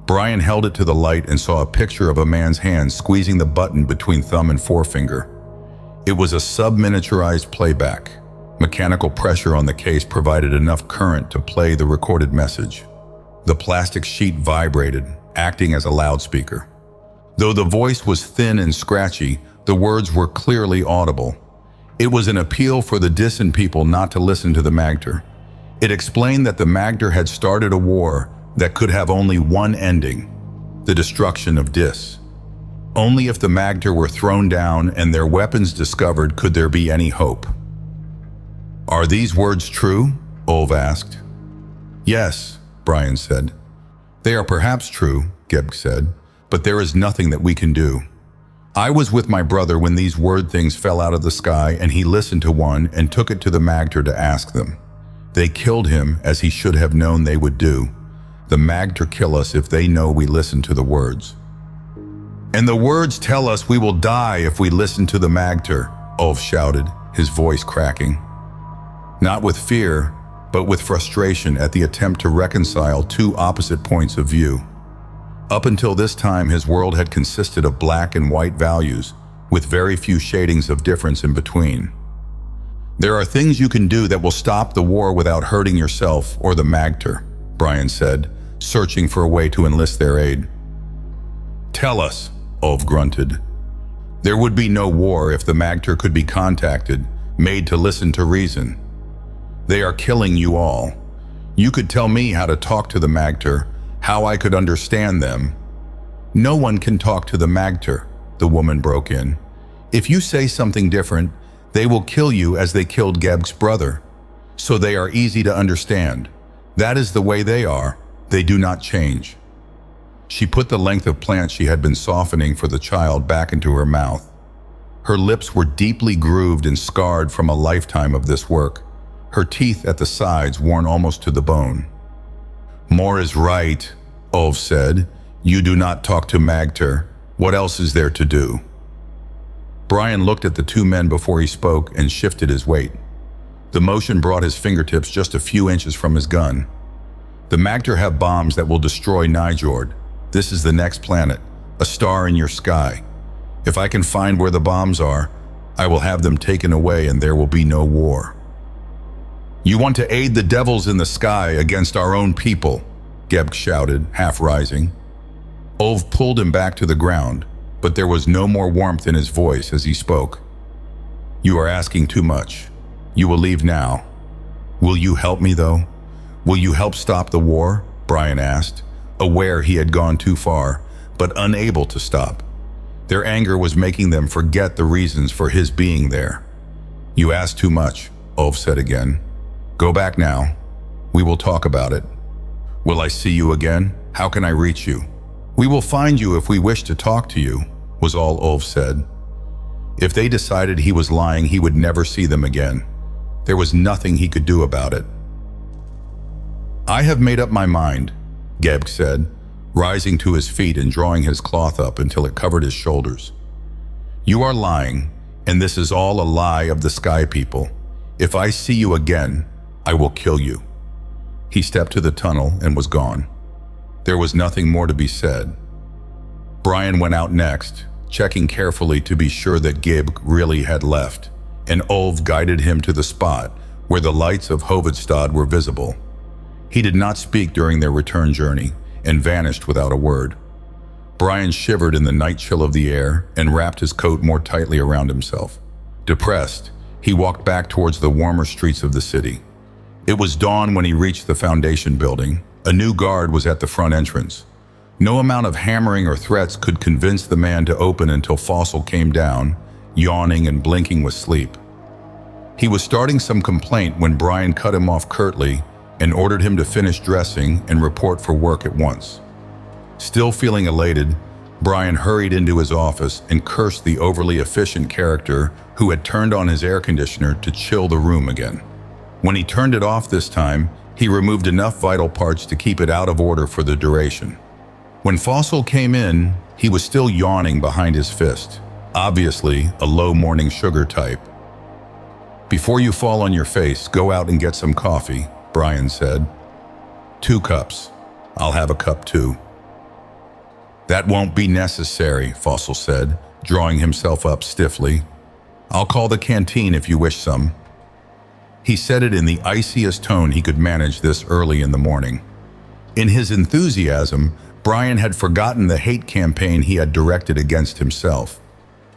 Brian held it to the light and saw a picture of a man's hand squeezing the button between thumb and forefinger. It was a sub-miniaturized playback. Mechanical pressure on the case provided enough current to play the recorded message. The plastic sheet vibrated, acting as a loudspeaker. Though the voice was thin and scratchy, the words were clearly audible. It was an appeal for the Dissen people not to listen to the Magter. It explained that the Magter had started a war that could have only one ending: the destruction of Dis. Only if the Magter were thrown down and their weapons discovered could there be any hope. "Are these words true?" Ulv asked. "Yes," Brian said. "They are perhaps true," Geb said, "but there is nothing that we can do. I was with my brother when these word things fell out of the sky, and he listened to one and took it to the Magter to ask them. They killed him as he should have known they would do. The Magter kill us if they know we listen to the words. And the words tell us we will die if we listen to the Magter, Ulf shouted, his voice cracking. Not with fear, but with frustration at the attempt to reconcile two opposite points of view. Up until this time, his world had consisted of black and white values, with very few shadings of difference in between. There are things you can do that will stop the war without hurting yourself or the Magter, Brian said, searching for a way to enlist their aid. Tell us, Ulf grunted. There would be no war if the Magter could be contacted, made to listen to reason. They are killing you all. You could tell me how to talk to the Magter, how I could understand them. No one can talk to the Magter, the woman broke in. If you say something different, they will kill you as they killed Gebg's brother. So they are easy to understand. That is the way they are. They do not change. She put the length of plant she had been softening for the child back into her mouth. Her lips were deeply grooved and scarred from a lifetime of this work, her teeth at the sides worn almost to the bone. Mor is right, Ulf said. You do not talk to Magter. What else is there to do? Brian looked at the two men before he spoke and shifted his weight. The motion brought his fingertips just a few inches from his gun. The Magter have bombs that will destroy Nijord. This is the next planet, a star in your sky. If I can find where the bombs are, I will have them taken away and there will be no war. You want to aid the devils in the sky against our own people, Gebg shouted, half rising. Ulf pulled him back to the ground, but there was no more warmth in his voice as he spoke. You are asking too much. You will leave now. Will you help me, though? Will you help stop the war? Brian asked, aware he had gone too far, but unable to stop. Their anger was making them forget the reasons for his being there. You asked too much, Ulf said again. Go back now. We will talk about it. Will I see you again? How can I reach you? We will find you if we wish to talk to you, was all Ulf said. If they decided he was lying, he would never see them again. There was nothing he could do about it. I have made up my mind, Gebg said, rising to his feet and drawing his cloth up until it covered his shoulders. You are lying, and this is all a lie of the Sky People. If I see you again, I will kill you. He stepped to the tunnel and was gone. There was nothing more to be said. Brian went out next, checking carefully to be sure that Gebg really had left, and Ulf guided him to the spot where the lights of Hovedstad were visible. He did not speak during their return journey and vanished without a word. Brian shivered in the night chill of the air and wrapped his coat more tightly around himself. Depressed, he walked back towards the warmer streets of the city. It was dawn when he reached the Foundation building. A new guard was at the front entrance. No amount of hammering or threats could convince the man to open until Fossil came down, yawning and blinking with sleep. He was starting some complaint when Brian cut him off curtly and ordered him to finish dressing and report for work at once. Still feeling elated, Brian hurried into his office and cursed the overly efficient character who had turned on his air conditioner to chill the room again. When he turned it off this time, he removed enough vital parts to keep it out of order for the duration. When Fossil came in, he was still yawning behind his fist, obviously a low morning sugar type. Before you fall on your face, go out and get some coffee, Brian said. 2 cups. I'll have a cup too. That won't be necessary, Fossil said, drawing himself up stiffly. I'll call the canteen if you wish some. He said it in the iciest tone he could manage this early in the morning. In his enthusiasm, Brian had forgotten the hate campaign he had directed against himself.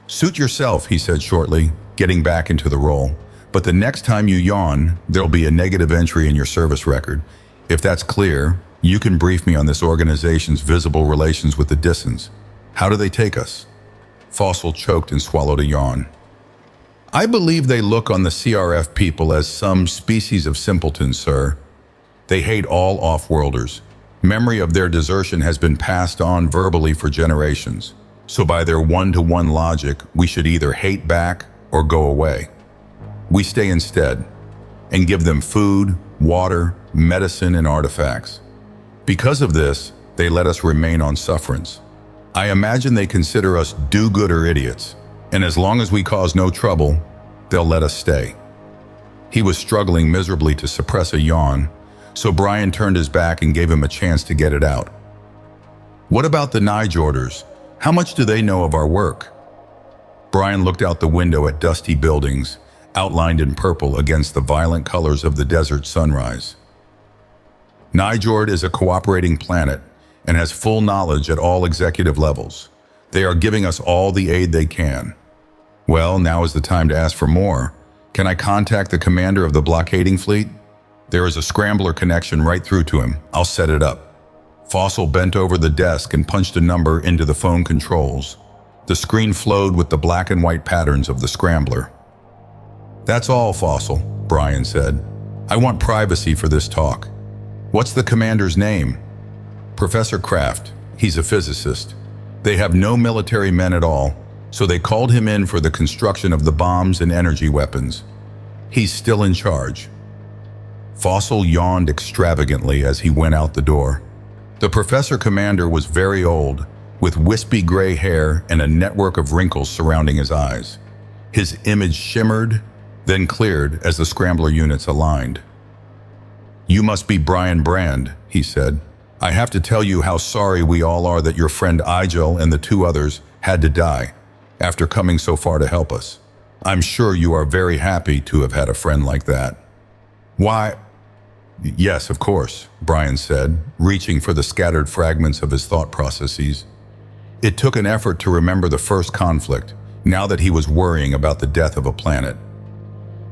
Suit yourself, he said shortly, getting back into the role. But the next time you yawn, there'll be a negative entry in your service record. If that's clear, you can brief me on this organization's visible relations with the Dissens. How do they take us? Fossil choked and swallowed a yawn. I believe they look on the CRF people as some species of simpletons, sir. They hate all off-worlders. Memory of their desertion has been passed on verbally for generations. so by their one-to-one logic, we should either hate back or go away. We stay instead and give them food, water, medicine, and artifacts. Because of this, they let us remain on sufferance. I imagine they consider us do-gooder idiots, and as long as we cause no trouble, they'll let us stay. He was struggling miserably to suppress a yawn, so Brian turned his back and gave him a chance to get it out. What about the Nijorders? How much do they know of our work? Brian looked out the window at dusty buildings, outlined in purple against the violent colors of the desert sunrise. Nijord is a cooperating planet and has full knowledge at all executive levels. They are giving us all the aid they can. Well, now is the time to ask for more. Can I contact the commander of the blockading fleet? There is a scrambler connection right through to him. I'll set it up. Fossil bent over the desk and punched a number into the phone controls. The screen flowed with the black and white patterns of the scrambler. That's all, Fossil, Brian said. I want privacy for this talk. What's the commander's name? Professor Kraft. He's a physicist. They have no military men at all, so they called him in for the construction of the bombs and energy weapons. He's still in charge. Fossil yawned extravagantly as he went out the door. The professor commander was very old, with wispy gray hair and a network of wrinkles surrounding his eyes. His image shimmered, then cleared as the scrambler units aligned. You must be Brian Brand, he said. I have to tell you how sorry we all are that your friend Igel and the two others had to die after coming so far to help us. I'm sure you are very happy to have had a friend like that. Why? Yes, of course, Brian said, reaching for the scattered fragments of his thought processes. It took an effort to remember the first conflict, now that he was worrying about the death of a planet.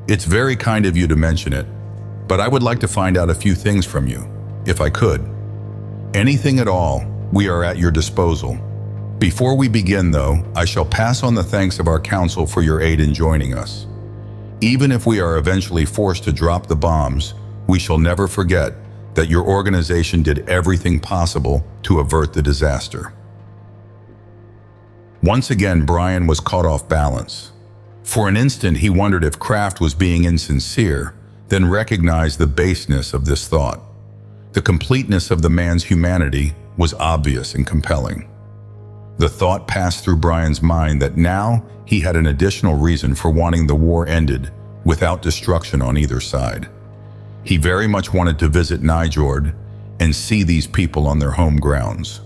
It's very kind of you to mention it, but I would like to find out a few things from you, if I could. Anything at all, we are at your disposal. Before we begin, though, I shall pass on the thanks of our council for your aid in joining us. Even if we are eventually forced to drop the bombs, we shall never forget that your organization did everything possible to avert the disaster. Once again, Brian was caught off balance. For an instant, he wondered if Kraft was being insincere, then recognized the baseness of this thought. The completeness of the man's humanity was obvious and compelling. The thought passed through Brian's mind that now he had an additional reason for wanting the war ended without destruction on either side. He very much wanted to visit Nijord and see these people on their home grounds.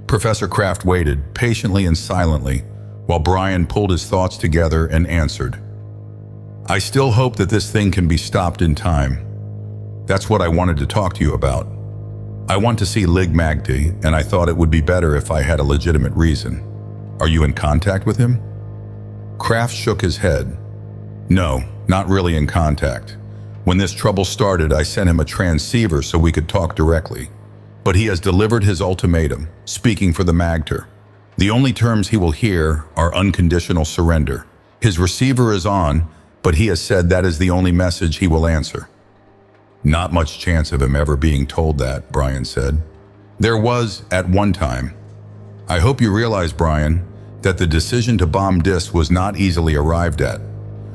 Professor Kraft waited patiently and silently while Brian pulled his thoughts together and answered. I still hope that this thing can be stopped in time. That's what I wanted to talk to you about. I want to see Lig Magdi, and I thought it would be better if I had a legitimate reason. Are you in contact with him? Kraft shook his head. No, not really in contact. When this trouble started, I sent him a transceiver so we could talk directly. But he has delivered his ultimatum, speaking for the Magter. The only terms he will hear are unconditional surrender. His receiver is on, but he has said that is the only message he will answer. Not much chance of him ever being told that, Brian said. There was, at one time. I hope you realize, Brian, that the decision to bomb Dis was not easily arrived at.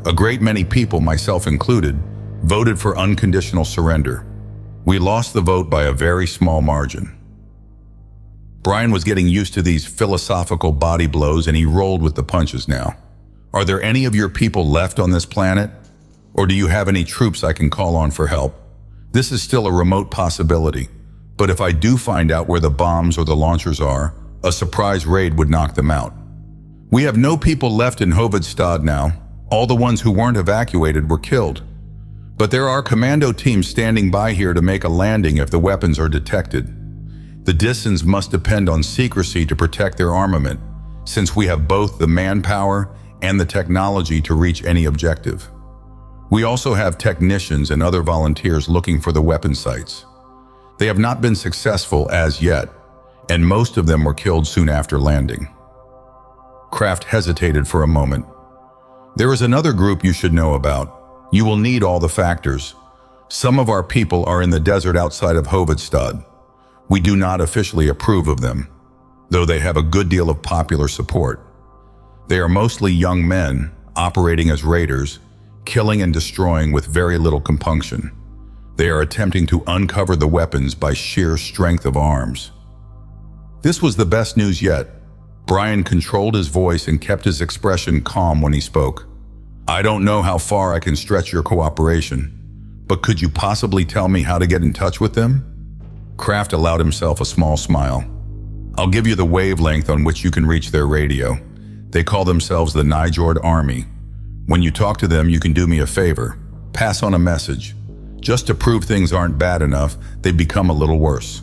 A great many people, myself included, voted for unconditional surrender. We lost the vote by a very small margin. Brian was getting used to these philosophical body blows, and he rolled with the punches now. Are there any of your people left on this planet? Or do you have any troops I can call on for help? This is still a remote possibility, but if I do find out where the bombs or the launchers are, a surprise raid would knock them out. We have no people left in Hovedstad now. All the ones who weren't evacuated were killed. But there are commando teams standing by here to make a landing if the weapons are detected. The Dissens must depend on secrecy to protect their armament, since we have both the manpower and the technology to reach any objective. We also have technicians and other volunteers looking for the weapon sites. They have not been successful as yet, and most of them were killed soon after landing. Kraft hesitated for a moment. There is another group you should know about. You will need all the factors. Some of our people are in the desert outside of Hovedstad. We do not officially approve of them. though they have a good deal of popular support. They are mostly young men operating as raiders, killing and destroying with very little compunction. They are attempting to uncover the weapons by sheer strength of arms. This was the best news yet. Brian controlled his voice and kept his expression calm when he spoke. I don't know how far I can stretch your cooperation, but could you possibly tell me how to get in touch with them? Kraft allowed himself a small smile. I'll give you the wavelength on which you can reach their radio. They call themselves the Nijord Army. When you talk to them, you can do me a favor. Pass on a message. Just to prove things aren't bad enough, they've become a little worse.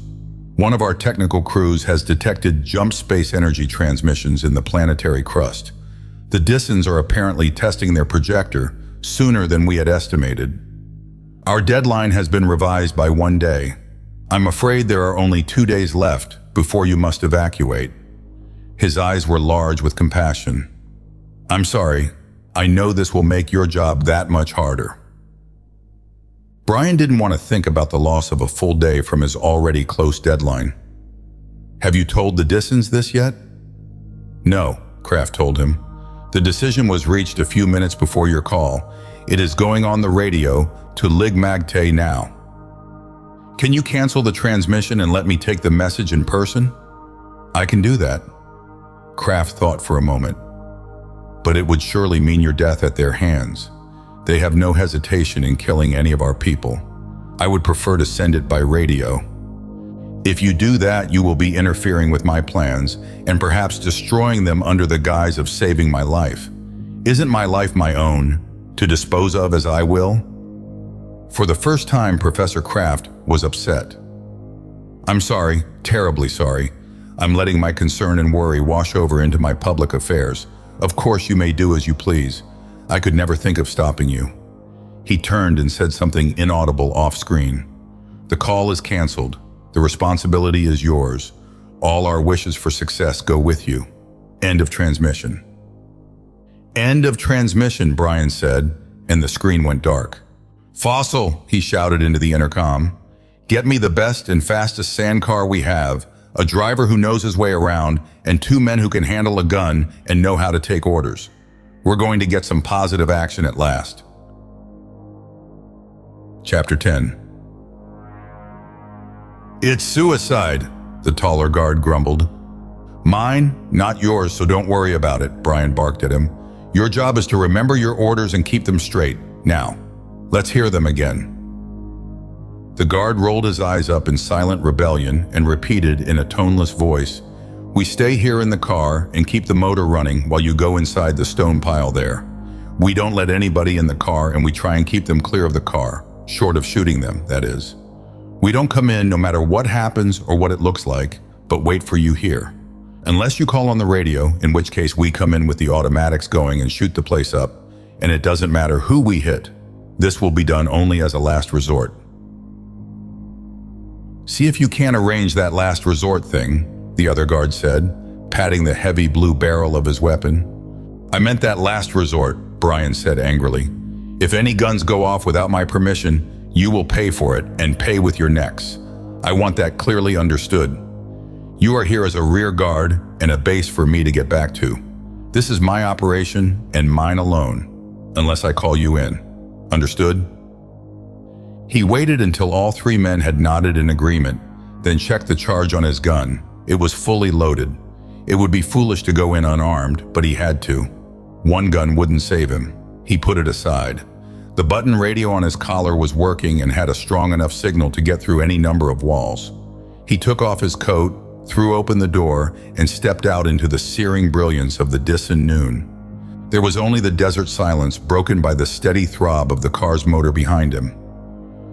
One of our technical crews has detected jump space energy transmissions in the planetary crust. The Dissens are apparently testing their projector sooner than we had estimated. Our deadline has been revised by 1 day. I'm afraid there are only 2 days left before you must evacuate. His eyes were large with compassion. I'm sorry. I know this will make your job that much harder. Brian didn't want to think about the loss of a full day from his already close deadline. Have you told the Dissens this yet? No, Kraft told him. The decision was reached a few minutes before your call. It is going on the radio to Lig Magte now. Can you cancel the transmission and let me take the message in person? I can do that. Kraft thought for a moment. But it would surely mean your death at their hands. They have no hesitation in killing any of our people. I would prefer to send it by radio. If you do that, you will be interfering with my plans and perhaps destroying them under the guise of saving my life. Isn't my life my own, to dispose of as I will? For the first time, Professor Kraft was upset. I'm sorry, terribly sorry. I'm letting my concern and worry wash over into my public affairs. Of course you may do as you please. I could never think of stopping you. He turned and said something inaudible off-screen. The call is canceled. The responsibility is yours. All our wishes for success go with you. End of transmission. End of transmission, Brian said, and the screen went dark. Fossil, he shouted into the intercom. Get me the best and fastest sand car we have, a driver who knows his way around, and 2 men who can handle a gun and know how to take orders. We're going to get some positive action at last. Chapter 10. It's suicide, the taller guard grumbled. Mine, not yours, so don't worry about it, Brian barked at him. Your job is to remember your orders and keep them straight. Now, let's hear them again. The guard rolled his eyes up in silent rebellion and repeated in a toneless voice, We stay here in the car and keep the motor running while you go inside the stone pile there. We don't let anybody in the car and we try and keep them clear of the car, short of shooting them, that is. We don't come in no matter what happens or what it looks like, but wait for you here. Unless you call on the radio, in which case we come in with the automatics going and shoot the place up, and it doesn't matter who we hit. This will be done only as a last resort. See if you can't arrange that last resort thing, the other guard said, patting the heavy blue barrel of his weapon. I meant that last resort, Brian said angrily. If any guns go off without my permission, you will pay for it and pay with your necks. I want that clearly understood. You are here as a rear guard and a base for me to get back to. This is my operation and mine alone, unless I call you in. Understood? He waited until all 3 men had nodded in agreement, then checked the charge on his gun. It was fully loaded. It would be foolish to go in unarmed, but he had to. 1 gun wouldn't save him. He put it aside. The button radio on his collar was working and had a strong enough signal to get through any number of walls. He took off his coat, threw open the door, and stepped out into the searing brilliance of the Dissen noon. There was only the desert silence broken by the steady throb of the car's motor behind him.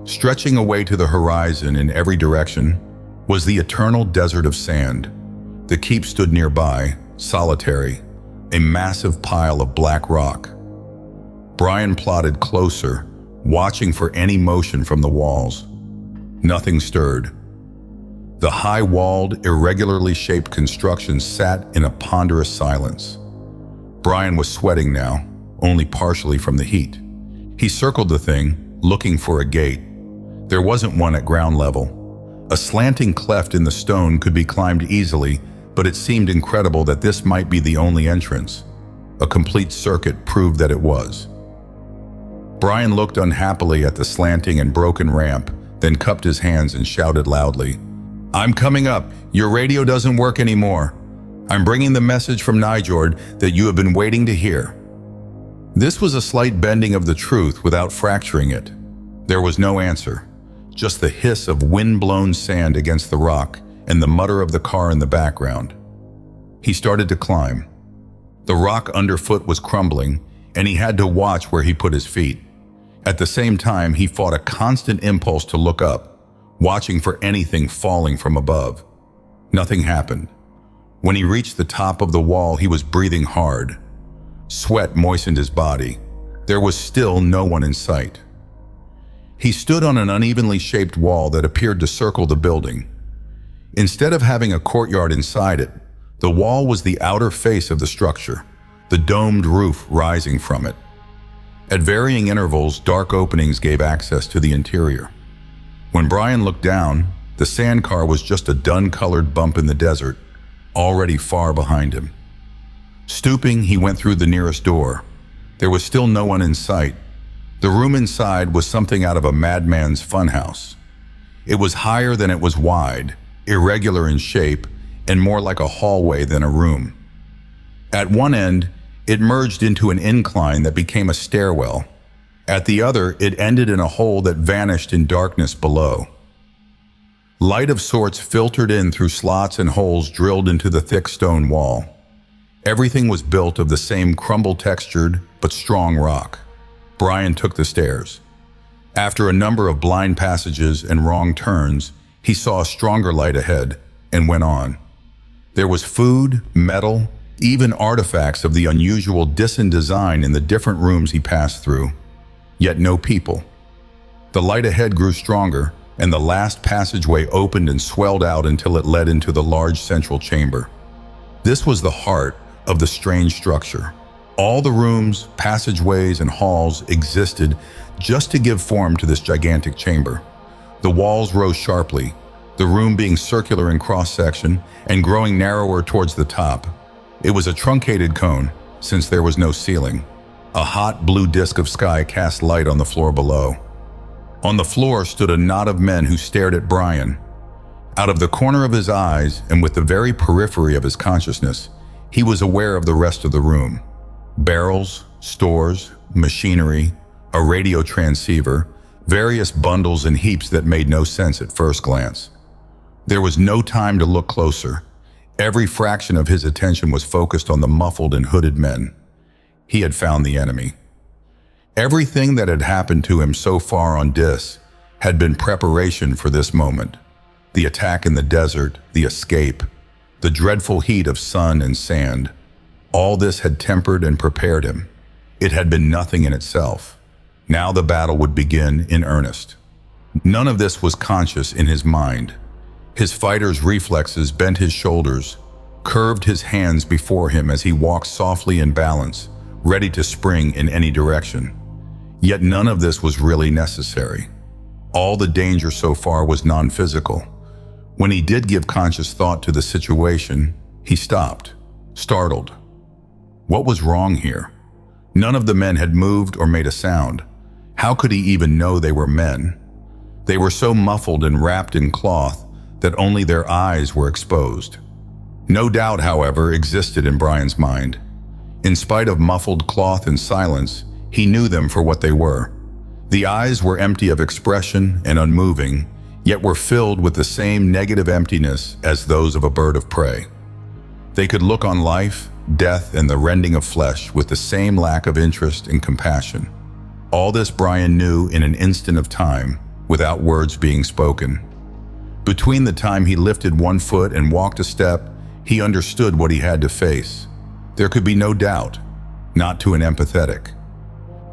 Stretching away to the horizon in every direction was the eternal desert of sand. The keep stood nearby, solitary, a massive pile of black rock. Brian plodded closer, watching for any motion from the walls. Nothing stirred. The high-walled, irregularly shaped construction sat in a ponderous silence. Brian was sweating now, only partially from the heat. He circled the thing, looking for a gate. There wasn't one at ground level. A slanting cleft in the stone could be climbed easily, but it seemed incredible that this might be the only entrance. A complete circuit proved that it was. Brian looked unhappily at the slanting and broken ramp, then cupped his hands and shouted loudly, "I'm coming up. Your radio doesn't work anymore. I'm bringing the message from Nijord that you have been waiting to hear." This was a slight bending of the truth without fracturing it. There was no answer, just the hiss of wind-blown sand against the rock and the mutter of the car in the background. He started to climb. The rock underfoot was crumbling, and he had to watch where he put his feet. At the same time, he fought a constant impulse to look up, watching for anything falling from above. Nothing happened. When he reached the top of the wall, he was breathing hard. Sweat moistened his body. There was still no one in sight. He stood on an unevenly shaped wall that appeared to circle the building. Instead of having a courtyard inside it, the wall was the outer face of the structure, the domed roof rising from it. At varying intervals, dark openings gave access to the interior. When Brian looked down, the sandcar was just a dun-colored bump in the desert, already far behind him. Stooping, he went through the nearest door. There was still no one in sight. The room inside was something out of a madman's funhouse. It was higher than it was wide, irregular in shape, and more like a hallway than a room. At one end, it merged into an incline that became a stairwell. At the other, it ended in a hole that vanished in darkness below. Light of sorts filtered in through slots and holes drilled into the thick stone wall. Everything was built of the same crumble-textured but strong rock. Brian took the stairs. After a number of blind passages and wrong turns, he saw a stronger light ahead and went on. There was food, metal, even artifacts of the unusual Disan design in the different rooms he passed through. Yet no people. The light ahead grew stronger, and the last passageway opened and swelled out until it led into the large central chamber. This was the heart of the strange structure. All the rooms, passageways, and halls existed just to give form to this gigantic chamber. The walls rose sharply, the room being circular in cross-section and growing narrower towards the top. It was a truncated cone, since there was no ceiling. A hot blue disk of sky cast light on the floor below. On the floor stood a knot of men who stared at Brian. Out of the corner of his eyes, and with the very periphery of his consciousness, he was aware of the rest of the room. Barrels, stores, machinery, a radio transceiver, various bundles and heaps that made no sense at first glance. There was no time to look closer. Every fraction of his attention was focused on the muffled and hooded men. He had found the enemy. Everything that had happened to him so far on Dis had been preparation for this moment. The attack in the desert, the escape, the dreadful heat of sun and sand. All this had tempered and prepared him. It had been nothing in itself. Now the battle would begin in earnest. None of this was conscious in his mind. His fighter's reflexes bent his shoulders, curved his hands before him as he walked softly in balance, ready to spring in any direction. Yet none of this was really necessary. All the danger so far was non-physical. When he did give conscious thought to the situation, he stopped, startled. What was wrong here? None of the men had moved or made a sound. How could he even know they were men? They were so muffled and wrapped in cloth that only their eyes were exposed. No doubt, however, existed in Brian's mind. In spite of muffled cloth and silence, he knew them for what they were. The eyes were empty of expression and unmoving, yet were filled with the same negative emptiness as those of a bird of prey. They could look on life, death, and the rending of flesh with the same lack of interest and compassion. All this Brian knew in an instant of time, without words being spoken. Between the time he lifted one foot and walked a step, he understood what he had to face. There could be no doubt, not to an empathetic.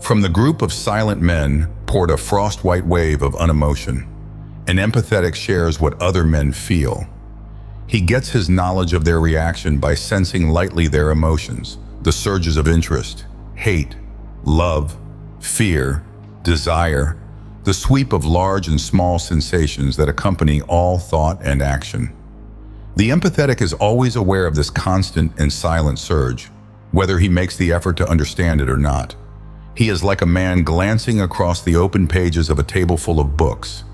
From the group of silent men poured a frost-white wave of unemotion. An empathetic shares what other men feel. He gets his knowledge of their reaction by sensing lightly their emotions, the surges of interest, hate, love, fear, desire, the sweep of large and small sensations that accompany all thought and action. The empathetic is always aware of this constant and silent surge, whether he makes the effort to understand it or not. He is like a man glancing across the open pages of a table full of books.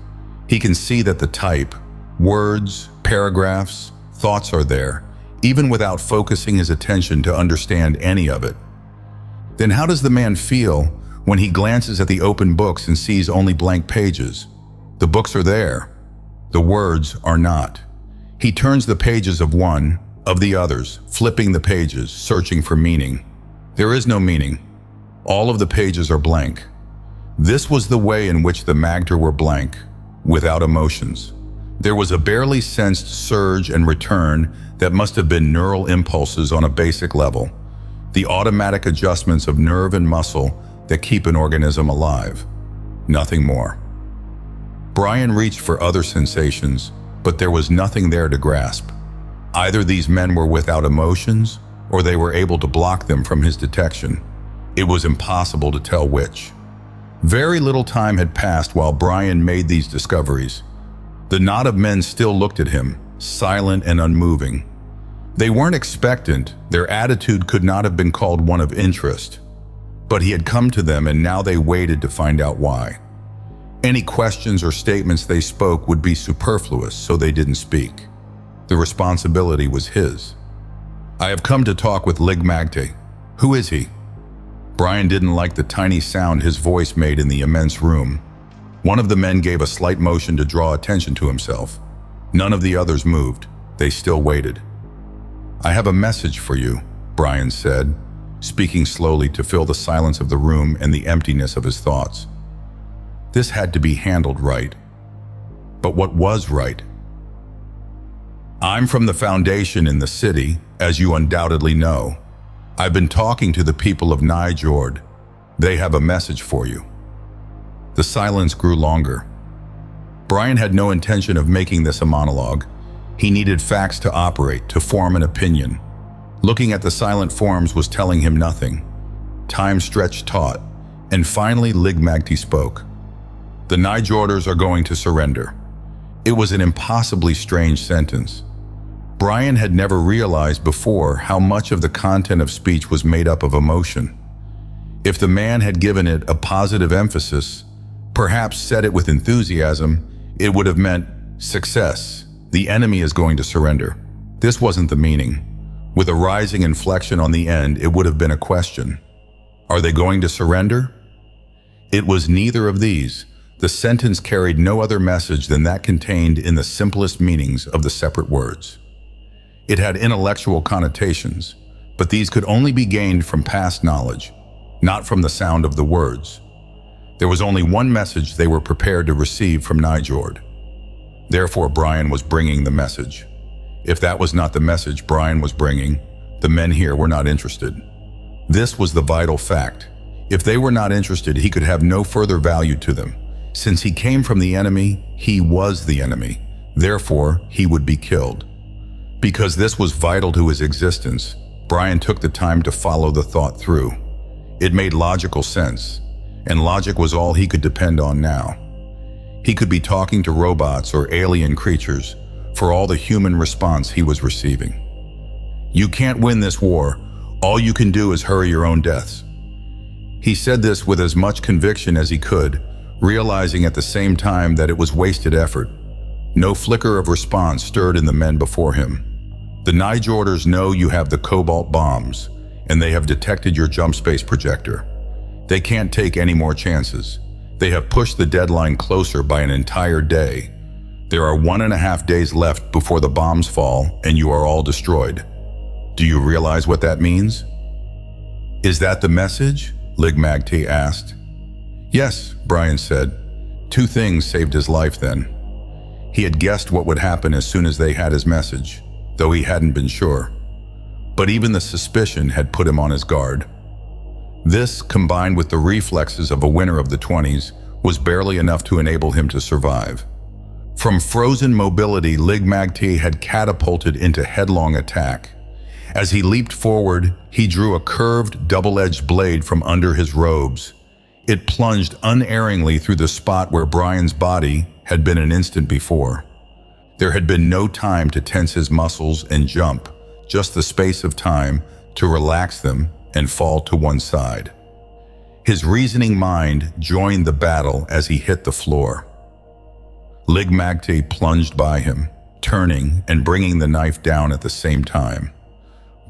He can see that the type, words, paragraphs, thoughts are there, even without focusing his attention to understand any of it. Then how does the man feel when he glances at the open books and sees only blank pages? The books are there. The words are not. He turns the pages of one, of the others, flipping the pages, searching for meaning. There is no meaning. All of the pages are blank. This was the way in which the Magter were blank, without emotions. There was a barely sensed surge and return that must have been neural impulses on a basic level, the automatic adjustments of nerve and muscle that keep an organism alive. Nothing more. Brian reached for other sensations, but there was nothing there to grasp. Either these men were without emotions, or they were able to block them from his detection. It was impossible to tell which. Very little time had passed while Brian made these discoveries. The knot of men still looked at him, silent and unmoving. They weren't expectant, their attitude could not have been called one of interest. But he had come to them and now they waited to find out why. Any questions or statements they spoke would be superfluous, so they didn't speak. The responsibility was his. "I have come to talk with Lig Magte. Who is he?" Brian didn't like the tiny sound his voice made in the immense room. One of the men gave a slight motion to draw attention to himself. None of the others moved. They still waited. "I have a message for you," Brian said, speaking slowly to fill the silence of the room and the emptiness of his thoughts. This had to be handled right. But what was right? "I'm from the Foundation in the city, as you undoubtedly know. I've been talking to the people of Nijord. They have a message for you." The silence grew longer. Brian had no intention of making this a monologue. He needed facts to operate, to form an opinion. Looking at the silent forms was telling him nothing. Time stretched taut, and finally Lig Magte spoke. "The Nijorders are going to surrender." It was an impossibly strange sentence. Brian had never realized before how much of the content of speech was made up of emotion. If the man had given it a positive emphasis, perhaps said it with enthusiasm, it would have meant success. The enemy is going to surrender. This wasn't the meaning. With a rising inflection on the end, it would have been a question. Are they going to surrender? It was neither of these. The sentence carried no other message than that contained in the simplest meanings of the separate words. It had intellectual connotations, but these could only be gained from past knowledge, not from the sound of the words. There was only one message they were prepared to receive from Nijord. Therefore, Brian was bringing the message. If that was not the message Brian was bringing, the men here were not interested. This was the vital fact. If they were not interested, he could have no further value to them. Since he came from the enemy, he was the enemy. Therefore, he would be killed. Because this was vital to his existence, Brian took the time to follow the thought through. It made logical sense, and logic was all he could depend on now. He could be talking to robots or alien creatures for all the human response he was receiving. "You can't win this war. All you can do is hurry your own deaths." He said this with as much conviction as he could, realizing at the same time that it was wasted effort. No flicker of response stirred in the men before him. "The Nijorders know you have the cobalt bombs, and they have detected your jump space projector. They can't take any more chances. They have pushed the deadline closer by an entire day. There are 1.5 days left before the bombs fall, and you are all destroyed. Do you realize what that means?" "Is that the message?" Lig Magte asked. "Yes," Brian said. 2 things saved his life then. He had guessed what would happen as soon as they had his message, though he hadn't been sure. But even the suspicion had put him on his guard. This, combined with the reflexes of a winner of the 20s, was barely enough to enable him to survive. From frozen mobility, Lig Magte had catapulted into headlong attack. As he leaped forward, he drew a curved, double-edged blade from under his robes. It plunged unerringly through the spot where Brian's body had been an instant before. There had been no time to tense his muscles and jump, just the space of time to relax them and fall to one side. His reasoning mind joined the battle as he hit the floor. Lig Magte plunged by him, turning and bringing the knife down at the same time.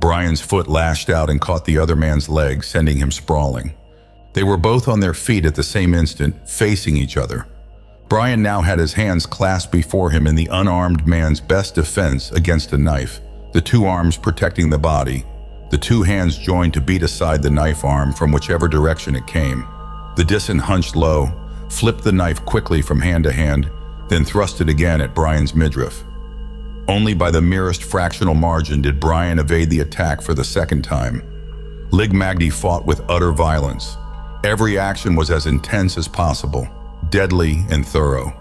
Brian's foot lashed out and caught the other man's leg, sending him sprawling. They were both on their feet at the same instant, facing each other. Brian now had his hands clasped before him in the unarmed man's best defense against a knife, the two arms protecting the body, the two hands joined to beat aside the knife arm from whichever direction it came. The Dissen hunched low, flipped the knife quickly from hand to hand, then thrust it again at Brian's midriff. Only by the merest fractional margin did Brian evade the attack for the second time. Lig Magte fought with utter violence. Every action was as intense as possible, deadly and thorough.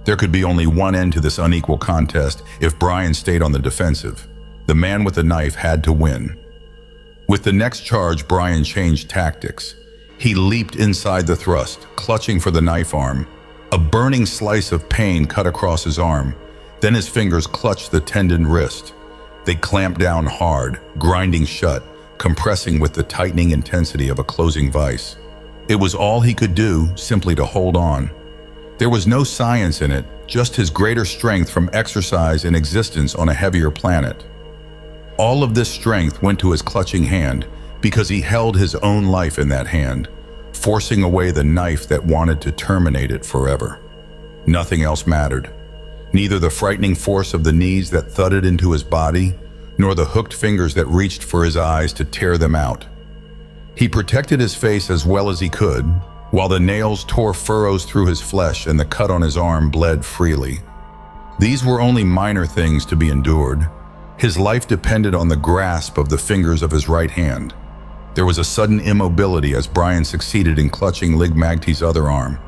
There could be only one end to this unequal contest if Brian stayed on the defensive. The man with the knife had to win. With the next charge, Brian changed tactics. He leaped inside the thrust, clutching for the knife arm. A burning slice of pain cut across his arm. Then his fingers clutched the tendoned wrist. They clamped down hard, grinding shut, compressing with the tightening intensity of a closing vise. It was all he could do, simply to hold on. There was no science in it, just his greater strength from exercise and existence on a heavier planet. All of this strength went to his clutching hand because he held his own life in that hand, forcing away the knife that wanted to terminate it forever. Nothing else mattered. Neither the frightening force of the knees that thudded into his body, nor the hooked fingers that reached for his eyes to tear them out. He protected his face as well as he could, while the nails tore furrows through his flesh and the cut on his arm bled freely. These were only minor things to be endured. His life depended on the grasp of the fingers of his right hand. There was a sudden immobility as Brian succeeded in clutching Lig Magte's other arm.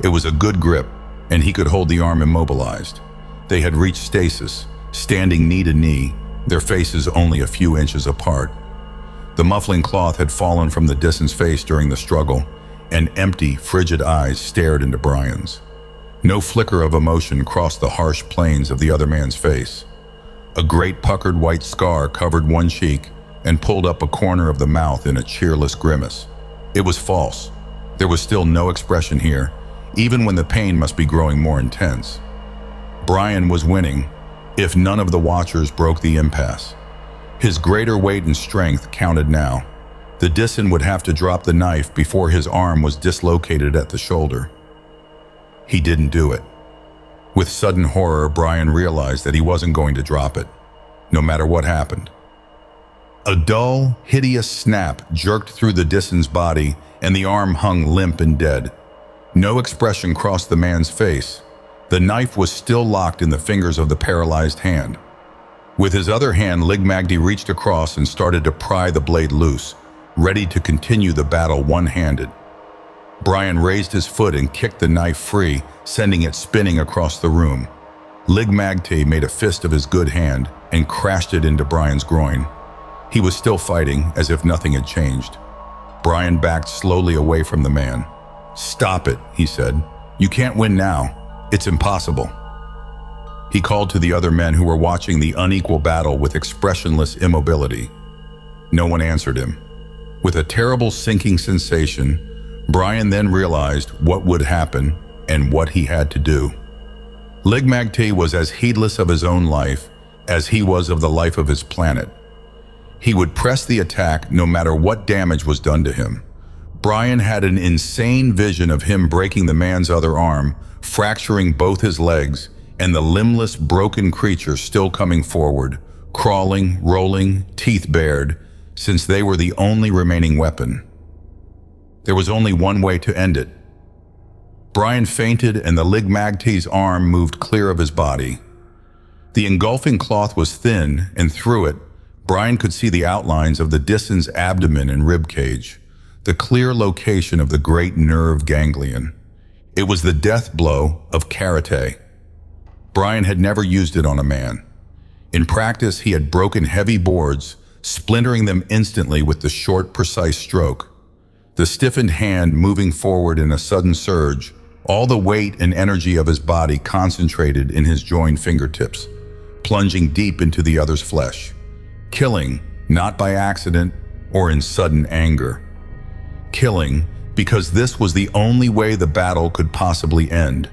It was a good grip, and he could hold the arm immobilized. They had reached stasis, standing knee to knee, their faces only a few inches apart. The muffling cloth had fallen from the Dissen's face during the struggle, and empty, frigid eyes stared into Brian's. No flicker of emotion crossed the harsh planes of the other man's face. A great puckered white scar covered one cheek and pulled up a corner of the mouth in a cheerless grimace. It was false. There was still no expression here, even when the pain must be growing more intense. Brian was winning, if none of the watchers broke the impasse. His greater weight and strength counted now. The Dissen would have to drop the knife before his arm was dislocated at the shoulder. He didn't do it. With sudden horror, Brian realized that he wasn't going to drop it, no matter what happened. A dull, hideous snap jerked through the Dissen's body, and the arm hung limp and dead. No expression crossed the man's face. The knife was still locked in the fingers of the paralyzed hand. With his other hand, Lig Magte reached across and started to pry the blade loose, ready to continue the battle one-handed. Brian raised his foot and kicked the knife free, sending it spinning across the room. Lig Magte made a fist of his good hand and crashed it into Brian's groin. He was still fighting, as if nothing had changed. Brian backed slowly away from the man. "Stop it," he said. "You can't win now. It's impossible." He called to the other men who were watching the unequal battle with expressionless immobility. No one answered him. With a terrible sinking sensation, Brian then realized what would happen and what he had to do. Lig Magte was as heedless of his own life as he was of the life of his planet. He would press the attack no matter what damage was done to him. Brian had an insane vision of him breaking the man's other arm, fracturing both his legs, and the limbless, broken creature still coming forward, crawling, rolling, teeth bared, since they were the only remaining weapon. There was only one way to end it. Brian fainted and the Lig Magte's arm moved clear of his body. The engulfing cloth was thin, and through it, Brian could see the outlines of the Dissen's abdomen and rib cage, the clear location of the great nerve ganglion. It was the death blow of karate. Brian had never used it on a man. In practice, he had broken heavy boards, splintering them instantly with the short, precise stroke. The stiffened hand moving forward in a sudden surge, all the weight and energy of his body concentrated in his joined fingertips, plunging deep into the other's flesh, killing not by accident or in sudden anger. Killing because this was the only way the battle could possibly end.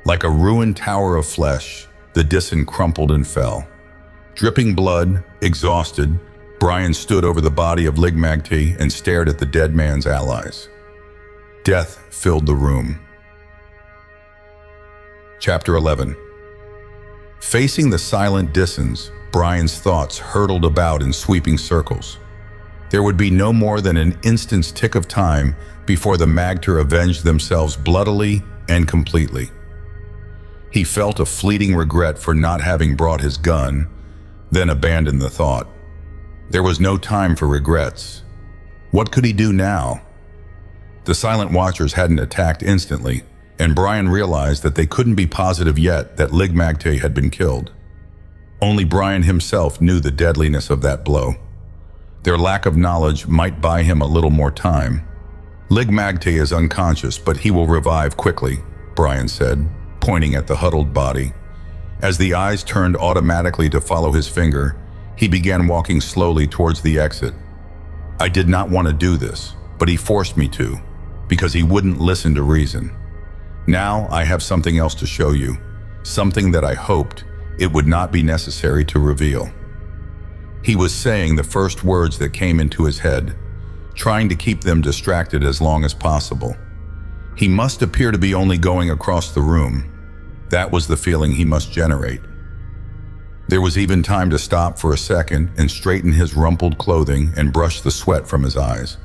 Like a ruined tower of flesh, the Disan crumpled and fell. Dripping blood, exhausted, Brian stood over the body of Ligmagte and stared at the dead man's allies. Death filled the room. Chapter 11. Facing the silent Disans, Brian's thoughts hurtled about in sweeping circles. There would be no more than an instant's tick of time before the Magter avenged themselves bloodily and completely. He felt a fleeting regret for not having brought his gun, then abandoned the thought. There was no time for regrets. What could he do now? The Silent Watchers hadn't attacked instantly, and Brian realized that they couldn't be positive yet that Ligmagte had been killed. Only Brian himself knew the deadliness of that blow. Their lack of knowledge might buy him a little more time. Ligmagte is unconscious, but he will revive quickly, Brian said, pointing at the huddled body. As the eyes turned automatically to follow his finger, he began walking slowly towards the exit. I did not want to do this, but he forced me to, because he wouldn't listen to reason. Now I have something else to show you, something that I hoped it would not be necessary to reveal. He was saying the first words that came into his head, trying to keep them distracted as long as possible. He must appear to be only going across the room. That was the feeling he must generate. There was even time to stop for a second and straighten his rumpled clothing and brush the sweat from his eyes.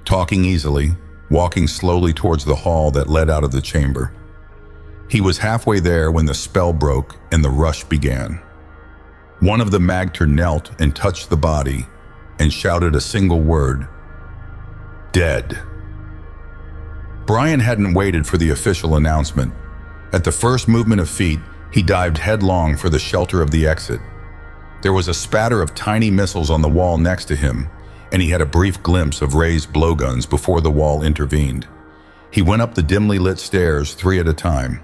Talking easily, walking slowly towards the hall that led out of the chamber. He was halfway there when the spell broke and the rush began. One of the Magter knelt and touched the body and shouted a single word: dead. Brian hadn't waited for the official announcement. At the first movement of feet, he dived headlong for the shelter of the exit. There was a spatter of tiny missiles on the wall next to him, and he had a brief glimpse of raised blowguns before the wall intervened. He went up the dimly lit stairs 3 at a time.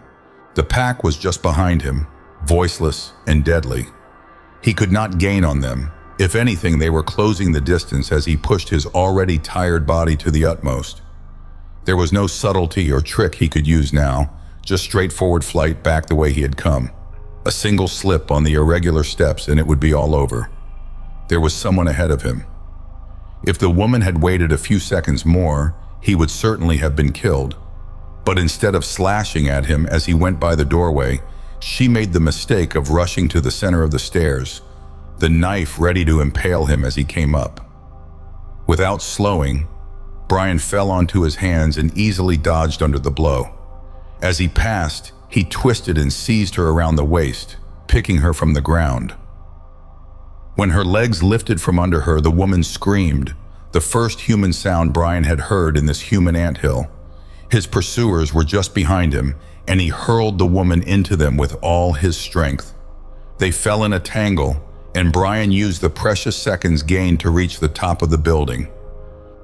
The pack was just behind him, voiceless and deadly. He could not gain on them. If anything, they were closing the distance as he pushed his already tired body to the utmost. There was no subtlety or trick he could use now, just straightforward flight back the way he had come. A single slip on the irregular steps and it would be all over. There was someone ahead of him. If the woman had waited a few seconds more, he would certainly have been killed. But instead of slashing at him as he went by the doorway, she made the mistake of rushing to the center of the stairs, the knife ready to impale him as he came up. Without slowing, Brian fell onto his hands and easily dodged under the blow. As he passed, he twisted and seized her around the waist, picking her from the ground. When her legs lifted from under her, the woman screamed, the first human sound Brian had heard in this human anthill. His pursuers were just behind him, and he hurled the woman into them with all his strength. They fell in a tangle, and Brian used the precious seconds gained to reach the top of the building.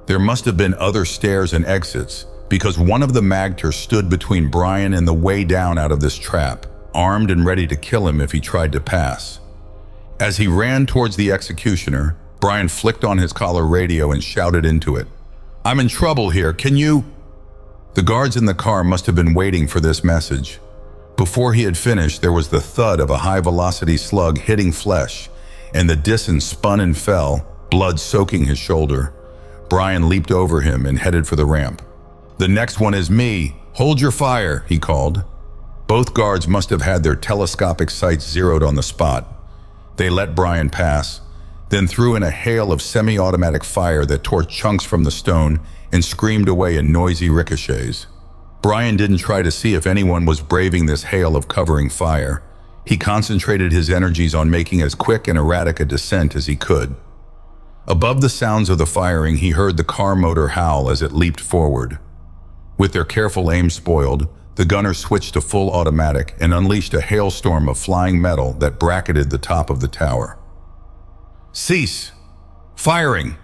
There must have been other stairs and exits, because one of the Magter stood between Brian and the way down out of this trap, armed and ready to kill him if he tried to pass. As he ran towards the executioner, Brian flicked on his collar radio and shouted into it, "I'm in trouble here, can you?" The guards in the car must have been waiting for this message. Before he had finished, there was the thud of a high-velocity slug hitting flesh, and the Disan spun and fell, blood soaking his shoulder. Brian leaped over him and headed for the ramp. "The next one is me. Hold your fire," he called. Both guards must have had their telescopic sights zeroed on the spot. They let Brian pass, then threw in a hail of semi-automatic fire that tore chunks from the stone and screamed away in noisy ricochets. Brian didn't try to see if anyone was braving this hail of covering fire. He concentrated his energies on making as quick and erratic a descent as he could. Above the sounds of the firing, he heard the car motor howl as it leaped forward. With their careful aim spoiled, the gunners switched to full automatic and unleashed a hailstorm of flying metal that bracketed the top of the tower. "Cease! Firing!"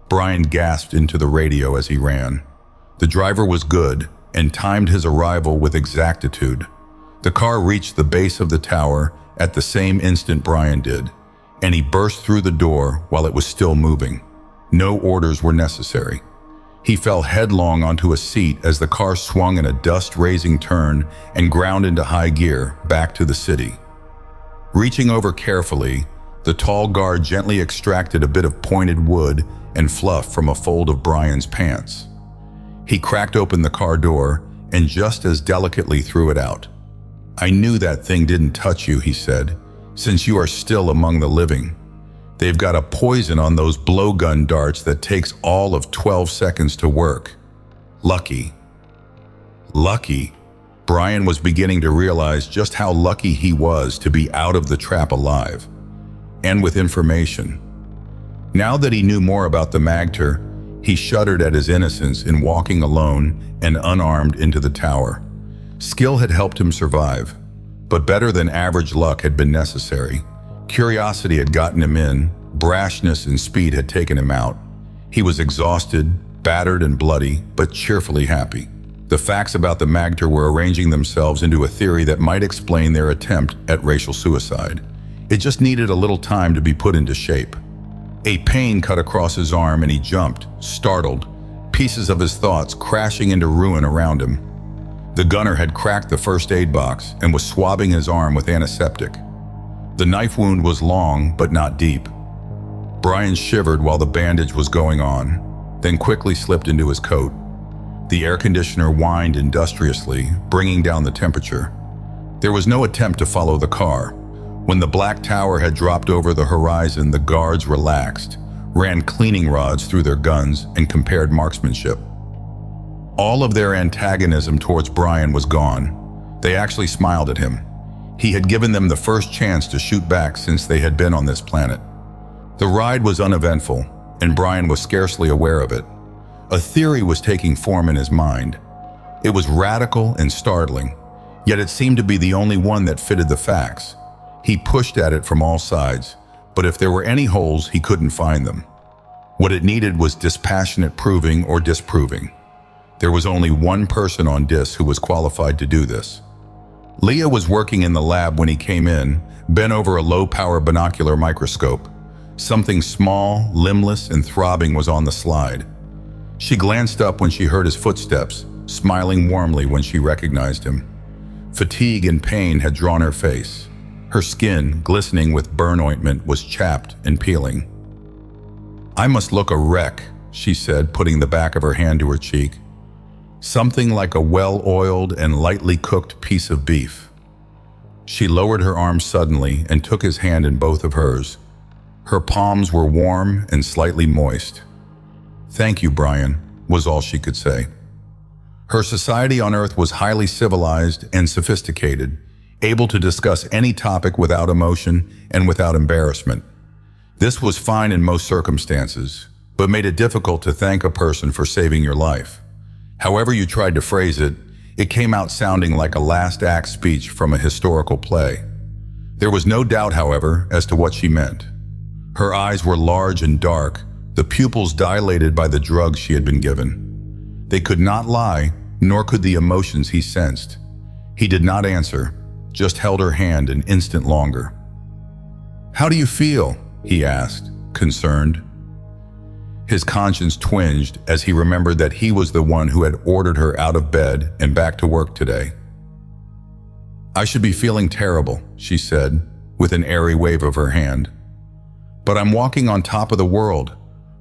Brian gasped into the radio as he ran. The driver was good, and timed his arrival with exactitude. The car reached the base of the tower at the same instant Brian did, and he burst through the door while it was still moving. No orders were necessary. He fell headlong onto a seat as the car swung in a dust-raising turn and ground into high gear back to the city. Reaching over carefully, the tall guard gently extracted a bit of pointed wood and fluff from a fold of Brian's pants. He cracked open the car door and just as delicately threw it out. "I knew that thing didn't touch you," he said, "since you are still among the living. They've got a poison on those blowgun darts that takes all of 12 seconds to work. Lucky." Lucky? Brian was beginning to realize just how lucky he was to be out of the trap alive, and with information. Now that he knew more about the Magter, he shuddered at his innocence in walking alone and unarmed into the tower. Skill had helped him survive, but better than average luck had been necessary. Curiosity had gotten him in, brashness and speed had taken him out. He was exhausted, battered and bloody, but cheerfully happy. The facts about the Magter were arranging themselves into a theory that might explain their attempt at racial suicide. It just needed a little time to be put into shape. A pain cut across his arm and he jumped, startled, pieces of his thoughts crashing into ruin around him. The gunner had cracked the first aid box and was swabbing his arm with antiseptic. The knife wound was long but not deep. Brian shivered while the bandage was going on, then quickly slipped into his coat. The air conditioner whined industriously, bringing down the temperature. There was no attempt to follow the car. When the black tower had dropped over the horizon, the guards relaxed, ran cleaning rods through their guns, and compared marksmanship. All of their antagonism towards Brian was gone. They actually smiled at him. He had given them the first chance to shoot back since they had been on this planet. The ride was uneventful, and Brian was scarcely aware of it. A theory was taking form in his mind. It was radical and startling, yet it seemed to be the only one that fitted the facts. He pushed at it from all sides, but if there were any holes, he couldn't find them. What it needed was dispassionate proving or disproving. There was only one person on DIS who was qualified to do this. Leah was working in the lab when he came in, bent over a low-power binocular microscope. Something small, limbless, and throbbing was on the slide. She glanced up when she heard his footsteps, smiling warmly when she recognized him. Fatigue and pain had drawn her face. Her skin, glistening with burn ointment, was chapped and peeling. "I must look a wreck," she said, putting the back of her hand to her cheek. "Something like a well-oiled and lightly cooked piece of beef." She lowered her arm suddenly and took his hand in both of hers. Her palms were warm and slightly moist. "Thank you, Brian," was all she could say. Her society on Earth was highly civilized and sophisticated, able to discuss any topic without emotion and without embarrassment. This was fine in most circumstances, but made it difficult to thank a person for saving your life. However you tried to phrase it, it came out sounding like a last act speech from a historical play. There was no doubt, however, as to what she meant. Her eyes were large and dark, the pupils dilated by the drugs she had been given. They could not lie, nor could the emotions he sensed. He did not answer, just held her hand an instant longer. "How do you feel?" he asked, concerned. His conscience twinged as he remembered that he was the one who had ordered her out of bed and back to work today. "I should be feeling terrible," she said, with an airy wave of her hand. "But I'm walking on top of the world.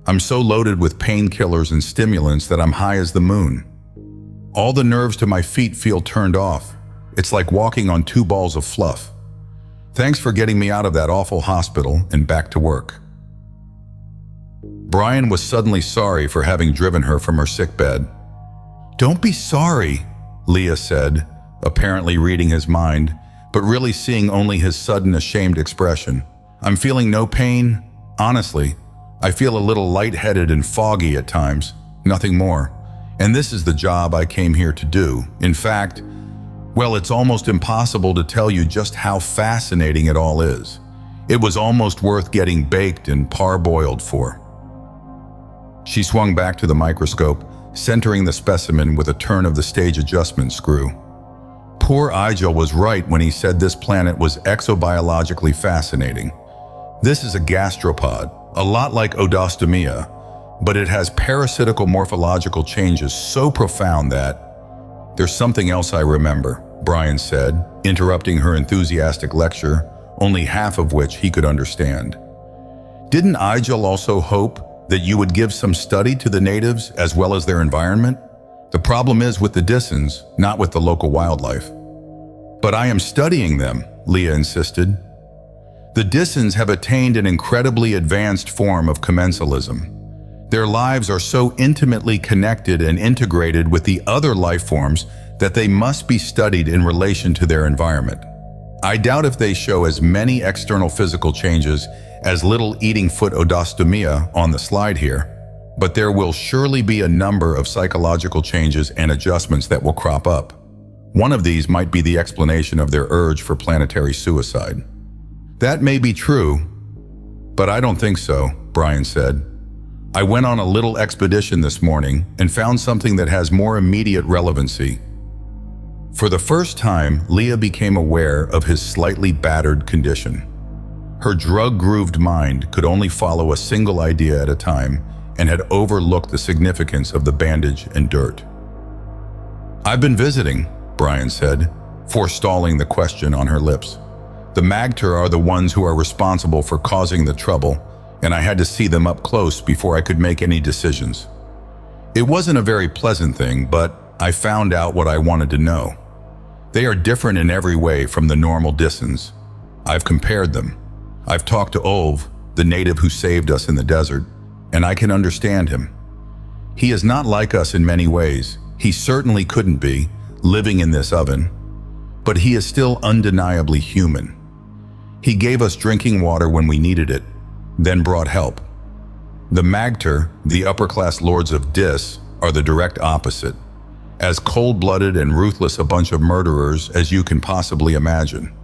I'm so loaded with painkillers and stimulants that I'm high as the moon. All the nerves to my feet feel turned off. It's like walking on 2 balls of fluff. Thanks for getting me out of that awful hospital and back to work." Brian was suddenly sorry for having driven her from her sickbed. "Don't be sorry," Leah said, apparently reading his mind, but really seeing only his sudden ashamed expression. "I'm feeling no pain. Honestly, I feel a little lightheaded and foggy at times, nothing more. And this is the job I came here to do. In fact, well, it's almost impossible to tell you just how fascinating it all is. It was almost worth getting baked and parboiled for." She swung back to the microscope, centering the specimen with a turn of the stage adjustment screw. Poor Igel was right when he said this planet was exobiologically fascinating. This is a gastropod, a lot like Odostomia, but it has parasitical morphological changes so profound that... There's something else I remember, Brian said, interrupting her enthusiastic lecture, only half of which he could understand. Didn't Igel also hope that you would give some study to the natives as well as their environment? The problem is with the Dissons, not with the local wildlife. But I am studying them, Leah insisted. The Dissons have attained an incredibly advanced form of commensalism. Their lives are so intimately connected and integrated with the other life forms that they must be studied in relation to their environment. I doubt if they show as many external physical changes as little eating foot Odostomia on the slide here, but there will surely be a number of psychological changes and adjustments that will crop up. One of these might be the explanation of their urge for planetary suicide. That may be true, but I don't think so, Brian said. I went on a little expedition this morning and found something that has more immediate relevancy. For the first time, Leah became aware of his slightly battered condition. Her drug-grooved mind could only follow a single idea at a time and had overlooked the significance of the bandage and dirt. I've been visiting, Brian said, forestalling the question on her lips. The Magter are the ones who are responsible for causing the trouble, and I had to see them up close before I could make any decisions. It wasn't a very pleasant thing, but I found out what I wanted to know. They are different in every way from the normal Dissons. I've compared them. I've talked to Olv, the native who saved us in the desert, and I can understand him. He is not like us in many ways. He certainly couldn't be, living in this oven. But he is still undeniably human. He gave us drinking water when we needed it, then brought help. The Magter, the upper-class lords of Dis, are the direct opposite. As cold-blooded and ruthless a bunch of murderers as you can possibly imagine.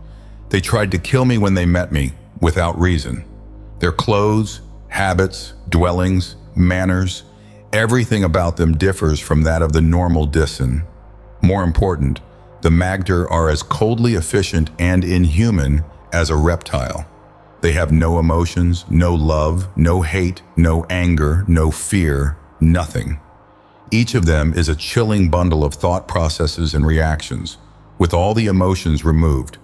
They tried to kill me when they met me, without reason. Their clothes, habits, dwellings, manners, everything about them differs from that of the normal Disson. More important, the Magter are as coldly efficient and inhuman as a reptile. They have no emotions, no love, no hate, no anger, no fear, nothing. Each of them is a chilling bundle of thought processes and reactions, with all the emotions removed.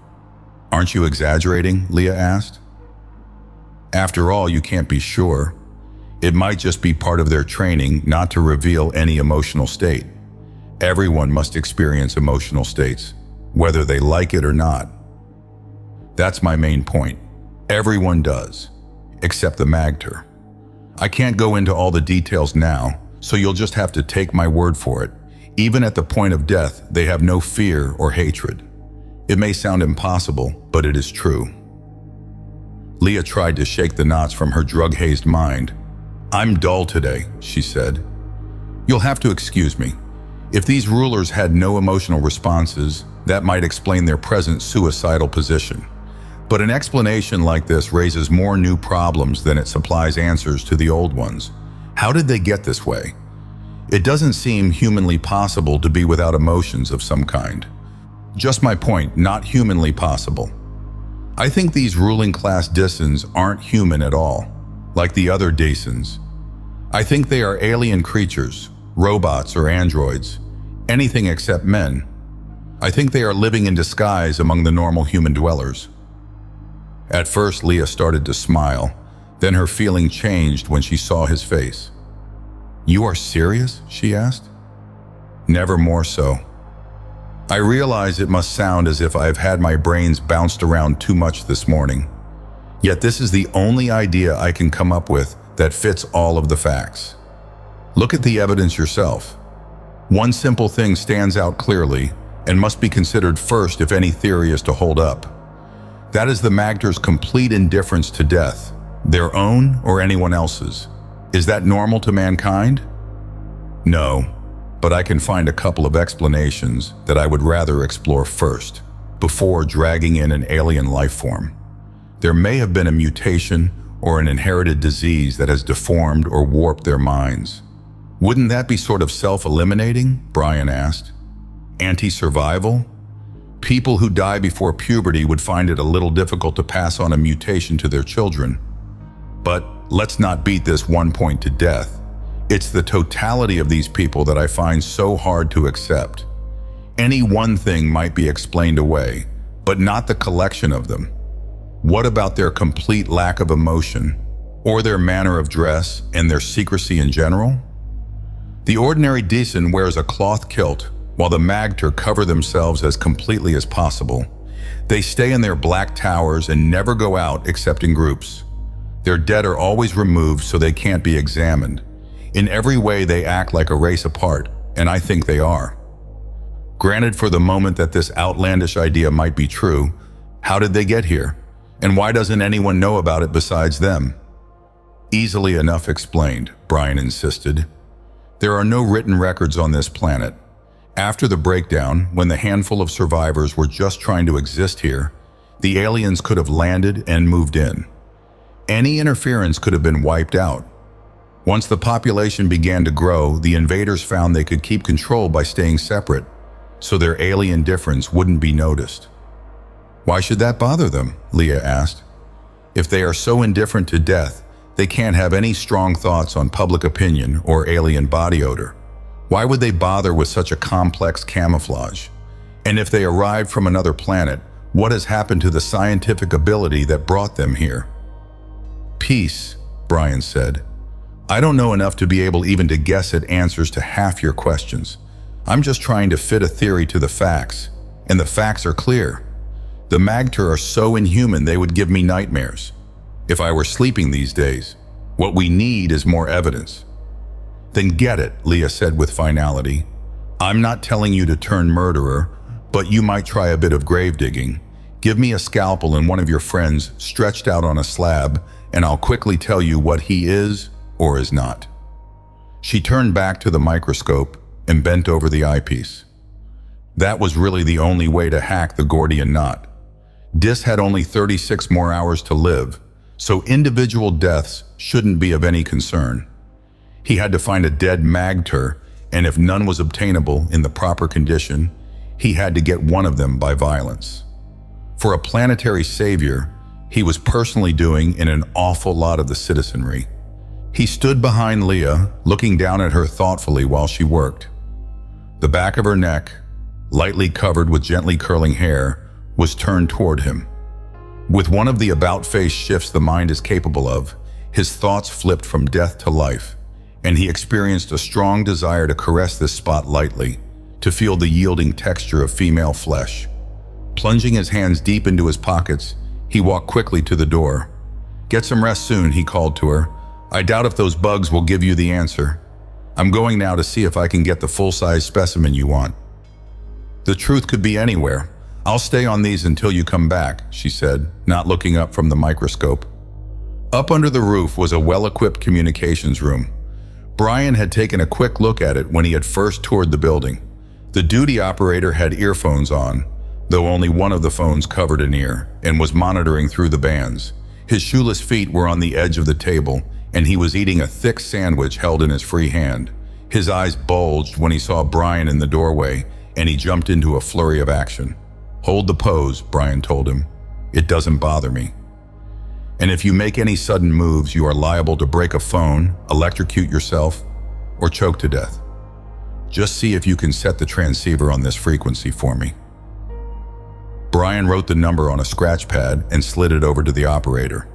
Aren't you exaggerating? Leah asked. After all, you can't be sure. It might just be part of their training not to reveal any emotional state. Everyone must experience emotional states, whether they like it or not. That's my main point. Everyone does, except the Magter. I can't go into all the details now, so you'll just have to take my word for it. Even at the point of death, they have no fear or hatred. It may sound impossible, but it is true. Leah tried to shake the knots from her drug-hazed mind. I'm dull today, she said. You'll have to excuse me. If these rulers had no emotional responses, that might explain their present suicidal position. But an explanation like this raises more new problems than it supplies answers to the old ones. How did they get this way? It doesn't seem humanly possible to be without emotions of some kind. Just my point, not humanly possible. I think these ruling class Dissons aren't human at all, like the other Dissons. I think they are alien creatures, robots or androids, anything except men. I think they are living in disguise among the normal human dwellers. At first, Leah started to smile, then her feeling changed when she saw his face. You are serious? She asked. Never more so. I realize it must sound as if I've had my brains bounced around too much this morning. Yet this is the only idea I can come up with that fits all of the facts. Look at the evidence yourself. One simple thing stands out clearly and must be considered first if any theory is to hold up. That is the Magter's complete indifference to death, their own or anyone else's. Is that normal to mankind? No, but I can find a couple of explanations that I would rather explore first, before dragging in an alien life form. There may have been a mutation or an inherited disease that has deformed or warped their minds. Wouldn't that be sort of self-eliminating? Brian asked. Anti-survival? People who die before puberty would find it a little difficult to pass on a mutation to their children. But let's not beat this one point to death. It's the totality of these people that I find so hard to accept. Any one thing might be explained away, but not the collection of them. What about their complete lack of emotion, or their manner of dress and their secrecy in general? The ordinary Decen wears a cloth kilt, while the Magter cover themselves as completely as possible. They stay in their black towers and never go out except in groups. Their dead are always removed so they can't be examined. In every way they act like a race apart, and I think they are. Granted for the moment that this outlandish idea might be true, how did they get here? And why doesn't anyone know about it besides them? Easily enough explained, Brian insisted. There are no written records on this planet. After the breakdown, when the handful of survivors were just trying to exist here, the aliens could have landed and moved in. Any interference could have been wiped out. Once the population began to grow, the invaders found they could keep control by staying separate, so their alien difference wouldn't be noticed. Why should that bother them? Leah asked. If they are so indifferent to death, they can't have any strong thoughts on public opinion or alien body odor. Why would they bother with such a complex camouflage? And if they arrived from another planet, what has happened to the scientific ability that brought them here? Peace, Brian said. I don't know enough to be able even to guess at answers to half your questions. I'm just trying to fit a theory to the facts, and the facts are clear. The Magter are so inhuman they would give me nightmares if I were sleeping these days. What we need is more evidence. Then get it, Leah said with finality. I'm not telling you to turn murderer, but you might try a bit of grave digging. Give me a scalpel and one of your friends stretched out on a slab, and I'll quickly tell you what he is or is not. She turned back to the microscope and bent over the eyepiece. That was really the only way to hack the Gordian knot. Dis had only 36 more hours to live, so individual deaths shouldn't be of any concern. He had to find a dead Magter, and if none was obtainable in the proper condition, he had to get one of them by violence. For a planetary savior, he was personally doing in an awful lot of the citizenry. He stood behind Leah, looking down at her thoughtfully while she worked. The back of her neck, lightly covered with gently curling hair, was turned toward him. With one of the about-face shifts the mind is capable of, his thoughts flipped from death to life, and he experienced a strong desire to caress this spot lightly, to feel the yielding texture of female flesh. Plunging his hands deep into his pockets, he walked quickly to the door. Get some rest soon, he called to her. I doubt if those bugs will give you the answer. I'm going now to see if I can get the full-size specimen you want. The truth could be anywhere. I'll stay on these until you come back, she said, not looking up from the microscope. Up under the roof was a well-equipped communications room. Brian had taken a quick look at it when he had first toured the building. The duty operator had earphones on, though only one of the phones covered an ear, and was monitoring through the bands. His shoeless feet were on the edge of the table, and he was eating a thick sandwich held in his free hand. His eyes bulged when he saw Brian in the doorway, and he jumped into a flurry of action. Hold the pose, Brian told him. It doesn't bother me. And if you make any sudden moves, you are liable to break a phone, electrocute yourself, or choke to death. Just see if you can set the transceiver on this frequency for me. Brian wrote the number on a scratch pad and slid it over to the operator.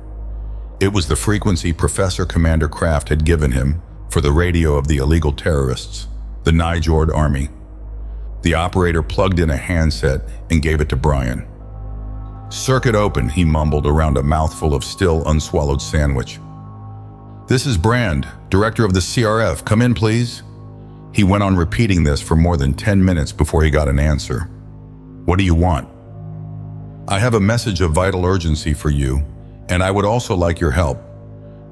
It was the frequency Professor Commander Kraft had given him for the radio of the illegal terrorists, the Nijord Army. The operator plugged in a handset and gave it to Brian. Circuit open, he mumbled around a mouthful of still unswallowed sandwich. This is Brand, director of the CRF. Come in, please. He went on repeating this for more than 10 minutes before he got an answer. What do you want? I have a message of vital urgency for you, and I would also like your help.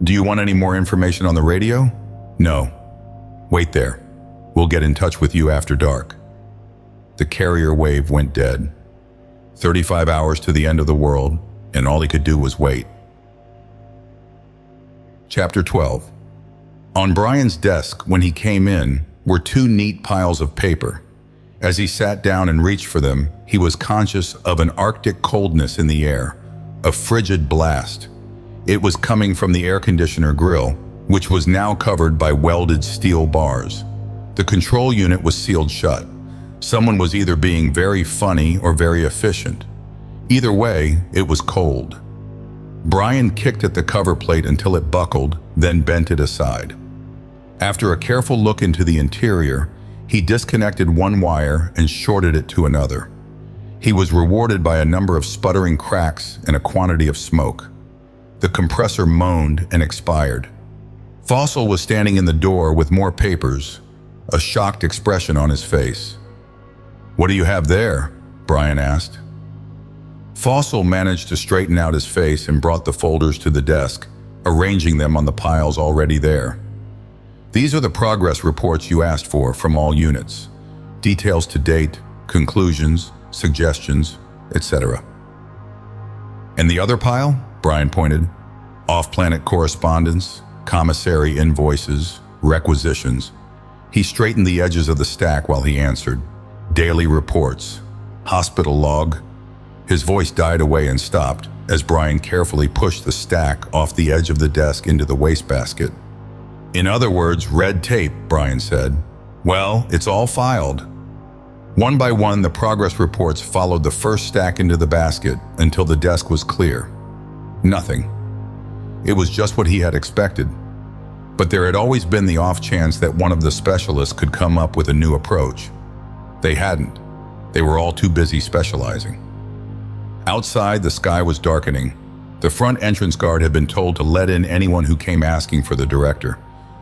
Do you want any more information on the radio? No. Wait there. We'll get in touch with you after dark. The carrier wave went dead. 35 hours to the end of the world, and all he could do was wait. Chapter 12. On Brian's desk, when he came in, were two neat piles of paper. As he sat down and reached for them, he was conscious of an arctic coldness in the air, a frigid blast. It was coming from the air conditioner grill, which was now covered by welded steel bars. The control unit was sealed shut. Someone was either being very funny or very efficient. Either way, it was cold. Brian kicked at the cover plate until it buckled, then bent it aside. After a careful look into the interior, he disconnected one wire and shorted it to another. He was rewarded by a number of sputtering cracks and a quantity of smoke. The compressor moaned and expired. Fossil was standing in the door with more papers, a shocked expression on his face. "What do you have there?" Brian asked. Fossil managed to straighten out his face and brought the folders to the desk, arranging them on the piles already there. "These are the progress reports you asked for from all units. Details to date, conclusions, suggestions, etc." "And the other pile?" Brian pointed. "Off-planet correspondence, commissary invoices, requisitions." He straightened the edges of the stack while he answered. "Daily reports, hospital log." His voice died away and stopped as Brian carefully pushed the stack off the edge of the desk into the wastebasket. "In other words, red tape," Brian said. "Well, it's all filed." One by one, the progress reports followed the first stack into the basket until the desk was clear. Nothing. It was just what he had expected. But there had always been the off chance that one of the specialists could come up with a new approach. They hadn't. They were all too busy specializing. Outside, the sky was darkening. The front entrance guard had been told to let in anyone who came asking for the director.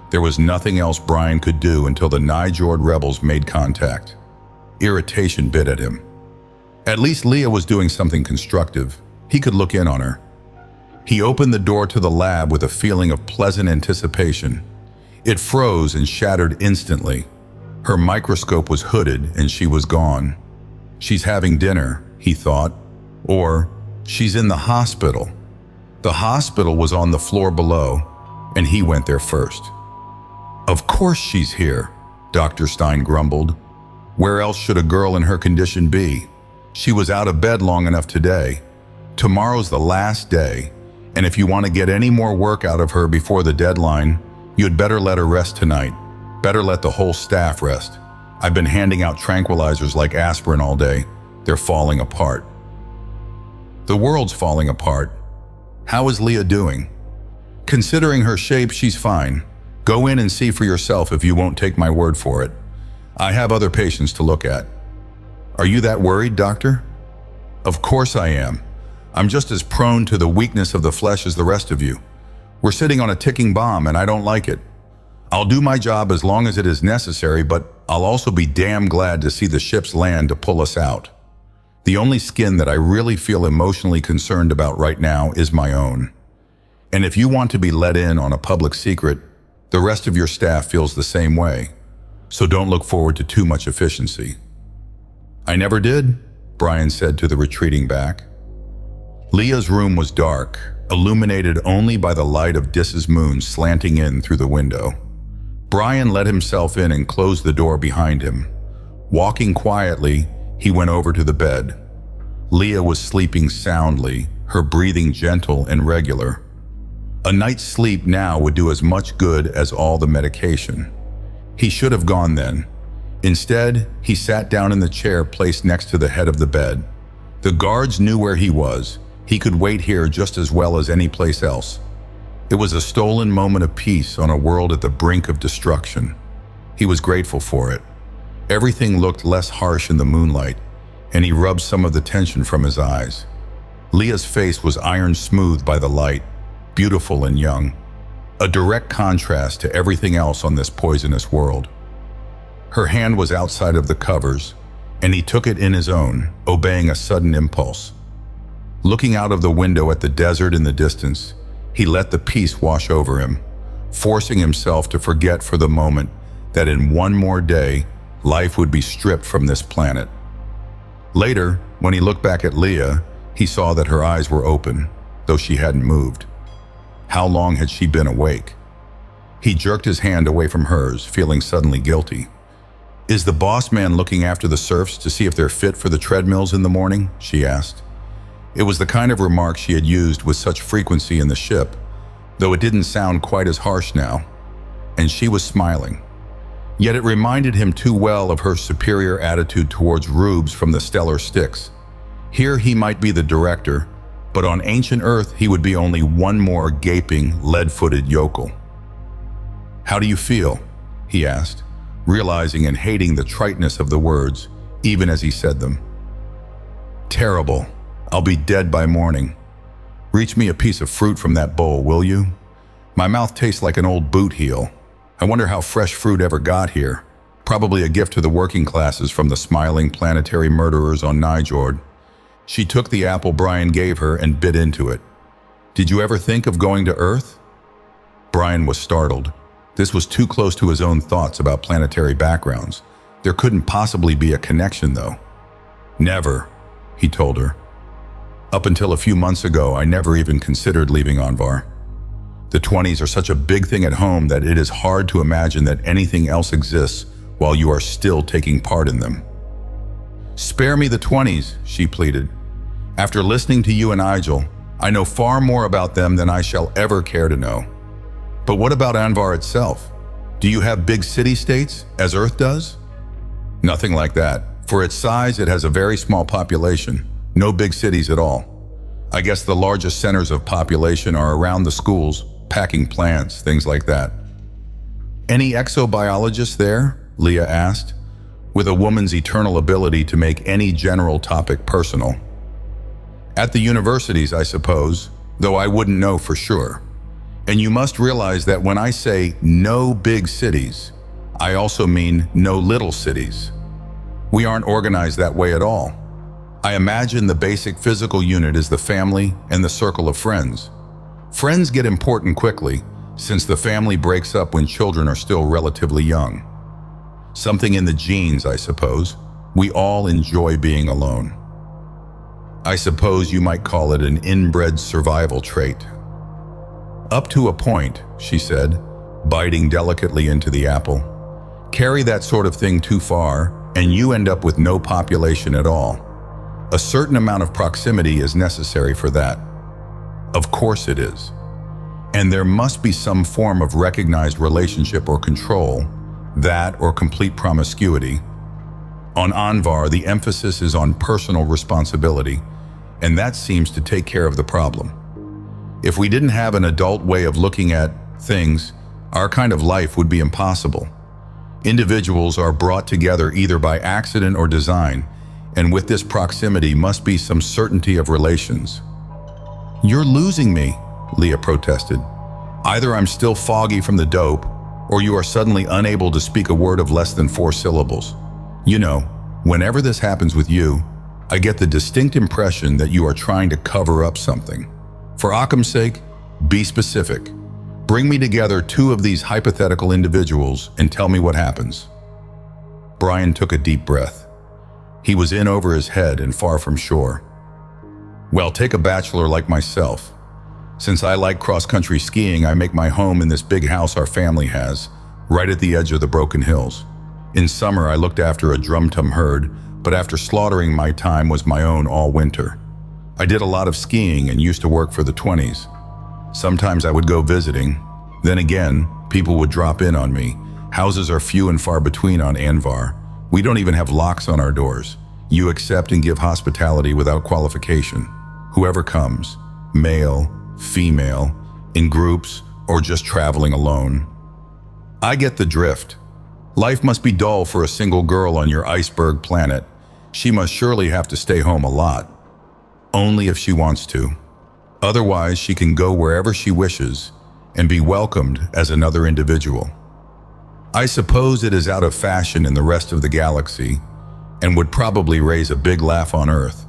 There was nothing else Brian could do until the Nijord rebels made contact. Irritation bit at him. At least Leah was doing something constructive. He could look in on her. He opened the door to the lab with a feeling of pleasant anticipation. It froze and shattered instantly. Her microscope was hooded and she was gone. She's having dinner, he thought. Or, she's in the hospital. The hospital was on the floor below, and he went there first. "Of course she's here," Dr. Stein grumbled. "Where else should a girl in her condition be? She was out of bed long enough today. Tomorrow's the last day, and if you want to get any more work out of her before the deadline, you'd better let her rest tonight. Better let the whole staff rest. I've been handing out tranquilizers like aspirin all day. They're falling apart." The world's falling apart. How is Leah doing? Considering her shape, she's fine. Go in and see for yourself if you won't take my word for it. I have other patients to look at. "Are you that worried, doctor?" "Of course I am. I'm just as prone to the weakness of the flesh as the rest of you. We're sitting on a ticking bomb and I don't like it. I'll do my job as long as it is necessary, but I'll also be damn glad to see the ships land to pull us out. The only skin that I really feel emotionally concerned about right now is my own. And if you want to be let in on a public secret, the rest of your staff feels the same way. So don't look forward to too much efficiency." "I never did," Brian said to the retreating back. Leah's room was dark, illuminated only by the light of Dis's moon slanting in through the window. Brian let himself in and closed the door behind him. Walking quietly, he went over to the bed. Leah was sleeping soundly, her breathing gentle and regular. A night's sleep now would do as much good as all the medication. He should have gone then. Instead, he sat down in the chair placed next to the head of the bed. The guards knew where he was. He could wait here just as well as any place else. It was a stolen moment of peace on a world at the brink of destruction. He was grateful for it. Everything looked less harsh in the moonlight, and he rubbed some of the tension from his eyes. Leah's face was iron smooth by the light, beautiful and young, a direct contrast to everything else on this poisonous world. Her hand was outside of the covers, and he took it in his own, obeying a sudden impulse. Looking out of the window at the desert in the distance, he let the peace wash over him, forcing himself to forget for the moment that in one more day, life would be stripped from this planet. Later, when he looked back at Leah, he saw that her eyes were open, though she hadn't moved. How long had she been awake? He jerked his hand away from hers, feeling suddenly guilty. "Is the boss man looking after the serfs to see if they're fit for the treadmills in the morning?" she asked. It was the kind of remark she had used with such frequency in the ship, though it didn't sound quite as harsh now, and she was smiling. Yet it reminded him too well of her superior attitude towards rubes from the Stellar Sticks. Here he might be the director, but on ancient Earth he would be only one more gaping, lead-footed yokel. "How do you feel?" he asked, realizing and hating the triteness of the words, even as he said them. "Terrible. I'll be dead by morning. Reach me a piece of fruit from that bowl, will you? My mouth tastes like an old boot heel. I wonder how fresh fruit ever got here. Probably a gift to the working classes from the smiling planetary murderers on Nijord." She took the apple Brian gave her and bit into it. "Did you ever think of going to Earth?" Brian was startled. This was too close to his own thoughts about planetary backgrounds. There couldn't possibly be a connection, though. "Never," he told her. "Up until a few months ago, I never even considered leaving Anvar. The 20s are such a big thing at home that it is hard to imagine that anything else exists while you are still taking part in them." "Spare me the 20s, she pleaded. "After listening to you and Igel, I know far more about them than I shall ever care to know. But what about Anvar itself? Do you have big city-states, as Earth does?" "Nothing like that. For its size, it has a very small population. No big cities at all. I guess the largest centers of population are around the schools, packing plants, things like that." "Any exobiologists there?" Leah asked, with a woman's eternal ability to make any general topic personal. "At the universities, I suppose, though I wouldn't know for sure. And you must realize that when I say no big cities, I also mean no little cities. We aren't organized that way at all. I imagine the basic physical unit is the family and the circle of friends. Friends get important quickly, since the family breaks up when children are still relatively young. Something in the genes, I suppose. We all enjoy being alone. I suppose you might call it an inbred survival trait." "Up to a point," she said, biting delicately into the apple. "Carry that sort of thing too far, and you end up with no population at all. A certain amount of proximity is necessary for that. Of course it is. And there must be some form of recognized relationship or control, that or complete promiscuity. On Anvar, the emphasis is on personal responsibility, and that seems to take care of the problem. If we didn't have an adult way of looking at things, our kind of life would be impossible. Individuals are brought together either by accident or design, and with this proximity must be some certainty of relations." "You're losing me," Leah protested. "Either I'm still foggy from the dope, or you are suddenly unable to speak a word of less than 4 syllables. You know, whenever this happens with you, I get the distinct impression that you are trying to cover up something. For Occam's sake, be specific. Bring me together 2 of these hypothetical individuals and tell me what happens." Brian took a deep breath. He was in over his head and far from shore. "Well, take a bachelor like myself. Since I like cross-country skiing, I make my home in this big house our family has, right at the edge of the Broken Hills. In summer, I looked after a drum-tum herd, but after slaughtering, my time was my own all winter. I did a lot of skiing and used to work for the 20s. Sometimes I would go visiting. Then again, people would drop in on me. Houses are few and far between on Anvar. We don't even have locks on our doors. You accept and give hospitality without qualification. Whoever comes, male, female, in groups, or just traveling alone. I get the drift. Life must be dull for a single girl on your iceberg planet. She must surely have to stay home a lot. Only if she wants to. Otherwise, she can go wherever she wishes and be welcomed as another individual. I suppose it is out of fashion in the rest of the galaxy and would probably raise a big laugh on Earth,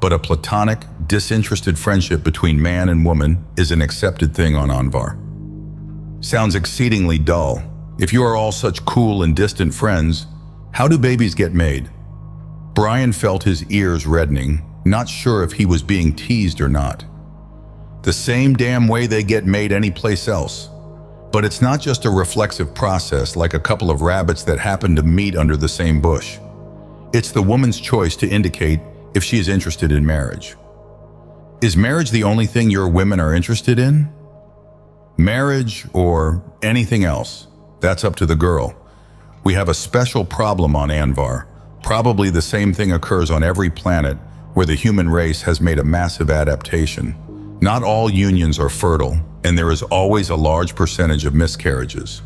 but a platonic, disinterested friendship between man and woman is an accepted thing on Anvar. Sounds exceedingly dull. If you are all such cool and distant friends, how do babies get made? Brian felt his ears reddening, not sure if he was being teased or not. The same damn way they get made anyplace else. But it's not just a reflexive process like a couple of rabbits that happen to meet under the same bush. It's the woman's choice to indicate if she is interested in marriage. Is marriage the only thing your women are interested in? Marriage or anything else, that's up to the girl. We have a special problem on Anvar. Probably the same thing occurs on every planet where the human race has made a massive adaptation. Not all unions are fertile, and there is always a large percentage of miscarriages.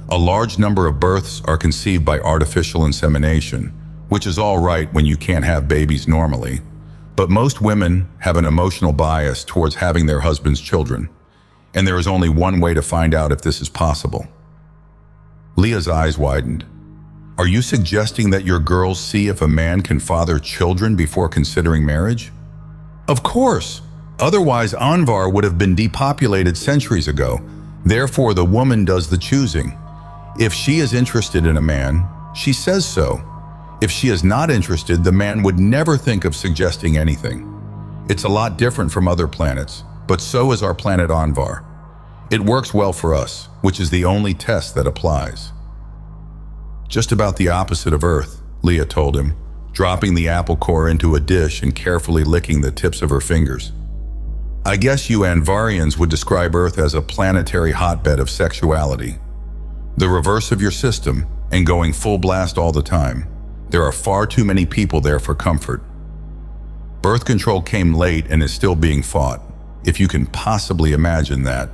A large number of births are conceived by artificial insemination, which is all right when you can't have babies normally. But most women have an emotional bias towards having their husband's children, and there is only one way to find out if this is possible. Leah's eyes widened. Are you suggesting that your girls see if a man can father children before considering marriage? Of course. Otherwise, Anvar would have been depopulated centuries ago. Therefore, the woman does the choosing. If she is interested in a man, she says so. If she is not interested, the man would never think of suggesting anything. It's a lot different from other planets, but so is our planet Anvar. It works well for us, which is the only test that applies. Just about the opposite of Earth, Leah told him, dropping the apple core into a dish and carefully licking the tips of her fingers. I guess you Anvarians would describe Earth as a planetary hotbed of sexuality. The reverse of your system, and going full blast all the time. There are far too many people there for comfort. Birth control came late and is still being fought, if you can possibly imagine that.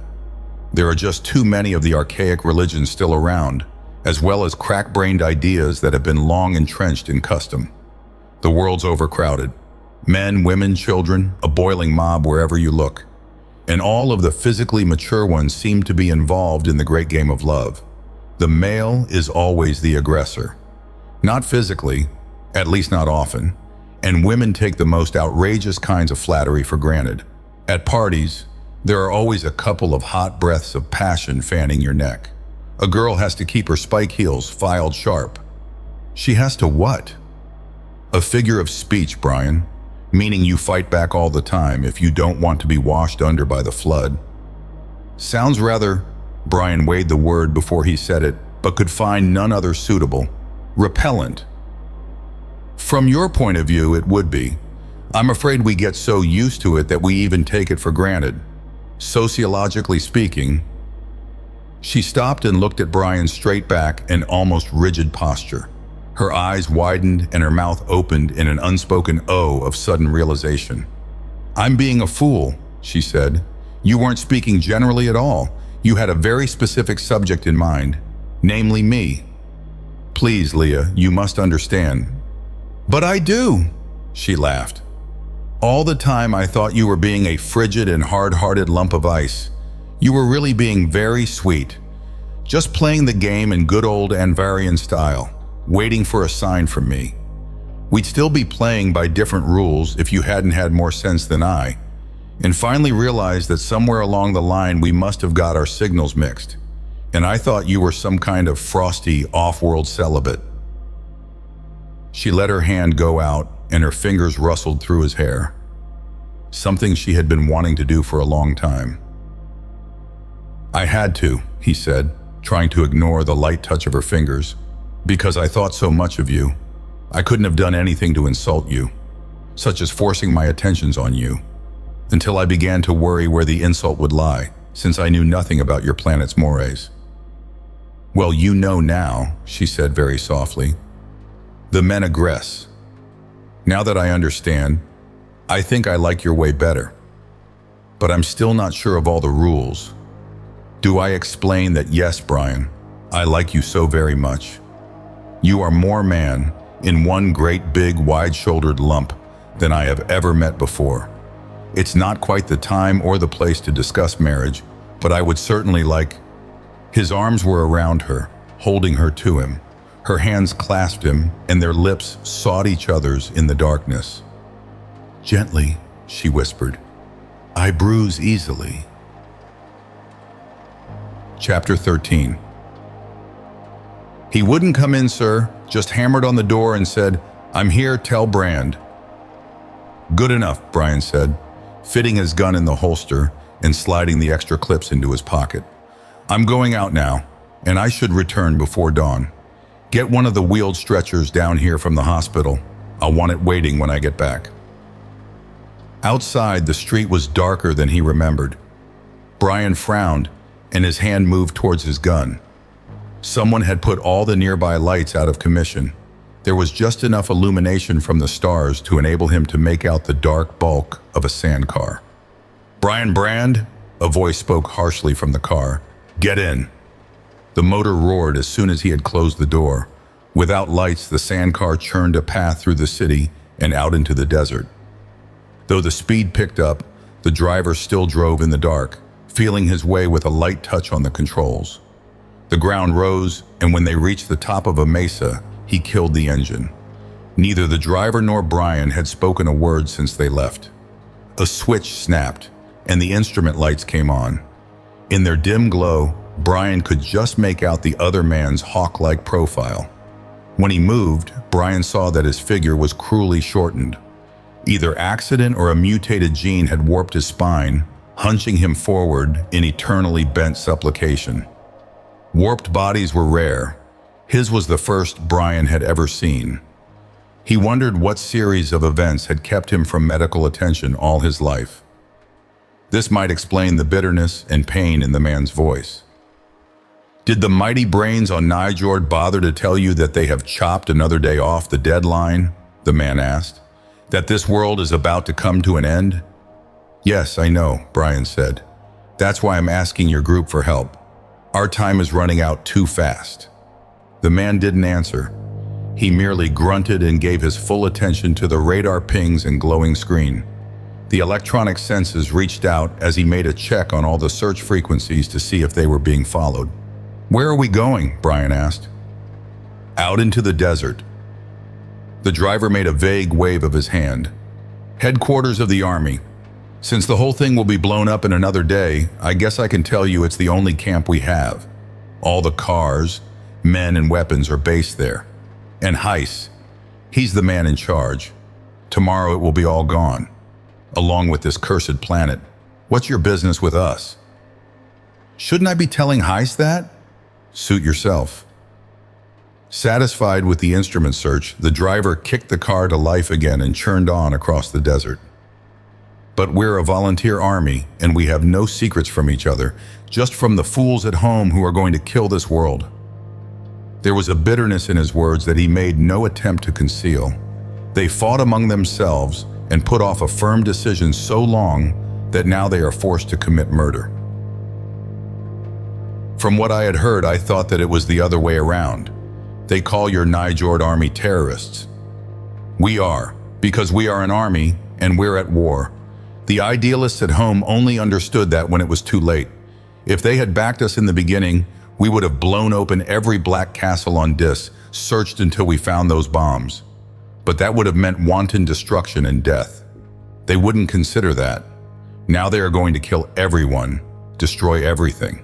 There are just too many of the archaic religions still around, as well as crack-brained ideas that have been long entrenched in custom. The world's overcrowded. Men, women, children, a boiling mob wherever you look. And all of the physically mature ones seem to be involved in the great game of love. The male is always the aggressor. Not physically, at least not often, and women take the most outrageous kinds of flattery for granted. At parties, there are always a couple of hot breaths of passion fanning your neck. A girl has to keep her spike heels filed sharp. She has to what? A figure of speech, Brian, meaning you fight back all the time if you don't want to be washed under by the flood. Sounds rather, Brian weighed the word before he said it, but could find none other suitable. Repellent. From your point of view, it would be. I'm afraid we get so used to it that we even take it for granted. Sociologically speaking. She stopped and looked at Brian's straight back and almost rigid posture. Her eyes widened and her mouth opened in an unspoken O of sudden realization. I'm being a fool, she said. You weren't speaking generally at all. You had a very specific subject in mind, namely me. Please, Leah, you must understand. But I do, she laughed. All the time I thought you were being a frigid and hard-hearted lump of ice. You were really being very sweet. Just playing the game in good old Anvarian style, waiting for a sign from me. We'd still be playing by different rules if you hadn't had more sense than I, and finally realized that somewhere along the line we must have got our signals mixed, and I thought you were some kind of frosty, off-world celibate. She let her hand go out, and her fingers rustled through his hair. Something she had been wanting to do for a long time. I had to, he said, trying to ignore the light touch of her fingers. Because I thought so much of you. I couldn't have done anything to insult you, such as forcing my attentions on you, until I began to worry where the insult would lie, since I knew nothing about your planet's mores. Well, you know now, she said very softly. The men aggress. Now that I understand, I think I like your way better. But I'm still not sure of all the rules. Do I explain that yes, Brian, I like you so very much? You are more man, in one great big wide-shouldered lump, than I have ever met before. It's not quite the time or the place to discuss marriage, but I would certainly like... His arms were around her, holding her to him. Her hands clasped him, and their lips sought each other's in the darkness. Gently, she whispered. I bruise easily. Chapter 13. He wouldn't come in, sir, just hammered on the door and said, I'm here, tell Brand. Good enough, Brian said, fitting his gun in the holster and sliding the extra clips into his pocket. I'm going out now, and I should return before dawn. Get one of the wheeled stretchers down here from the hospital. I'll want it waiting when I get back. Outside, the street was darker than he remembered. Brian frowned, and his hand moved towards his gun. Someone had put all the nearby lights out of commission. There was just enough illumination from the stars to enable him to make out the dark bulk of a sandcar. "Brian Brand?" A voice spoke harshly from the car. "Get in." The motor roared as soon as he had closed the door. Without lights, the sandcar churned a path through the city and out into the desert. Though the speed picked up, the driver still drove in the dark, feeling his way with a light touch on the controls. The ground rose, and when they reached the top of a mesa, he killed the engine. Neither the driver nor Brian had spoken a word since they left. A switch snapped, and the instrument lights came on. In their dim glow, Brian could just make out the other man's hawk-like profile. When he moved, Brian saw that his figure was cruelly shortened. Either accident or a mutated gene had warped his spine, hunching him forward in eternally bent supplication. Warped bodies were rare. His was the first Brian had ever seen. He wondered what series of events had kept him from medical attention all his life. This might explain the bitterness and pain in the man's voice. "Did the mighty brains on Nijord bother to tell you that they have chopped another day off the deadline?" the man asked. "That this world is about to come to an end?" "Yes, I know," Brian said. "That's why I'm asking your group for help. Our time is running out too fast." The man didn't answer. He merely grunted and gave his full attention to the radar pings and glowing screen. The electronic senses reached out as he made a check on all the search frequencies to see if they were being followed. "Where are we going?" Brian asked. "Out into the desert." The driver made a vague wave of his hand. "Headquarters of the Army. Since the whole thing will be blown up in another day, I guess I can tell you it's the only camp we have. All the cars, men and weapons are based there. And Heiss, he's the man in charge. Tomorrow it will be all gone, along with this cursed planet. What's your business with us?" "Shouldn't I be telling Heiss that?" "Suit yourself." Satisfied with the instrument search, the driver kicked the car to life again and churned on across the desert. "But we're a volunteer army, and we have no secrets from each other, just from the fools at home who are going to kill this world." There was a bitterness in his words that he made no attempt to conceal. They fought among themselves and put off a firm decision so long that now they are forced to commit murder. From what I had heard, I thought that it was the other way around. They call your Nijord army terrorists. We are, because we are an army and we're at war. The idealists at home only understood that when it was too late. If they had backed us in the beginning, we would have blown open every black castle on Dis, searched until we found those bombs. But that would have meant wanton destruction and death. They wouldn't consider that. Now they are going to kill everyone, destroy everything.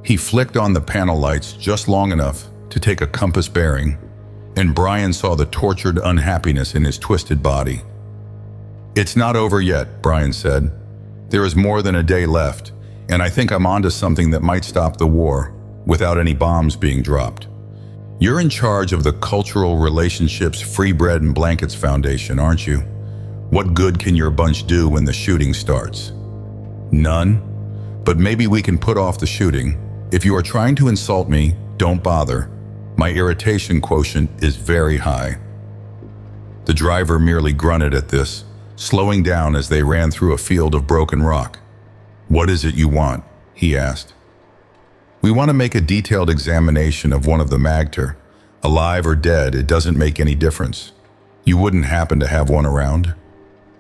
He flicked on the panel lights just long enough to take a compass bearing, and Brian saw the tortured unhappiness in his twisted body. "It's not over yet," Brian said. "There is more than a day left, and I think I'm onto something that might stop the war without any bombs being dropped. You're in charge of the Cultural Relationships Free Bread and Blankets Foundation, aren't you? What good can your bunch do when the shooting starts?" "None, but maybe we can put off the shooting. If you are trying to insult me, don't bother. My irritation quotient is very high." The driver merely grunted at this, slowing down as they ran through a field of broken rock. "What is it you want?" he asked. "We want to make a detailed examination of one of the Magter. Alive or dead, it doesn't make any difference. You wouldn't happen to have one around?"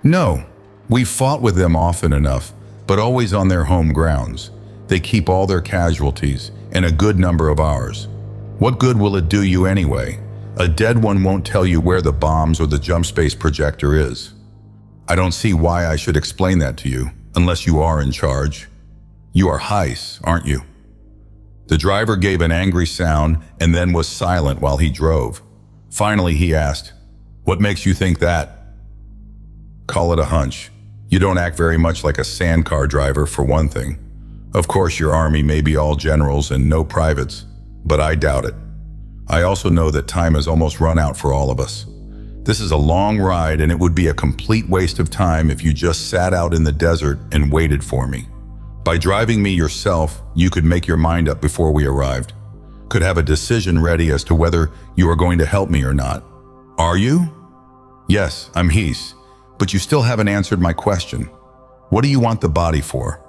"No. We've fought with them often enough, but always on their home grounds. They keep all their casualties, and a good number of ours. What good will it do you anyway? A dead one won't tell you where the bombs or the jump space projector is." "I don't see why I should explain that to you, unless you are in charge. You are Heiss, aren't you?" The driver gave an angry sound and then was silent while he drove. Finally, he asked, "What makes you think that?" "Call it a hunch. You don't act very much like a sandcar driver, for one thing. Of course, your army may be all generals and no privates, but I doubt it. I also know that time has almost run out for all of us. This is a long ride, and it would be a complete waste of time if you just sat out in the desert and waited for me. By driving me yourself, you could make your mind up before we arrived. Could have a decision ready as to whether you are going to help me or not. Are you? Yes, I'm Hees, but you still haven't answered my question. What do you want the body for?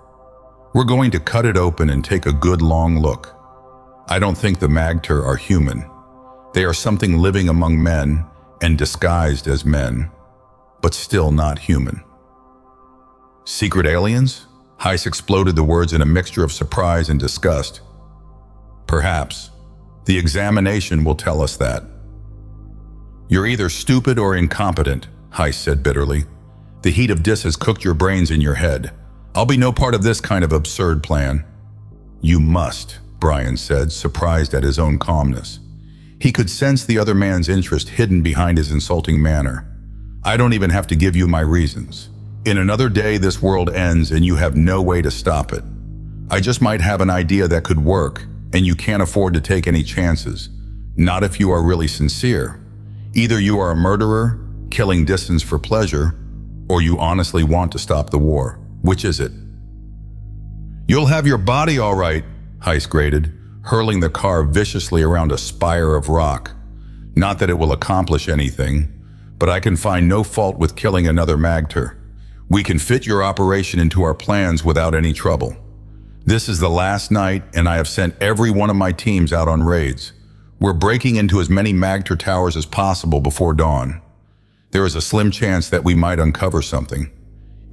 We're going to cut it open and take a good long look. I don't think the Magter are human. They are something living among men and disguised as men, but still not human. Secret aliens? Heiss exploded the words in a mixture of surprise and disgust. Perhaps. The examination will tell us that. You're either stupid or incompetent, Heiss said bitterly. The heat of Dis has cooked your brains in your head. I'll be no part of this kind of absurd plan. You must, Brian said, surprised at his own calmness. He could sense the other man's interest hidden behind his insulting manner. I don't even have to give you my reasons. In another day, this world ends and you have no way to stop it. I just might have an idea that could work, and you can't afford to take any chances. Not if you are really sincere. Either you are a murderer, killing distance for pleasure, or you honestly want to stop the war. Which is it? You'll have your body all right, Heiss grated, hurling the car viciously around a spire of rock. Not that it will accomplish anything, but I can find no fault with killing another Magter. We can fit your operation into our plans without any trouble. This is the last night, and I have sent every one of my teams out on raids. We're breaking into as many Magter towers as possible before dawn. There is a slim chance that we might uncover something.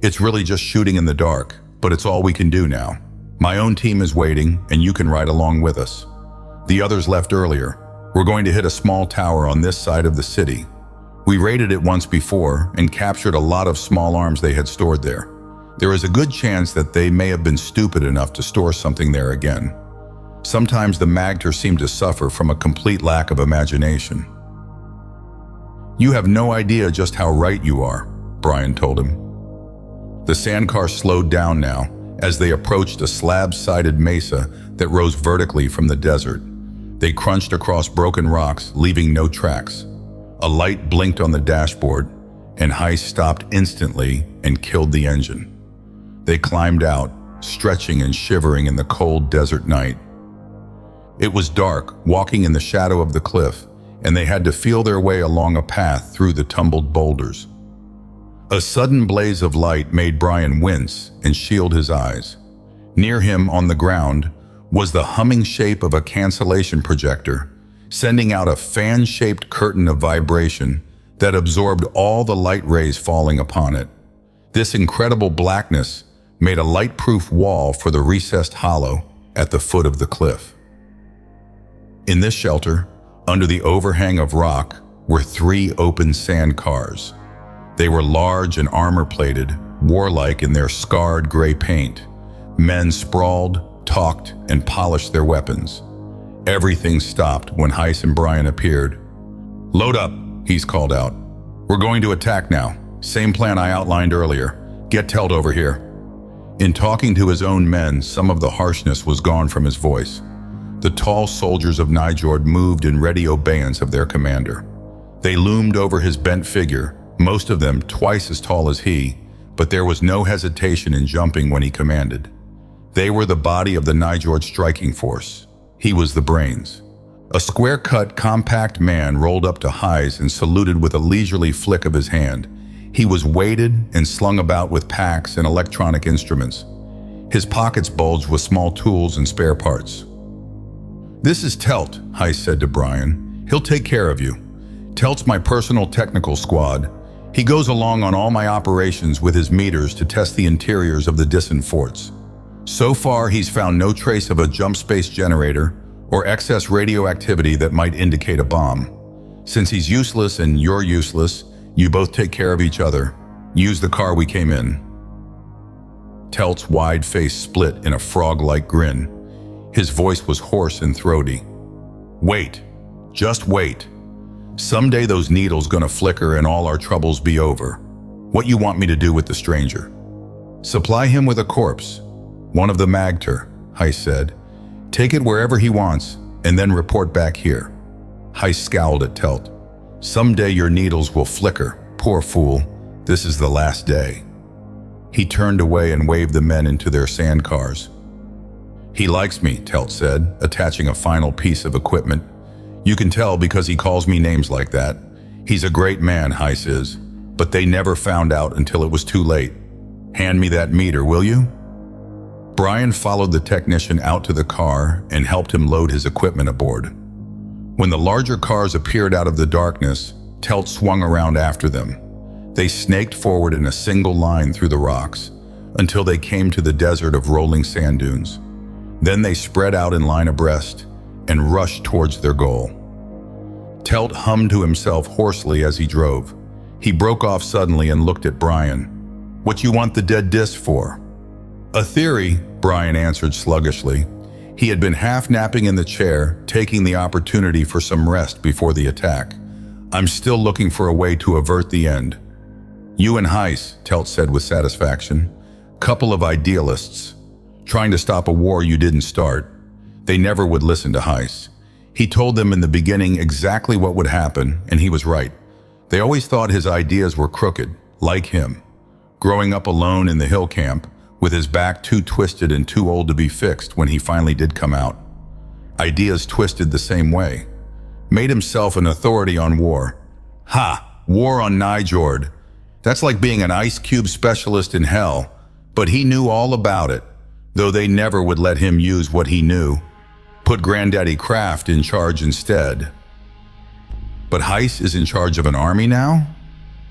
It's really just shooting in the dark, but it's all we can do now. My own team is waiting, and you can ride along with us. The others left earlier. We're going to hit a small tower on this side of the city. We raided it once before and captured a lot of small arms they had stored there. There is a good chance that they may have been stupid enough to store something there again. Sometimes the Magter seem to suffer from a complete lack of imagination. You have no idea just how right you are, Brian told him. The sandcar slowed down now as they approached a slab-sided mesa that rose vertically from the desert. They crunched across broken rocks, leaving no tracks. A light blinked on the dashboard, and Heiss stopped instantly and killed the engine. They climbed out, stretching and shivering in the cold desert night. It was dark, walking in the shadow of the cliff, and they had to feel their way along a path through the tumbled boulders. A sudden blaze of light made Brian wince and shield his eyes. Near him on the ground was the humming shape of a cancellation projector, sending out a fan-shaped curtain of vibration that absorbed all the light rays falling upon it. This incredible blackness made a light-proof wall for the recessed hollow at the foot of the cliff. In this shelter, under the overhang of rock, were 3 open sand cars. They were large and armor-plated, warlike in their scarred gray paint. Men sprawled, talked, and polished their weapons. Everything stopped when Heiss and Brian appeared. "Load up," Heiss called out. "We're going to attack now. Same plan I outlined earlier. Get Telt over here." In talking to his own men, some of the harshness was gone from his voice. The tall soldiers of Nijord moved in ready obeyance of their commander. They loomed over his bent figure, most of them twice as tall as he, but there was no hesitation in jumping when he commanded. They were the body of the Nijord striking force. He was the brains. A square-cut, compact man rolled up to Heiss and saluted with a leisurely flick of his hand. He was weighted and slung about with packs and electronic instruments. His pockets bulged with small tools and spare parts. "This is Telt," Heiss said to Brian. "He'll take care of you. Telt's my personal technical squad. He goes along on all my operations with his meters to test the interiors of the Dissen forts. So far, he's found no trace of a jump space generator or excess radioactivity that might indicate a bomb. Since he's useless and you're useless, you both take care of each other. Use the car we came in." Telt's wide face split in a frog-like grin. His voice was hoarse and throaty. "Wait. Just wait. Someday those needles gonna flicker and all our troubles be over. What you want me to do with the stranger?" "Supply him with a corpse. "One of the Magter," Heiss said. "Take it wherever he wants, and then report back here." Heiss scowled at Telt. "Someday your needles will flicker. Poor fool. This is the last day." He turned away and waved the men into their sandcars. "He likes me," Telt said, attaching a final piece of equipment. "You can tell because he calls me names like that. He's a great man, Heiss is, but they never found out until it was too late. Hand me that meter, will you?" Brian followed the technician out to the car and helped him load his equipment aboard. When the larger cars appeared out of the darkness, Telt swung around after them. They snaked forward in a single line through the rocks until they came to the desert of rolling sand dunes. Then they spread out in line abreast and rushed towards their goal. Telt hummed to himself hoarsely as he drove. He broke off suddenly and looked at Brian. "What you want the dead disc for?" "A theory," Brian answered sluggishly. He had been half napping in the chair, taking the opportunity for some rest before the attack. "I'm still looking for a way to avert the end." "You and Heiss," Telt said with satisfaction. "Couple of idealists, trying to stop a war you didn't start." They never would listen to Heiss. He told them in the beginning exactly what would happen, and he was right. They always thought his ideas were crooked, like him. Growing up alone in the hill camp, with his back too twisted and too old to be fixed when he finally did come out. Ideas twisted the same way. Made himself an authority on war. Ha! War on Nijord. That's like being an ice cube specialist in hell, but he knew all about it, though they never would let him use what he knew. Put Granddaddy Kraft in charge instead. But Heiss is in charge of an army now?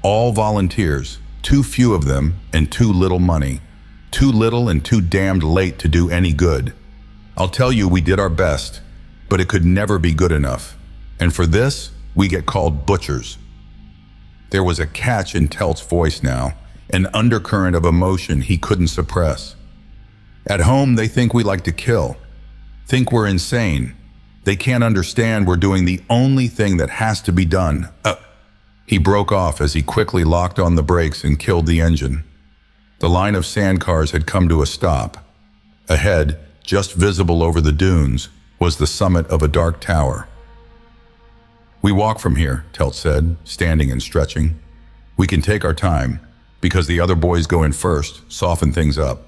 All volunteers, too few of them, and too little money. Too little and too damned late to do any good. I'll tell you, we did our best, but it could never be good enough. And for this, we get called butchers. There was a catch in Telt's voice now, an undercurrent of emotion he couldn't suppress. At home, they think we like to kill. Think we're insane. They can't understand we're doing the only thing that has to be done. He broke off as he quickly locked on the brakes and killed the engine. The line of sandcars had come to a stop. Ahead, just visible over the dunes, was the summit of a dark tower. "We walk from here," Telt said, standing and stretching. "We can take our time, because the other boys go in first, soften things up.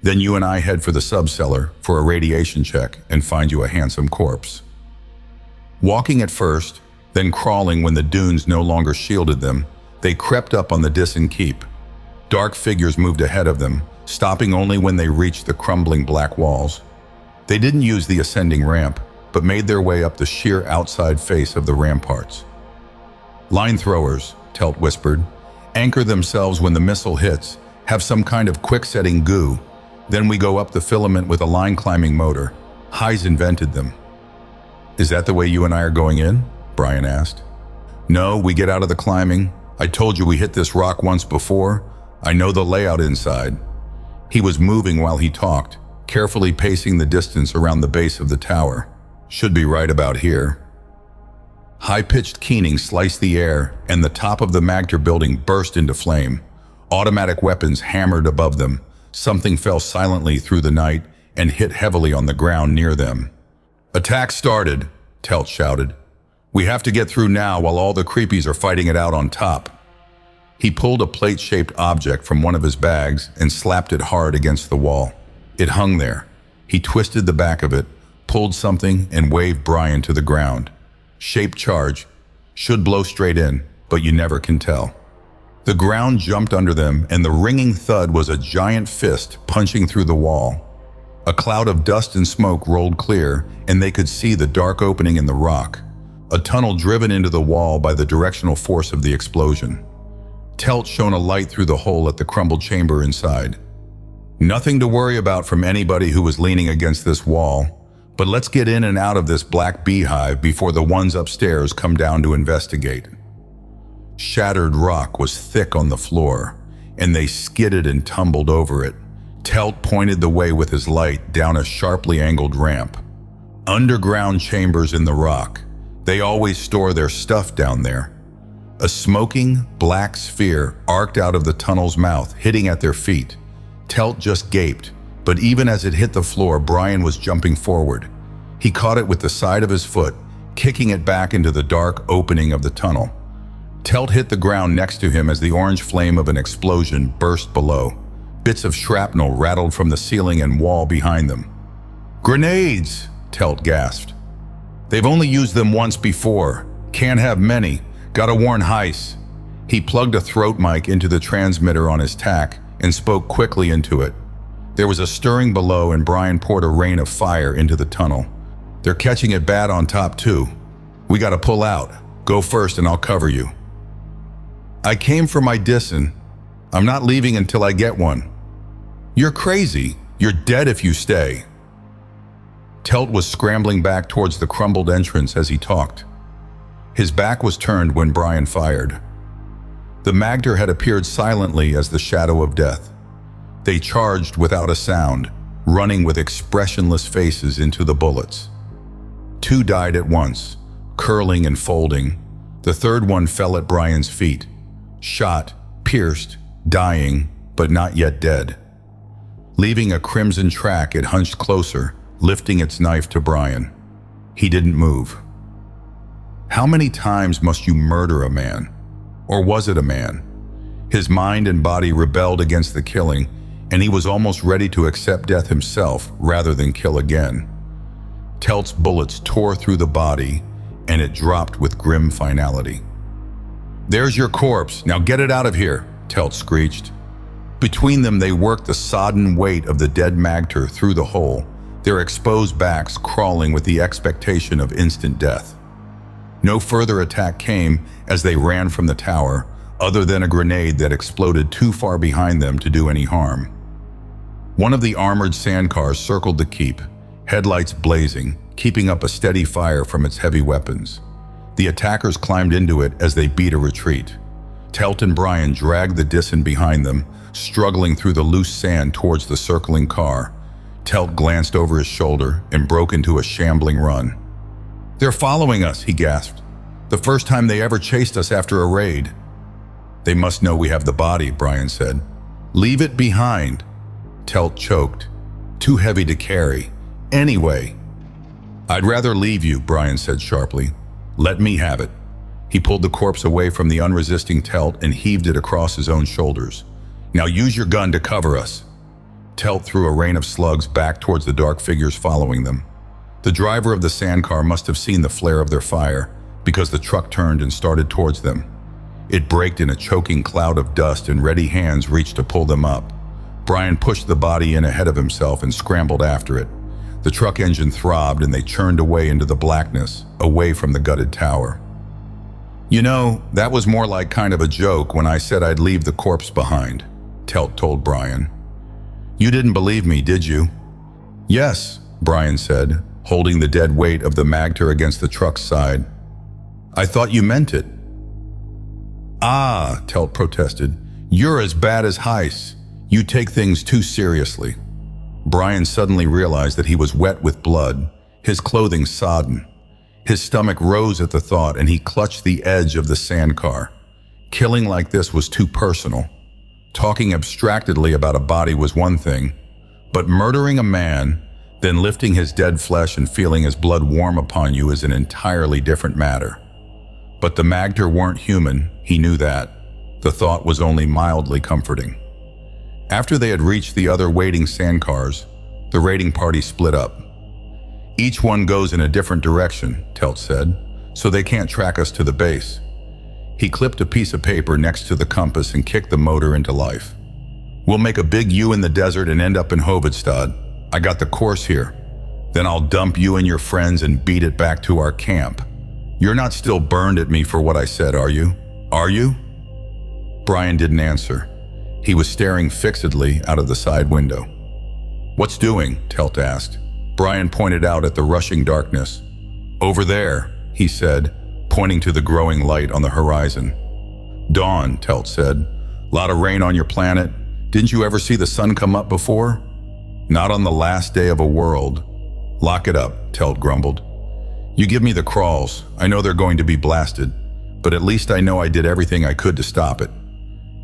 Then you and I head for the subcellar for a radiation check and find you a handsome corpse." Walking at first, then crawling when the dunes no longer shielded them, they crept up on the Dissen Keep. Dark figures moved ahead of them, stopping only when they reached the crumbling black walls. They didn't use the ascending ramp, but made their way up the sheer outside face of the ramparts. "Line throwers," Telt whispered, "anchor themselves when the missile hits, have some kind of quick-setting goo. Then we go up the filament with a line-climbing motor. Heiss invented them." "Is that the way you and I are going in?" Brian asked. "No, we get out of the climbing. I told you we hit this rock once before. I know the layout inside." He was moving while he talked, carefully pacing the distance around the base of the tower. "Should be right about here." High-pitched keening sliced the air, and the top of the Magter building burst into flame. Automatic weapons hammered above them. Something fell silently through the night and hit heavily on the ground near them. "Attack started," Telt shouted. "We have to get through now while all the creepies are fighting it out on top." He pulled a plate-shaped object from one of his bags and slapped it hard against the wall. It hung there. He twisted the back of it, pulled something, and waved Brian to the ground. "Shape charge. Should blow straight in, but you never can tell." The ground jumped under them, and the ringing thud was a giant fist punching through the wall. A cloud of dust and smoke rolled clear, and they could see the dark opening in the rock, a tunnel driven into the wall by the directional force of the explosion. Telt shone a light through the hole at the crumbled chamber inside. "Nothing to worry about from anybody who was leaning against this wall, but let's get in and out of this black beehive before the ones upstairs come down to investigate." Shattered rock was thick on the floor, and they skidded and tumbled over it. Telt pointed the way with his light down a sharply angled ramp. Underground chambers in the rock. They always store their stuff down there. A smoking, black sphere arced out of the tunnel's mouth, hitting at their feet. Telt just gaped, But even as it hit the floor, Brian was jumping forward. He caught it with the side of his foot, kicking it back into the dark opening of the tunnel. Telt hit the ground next to him as the orange flame of an explosion burst below. Bits of shrapnel rattled from the ceiling and wall behind them. "Grenades!" Telt gasped. "They've only used them once before. Can't have many. Gotta warn Heiss." He plugged a throat mic into the transmitter on his tack and spoke quickly into it. There was a stirring below and Brian poured a rain of fire into the tunnel. "They're catching it bad on top too. We gotta pull out. Go first and I'll cover you." "I came for my Dissen. I'm not leaving until I get one." "You're crazy. You're dead if you stay." Telt was scrambling back towards the crumbled entrance as he talked. His back was turned when Brian fired. The Magter had appeared silently as the shadow of death. They charged without a sound, running with expressionless faces into the bullets. Two died at once, curling and folding. The third one fell at Brian's feet, shot, pierced, dying, but not yet dead. Leaving a crimson track, it hunched closer, lifting its knife to Brian. He didn't move. How many times must you murder a man? Or was it a man? His mind and body rebelled against the killing, and he was almost ready to accept death himself rather than kill again. Telt's bullets tore through the body, and it dropped with grim finality. "There's your corpse. Now get it out of here," Telt screeched. Between them, they worked the sodden weight of the dead Magter through the hole, their exposed backs crawling with the expectation of instant death. No further attack came as they ran from the tower, other than a grenade that exploded too far behind them to do any harm. One of the armored sandcars circled the keep, headlights blazing, keeping up a steady fire from its heavy weapons. The attackers climbed into it as they beat a retreat. Telt and Brian dragged the Dissen behind them, struggling through the loose sand towards the circling car. Telt glanced over his shoulder and broke into a shambling run. "They're following us," he gasped. "The first time they ever chased us after a raid." "They must know we have the body," Brian said. "Leave it behind." Telt choked. "Too heavy to carry. Anyway." "I'd rather leave you," Brian said sharply. "Let me have it." He pulled the corpse away from the unresisting Telt and heaved it across his own shoulders. "Now use your gun to cover us." Telt threw a rain of slugs back towards the dark figures following them. The driver of the sandcar must have seen the flare of their fire, because the truck turned and started towards them. It braked in a choking cloud of dust and ready hands reached to pull them up. Brian pushed the body in ahead of himself and scrambled after it. The truck engine throbbed and they churned away into the blackness, away from the gutted tower. "You know, that was more like kind of a joke when I said I'd leave the corpse behind," Telt told Brian. "You didn't believe me, did you?" "Yes," Brian said, holding the dead weight of the Magter against the truck's side. "I thought you meant it." "Ah," Telt protested, "you're as bad as Heiss. You take things too seriously." Brian suddenly realized that he was wet with blood, his clothing sodden. His stomach rose at the thought and he clutched the edge of the sandcar. Killing like this was too personal. Talking abstractedly about a body was one thing, but murdering a man, then lifting his dead flesh and feeling his blood warm upon you is an entirely different matter. But the Magter weren't human, he knew that. The thought was only mildly comforting. After they had reached the other waiting sandcars, the raiding party split up. "Each one goes in a different direction," Telt said, "so they can't track us to the base." He clipped a piece of paper next to the compass and kicked the motor into life. "We'll make a big U in the desert and end up in Hovedstad. I got the course here. Then I'll dump you and your friends and beat it back to our camp. You're not still burned at me for what I said, are you? Are you?" Brian didn't answer. He was staring fixedly out of the side window. "What's doing?" Telt asked. Brian pointed out at the rushing darkness. "Over there," he said, pointing to the growing light on the horizon. "Dawn," Telt said. "Lot of rain on your planet. Didn't you ever see the sun come up before?" "Not on the last day of a world." "Lock it up," Telt grumbled. "You give me the crawls. I know they're going to be blasted, but at least I know I did everything I could to stop it.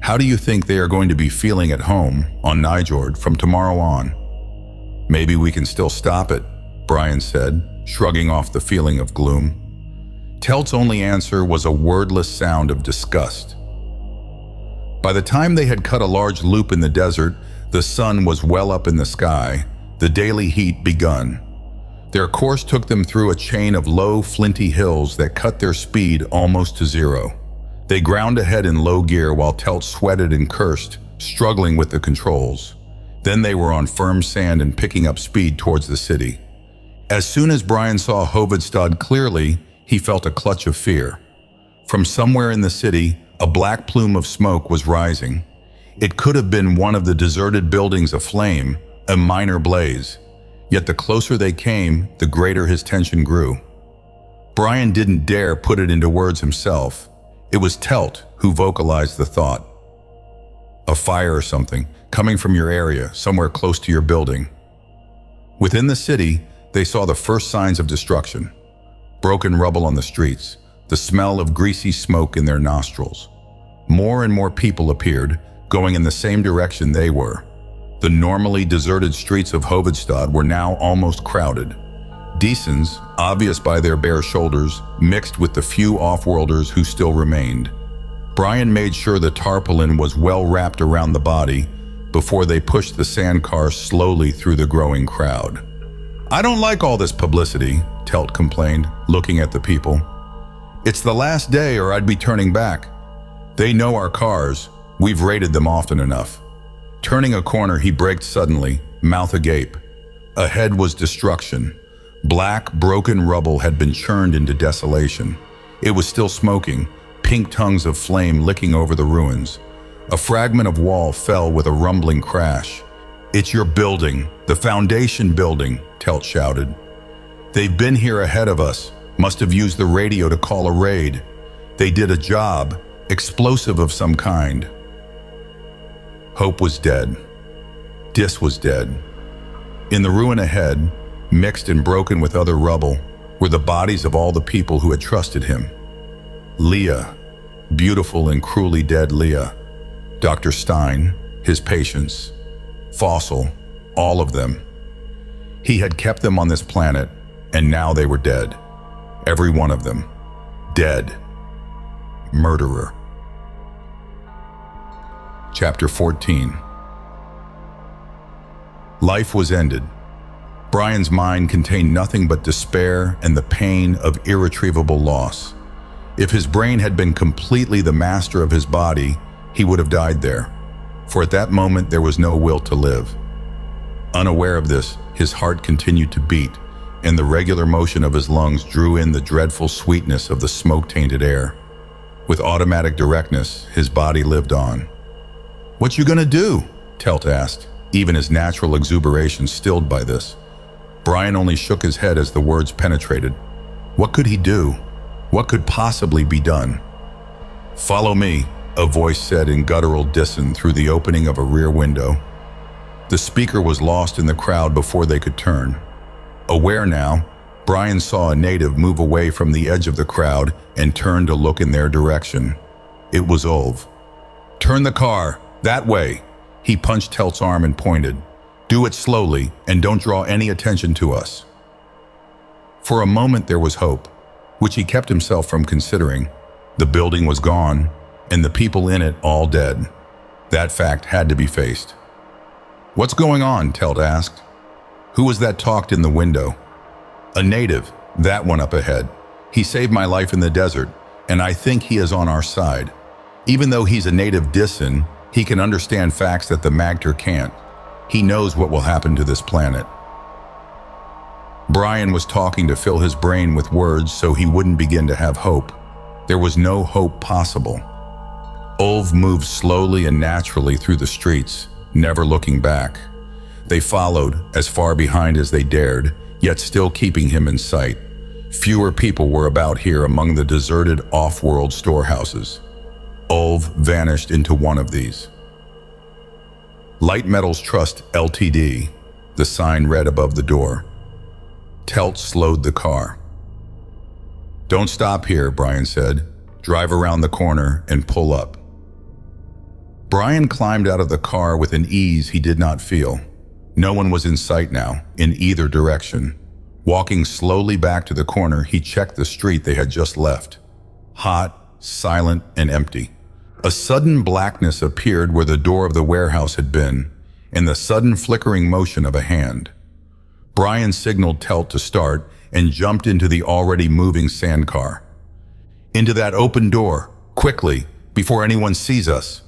How do you think they are going to be feeling at home, on Nijord, from tomorrow on?" Maybe we can still stop it, Brian said, shrugging off the feeling of gloom. Telt's only answer was a wordless sound of disgust. By the time they had cut a large loop in the desert, the sun was well up in the sky, the daily heat begun. Their course took them through a chain of low, flinty hills that cut their speed almost to zero. They ground ahead in low gear while Telt sweated and cursed, struggling with the controls. Then they were on firm sand and picking up speed towards the city. As soon as Brian saw Hovedstad clearly, he felt a clutch of fear. From somewhere in the city, a black plume of smoke was rising. It could have been one of the deserted buildings aflame, a minor blaze. Yet the closer they came, the greater his tension grew. Brian didn't dare put it into words himself. It was Telt who vocalized the thought. A fire or something, coming from your area, somewhere close to your building. Within the city, they saw the first signs of destruction. Broken rubble on the streets, the smell of greasy smoke in their nostrils. More and more people appeared, going in the same direction they were. The normally deserted streets of Hovedstad were now almost crowded. Decens, obvious by their bare shoulders, mixed with the few off-worlders who still remained. Brian made sure the tarpaulin was well wrapped around the body before they pushed the sandcar slowly through the growing crowd. I don't like all this publicity, Telt complained, looking at the people. It's the last day or I'd be turning back. They know our cars. We've raided them often enough. Turning a corner, he braked suddenly, mouth agape. Ahead was destruction. Black, broken rubble had been churned into desolation. It was still smoking, pink tongues of flame licking over the ruins. A fragment of wall fell with a rumbling crash. It's your building, the foundation building, Telt shouted. They've been here ahead of us, must have used the radio to call a raid. They did a job, explosive of some kind. Hope was dead. Dis was dead. In the ruin ahead, mixed and broken with other rubble, were the bodies of all the people who had trusted him. Leah, beautiful and cruelly dead Leah. Dr. Stein, his patients. Fossil, all of them. He had kept them on this planet, and now they were dead. Every one of them. Dead. Murderer. Chapter 14. Life was ended. Brian's mind contained nothing but despair and the pain of irretrievable loss. If his brain had been completely the master of his body, he would have died there, for at that moment there was no will to live. Unaware of this, his heart continued to beat, and the regular motion of his lungs drew in the dreadful sweetness of the smoke-tainted air. With automatic directness, his body lived on. "What you gonna do?" Telt asked, even his natural exuberation stilled by this. Brian only shook his head as the words penetrated. What could he do? What could possibly be done? "Follow me," a voice said in guttural Dissen through the opening of a rear window. The speaker was lost in the crowd before they could turn. Aware now, Brian saw a native move away from the edge of the crowd and turned to look in their direction. It was Ulv. "Turn the car, that way." He punched Telt's arm and pointed. "Do it slowly and don't draw any attention to us." For a moment there was hope, which he kept himself from considering. The building was gone, and the people in it all dead. That fact had to be faced. "What's going on?" Telt asked. "Who was that talked in the window?" "A native, that one up ahead. He saved my life in the desert, and I think he is on our side. Even though he's a native Dissen, he can understand facts that the Magter can't. He knows what will happen to this planet." Brian was talking to fill his brain with words so he wouldn't begin to have hope. There was no hope possible. Ulv moved slowly and naturally through the streets, never looking back. They followed, as far behind as they dared, yet still keeping him in sight. Fewer people were about here among the deserted off-world storehouses. Ulv vanished into one of these. Light Metals Trust Ltd., the sign read above the door. Telt slowed the car. "Don't stop here," Brian said. "Drive around the corner and pull up." Brian climbed out of the car with an ease he did not feel. No one was in sight now, in either direction. Walking slowly back to the corner, he checked the street they had just left. Hot, silent, and empty. A sudden blackness appeared where the door of the warehouse had been, and the sudden flickering motion of a hand. Brian signaled Telt to start and jumped into the already moving sand car. "Into that open door, quickly, before anyone sees us."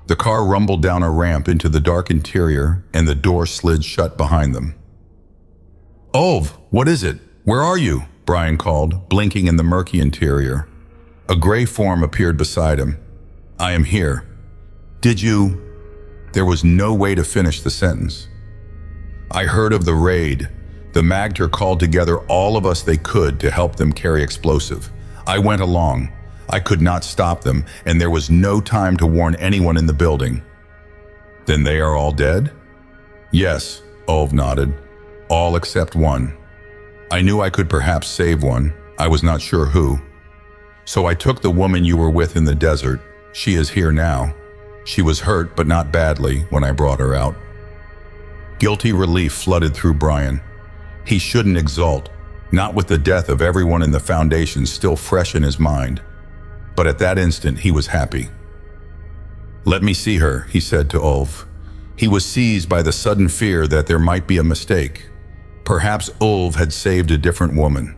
The car rumbled down a ramp into the dark interior, and the door slid shut behind them. "Ove, what is it? Where are you?" Brian called, blinking in the murky interior. A gray form appeared beside him. "I am here." "Did you—" There was no way to finish the sentence. "I heard of the raid. The Magter called together all of us they could to help them carry explosive. I went along. I could not stop them, and there was no time to warn anyone in the building." "Then they are all dead?" "Yes," Ove nodded. "All except one. I knew I could perhaps save one. I was not sure who. So I took the woman you were with in the desert. She is here now. She was hurt, but not badly, when I brought her out." Guilty relief flooded through Brian. He shouldn't exult, not with the death of everyone in the Foundation still fresh in his mind. But at that instant, he was happy. "Let me see her," he said to Ulf. He was seized by the sudden fear that there might be a mistake. Perhaps Ulf had saved a different woman.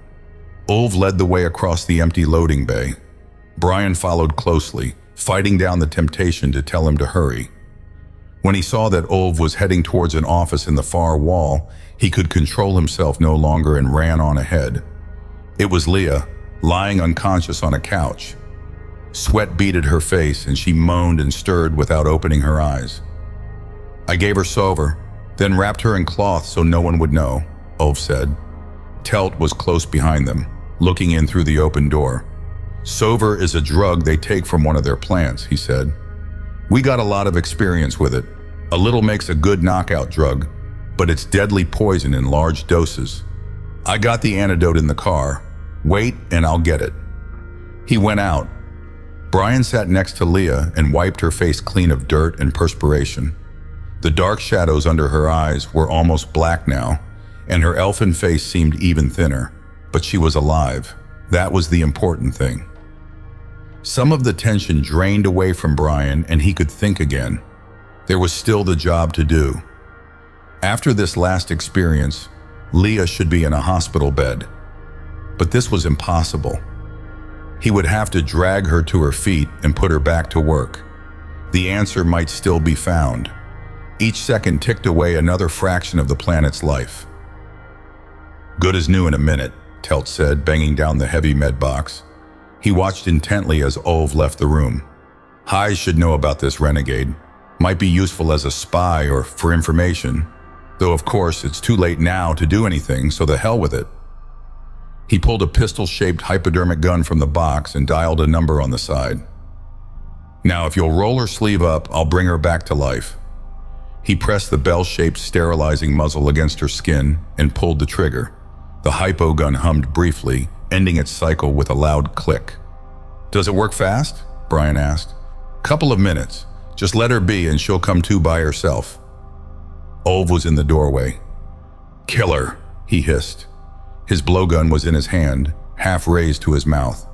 Ulf led the way across the empty loading bay. Brian followed closely, fighting down the temptation to tell him to hurry. When he saw that Ulf was heading towards an office in the far wall, he could control himself no longer and ran on ahead. It was Leah, lying unconscious on a couch. Sweat beaded her face, and she moaned and stirred without opening her eyes. "I gave her Sover, then wrapped her in cloth so no one would know," Ulf said. Telt was close behind them, looking in through the open door. "Sover is a drug they take from one of their plants," he said. "We got a lot of experience with it. A little makes a good knockout drug, but it's deadly poison in large doses. I got the antidote in the car. Wait and I'll get it." He went out. Brian sat next to Leah and wiped her face clean of dirt and perspiration. The dark shadows under her eyes were almost black now, and her elfin face seemed even thinner, but she was alive. That was the important thing. Some of the tension drained away from Brian, and he could think again. There was still the job to do. After this last experience, Leah should be in a hospital bed. But this was impossible. He would have to drag her to her feet and put her back to work. The answer might still be found. Each second ticked away another fraction of the planet's life. "Good as new in a minute," Telt said, banging down the heavy med box. He watched intently as Ulf left the room. "Hyes should know about this renegade. Might be useful as a spy or for information. Though of course it's too late now to do anything, so the hell with it." He pulled a pistol-shaped hypodermic gun from the box and dialed a number on the side. "Now if you'll roll her sleeve up, I'll bring her back to life." He pressed the bell-shaped sterilizing muzzle against her skin and pulled the trigger. The hypo gun hummed briefly, ending its cycle with a loud click. "Does it work fast?" Brian asked. "Couple of minutes. Just let her be and she'll come to by herself." Ulf was in the doorway. "Kill her," he hissed. His blowgun was in his hand, half raised to his mouth.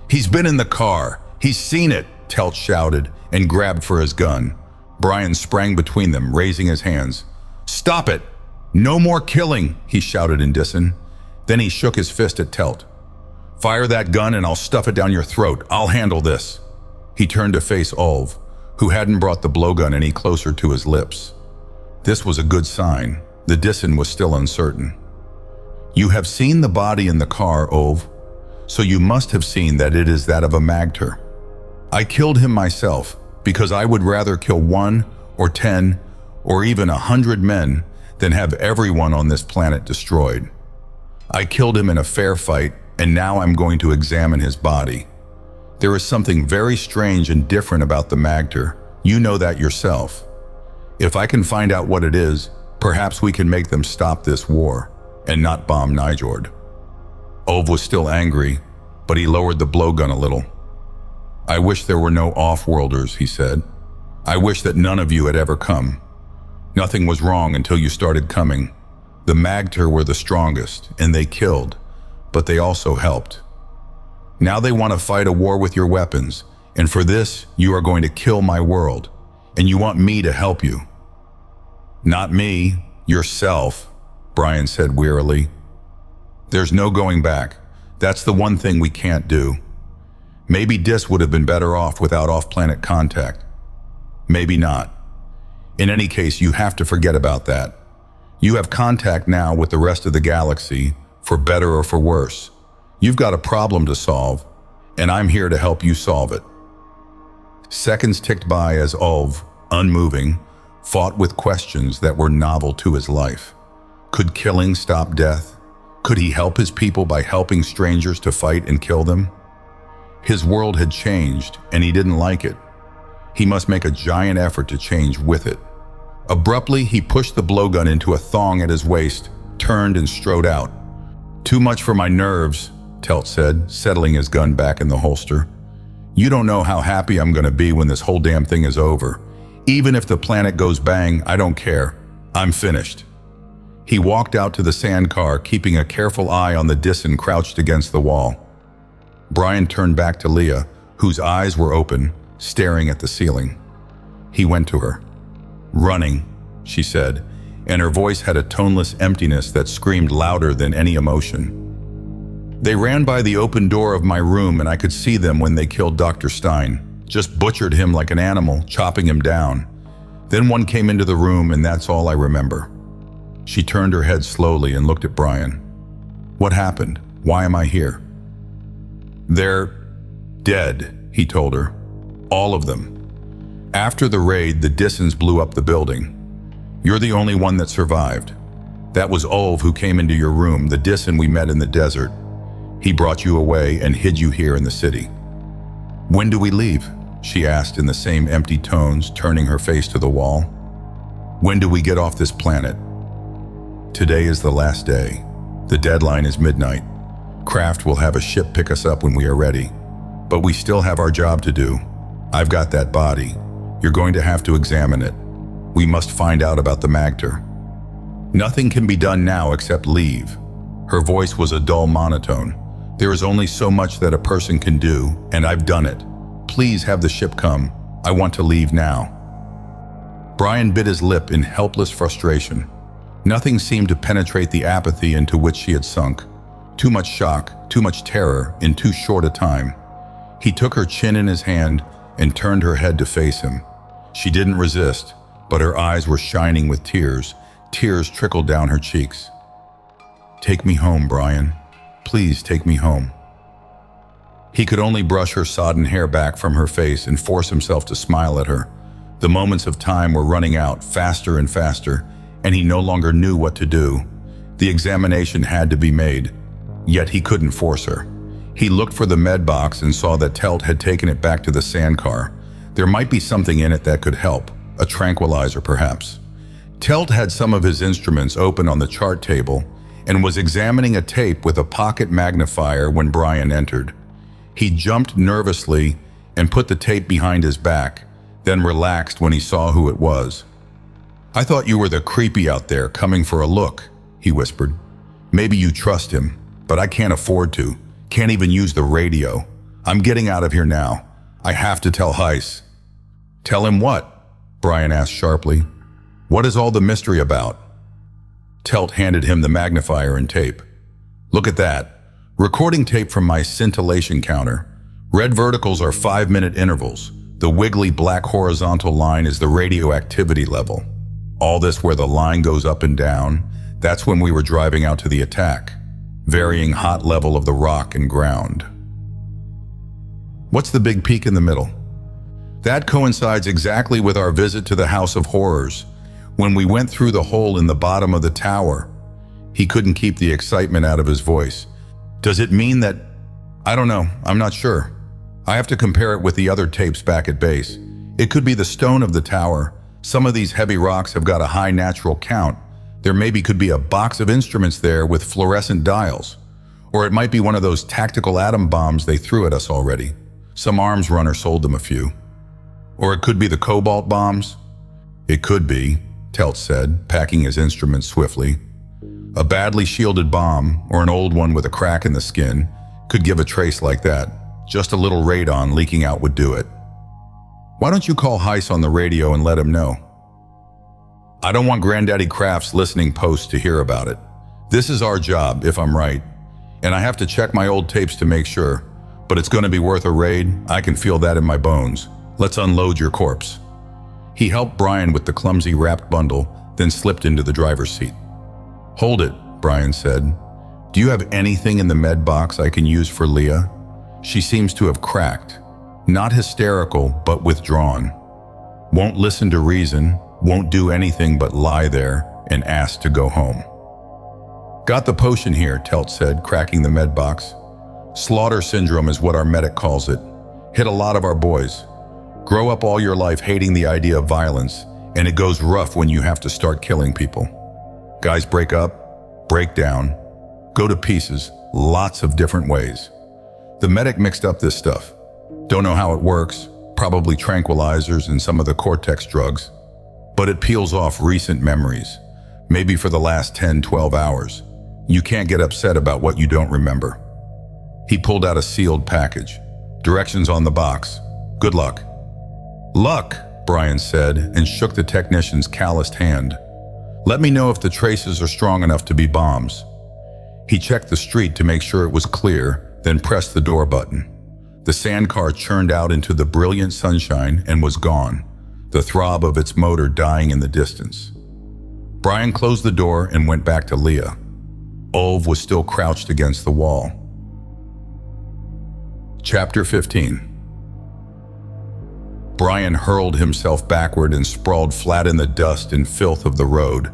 "He's been in the car. He's seen it," Telt shouted and grabbed for his gun. Brian sprang between them, raising his hands. "Stop it! No more killing," he shouted in Disan. Then he shook his fist at Telt. "Fire that gun and I'll stuff it down your throat. I'll handle this." He turned to face Ulf, who hadn't brought the blowgun any closer to his lips. This was a good sign. The Disan was still uncertain. "You have seen the body in the car, Ulf, so you must have seen that it is that of a Magter. I killed him myself, because I would rather kill 1 or 10 or even 100 men than have everyone on this planet destroyed. I killed him in a fair fight, and now I'm going to examine his body. There is something very strange and different about the Magter. You know that yourself. If I can find out what it is, perhaps we can make them stop this war and not bomb Nijord." Ulf was still angry, but he lowered the blowgun a little. "I wish there were no off-worlders," he said. "I wish that none of you had ever come. Nothing was wrong until you started coming. The Magter were the strongest, and they killed, but they also helped. Now they want to fight a war with your weapons, and for this, you are going to kill my world, and you want me to help you. Not me, yourself, Brian said wearily. There's no going back. That's the one thing we can't do. Maybe Dis would have been better off without off-planet contact. Maybe not. In any case, you have to forget about that. You have contact now with the rest of the galaxy, for better or for worse. You've got a problem to solve, and I'm here to help you solve it. Seconds ticked by as Ulv, unmoving, fought with questions that were novel to his life. Could killing stop death? Could he help his people by helping strangers to fight and kill them? His world had changed, and he didn't like it. He must make a giant effort to change with it. Abruptly, he pushed the blowgun into a thong at his waist, turned and strode out. Too much for my nerves, Telt said, settling his gun back in the holster. You don't know how happy I'm going to be when this whole damn thing is over. Even if the planet goes bang, I don't care. I'm finished. He walked out to the sandcar, keeping a careful eye on the Dissen crouched against the wall. Brian turned back to Leah, whose eyes were open, staring at the ceiling. He went to her. Running, she said, and her voice had a toneless emptiness that screamed louder than any emotion. They ran by the open door of my room, and I could see them when they killed Dr. Stein. Just butchered him like an animal, chopping him down. Then one came into the room, and that's all I remember. She turned her head slowly and looked at Brian. What happened? Why am I here? They're dead, he told her. All of them. After the raid, the Dissens blew up the building. You're the only one that survived. That was Ulv who came into your room, the Dissen we met in the desert. He brought you away and hid you here in the city. When do we leave? She asked in the same empty tones, turning her face to the wall. When do we get off this planet? Today is the last day. The deadline is midnight. Kraft will have a ship pick us up when we are ready. But we still have our job to do. I've got that body. You're going to have to examine it. We must find out about the Magter. Nothing can be done now except leave. Her voice was a dull monotone. There is only so much that a person can do, and I've done it. Please have the ship come. I want to leave now. Brian bit his lip in helpless frustration. Nothing seemed to penetrate the apathy into which she had sunk. Too much shock, too much terror in too short a time. He took her chin in his hand and turned her head to face him. She didn't resist, but her eyes were shining with tears. Tears trickled down her cheeks. Take me home, Brian. Please take me home. He could only brush her sodden hair back from her face and force himself to smile at her. The moments of time were running out faster and faster, and he no longer knew what to do. The examination had to be made, yet he couldn't force her. He looked for the med box and saw that Telt had taken it back to the sandcar. There might be something in it that could help, a tranquilizer perhaps. Telt had some of his instruments open on the chart table and was examining a tape with a pocket magnifier when Brian entered. He jumped nervously and put the tape behind his back, then relaxed when he saw who it was. I thought you were the creepy out there coming for a look, he whispered. Maybe you trust him, but I can't afford to. Can't even use the radio. I'm getting out of here now. I have to tell Heiss. Tell him what? Brian asked sharply. What is all the mystery about? Telt handed him the magnifier and tape. Look at that. Recording tape from my scintillation counter. Red verticals are 5-minute intervals. The wiggly black horizontal line is the radioactivity level. All this where the line goes up and down, that's when we were driving out to the attack. Varying hot level of the rock and ground. What's the big peak in the middle? That coincides exactly with our visit to the House of Horrors. When we went through the hole in the bottom of the tower, he couldn't keep the excitement out of his voice. Does it mean that... I don't know, I'm not sure. I have to compare it with the other tapes back at base. It could be the stone of the tower. Some of these heavy rocks have got a high natural count. There maybe could be a box of instruments there with fluorescent dials. Or it might be one of those tactical atom bombs they threw at us already. Some arms runner sold them a few. Or it could be the cobalt bombs. It could be. Telt said, packing his instruments swiftly. A badly shielded bomb, or an old one with a crack in the skin, could give a trace like that. Just a little radon leaking out would do it. Why don't you call Heiss on the radio and let him know? I don't want Granddaddy Kraft's listening post to hear about it. This is our job, if I'm right. And I have to check my old tapes to make sure. But it's going to be worth a raid. I can feel that in my bones. Let's unload your corpse. He helped Brian with the clumsy wrapped bundle, then slipped into the driver's seat. Hold it, Brian said. Do you have anything in the med box I can use for Leah? She seems to have cracked. Not hysterical, but withdrawn. Won't listen to reason, won't do anything but lie there and ask to go home. Got the potion here, Telt said, cracking the med box. Slaughter syndrome is what our medic calls it. Hit a lot of our boys. Grow up all your life hating the idea of violence, and it goes rough when you have to start killing people. Guys break up, break down, go to pieces, lots of different ways. The medic mixed up this stuff. Don't know how it works, probably tranquilizers and some of the Cortex drugs. But it peels off recent memories, maybe for the last 10, 12 hours. You can't get upset about what you don't remember. He pulled out a sealed package. Directions on the box. Good luck. Luck, Brian said, and shook the technician's calloused hand. Let me know if the traces are strong enough to be bombs. He checked the street to make sure it was clear, then pressed the door button. The sandcar churned out into the brilliant sunshine and was gone, the throb of its motor dying in the distance. Brian closed the door and went back to Leah. Ulv was still crouched against the wall. Chapter 15. Brian hurled himself backward and sprawled flat in the dust and filth of the road.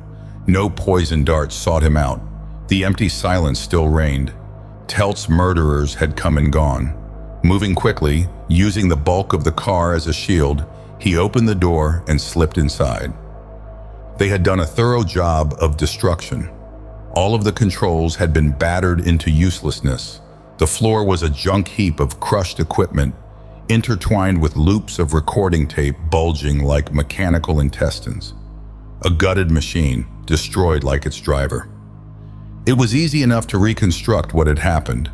No poison darts sought him out. The empty silence still reigned. Telt's murderers had come and gone. Moving quickly, using the bulk of the car as a shield, he opened the door and slipped inside. They had done a thorough job of destruction. All of the controls had been battered into uselessness. The floor was a junk heap of crushed equipment, intertwined with loops of recording tape bulging like mechanical intestines. A gutted machine, destroyed like its driver. It was easy enough to reconstruct what had happened.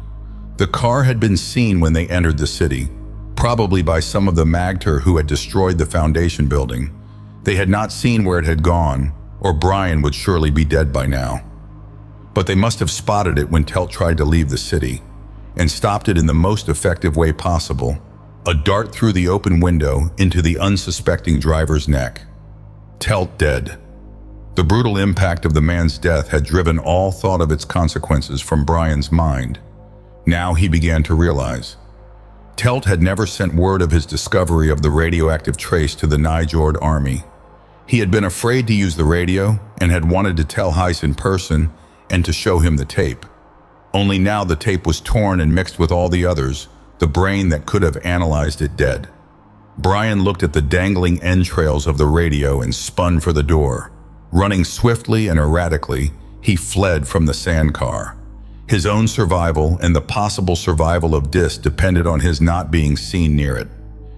The car had been seen when they entered the city, probably by some of the Magter who had destroyed the Foundation building. They had not seen where it had gone, or Brian would surely be dead by now. But they must have spotted it when Telt tried to leave the city, and stopped it in the most effective way possible. A dart through the open window into the unsuspecting driver's neck. Telt dead. The brutal impact of the man's death had driven all thought of its consequences from Brian's mind. Now he began to realize. Telt had never sent word of his discovery of the radioactive trace to the Nyjord army. He had been afraid to use the radio and had wanted to tell Heiss in person and to show him the tape. Only now the tape was torn and mixed with all the others, the brain that could have analyzed it dead. Brian looked at the dangling entrails of the radio and spun for the door. Running swiftly and erratically, he fled from the sandcar. His own survival and the possible survival of Dis depended on his not being seen near it.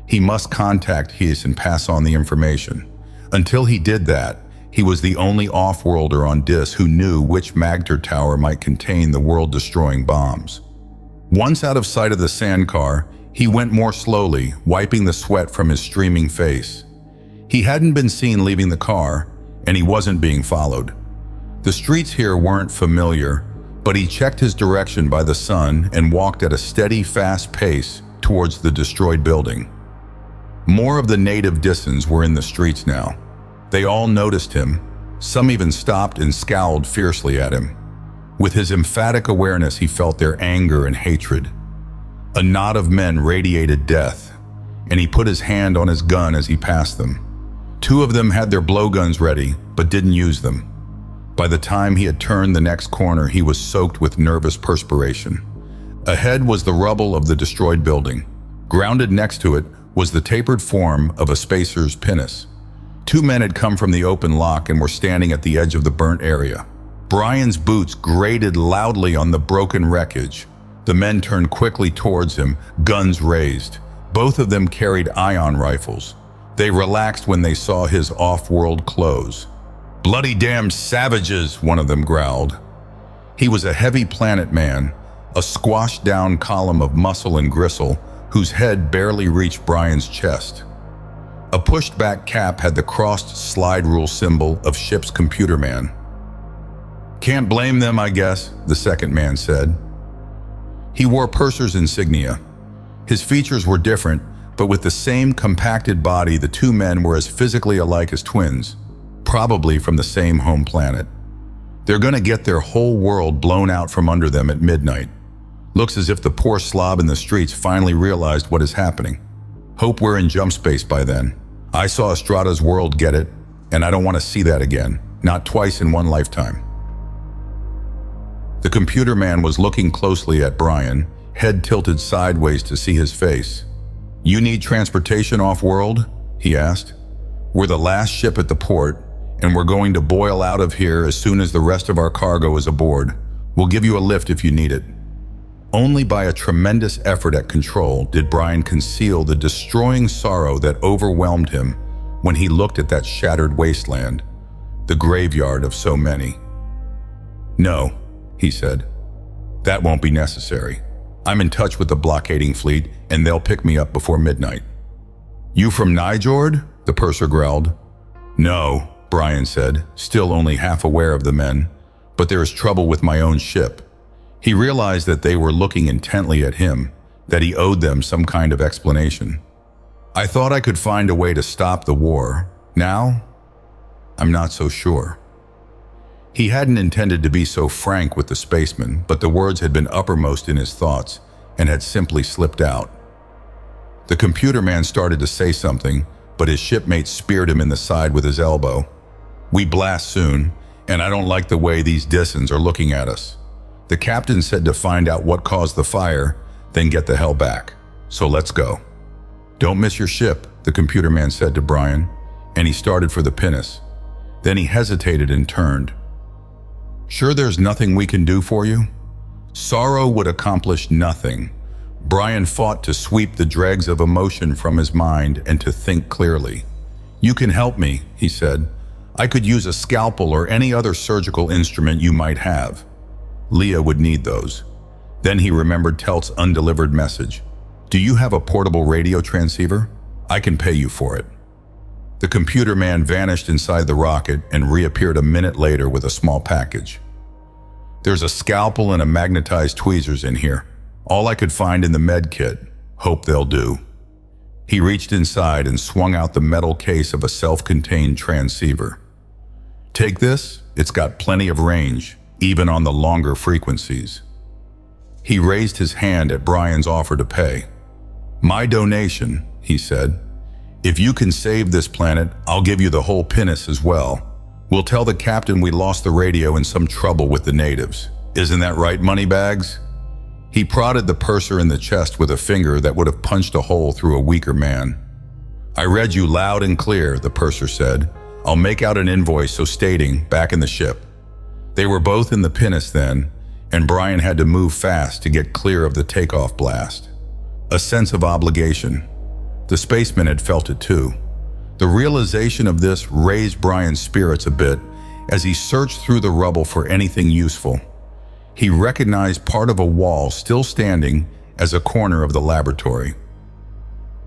He must contact Heiss and pass on the information. Until he did that, he was the only off-worlder on Dis who knew which Magter tower might contain the world-destroying bombs. Once out of sight of the sandcar, he went more slowly, wiping the sweat from his streaming face. He hadn't been seen leaving the car, and he wasn't being followed. The streets here weren't familiar, but he checked his direction by the sun and walked at a steady, fast pace towards the destroyed building. More of the native Dissens were in the streets now. They all noticed him. Some even stopped and scowled fiercely at him. With his emphatic awareness, he felt their anger and hatred. A knot of men radiated death, and he put his hand on his gun as he passed them. Two of them had their blowguns ready, but didn't use them. By the time he had turned the next corner, he was soaked with nervous perspiration. Ahead was the rubble of the destroyed building. Grounded next to it was the tapered form of a spacer's pinnace. Two men had come from the open lock and were standing at the edge of the burnt area. Brian's boots grated loudly on the broken wreckage. The men turned quickly towards him, guns raised. Both of them carried ion rifles. They relaxed when they saw his off-world clothes. "Bloody damn savages," one of them growled. He was a heavy planet man, a squashed-down column of muscle and gristle whose head barely reached Brian's chest. A pushed-back cap had the crossed slide rule symbol of ship's computer man. "Can't blame them, I guess," the second man said. He wore Purser's insignia. His features were different, but with the same compacted body, the two men were as physically alike as twins, probably from the same home planet. They're gonna get their whole world blown out from under them at midnight. Looks as if the poor slob in the streets finally realized what is happening. Hope we're in jump space by then. I saw Estrada's world get it, and I don't want to see that again, not twice in one lifetime. The computer man was looking closely at Brian, head tilted sideways to see his face. "You need transportation off-world?" he asked. "We're the last ship at the port, and we're going to boil out of here as soon as the rest of our cargo is aboard. We'll give you a lift if you need it." Only by a tremendous effort at control did Brian conceal the destroying sorrow that overwhelmed him when he looked at that shattered wasteland, the graveyard of so many. "No," he said. "That won't be necessary. I'm in touch with the blockading fleet, and they'll pick me up before midnight." "You from Nyjord?" the purser growled. "No," Brian said, still only half aware of the men, "but there is trouble with my own ship." He realized that they were looking intently at him, that he owed them some kind of explanation. "I thought I could find a way to stop the war. Now, I'm not so sure." He hadn't intended to be so frank with the spaceman, but the words had been uppermost in his thoughts and had simply slipped out. The computer man started to say something, but his shipmate speared him in the side with his elbow. "We blast soon, and I don't like the way these Dissons are looking at us. The captain said to find out what caused the fire, then get the hell back. So let's go." "Don't miss your ship," the computer man said to Brian, and he started for the pinnace. Then he hesitated and turned. "Sure there's nothing we can do for you?" Sorrow would accomplish nothing. Brian fought to sweep the dregs of emotion from his mind and to think clearly. "You can help me," he said. "I could use a scalpel or any other surgical instrument you might have." Leah would need those. Then he remembered Telt's undelivered message. "Do you have a portable radio transceiver? I can pay you for it." The computer man vanished inside the rocket and reappeared a minute later with a small package. "There's a scalpel and a magnetized tweezers in here. All I could find in the med kit. Hope they'll do." He reached inside and swung out the metal case of a self-contained transceiver. "Take this, it's got plenty of range, even on the longer frequencies." He raised his hand at Brian's offer to pay. "My donation," he said. "If you can save this planet, I'll give you the whole pinnace as well. We'll tell the captain we lost the radio in some trouble with the natives. Isn't that right, moneybags?" He prodded the purser in the chest with a finger that would have punched a hole through a weaker man. "I read you loud and clear," the purser said. "I'll make out an invoice so stating back in the ship." They were both in the pinnace then, and Brian had to move fast to get clear of the takeoff blast. A sense of obligation. The spaceman had felt it too. The realization of this raised Brian's spirits a bit as he searched through the rubble for anything useful. He recognized part of a wall still standing as a corner of the laboratory.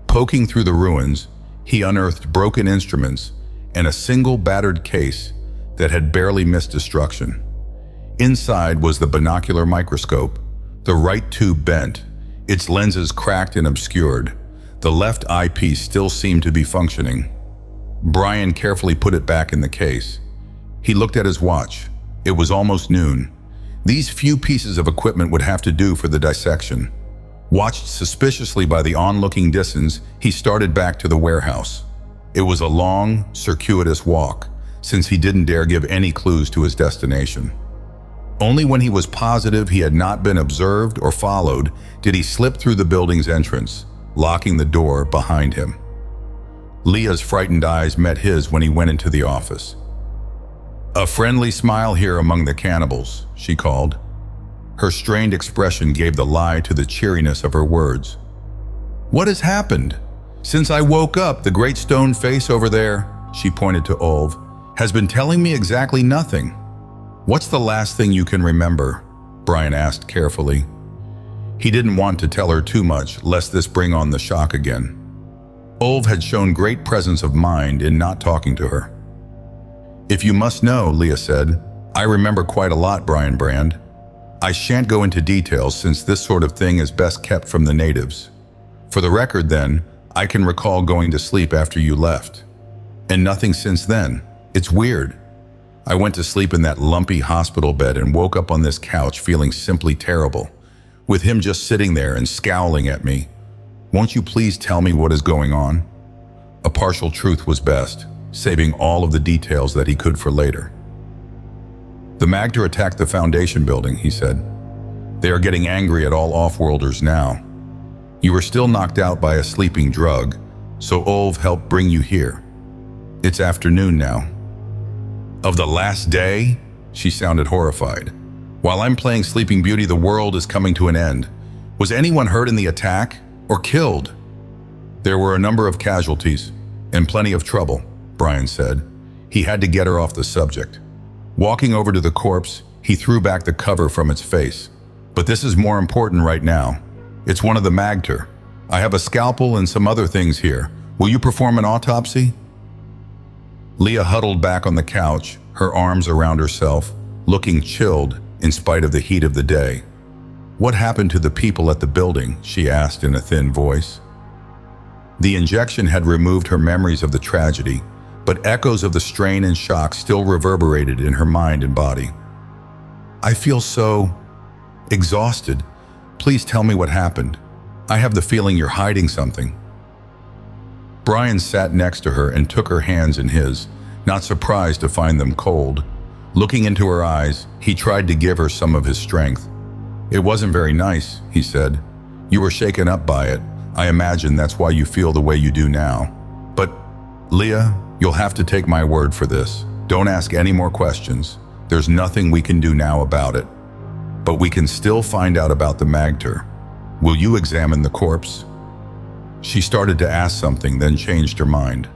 Poking through the ruins, he unearthed broken instruments and a single battered case that had barely missed destruction. Inside was the binocular microscope, the right tube bent, its lenses cracked and obscured. The left eyepiece still seemed to be functioning. Brian carefully put it back in the case. He looked at his watch. It was almost noon. These few pieces of equipment would have to do for the dissection. Watched suspiciously by the onlooking Dissons, he started back to the warehouse. It was a long, circuitous walk, since he didn't dare give any clues to his destination. Only when he was positive he had not been observed or followed did he slip through the building's entrance, locking the door behind him. Leah's frightened eyes met his when he went into the office. "A friendly smile here among the cannibals," she called. Her strained expression gave the lie to the cheeriness of her words. "What has happened? Since I woke up, the great stone face over there," she pointed to Ulv, has been telling me exactly nothing. What's the last thing you can remember? Brian asked carefully. He didn't want to tell her too much, lest this bring on the shock again. Ulf had shown great presence of mind in not talking to her. If you must know, Leah said, I remember quite a lot, Brian Brand. I shan't go into details since this sort of thing is best kept from the natives. For the record then, I can recall going to sleep after you left. And nothing since then. It's weird. I went to sleep in that lumpy hospital bed and woke up on this couch feeling simply terrible, with him just sitting there and scowling at me. Won't you please tell me what is going on? A partial truth was best, saving all of the details that he could for later. The Magter attacked the Foundation building, he said. They are getting angry at all off-worlders now. You were still knocked out by a sleeping drug, so Ulf helped bring you here. It's afternoon now. Of the last day? She sounded horrified. While I'm playing Sleeping Beauty, the world is coming to an end. Was anyone hurt in the attack or killed? There were a number of casualties and plenty of trouble, Brian said. He had to get her off the subject. Walking over to the corpse, he threw back the cover from its face. But this is more important right now. It's one of the Magter. I have a scalpel and some other things here. Will you perform an autopsy? Leah huddled back on the couch, her arms around herself, looking chilled in spite of the heat of the day. What happened to the people at the building? She asked in a thin voice. The injection had removed her memories of the tragedy, but echoes of the strain and shock still reverberated in her mind and body. I feel so exhausted. Please tell me what happened. I have the feeling you're hiding something. Brian sat next to her and took her hands in his, not surprised to find them cold. Looking into her eyes, he tried to give her some of his strength. It wasn't very nice, he said. You were shaken up by it. I imagine that's why you feel the way you do now. But, Leah, you'll have to take my word for this. Don't ask any more questions. There's nothing we can do now about it. But we can still find out about the Magter. Will you examine the corpse? She started to ask something, then changed her mind.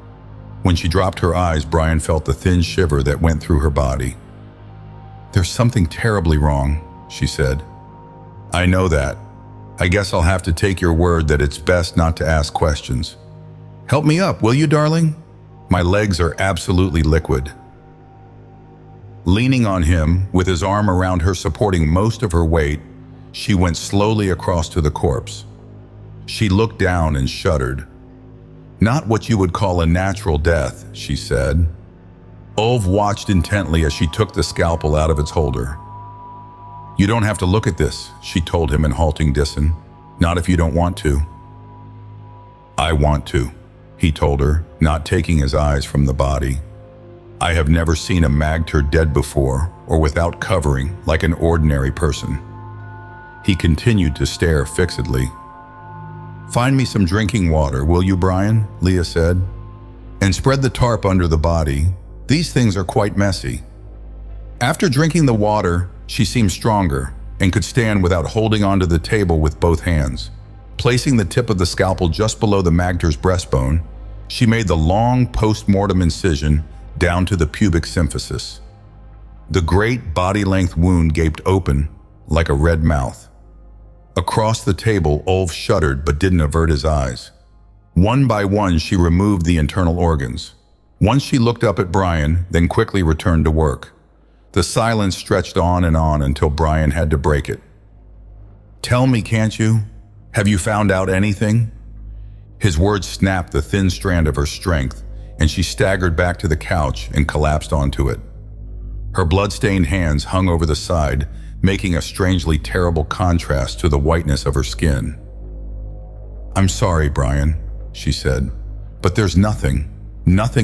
When she dropped her eyes, Brian felt the thin shiver that went through her body. There's something terribly wrong, she said. I know that. I guess I'll have to take your word that it's best not to ask questions. Help me up, will you, darling? My legs are absolutely liquid. Leaning on him, with his arm around her supporting most of her weight, she went slowly across to the corpse. She looked down and shuddered. Not what you would call a natural death, she said. Ulf watched intently as she took the scalpel out of its holder. You don't have to look at this, she told him in halting Dissen. Not if you don't want to. I want to, he told her, not taking his eyes from the body. I have never seen a Magter dead before or without covering like an ordinary person. He continued to stare fixedly. Find me some drinking water, will you, Brian? Leah said. And spread the tarp under the body. These things are quite messy. After drinking the water, she seemed stronger and could stand without holding onto the table with both hands. Placing the tip of the scalpel just below the Magter's breastbone, she made the long post-mortem incision down to the pubic symphysis. The great body-length wound gaped open like a red mouth. Across the table, Ulf shuddered but didn't avert his eyes. One by one, she removed the internal organs. Once she looked up at Brian, then quickly returned to work. The silence stretched on and on until Brian had to break it. Tell me, can't you? Have you found out anything? His words snapped the thin strand of her strength, and she staggered back to the couch and collapsed onto it. Her blood-stained hands hung over the side, making a strangely terrible contrast to the whiteness of her skin. I'm sorry, Brian, she said, but there's nothing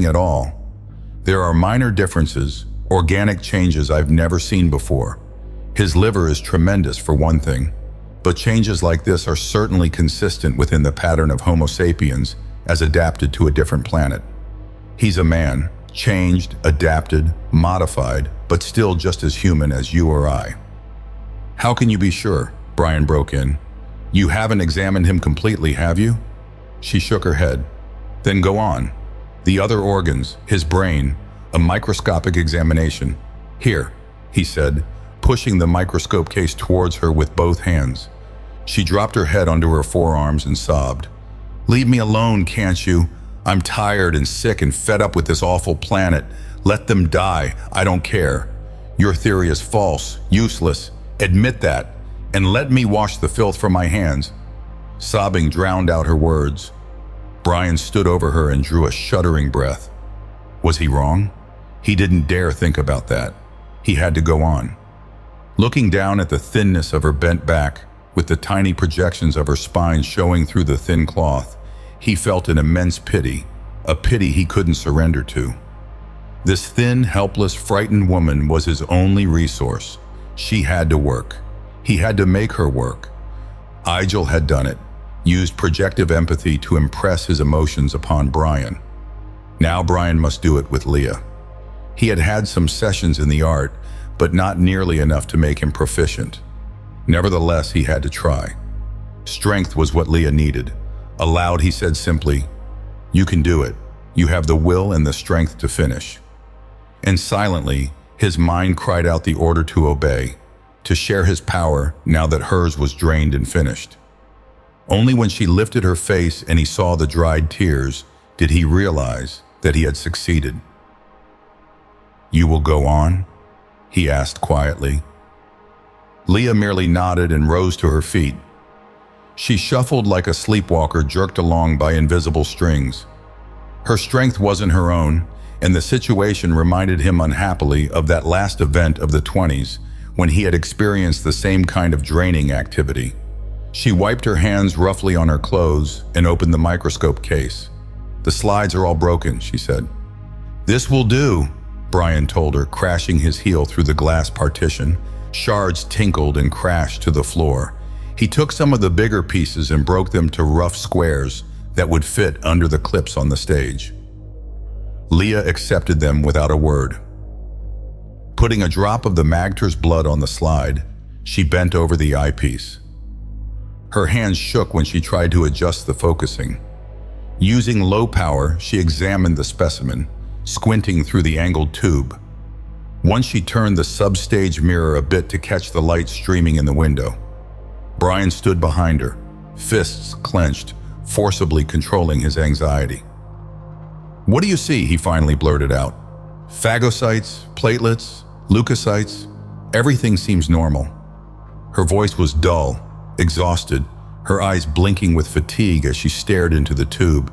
at all. There are minor differences, organic changes I've never seen before. His liver is tremendous for one thing, but changes like this are certainly consistent within the pattern of Homo sapiens as adapted to a different planet. He's a man, changed, adapted, modified, but still just as human as you or I. How can you be sure? Brian broke in. You haven't examined him completely, have you? She shook her head. Then go on. The other organs, his brain, a microscopic examination. "Here," he said, pushing the microscope case towards her with both hands. She dropped her head onto her forearms and sobbed. "Leave me alone, can't you? I'm tired and sick and fed up with this awful planet. Let them die. I don't care. Your theory is false, useless. Admit that, and let me wash the filth from my hands." Sobbing drowned out her words. Brian stood over her and drew a shuddering breath. Was he wrong? He didn't dare think about that. He had to go on. Looking down at the thinness of her bent back, with the tiny projections of her spine showing through the thin cloth, he felt an immense pity, a pity he couldn't surrender to. This thin, helpless, frightened woman was his only resource. She had to work. He had to make her work. Igel had done it, used projective empathy to impress his emotions upon Brian. Now Brian must do it with Leah. He had had some sessions in the art, but not nearly enough to make him proficient. Nevertheless, he had to try. Strength was what Leah needed. Aloud, he said simply, "You can do it. You have the will and the strength to finish." And silently, his mind cried out the order to obey, to share his power now that hers was drained and finished. Only when she lifted her face and he saw the dried tears did he realize that he had succeeded. "You will go on?" he asked quietly. Leah merely nodded and rose to her feet. She shuffled like a sleepwalker jerked along by invisible strings. Her strength wasn't her own, and the situation reminded him unhappily of that last event of the 20s when he had experienced the same kind of draining activity. She wiped her hands roughly on her clothes and opened the microscope case. "The slides are all broken," she said. "This will do," Brian told her, crashing his heel through the glass partition. Shards tinkled and crashed to the floor. He took some of the bigger pieces and broke them to rough squares that would fit under the clips on the stage. Leah accepted them without a word. Putting a drop of the magter's blood on the slide, she bent over the eyepiece. Her hands shook when she tried to adjust the focusing. Using low power, she examined the specimen, squinting through the angled tube. Once she turned the substage mirror a bit to catch the light streaming in the window. Brian stood behind her, fists clenched, forcibly controlling his anxiety. "What do you see?" he finally blurted out. "Phagocytes, platelets, leukocytes, everything seems normal." Her voice was dull, exhausted, her eyes blinking with fatigue as she stared into the tube.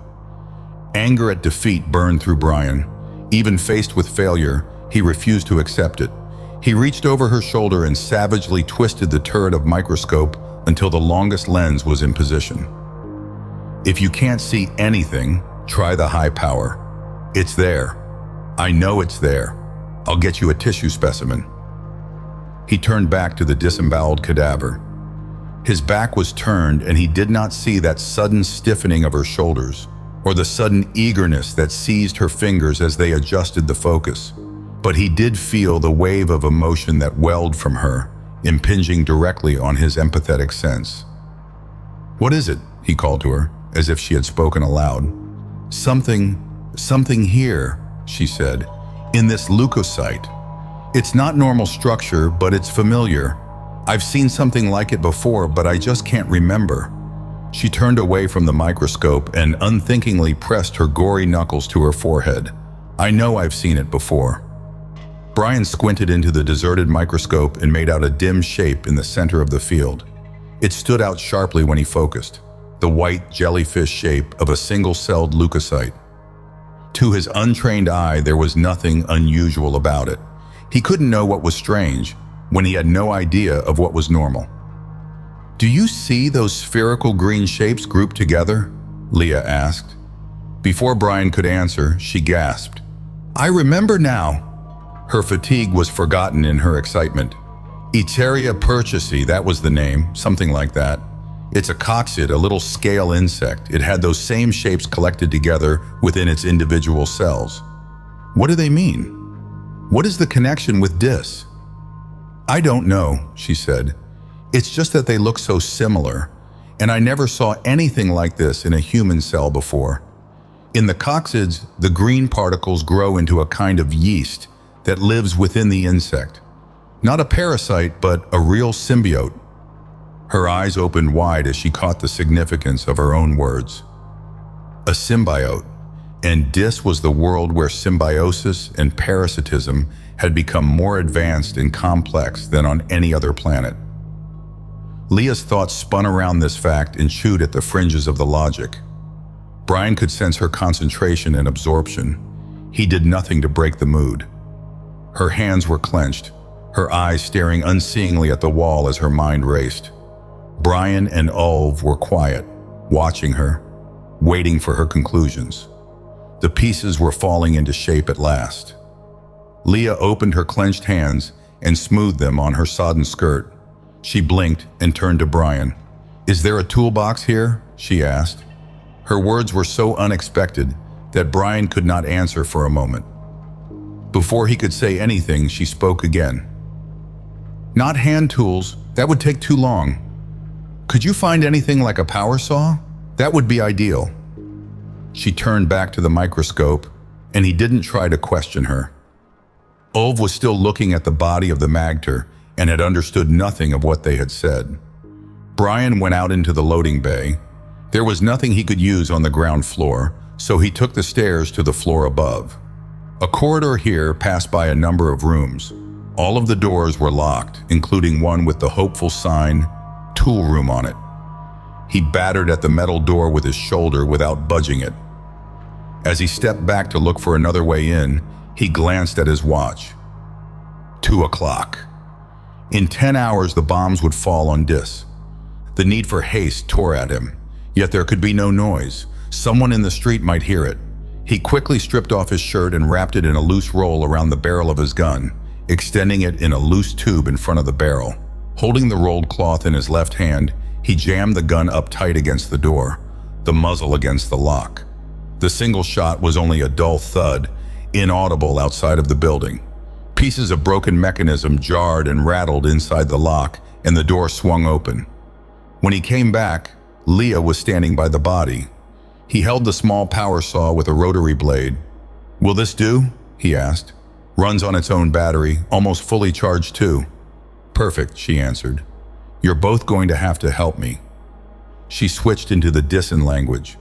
Anger at defeat burned through Brian. Even faced with failure, he refused to accept it. He reached over her shoulder and savagely twisted the turret of microscope until the longest lens was in position. "If you can't see anything, try the high power. It's there. I know it's there. I'll get you a tissue specimen." He turned back to the disemboweled cadaver. His back was turned and he did not see that sudden stiffening of her shoulders or the sudden eagerness that seized her fingers as they adjusted the focus. But he did feel the wave of emotion that welled from her, impinging directly on his empathetic sense. "What is it?" he called to her, as if she had spoken aloud. Something here," she said, "in this leukocyte. It's not normal structure, but it's familiar. I've seen something like it before, but I just can't remember." She turned away from the microscope and unthinkingly pressed her gory knuckles to her forehead. "I know I've seen it before." Brian squinted into the deserted microscope and made out a dim shape in the center of the field. It stood out sharply when he focused, the white jellyfish shape of a single-celled leukocyte. To his untrained eye, there was nothing unusual about it. He couldn't know what was strange when he had no idea of what was normal. "Do you see those spherical green shapes grouped together?" Leah asked. Before Brian could answer, she gasped. "I remember now." Her fatigue was forgotten in her excitement. Eteria purchasei, that was the name, something like that. It's a coccid, a little scale insect. It had those same shapes collected together within its individual cells. "What do they mean? What is the connection with Dis?" "I don't know," she said. "It's just that they look so similar, and I never saw anything like this in a human cell before." In the coccids, the green particles grow into a kind of yeast that lives within the insect. Not a parasite, but a real symbiote. Her eyes opened wide as she caught the significance of her own words. A symbiote. And this was the world where symbiosis and parasitism had become more advanced and complex than on any other planet. Leah's thoughts spun around this fact and chewed at the fringes of the logic. Brian could sense her concentration and absorption. He did nothing to break the mood. Her hands were clenched, her eyes staring unseeingly at the wall as her mind raced. Brian and Ulv were quiet, watching her, waiting for her conclusions. The pieces were falling into shape at last. Leah opened her clenched hands and smoothed them on her sodden skirt. She blinked and turned to Brian. "Is there a toolbox here?" she asked. Her words were so unexpected that Brian could not answer for a moment. Before he could say anything, she spoke again. "Not hand tools, that would take too long. Could you find anything like a power saw? That would be ideal." She turned back to the microscope, and he didn't try to question her. Ulv was still looking at the body of the magter and had understood nothing of what they had said. Brian went out into the loading bay. There was nothing he could use on the ground floor, so he took the stairs to the floor above. A corridor here passed by a number of rooms. All of the doors were locked, including one with the hopeful sign, "Tool Room" on it. He battered at the metal door with his shoulder without budging it. As he stepped back to look for another way in, he glanced at his watch. 2 o'clock. In 10 hours, the bombs would fall on Dis. The need for haste tore at him, yet there could be no noise. Someone in the street might hear it. He quickly stripped off his shirt and wrapped it in a loose roll around the barrel of his gun, extending it in a loose tube in front of the barrel. Holding the rolled cloth in his left hand, he jammed the gun up tight against the door, the muzzle against the lock. The single shot was only a dull thud, inaudible outside of the building. Pieces of broken mechanism jarred and rattled inside the lock, and the door swung open. When he came back, Leah was standing by the body. He held the small power saw with a rotary blade. "Will this do?" he asked. "Runs on its own battery, almost fully charged too." "Perfect," she answered. "You're both going to have to help me." She switched into the Disan language.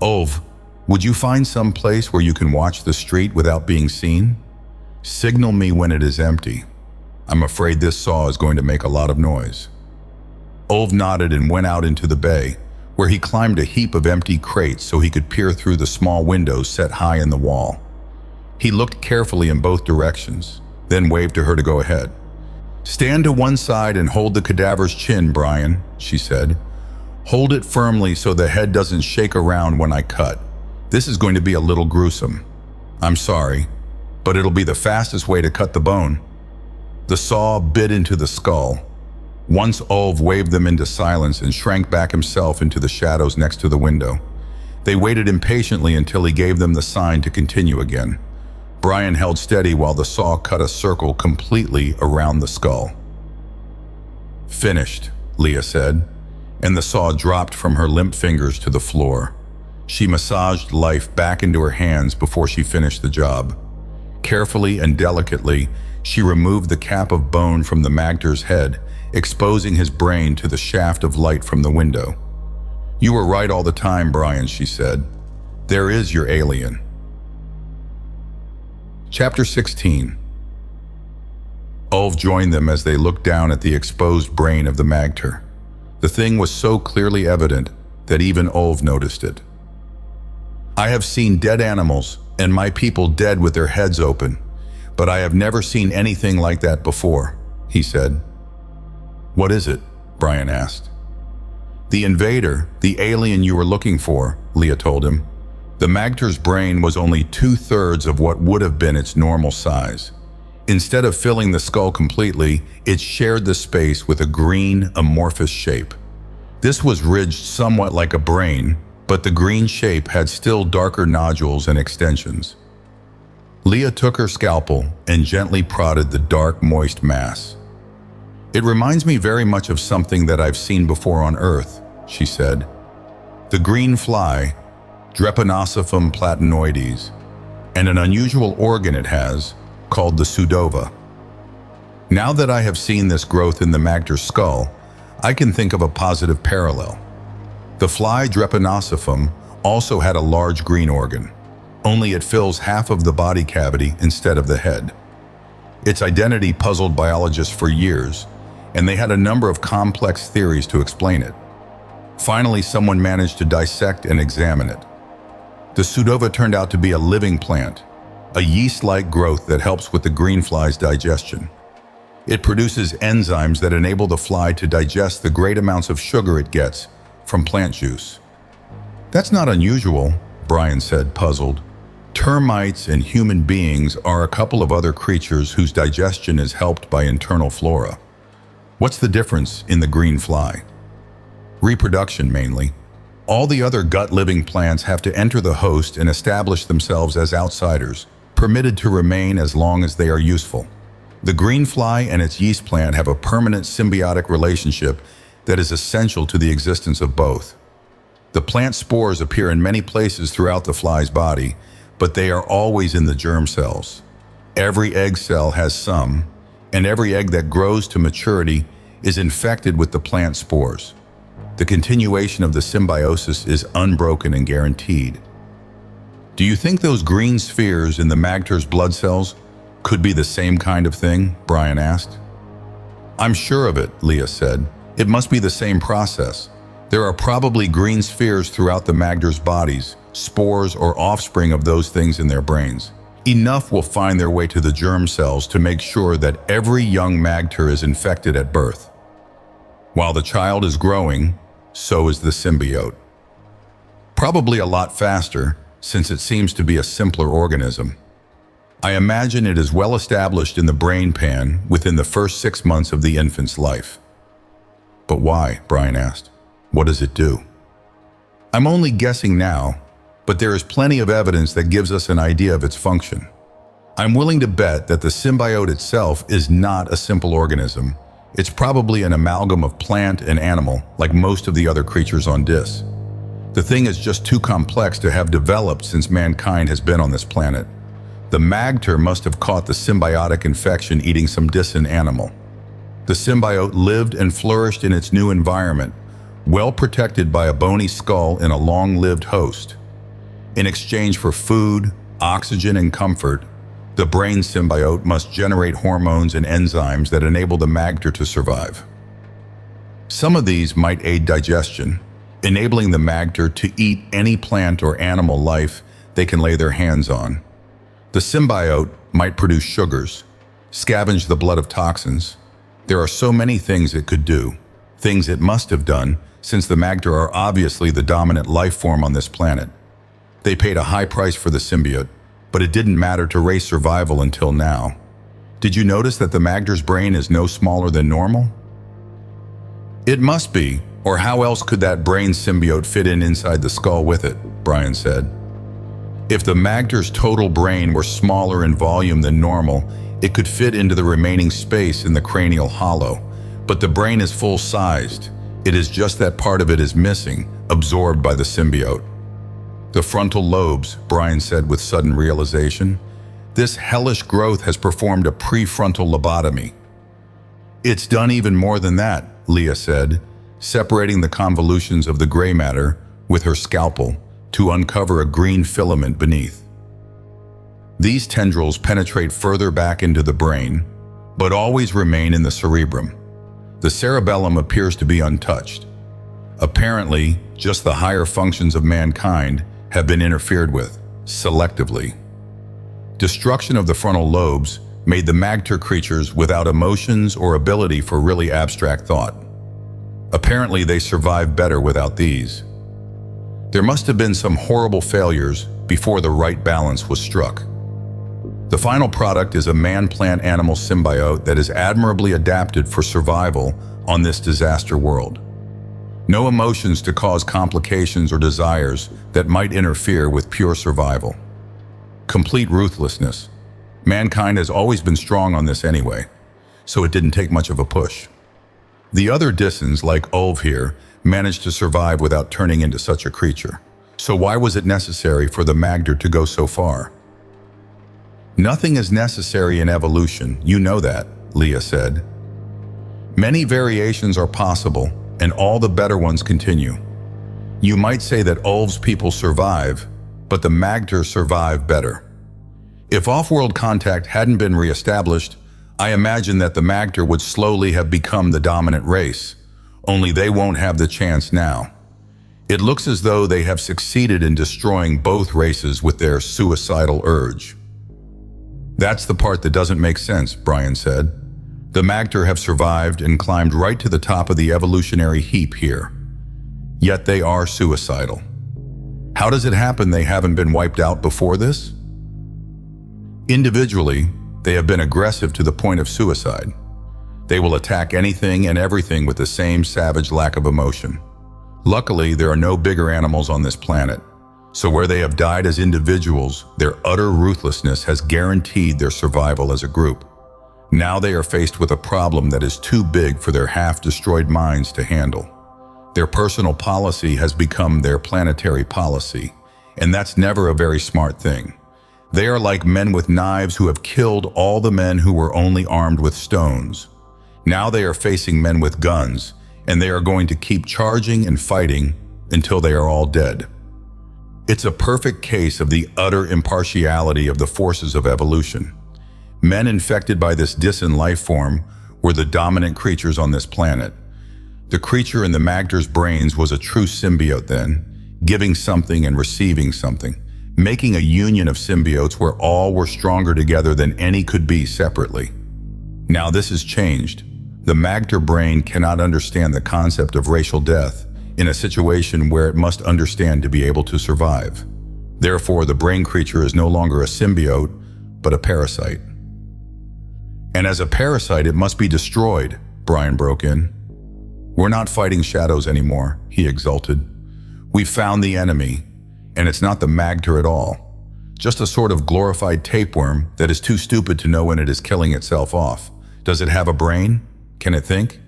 "Ulv, would you find some place where you can watch the street without being seen? Signal me when it is empty. I'm afraid this saw is going to make a lot of noise." Ulv nodded and went out into the bay, where he climbed a heap of empty crates so he could peer through the small windows set high in the wall. He looked carefully in both directions, then waved to her to go ahead. "Stand to one side and hold the cadaver's chin, Brian," she said. "Hold it firmly so the head doesn't shake around when I cut. This is going to be a little gruesome. I'm sorry, but it'll be the fastest way to cut the bone." The saw bit into the skull. Once Ulv waved them into silence and shrank back himself into the shadows next to the window. They waited impatiently until he gave them the sign to continue again. Brian held steady while the saw cut a circle completely around the skull. "Finished," Leah said, and the saw dropped from her limp fingers to the floor. She massaged life back into her hands before she finished the job. Carefully and delicately, she removed the cap of bone from the magter's head, exposing his brain to the shaft of light from the window. "You were right all the time, Brian," she said. "There is your alien." Chapter 16. Ulv joined them as they looked down at the exposed brain of the magter. The thing was so clearly evident that even Ulv noticed it. "I have seen dead animals and my people dead with their heads open, but I have never seen anything like that before," he said. "What is it?" Brian asked. "The invader, the alien you were looking for," Leah told him. The magter's brain was only 2/3 of what would have been its normal size. Instead of filling the skull completely, it shared the space with a green, amorphous shape. This was ridged somewhat like a brain, but the green shape had still darker nodules and extensions. Leah took her scalpel and gently prodded the dark, moist mass. "It reminds me very much of something that I've seen before on Earth," she said. "The green fly, Drepanosiphum platanoides, and an unusual organ it has called the pseudova. Now that I have seen this growth in the magter's skull, I can think of a positive parallel. The fly Drepanosiphum also had a large green organ, only it fills half of the body cavity instead of the head. Its identity puzzled biologists for years, and they had a number of complex theories to explain it. Finally, someone managed to dissect and examine it. The pseudova turned out to be a living plant, a yeast-like growth that helps with the green fly's digestion. It produces enzymes that enable the fly to digest the great amounts of sugar it gets from plant juice. That's not unusual, Brian said, puzzled. Termites and human beings are a couple of other creatures whose digestion is helped by internal flora. What's the difference in the green fly? Reproduction, mainly. All the other gut-living plants have to enter the host and establish themselves as outsiders, permitted to remain as long as they are useful. The green fly and its yeast plant have a permanent symbiotic relationship that is essential to the existence of both. The plant spores appear in many places throughout the fly's body, but they are always in the germ cells. Every egg cell has some, and every egg that grows to maturity is infected with the plant spores. The continuation of the symbiosis is unbroken and guaranteed. Do you think those green spheres in the magter's blood cells could be the same kind of thing? Brian asked. I'm sure of it, Leah said. It must be the same process. There are probably green spheres throughout the magter's bodies, spores or offspring of those things in their brains. Enough will find their way to the germ cells to make sure that every young magter is infected at birth. While the child is growing, so is the symbiote. Probably a lot faster, since it seems to be a simpler organism. I imagine it is well established in the brain pan within the first 6 months of the infant's life. But why? Brian asked. What does it do? I'm only guessing now, but there is plenty of evidence that gives us an idea of its function. I'm willing to bet that the symbiote itself is not a simple organism. It's probably an amalgam of plant and animal, like most of the other creatures on Dis. The thing is just too complex to have developed since mankind has been on this planet. The magter must have caught the symbiotic infection eating some Disan animal. The symbiote lived and flourished in its new environment, well protected by a bony skull in a long-lived host. In exchange for food, oxygen, and comfort, the brain symbiote must generate hormones and enzymes that enable the magter to survive. Some of these might aid digestion, enabling the magter to eat any plant or animal life they can lay their hands on. The symbiote might produce sugars, scavenge the blood of toxins. There are so many things it could do, things it must have done, since the magter are obviously the dominant life form on this planet. They paid a high price for the symbiote, but it didn't matter to race survival until now. Did you notice that the magter's brain is no smaller than normal? It must be, or how else could that brain symbiote fit inside the skull with it? Brian said. If the magter's total brain were smaller in volume than normal, it could fit into the remaining space in the cranial hollow. But the brain is full-sized. It is just that part of it is missing, absorbed by the symbiote. The frontal lobes, Brian said with sudden realization. This hellish growth has performed a prefrontal lobotomy. It's done even more than that, Leah said, separating the convolutions of the gray matter with her scalpel to uncover a green filament beneath. These tendrils penetrate further back into the brain, but always remain in the cerebrum. The cerebellum appears to be untouched. Apparently, just the higher functions of mankind have been interfered with, selectively. Destruction of the frontal lobes made the magter creatures without emotions or ability for really abstract thought. Apparently, they survive better without these. There must have been some horrible failures before the right balance was struck. The final product is a man-plant-animal symbiote that is admirably adapted for survival on this disaster world. No emotions to cause complications or desires that might interfere with pure survival. Complete ruthlessness. Mankind has always been strong on this anyway, so it didn't take much of a push. The other Disans, like Ulv here, managed to survive without turning into such a creature. So why was it necessary for the Magter to go so far? Nothing is necessary in evolution, you know that, Leah said. Many variations are possible, and all the better ones continue. You might say that Ulv's people survive, but the Magter survive better. If off-world contact hadn't been re-established, I imagine that the Magter would slowly have become the dominant race, only they won't have the chance now. It looks as though they have succeeded in destroying both races with their suicidal urge. That's the part that doesn't make sense, Brian said. The Magter have survived and climbed right to the top of the evolutionary heap here. Yet they are suicidal. How does it happen they haven't been wiped out before this? Individually, they have been aggressive to the point of suicide. They will attack anything and everything with the same savage lack of emotion. Luckily, there are no bigger animals on this planet, so where they have died as individuals, their utter ruthlessness has guaranteed their survival as a group. Now they are faced with a problem that is too big for their half-destroyed minds to handle. Their personal policy has become their planetary policy, and that's never a very smart thing. They are like men with knives who have killed all the men who were only armed with stones. Now they are facing men with guns, and they are going to keep charging and fighting until they are all dead. It's a perfect case of the utter impartiality of the forces of evolution. Men infected by this Disan life form were the dominant creatures on this planet. The creature in the Magter's brains was a true symbiote then, giving something and receiving something, making a union of symbiotes where all were stronger together than any could be separately. Now this has changed. The Magter brain cannot understand the concept of racial death in a situation where it must understand to be able to survive. Therefore, the brain creature is no longer a symbiote, but a parasite. And as a parasite, it must be destroyed, Brian broke in. We're not fighting shadows anymore, he exulted. We found the enemy, and it's not the Magter at all. Just a sort of glorified tapeworm that is too stupid to know when it is killing itself off. Does it have a brain? Can it think?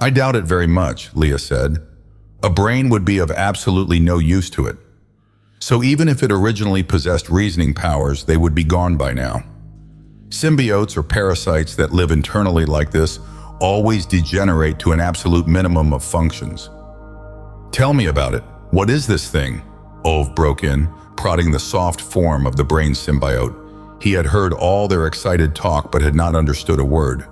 I doubt it very much, Leah said. A brain would be of absolutely no use to it. So even if it originally possessed reasoning powers, they would be gone by now. Symbiotes or parasites that live internally like this always degenerate to an absolute minimum of functions. Tell me about it. What is this thing? Ulv broke in, prodding the soft form of the brain symbiote. He had heard all their excited talk but had not understood a word.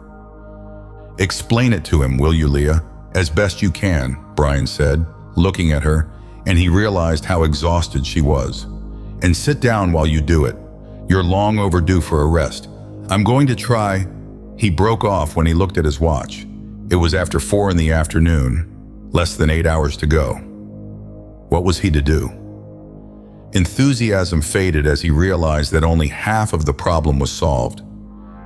Explain it to him, will you, Leah? As best you can, Brian said, looking at her, and he realized how exhausted she was. And sit down while you do it. You're long overdue for a rest. I'm going to try. He broke off when he looked at his watch. It was after 4 in the afternoon, less than 8 hours to go. What was he to do? Enthusiasm faded as he realized that only half of the problem was solved.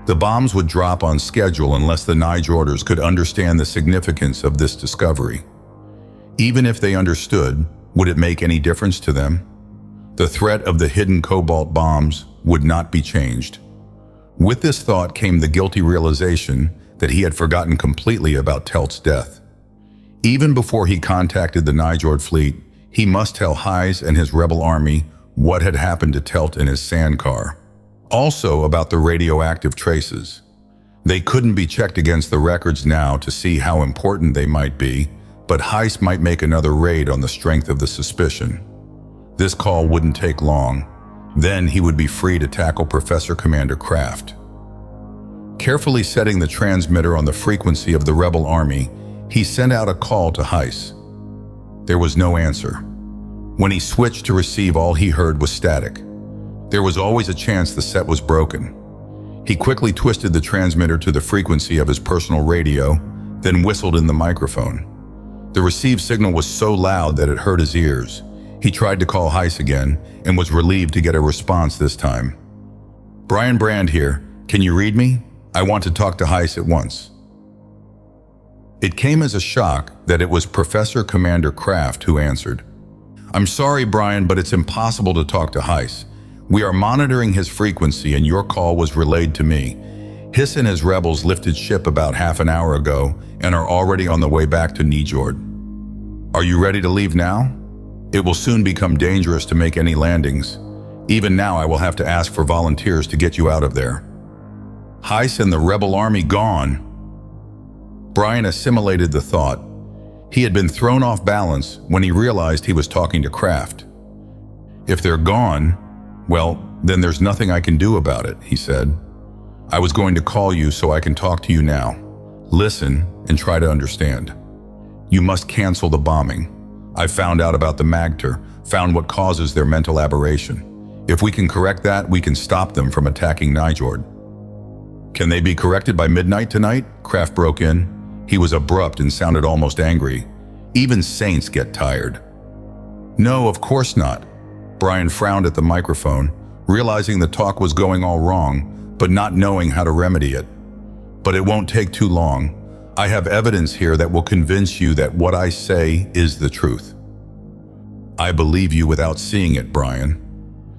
The bombs would drop on schedule unless the Nijorders could understand the significance of this discovery. Even if they understood, would it make any difference to them? The threat of the hidden cobalt bombs would not be changed. With this thought came the guilty realization that he had forgotten completely about Telt's death. Even before he contacted the Nijord fleet, he must tell Heise and his rebel army what had happened to Telt in his sandcar. Also about the radioactive traces. They couldn't be checked against the records now to see how important they might be, but Heise might make another raid on the strength of the suspicion. This call wouldn't take long. Then he would be free to tackle Professor Commander Kraft. Carefully setting the transmitter on the frequency of the rebel army, he sent out a call to Heise. There was no answer. When he switched to receive, all he heard was static. There was always a chance the set was broken. He quickly twisted the transmitter to the frequency of his personal radio, then whistled in the microphone. The received signal was so loud that it hurt his ears. He tried to call Heise again and was relieved to get a response this time. Brian Brand here. Can you read me? I want to talk to Heise at once. It came as a shock that it was Professor Commander Kraft who answered. I'm sorry, Brian, but it's impossible to talk to Heise. We are monitoring his frequency and your call was relayed to me. Hiss and his rebels lifted ship about half an hour ago and are already on the way back to Nijord. Are you ready to leave now? It will soon become dangerous to make any landings. Even now I will have to ask for volunteers to get you out of there. Heiss and the rebel army gone. Brian assimilated the thought. He had been thrown off balance when he realized he was talking to Kraft. If they're gone, well, then there's nothing I can do about it, he said. I was going to call you so I can talk to you now. Listen and try to understand. You must cancel the bombing. I found out about the Magter, found what causes their mental aberration. If we can correct that, we can stop them from attacking Nijord. Can they be corrected by midnight tonight? Kraft broke in. He was abrupt and sounded almost angry. Even saints get tired. No, of course not. Brian frowned at the microphone, realizing the talk was going all wrong, but not knowing how to remedy it. But it won't take too long. I have evidence here that will convince you that what I say is the truth. I believe you without seeing it, Brian.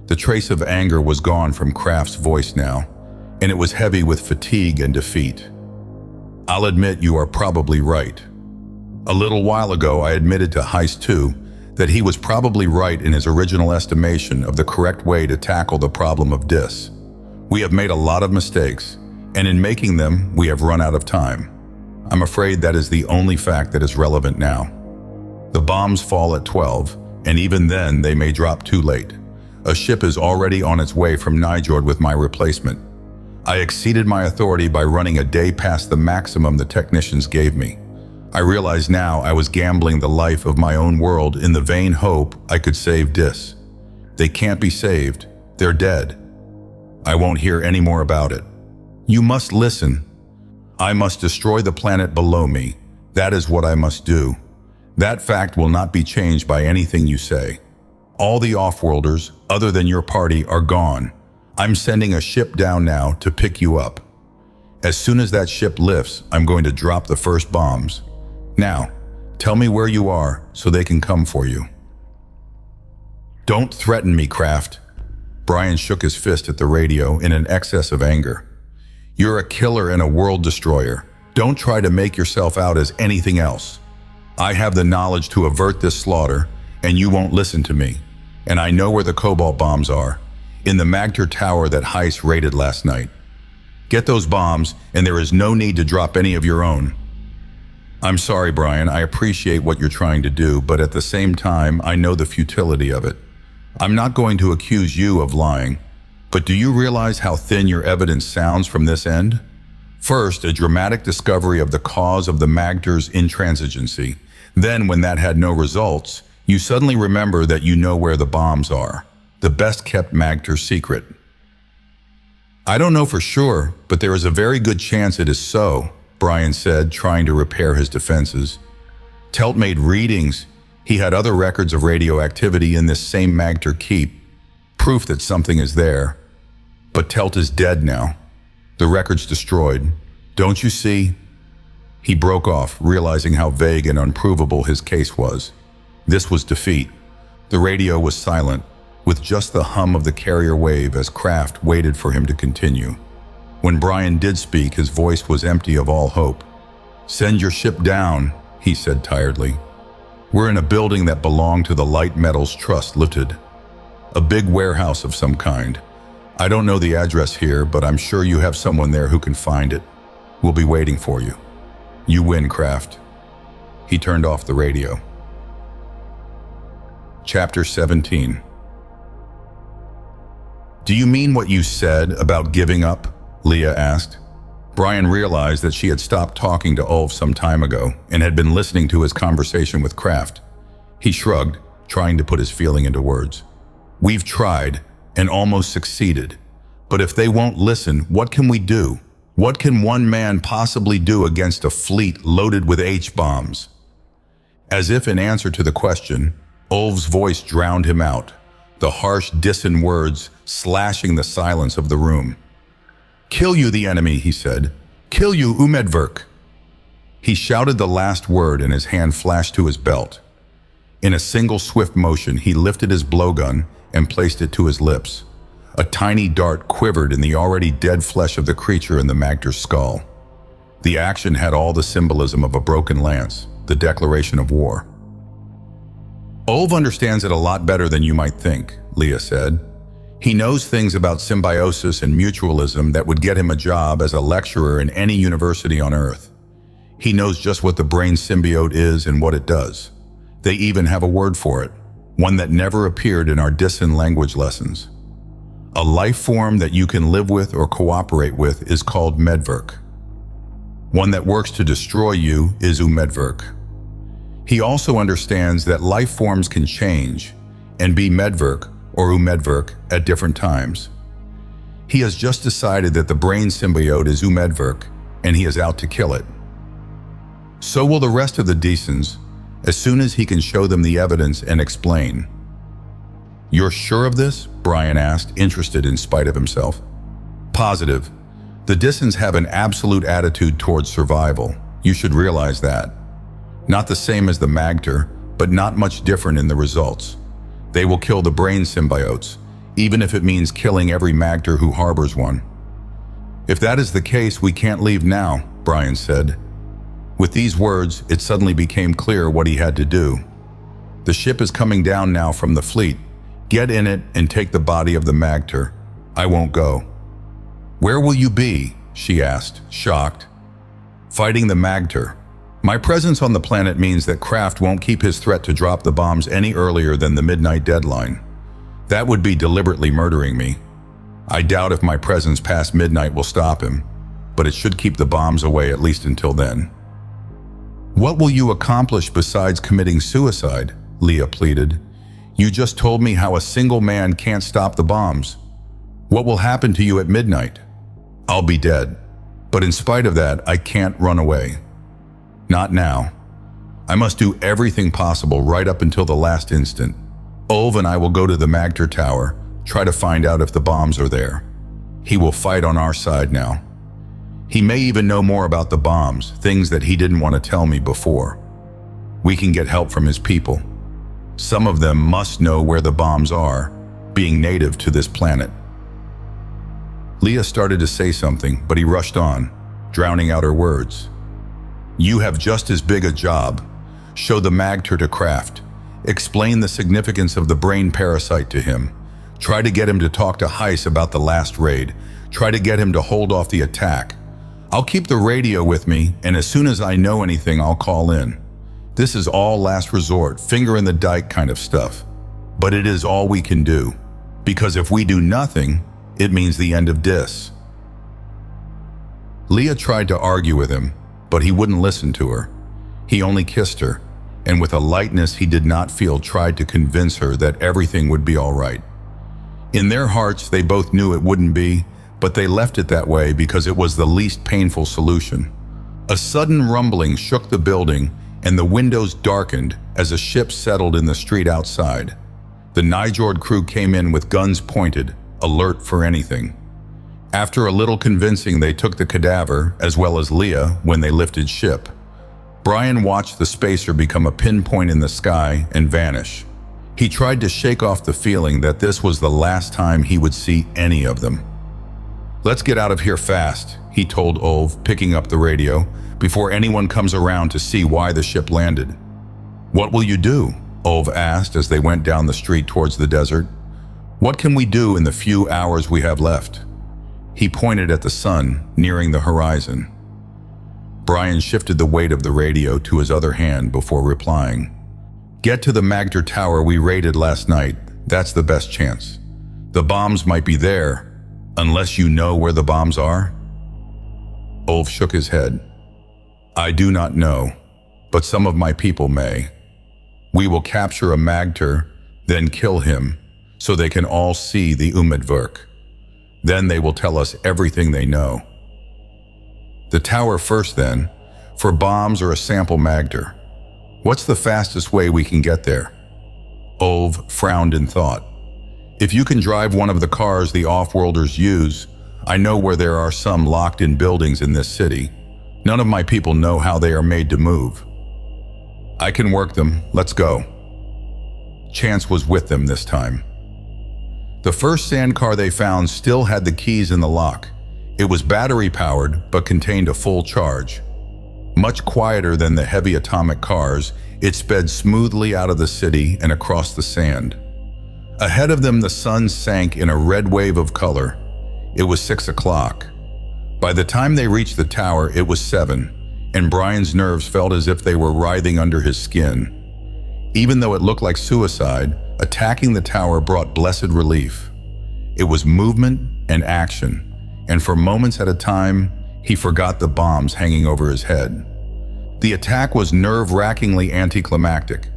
The trace of anger was gone from Kraft's voice now, and it was heavy with fatigue and defeat. I'll admit you are probably right. A little while ago, I admitted to Heiss too that he was probably right in his original estimation of the correct way to tackle the problem of Dis. We have made a lot of mistakes, and in making them, we have run out of time. I'm afraid that is the only fact that is relevant now. The bombs fall at 12, and even then they may drop too late. A ship is already on its way from Nijord with my replacement. I exceeded my authority by running a day past the maximum the technicians gave me. I realize now I was gambling the life of my own world in the vain hope I could save Dis. They can't be saved. They're dead. I won't hear any more about it. You must listen. I must destroy the planet below me. That is what I must do. That fact will not be changed by anything you say. All the off-worlders, other than your party, are gone. I'm sending a ship down now to pick you up. As soon as that ship lifts, I'm going to drop the first bombs. Now, tell me where you are so they can come for you. Don't threaten me, Kraft. Brian shook his fist at the radio in an excess of anger. You're a killer and a world destroyer. Don't try to make yourself out as anything else. I have the knowledge to avert this slaughter, and you won't listen to me. And I know where the cobalt bombs are. In the Magter tower that Heiss raided last night. Get those bombs, and there is no need to drop any of your own. I'm sorry, Brian, I appreciate what you're trying to do, but at the same time, I know the futility of it. I'm not going to accuse you of lying, but do you realize how thin your evidence sounds from this end? First, a dramatic discovery of the cause of the Magter's intransigency. Then, when that had no results, you suddenly remember that you know where the bombs are. The best-kept Magter secret. I don't know for sure, but there is a very good chance it is so, Brian said, trying to repair his defenses. Telt made readings. He had other records of radioactivity in this same Magter keep. Proof that something is there. But Telt is dead now. The record's destroyed. Don't you see? He broke off, realizing how vague and unprovable his case was. This was defeat. The radio was silent, with just the hum of the carrier wave as Kraft waited for him to continue. When Brian did speak, his voice was empty of all hope. Send your ship down, he said tiredly. We're in a building that belonged to the Light Metals Trust Limited. A big warehouse of some kind. I don't know the address here, but I'm sure you have someone there who can find it. We'll be waiting for you. You win, Kraft. He turned off the radio. Chapter 17. Do you mean what you said about giving up? Leah asked. Brian realized that she had stopped talking to Ulf some time ago and had been listening to his conversation with Kraft. He shrugged, trying to put his feeling into words. We've tried and almost succeeded. But if they won't listen, what can we do? What can one man possibly do against a fleet loaded with H-bombs? As if in answer to the question, Ulf's voice drowned him out, the harsh dissonant words slashing the silence of the room. Kill you, the enemy, he said. Kill you, Umedverk. He shouted the last word and his hand flashed to his belt. In a single swift motion, he lifted his blowgun and placed it to his lips. A tiny dart quivered in the already dead flesh of the creature in the Magter's skull. The action had all the symbolism of a broken lance, the declaration of war. Ulv understands it a lot better than you might think, Leah said. He knows things about symbiosis and mutualism that would get him a job as a lecturer in any university on Earth. He knows just what the brain symbiote is and what it does. They even have a word for it, one that never appeared in our Disan language lessons. A life form that you can live with or cooperate with is called Medvirk. One that works to destroy you is Umedvirk. He also understands that life forms can change and be Medvirk or Umedvirk at different times. He has just decided that the brain symbiote is Umedvirk and he is out to kill it. So will the rest of the Disans, as soon as he can show them the evidence and explain. "You're sure of this?" Brian asked, interested in spite of himself. "Positive. The Disans have an absolute attitude towards survival. You should realize that. Not the same as the Magter, but not much different in the results. They will kill the brain symbiotes, even if it means killing every Magter who harbors one." "If that is the case, we can't leave now," Brian said. With these words, it suddenly became clear what he had to do. "The ship is coming down now from the fleet. Get in it and take the body of the Magter. I won't go." "Where will you be?" she asked, shocked. "Fighting the Magter. My presence on the planet means that Kraft won't keep his threat to drop the bombs any earlier than the midnight deadline. That would be deliberately murdering me. I doubt if my presence past midnight will stop him, but it should keep the bombs away at least until then." "What will you accomplish besides committing suicide?" Leah pleaded. "You just told me how a single man can't stop the bombs. What will happen to you at midnight?" "I'll be dead. But in spite of that, I can't run away. Not now. I must do everything possible right up until the last instant. Ulv and I will go to the Magter Tower, try to find out if the bombs are there. He will fight on our side now. He may even know more about the bombs, things that he didn't want to tell me before. We can get help from his people. Some of them must know where the bombs are, being native to this planet." Leah started to say something, but he rushed on, drowning out her words. "You have just as big a job. Show the Magter to Kraft. Explain the significance of the brain parasite to him. Try to get him to talk to Heiss about the last raid. Try to get him to hold off the attack. I'll keep the radio with me, and as soon as I know anything, I'll call in. This is all last resort, finger in the dike kind of stuff. But it is all we can do. Because if we do nothing, it means the end of Dis." Leah tried to argue with him, but he wouldn't listen to her. He only kissed her, and with a lightness he did not feel tried to convince her that everything would be all right. In their hearts, they both knew it wouldn't be, but they left it that way because it was the least painful solution. A sudden rumbling shook the building, and the windows darkened as a ship settled in the street outside. The Nijord crew came in with guns pointed, alert for anything. After a little convincing, they took the cadaver, as well as Leah, when they lifted ship. Brian watched the spacer become a pinpoint in the sky and vanish. He tried to shake off the feeling that this was the last time he would see any of them. "Let's get out of here fast," he told Ulv, picking up the radio, "before anyone comes around to see why the ship landed." "What will you do?" Ulv asked as they went down the street towards the desert. "What can we do in the few hours we have left?" He pointed at the sun, nearing the horizon. Brian shifted the weight of the radio to his other hand before replying. "Get to the Magter Tower we raided last night. That's the best chance. The bombs might be there, unless you know where the bombs are." Ulf shook his head. "I do not know, but some of my people may. We will capture a Magter, then kill him, so they can all see the Umedvirk. Then they will tell us everything they know." "The tower first then, for bombs or a sample Magter. What's the fastest way we can get there?" Ulv frowned in thought. "If you can drive one of the cars the off-worlders use, I know where there are some locked in buildings in this city. None of my people know how they are made to move." "I can work them. Let's go." Chance was with them this time. The first sand car they found still had the keys in the lock. It was battery-powered, but contained a full charge. Much quieter than the heavy atomic cars, it sped smoothly out of the city and across the sand. Ahead of them, the sun sank in a red wave of color. It was 6 o'clock. By the time they reached the tower, it was 7, and Brian's nerves felt as if they were writhing under his skin. Even though it looked like suicide, attacking the tower brought blessed relief. It was movement and action, and for moments at a time, he forgot the bombs hanging over his head. The attack was nerve-wrackingly anticlimactic.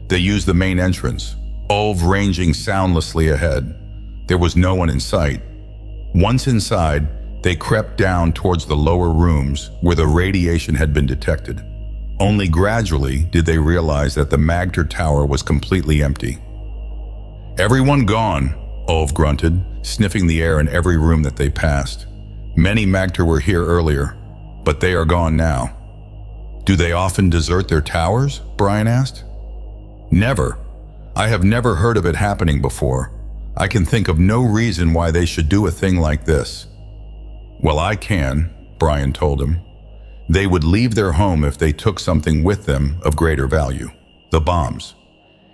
They used the main entrance, Ulv ranging soundlessly ahead. There was no one in sight. Once inside, they crept down towards the lower rooms where the radiation had been detected. Only gradually did they realize that the Magter tower was completely empty. "Everyone gone," Ulv grunted, sniffing the air in every room that they passed. "Many Magter were here earlier, but they are gone now." "Do they often desert their towers?" Brian asked. "Never. I have never heard of it happening before. I can think of no reason why they should do a thing like this." "Well, I can," Brian told him. "They would leave their home if they took something with them of greater value. The bombs.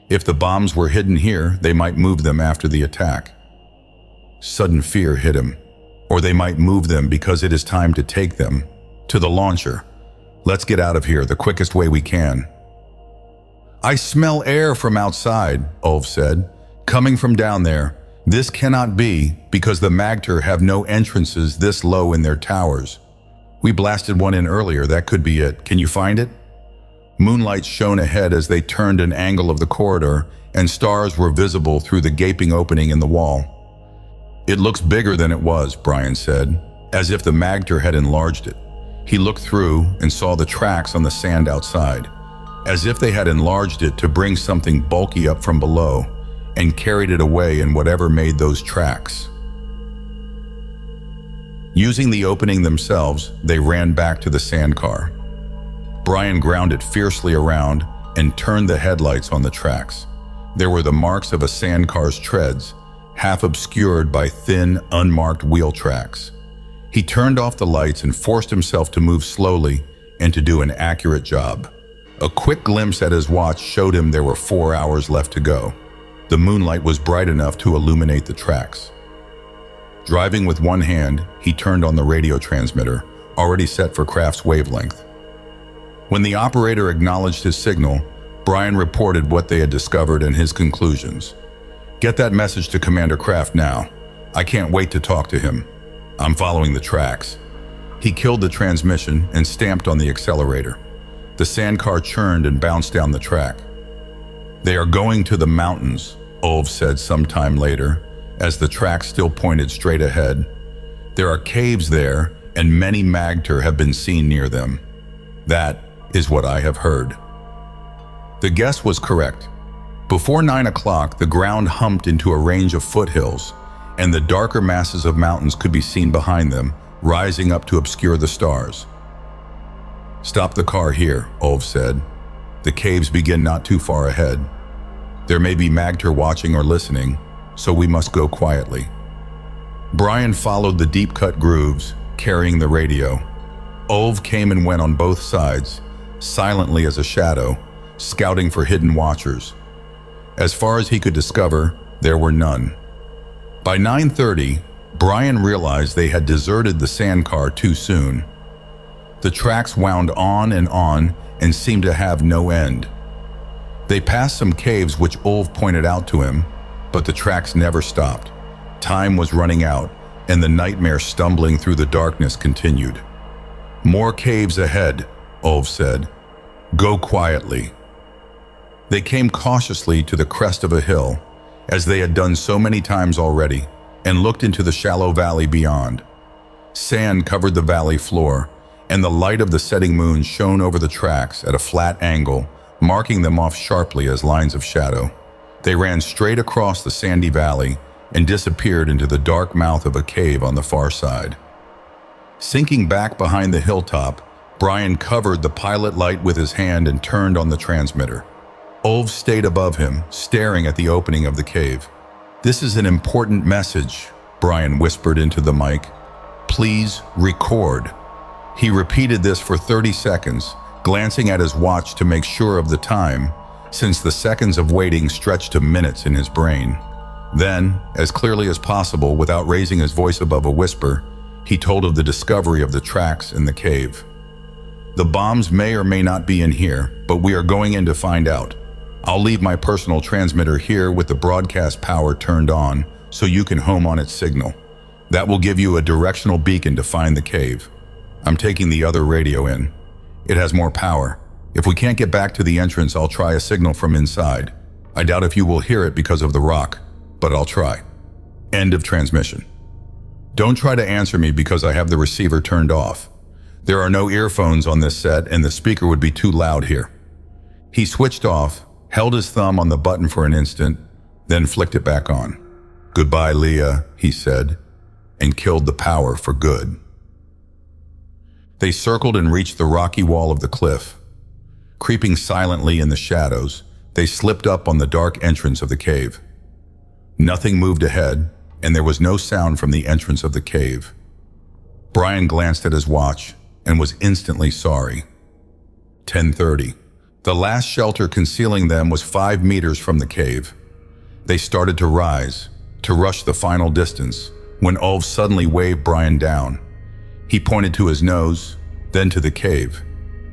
If the bombs were hidden here, they might move them after the attack." Sudden fear hit him. "Or they might move them because it is time to take them to the launcher. Let's get out of here the quickest way we can." "I smell air from outside," Ulv said. "Coming from down there. This cannot be, because the Magter have no entrances this low in their towers. We blasted one in earlier, that could be it. Can you find it?" Moonlight shone ahead as they turned an angle of the corridor, and stars were visible through the gaping opening in the wall. "It looks bigger than it was," Brian said, as if the Magter had enlarged it. He looked through and saw the tracks on the sand outside, as if they had enlarged it to bring something bulky up from below and carried it away in whatever made those tracks. Using the opening themselves, they ran back to the sandcar. Brian ground it fiercely around and turned the headlights on the tracks. There were the marks of a sandcar's treads, half obscured by thin, unmarked wheel tracks. He turned off the lights and forced himself to move slowly and to do an accurate job. A quick glimpse at his watch showed him there were 4 hours left to go. The moonlight was bright enough to illuminate the tracks. Driving with one hand, he turned on the radio transmitter, already set for Kraft's wavelength. When the operator acknowledged his signal, Brian reported what they had discovered and his conclusions. "Get that message to Commander Kraft now. I can't wait to talk to him. I'm following the tracks." He killed the transmission and stamped on the accelerator. The sandcar churned and bounced down the track. "They are going to the mountains," Ulv said sometime later, as the track still pointed straight ahead. "There are caves there, and many Magter have been seen near them. That is what I have heard." The guess was correct. Before 9 o'clock, the ground humped into a range of foothills, and the darker masses of mountains could be seen behind them, rising up to obscure the stars. "Stop the car here," Ulv said. "The caves begin not too far ahead. There may be Magter watching or listening, so we must go quietly." Brian followed the deep-cut grooves, carrying the radio. Ulv came and went on both sides, silently as a shadow, scouting for hidden watchers. As far as he could discover, there were none. By 9:30, Brian realized they had deserted the sandcar too soon. The tracks wound on and seemed to have no end. They passed some caves which Ulv pointed out to him, but the tracks never stopped. Time was running out, and the nightmare stumbling through the darkness continued. "More caves ahead," Ulv said. "Go quietly." They came cautiously to the crest of a hill, as they had done so many times already, and looked into the shallow valley beyond. Sand covered the valley floor, and the light of the setting moon shone over the tracks at a flat angle, marking them off sharply as lines of shadow. They ran straight across the sandy valley and disappeared into the dark mouth of a cave on the far side. Sinking back behind the hilltop, Brian covered the pilot light with his hand and turned on the transmitter. Ulv stayed above him, staring at the opening of the cave. "This is an important message," Brian whispered into the mic. "Please record." He repeated this for 30 seconds, glancing at his watch to make sure of the time, since the seconds of waiting stretched to minutes in his brain. Then, as clearly as possible without raising his voice above a whisper, he told of the discovery of the tracks in the cave. "The bombs may or may not be in here, but we are going in to find out. I'll leave my personal transmitter here with the broadcast power turned on so you can home on its signal. That will give you a directional beacon to find the cave. I'm taking the other radio in. It has more power. If we can't get back to the entrance, I'll try a signal from inside. I doubt if you will hear it because of the rock, but I'll try." End of transmission. Don't try to answer me because I have the receiver turned off. There are no earphones on this set and the speaker would be too loud here. He switched off, held his thumb on the button for an instant, then flicked it back on. "Goodbye, Leah," he said, and killed the power for good. They circled and reached the rocky wall of the cliff. Creeping silently in the shadows, they slipped up on the dark entrance of the cave. Nothing moved ahead, and there was no sound from the entrance of the cave. Brian glanced at his watch and was instantly sorry. 10:30. The last shelter concealing them was 5 meters from the cave. They started to rise, to rush the final distance, when Ulf suddenly waved Brian down. He pointed to his nose, then to the cave.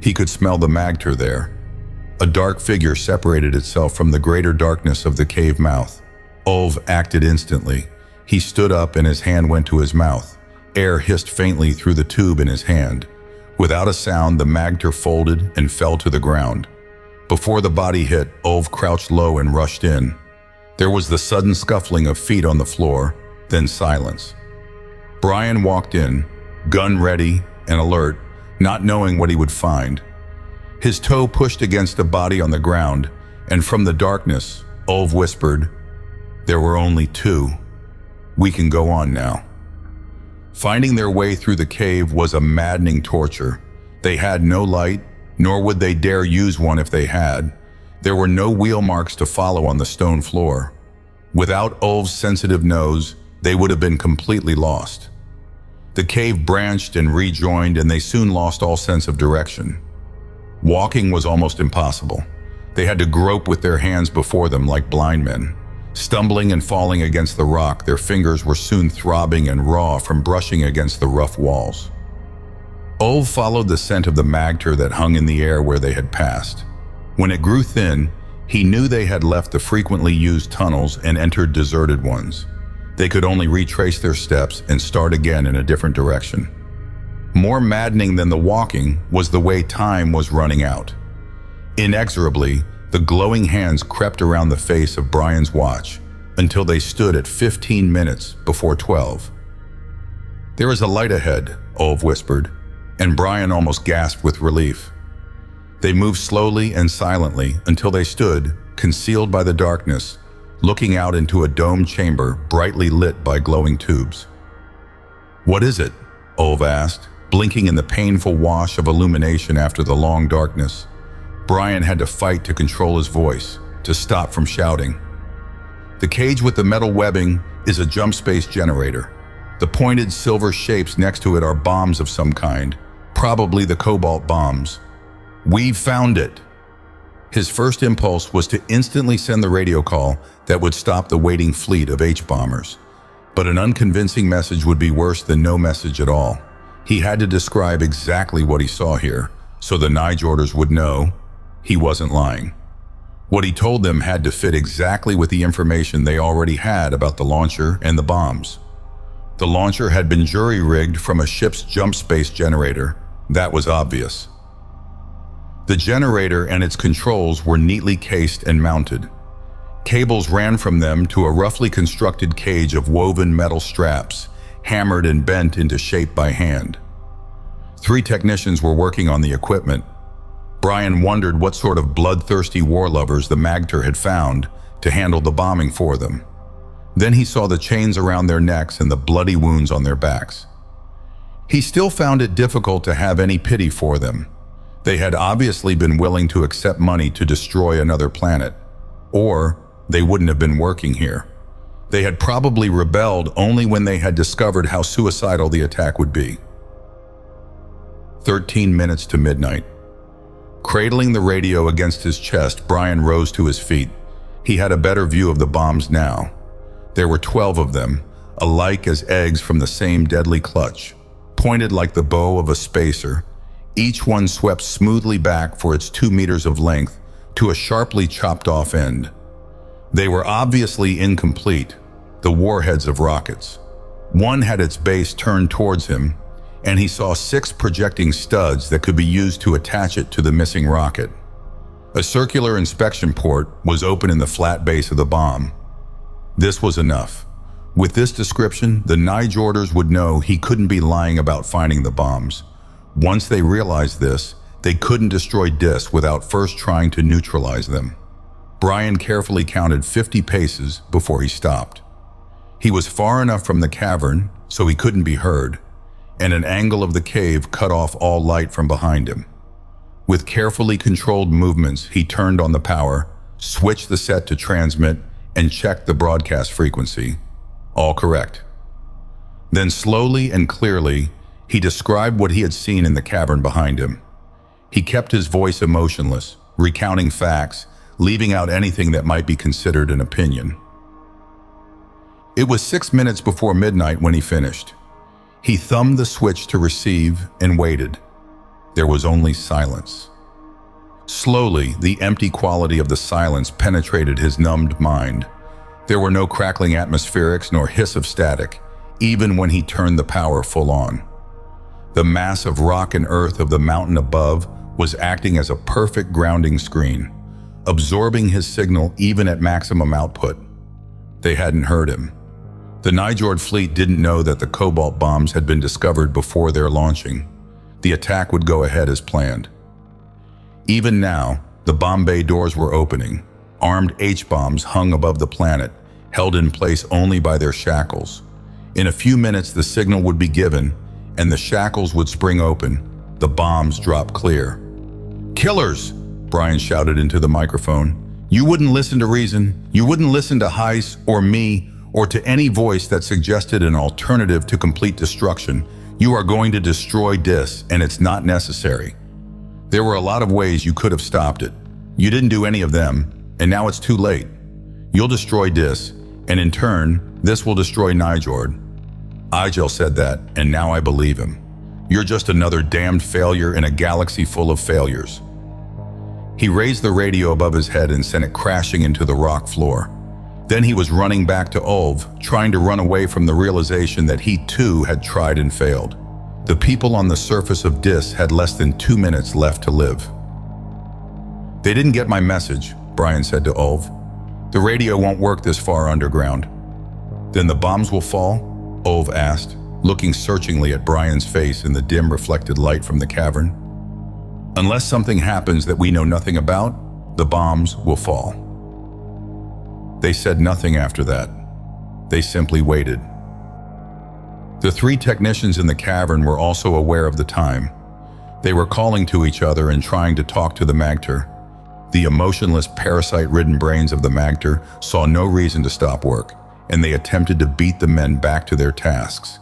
He could smell the magter there. A dark figure separated itself from the greater darkness of the cave mouth. Ulf acted instantly. He stood up and his hand went to his mouth. Air hissed faintly through the tube in his hand. Without a sound, the magter folded and fell to the ground. Before the body hit, Ulf crouched low and rushed in. There was the sudden scuffling of feet on the floor, then silence. Brian walked in, gun ready and alert, not knowing what he would find. His toe pushed against a body on the ground, and from the darkness, Ulf whispered, "There were only 2. We can go on now." Finding their way through the cave was a maddening torture. They had no light, nor would they dare use one if they had. There were no wheel marks to follow on the stone floor. Without Ulf's sensitive nose, they would have been completely lost. The cave branched and rejoined, and they soon lost all sense of direction. Walking was almost impossible. They had to grope with their hands before them like blind men. Stumbling and falling against the rock, their fingers were soon throbbing and raw from brushing against the rough walls. Ulf followed the scent of the magter that hung in the air where they had passed. When it grew thin, he knew they had left the frequently used tunnels and entered deserted ones. They could only retrace their steps and start again in a different direction. More maddening than the walking was the way time was running out. Inexorably, the glowing hands crept around the face of Brian's watch until they stood at 15 minutes before 12. "There is a light ahead," Ulf whispered, and Brian almost gasped with relief. They moved slowly and silently until they stood, concealed by the darkness, looking out into a domed chamber brightly lit by glowing tubes. "What is it?" Ulf asked, blinking in the painful wash of illumination after the long darkness. Brian had to fight to control his voice, to stop from shouting. "The cage with the metal webbing is a jump space generator. The pointed silver shapes next to it are bombs of some kind, probably the cobalt bombs. We've found it." His first impulse was to instantly send the radio call that would stop the waiting fleet of H-bombers. But an unconvincing message would be worse than no message at all. He had to describe exactly what he saw here, so the Nijorders would know he wasn't lying. What he told them had to fit exactly with the information they already had about the launcher and the bombs. The launcher had been jury-rigged from a ship's jump space generator. That was obvious. The generator and its controls were neatly cased and mounted. Cables ran from them to a roughly constructed cage of woven metal straps, hammered and bent into shape by hand. 3 technicians were working on the equipment. Brian wondered what sort of bloodthirsty war lovers the magter had found to handle the bombing for them. Then he saw the chains around their necks and the bloody wounds on their backs. He still found it difficult to have any pity for them. They had obviously been willing to accept money to destroy another planet, or they wouldn't have been working here. They had probably rebelled only when they had discovered how suicidal the attack would be. 13 minutes to midnight. Cradling the radio against his chest, Brian rose to his feet. He had a better view of the bombs now. There were 12 of them, alike as eggs from the same deadly clutch, pointed like the bow of a spacer. Each one swept smoothly back for its 2 meters of length to a sharply chopped off end. They were obviously incomplete, the warheads of rockets. One had its base turned towards him, and he saw 6 projecting studs that could be used to attach it to the missing rocket. A circular inspection port was open in the flat base of the bomb. This was enough. With this description, the Nijorders would know he couldn't be lying about finding the bombs. Once they realized this, they couldn't destroy Dis without first trying to neutralize them. Brian carefully counted 50 paces before he stopped. He was far enough from the cavern so he couldn't be heard, and an angle of the cave cut off all light from behind him. With carefully controlled movements, he turned on the power, switched the set to transmit, and checked the broadcast frequency. All correct. Then slowly and clearly, he described what he had seen in the cavern behind him. He kept his voice emotionless, recounting facts, leaving out anything that might be considered an opinion. It was 6 minutes before midnight when he finished. He thumbed the switch to receive and waited. There was only silence. Slowly, the empty quality of the silence penetrated his numbed mind. There were no crackling atmospherics nor hiss of static, even when he turned the power full on. The mass of rock and earth of the mountain above was acting as a perfect grounding screen, absorbing his signal even at maximum output. They hadn't heard him. The Nijord fleet didn't know that the cobalt bombs had been discovered before their launching. The attack would go ahead as planned. Even now, the bomb bay doors were opening. Armed H-bombs hung above the planet, held in place only by their shackles. In a few minutes, the signal would be given, and the shackles would spring open. The bombs dropped clear. "Killers!" Brian shouted into the microphone. "You wouldn't listen to reason. You wouldn't listen to Heiss or me or to any voice that suggested an alternative to complete destruction. You are going to destroy Dis, and it's not necessary. There were a lot of ways you could have stopped it. You didn't do any of them, and now it's too late. You'll destroy Dis, and in turn, this will destroy Nijord." Igel said that, and now I believe him. You're just another damned failure in a galaxy full of failures. He raised the radio above his head and sent it crashing into the rock floor. Then he was running back to Ulv, trying to run away from the realization that he too had tried and failed. The people on the surface of Dis had less than 2 minutes left to live. "They didn't get my message," Brian said to Ulv. "The radio won't work this far underground." "Then the bombs will fall?" Ulv asked, looking searchingly at Brian's face in the dim reflected light from the cavern. "Unless something happens that we know nothing about, the bombs will fall." They said nothing after that. They simply waited. The 3 technicians in the cavern were also aware of the time. They were calling to each other and trying to talk to the Magter. The emotionless, parasite-ridden brains of the Magter saw no reason to stop work, and they attempted to beat the men back to their tasks.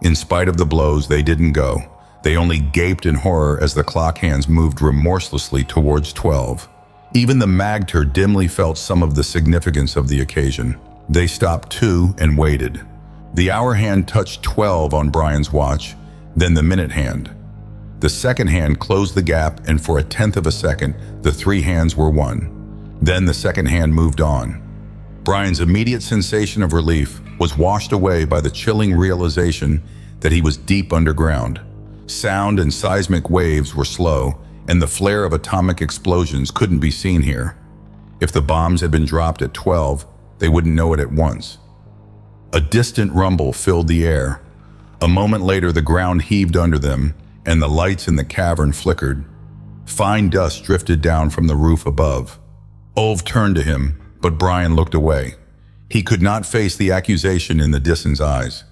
In spite of the blows, they didn't go. They only gaped in horror as the clock hands moved remorselessly towards 12. Even the Magter dimly felt some of the significance of the occasion. They stopped too and waited. The hour hand touched 12 on Brian's watch, then the minute hand. The second hand closed the gap, and for a tenth of a second, the 3 hands were one. Then the second hand moved on. Brian's immediate sensation of relief was washed away by the chilling realization that he was deep underground. Sound and seismic waves were slow, and the flare of atomic explosions couldn't be seen here. If the bombs had been dropped at 12, they wouldn't know it at once. A distant rumble filled the air. A moment later, the ground heaved under them, and the lights in the cavern flickered. Fine dust drifted down from the roof above. Ulv turned to him, but Brian looked away. He could not face the accusation in the Dissen's eyes.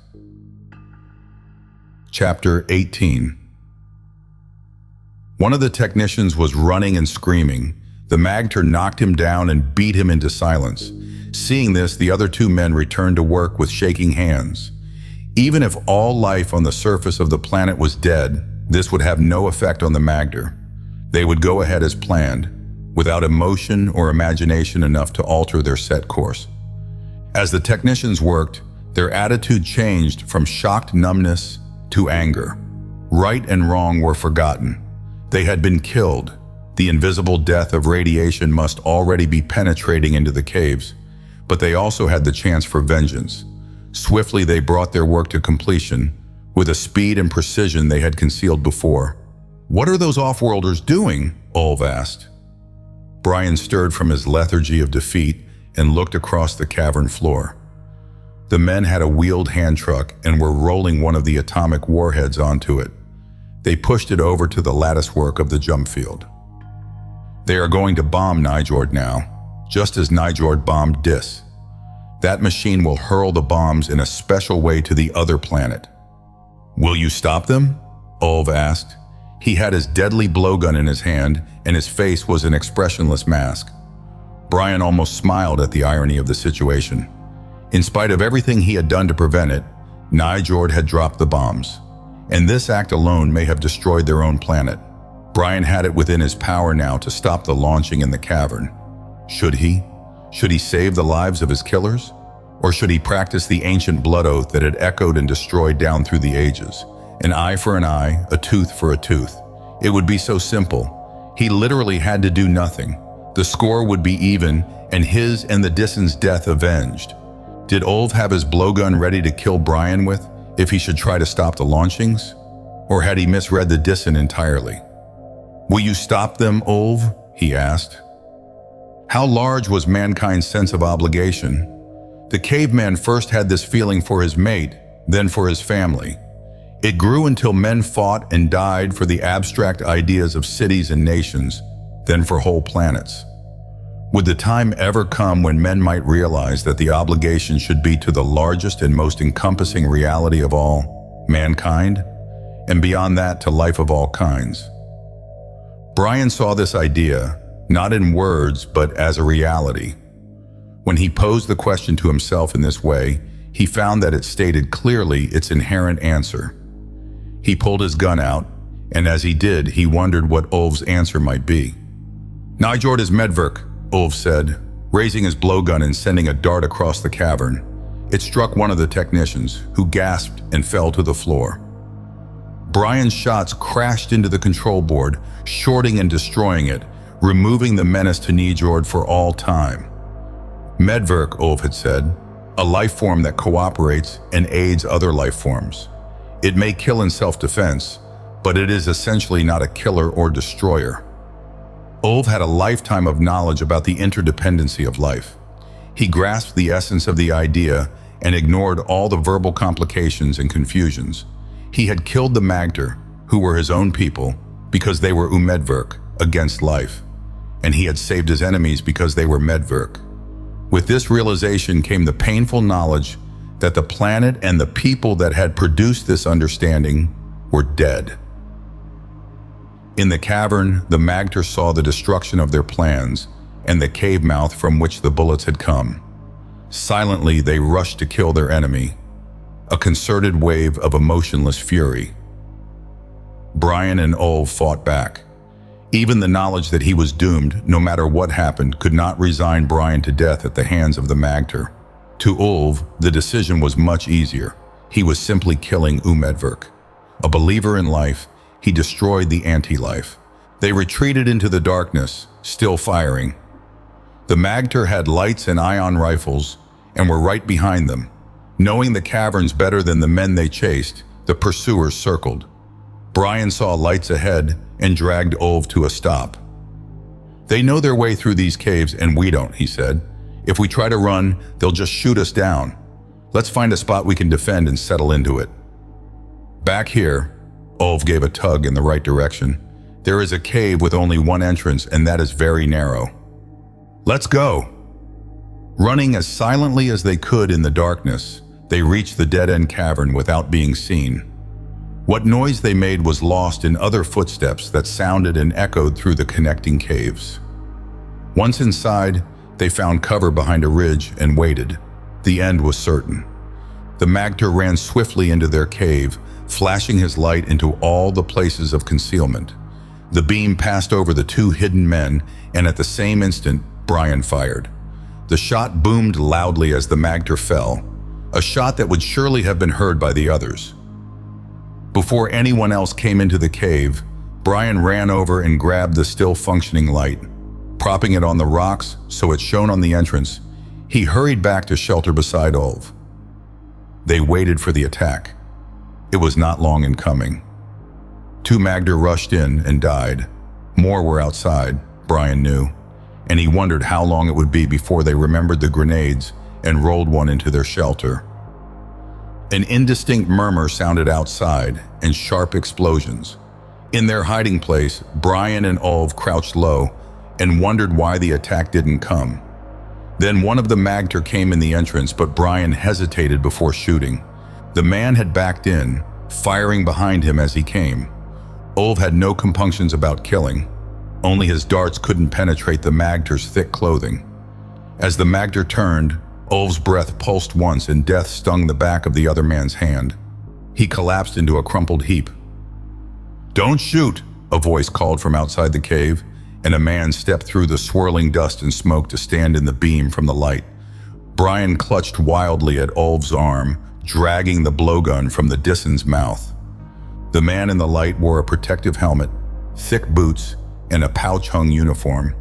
Chapter 18. One of the technicians was running and screaming. The Magter knocked him down and beat him into silence. Seeing this, the other 2 men returned to work with shaking hands. Even if all life on the surface of the planet was dead, this would have no effect on the Magter. They would go ahead as planned, without emotion or imagination enough to alter their set course. As the technicians worked, their attitude changed from shocked numbness to anger. Right and wrong were forgotten. They had been killed. The invisible death of radiation must already be penetrating into the caves, but they also had the chance for vengeance. Swiftly they brought their work to completion, with a speed and precision they had concealed before. "What are those off-worlders doing?" Ulv asked. Brian stirred from his lethargy of defeat and looked across the cavern floor. The men had a wheeled hand truck and were rolling one of the atomic warheads onto it. They pushed it over to the latticework of the jump field. They are going to bomb Nijord now, just as Nijord bombed Dis. That machine will hurl the bombs in a special way to the other planet. "Will you stop them?" Ulv asked. He had his deadly blowgun in his hand, and his face was an expressionless mask. Brian almost smiled at the irony of the situation. In spite of everything he had done to prevent it, Nijord had dropped the bombs, and this act alone may have destroyed their own planet. Brian had it within his power now to stop the launching in the cavern. Should he? Should he save the lives of his killers? Or should he practice the ancient blood oath that had echoed and destroyed down through the ages? An eye for an eye, a tooth for a tooth. It would be so simple. He literally had to do nothing. The score would be even, and his and the Disson's death avenged. Did Ulv have his blowgun ready to kill Brian with, if he should try to stop the launchings? Or had he misread the Disson entirely? "Will you stop them, Ulv?" he asked. How large was mankind's sense of obligation? The caveman first had this feeling for his mate, then for his family. It grew until men fought and died for the abstract ideas of cities and nations, then for whole planets. Would the time ever come when men might realize that the obligation should be to the largest and most encompassing reality of all, mankind, and beyond that to life of all kinds? Brian saw this idea, not in words, but as a reality. When he posed the question to himself in this way, he found that it stated clearly its inherent answer. He pulled his gun out, and as he did, he wondered what Ulv's answer might be. "Nijord is Medverk," Ulv said, raising his blowgun and sending a dart across the cavern. It struck one of the technicians, who gasped and fell to the floor. Brian's shots crashed into the control board, shorting and destroying it, removing the menace to Nijord for all time. Medverk, Ulv had said, a life form that cooperates and aids other life forms. It may kill in self-defense, but it is essentially not a killer or destroyer. Ulv had a lifetime of knowledge about the interdependency of life. He grasped the essence of the idea and ignored all the verbal complications and confusions. He had killed the Magter, who were his own people, because they were Umedverk, against life, and he had saved his enemies because they were Medverk. With this realization came the painful knowledge that the planet and the people that had produced this understanding were dead. In the cavern, the Magter saw the destruction of their plans and the cave mouth from which the bullets had come. Silently, they rushed to kill their enemy, a concerted wave of emotionless fury. Brian and Ulv fought back. Even the knowledge that he was doomed, no matter what happened, could not resign Brian to death at the hands of the Magter. To Ulv, the decision was much easier. He was simply killing Umedverk. A believer in life, he destroyed the anti-life. They retreated into the darkness, still firing. The Magter had lights and ion rifles and were right behind them. Knowing the caverns better than the men they chased, the pursuers circled. Brian saw lights ahead and dragged Ulv to a stop. "They know their way through these caves and we don't," he said. "If we try to run, they'll just shoot us down. Let's find a spot we can defend and settle into it." "Back here," Ulv gave a tug in the right direction. "There is a cave with only one entrance, and that is very narrow. Let's go." Running as silently as they could in the darkness, they reached the dead-end cavern without being seen. What noise they made was lost in other footsteps that sounded and echoed through the connecting caves. Once inside, they found cover behind a ridge and waited. The end was certain. The Magter ran swiftly into their cave, flashing his light into all the places of concealment. The beam passed over the two hidden men, and at the same instant, Brian fired. The shot boomed loudly as the magter fell, a shot that would surely have been heard by the others. Before anyone else came into the cave, Brian ran over and grabbed the still functioning light. Propping it on the rocks so it shone on the entrance, he hurried back to shelter beside Ulv. They waited for the attack. It was not long in coming. Two magter rushed in and died. More were outside, Brian knew, and he wondered how long it would be before they remembered the grenades and rolled one into their shelter. An indistinct murmur sounded outside, and sharp explosions. In their hiding place, Brian and Ulv crouched low and wondered why the attack didn't come. Then one of the magter came in the entrance, but Brian hesitated before shooting. The man had backed in, firing behind him as he came. Ulv had no compunctions about killing. Only his darts couldn't penetrate the magter's thick clothing. As the magter turned, Ulv's breath pulsed once and death stung the back of the other man's hand. He collapsed into a crumpled heap. "Don't shoot," a voice called from outside the cave, and a man stepped through the swirling dust and smoke to stand in the beam from the light. Brian clutched wildly at Ulv's arm, dragging the blowgun from the Dissen's mouth. The man in the light wore a protective helmet, thick boots, and a pouch-hung uniform.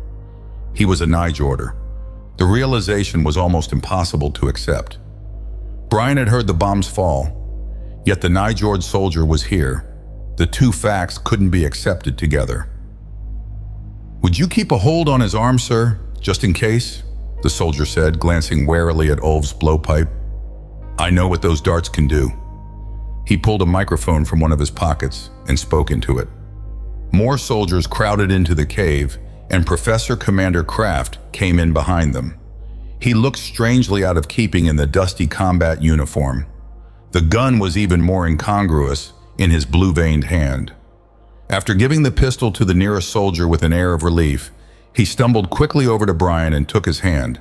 He was a Nijorder. The realization was almost impossible to accept. Brian had heard the bombs fall, yet the Nijord soldier was here. The two facts couldn't be accepted together. "Would you keep a hold on his arm, sir, just in case?" the soldier said, glancing warily at Ulv's blowpipe. "I know what those darts can do." He pulled a microphone from one of his pockets and spoke into it. More soldiers crowded into the cave, and Professor Commander Kraft came in behind them. He looked strangely out of keeping in the dusty combat uniform. The gun was even more incongruous in his blue-veined hand. After giving the pistol to the nearest soldier with an air of relief, he stumbled quickly over to Brian and took his hand.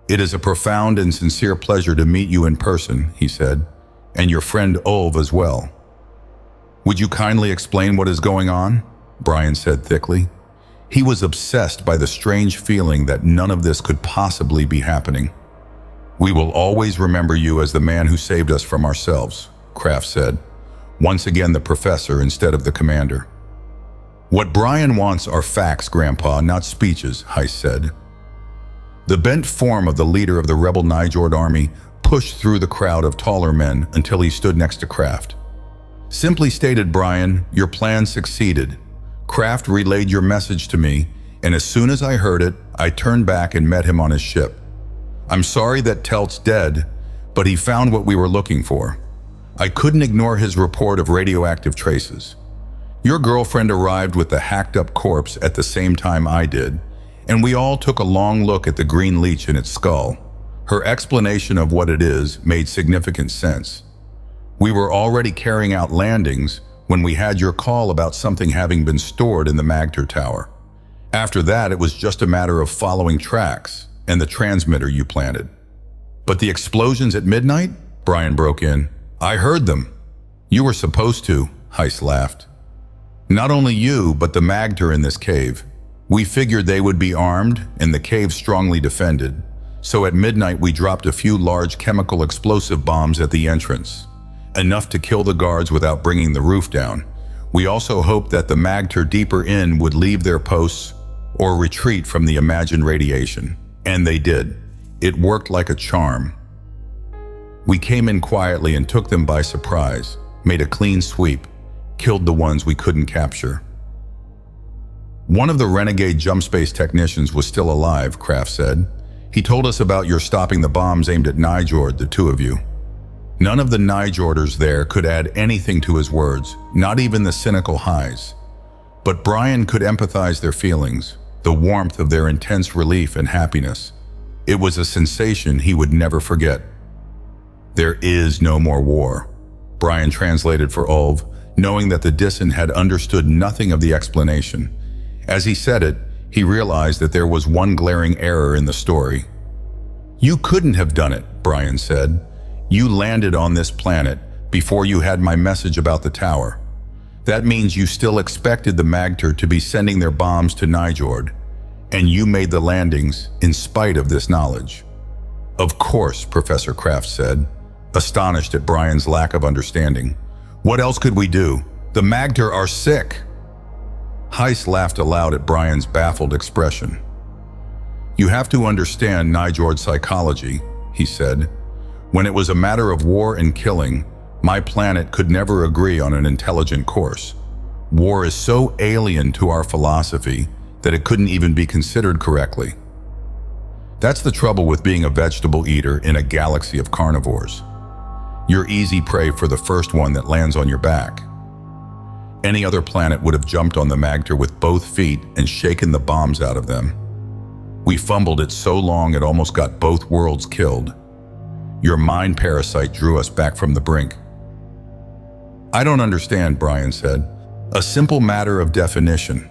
"It is a profound and sincere pleasure to meet you in person," he said, "and your friend Ulv as well." "Would you kindly explain what is going on?" Brian said thickly. He was obsessed by the strange feeling that none of this could possibly be happening. "We will always remember you as the man who saved us from ourselves," Kraft said, once again the professor instead of the commander. "What Brian wants are facts, Grandpa, not speeches," Heiss said. The bent form of the leader of the rebel Nijord army pushed through the crowd of taller men until he stood next to Kraft. "Simply stated, Brian, your plan succeeded. Kraft relayed your message to me, and as soon as I heard it, I turned back and met him on his ship. I'm sorry that Telt's dead, but he found what we were looking for. I couldn't ignore his report of radioactive traces. Your girlfriend arrived with the hacked-up corpse at the same time I did, and we all took a long look at the green leech in its skull. Her explanation of what it is made significant sense. We were already carrying out landings when we had your call about something having been stored in the magter tower. After that, it was just a matter of following tracks and the transmitter you planted." "But the explosions at midnight?" Brian broke in. "I heard them." "You were supposed to," Heiss laughed. "Not only you, but the magter in this cave. We figured they would be armed and the cave strongly defended. So at midnight we dropped a few large chemical explosive bombs at the entrance. Enough to kill the guards without bringing the roof down. We also hoped that the magter deeper in would leave their posts or retreat from the imagined radiation. And they did. It worked like a charm. We came in quietly and took them by surprise, made a clean sweep, killed the ones we couldn't capture." "One of the renegade jump space technicians was still alive," Kraft said. "He told us about your stopping the bombs aimed at Nijord, the two of you." None of the Nijorders there could add anything to his words, not even the cynical Heiss. But Brian could empathize their feelings, the warmth of their intense relief and happiness. It was a sensation he would never forget. "There is no more war," Brian translated for Ulv, knowing that the Dissen had understood nothing of the explanation. As he said it, he realized that there was one glaring error in the story. "You couldn't have done it," Brian said. "You landed on this planet before you had my message about the tower. That means you still expected the Magter to be sending their bombs to Nijord, and you made the landings in spite of this knowledge. Of course, Professor Kraft said, astonished at Brian's lack of understanding. What else could we do? The Magter are sick. Heiss laughed aloud at Brian's baffled expression. You have to understand Nijord's psychology, he said. When it was a matter of war and killing, my planet could never agree on an intelligent course. War is so alien to our philosophy that it couldn't even be considered correctly. That's the trouble with being a vegetable eater in a galaxy of carnivores. You're easy prey for the first one that lands on your back. Any other planet would have jumped on the Magter with both feet and shaken the bombs out of them. We fumbled it so long it almost got both worlds killed. Your mind parasite drew us back from the brink. I don't understand, Brian said. A simple matter of definition.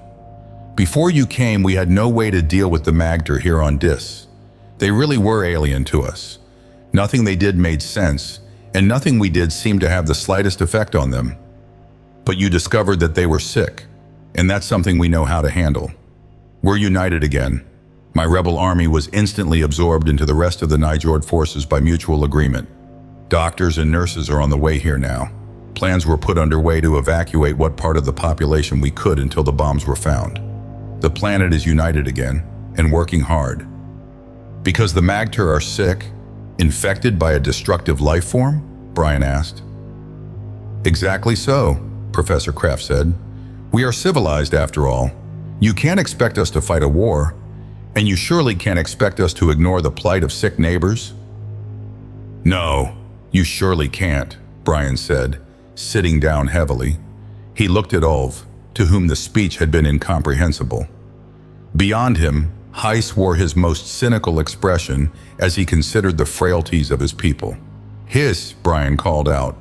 Before you came, we had no way to deal with the Magter here on Dis. They really were alien to us. Nothing they did made sense, and nothing we did seemed to have the slightest effect on them. But you discovered that they were sick, and that's something we know how to handle. We're united again. My rebel army was instantly absorbed into the rest of the Nijord forces by mutual agreement. Doctors and nurses are on the way here now. Plans were put underway to evacuate what part of the population we could until the bombs were found. The planet is united again, and working hard. Because the Magter are sick, infected by a destructive life form? Brian asked. Exactly so, Professor Kraft said. We are civilized after all. You can't expect us to fight a war, and you surely can't expect us to ignore the plight of sick neighbors. No, you surely can't, Brian said, sitting down heavily. He looked at Ulv, to whom the speech had been incomprehensible. Beyond him, Heiss wore his most cynical expression as he considered the frailties of his people. Hiss, Brian called out.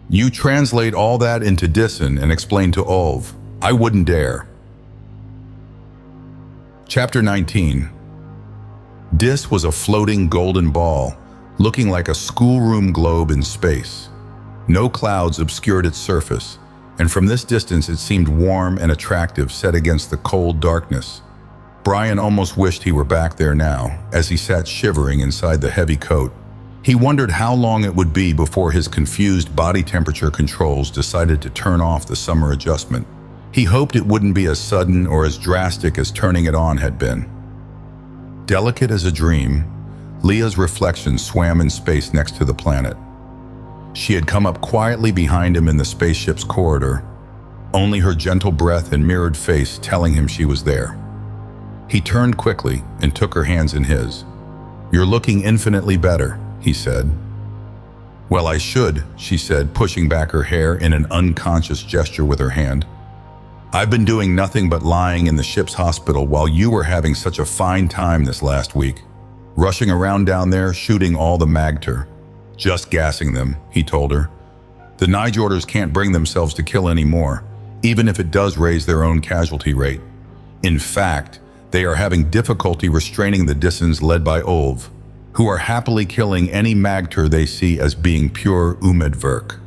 You translate all that into Dissen and explain to Ulv. I wouldn't dare. Chapter 19. Dis was a floating golden ball, looking like a schoolroom globe in space. No clouds obscured its surface, and from this distance it seemed warm and attractive set against the cold darkness. Brian almost wished he were back there now, as he sat shivering inside the heavy coat. He wondered how long it would be before his confused body temperature controls decided to turn off the summer adjustment. He hoped it wouldn't be as sudden or as drastic as turning it on had been. Delicate as a dream, Leah's reflection swam in space next to the planet. She had come up quietly behind him in the spaceship's corridor, only her gentle breath and mirrored face telling him she was there. He turned quickly and took her hands in his. You're looking infinitely better, he said. Well, I should, she said, pushing back her hair in an unconscious gesture with her hand. I've been doing nothing but lying in the ship's hospital while you were having such a fine time this last week. Rushing around down there, shooting all the Magter. Just gassing them, he told her. The Nijorders can't bring themselves to kill anymore, even if it does raise their own casualty rate. In fact, they are having difficulty restraining the Dissens led by Ulv, who are happily killing any Magter they see as being pure Umedverk.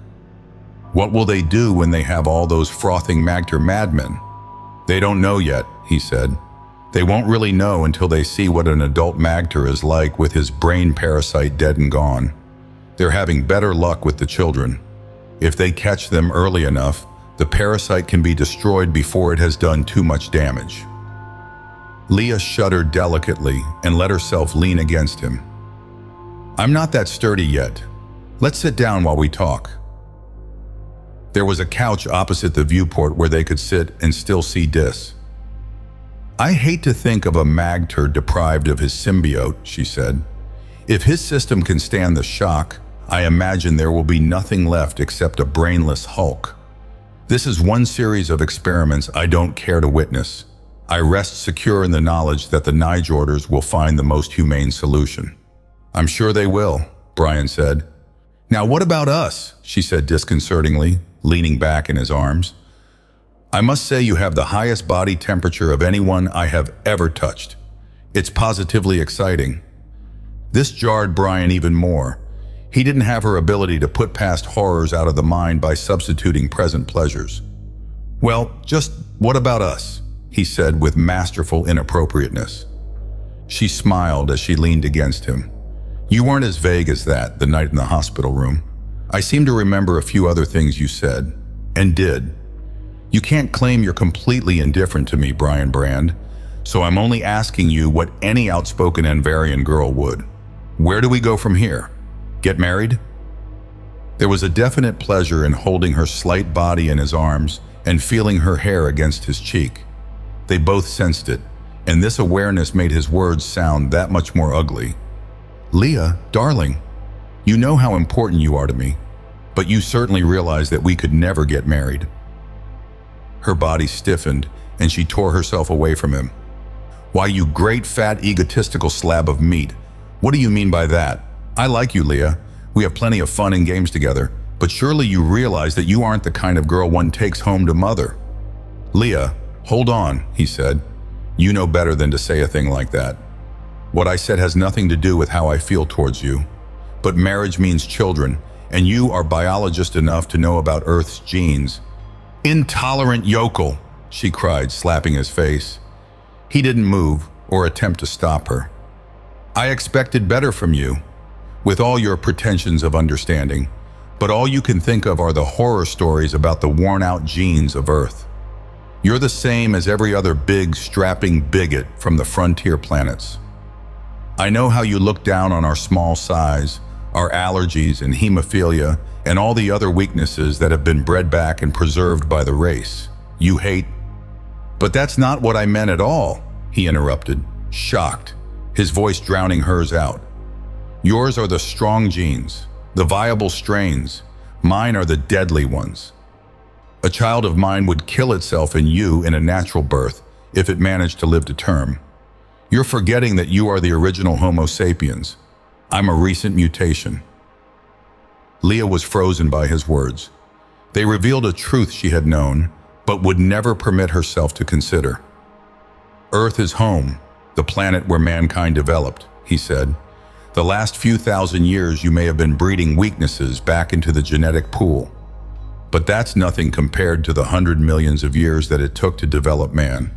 What will they do when they have all those frothing Magter madmen? They don't know yet, he said. They won't really know until they see what an adult Magter is like with his brain parasite dead and gone. They're having better luck with the children. If they catch them early enough, the parasite can be destroyed before it has done too much damage. Leah shuddered delicately and let herself lean against him. I'm not that sturdy yet. Let's sit down while we talk. There was a couch opposite the viewport where they could sit and still see Dis. I hate to think of a Magter deprived of his symbiote, she said. If his system can stand the shock, I imagine there will be nothing left except a brainless hulk. This is one series of experiments I don't care to witness. I rest secure in the knowledge that the Nijorders will find the most humane solution. I'm sure they will, Brian said. Now what about us? She said disconcertingly, leaning back in his arms. I must say you have the highest body temperature of anyone I have ever touched. It's positively exciting. This jarred Brian even more. He didn't have her ability to put past horrors out of the mind by substituting present pleasures. Well, just what about us? He said with masterful inappropriateness. She smiled as she leaned against him. You weren't as vague as that the night in the hospital room. I seem to remember a few other things you said, and did. You can't claim you're completely indifferent to me, Brian Brand, so I'm only asking you what any outspoken Anvarian girl would. Where do we go from here? Get married? There was a definite pleasure in holding her slight body in his arms and feeling her hair against his cheek. They both sensed it, and this awareness made his words sound that much more ugly. Leah, darling, you know how important you are to me, but you certainly realize that we could never get married. Her body stiffened, and she tore herself away from him. Why, you great fat egotistical slab of meat. What do you mean by that? I like you, Leah. We have plenty of fun and games together, but surely you realize that you aren't the kind of girl one takes home to mother. Leah, hold on, he said. You know better than to say a thing like that. What I said has nothing to do with how I feel towards you. But marriage means children, and you are biologist enough to know about Earth's genes. Intolerant yokel, she cried, slapping his face. He didn't move or attempt to stop her. I expected better from you, with all your pretensions of understanding, but all you can think of are the horror stories about the worn-out genes of Earth. You're the same as every other big, strapping bigot from the frontier planets. I know how you look down on our small size, our allergies and hemophilia, and all the other weaknesses that have been bred back and preserved by the race. You hate. But that's not what I meant at all, he interrupted, shocked, his voice drowning hers out. Yours are the strong genes, the viable strains. Mine are the deadly ones. A child of mine would kill itself in you in a natural birth if it managed to live to term. You're forgetting that you are the original Homo sapiens. I'm a recent mutation. Leah was frozen by his words. They revealed a truth she had known, but would never permit herself to consider. Earth is home, the planet where mankind developed, he said. The last few thousand years you may have been breeding weaknesses back into the genetic pool. But that's nothing compared to the 100 millions of years that it took to develop man.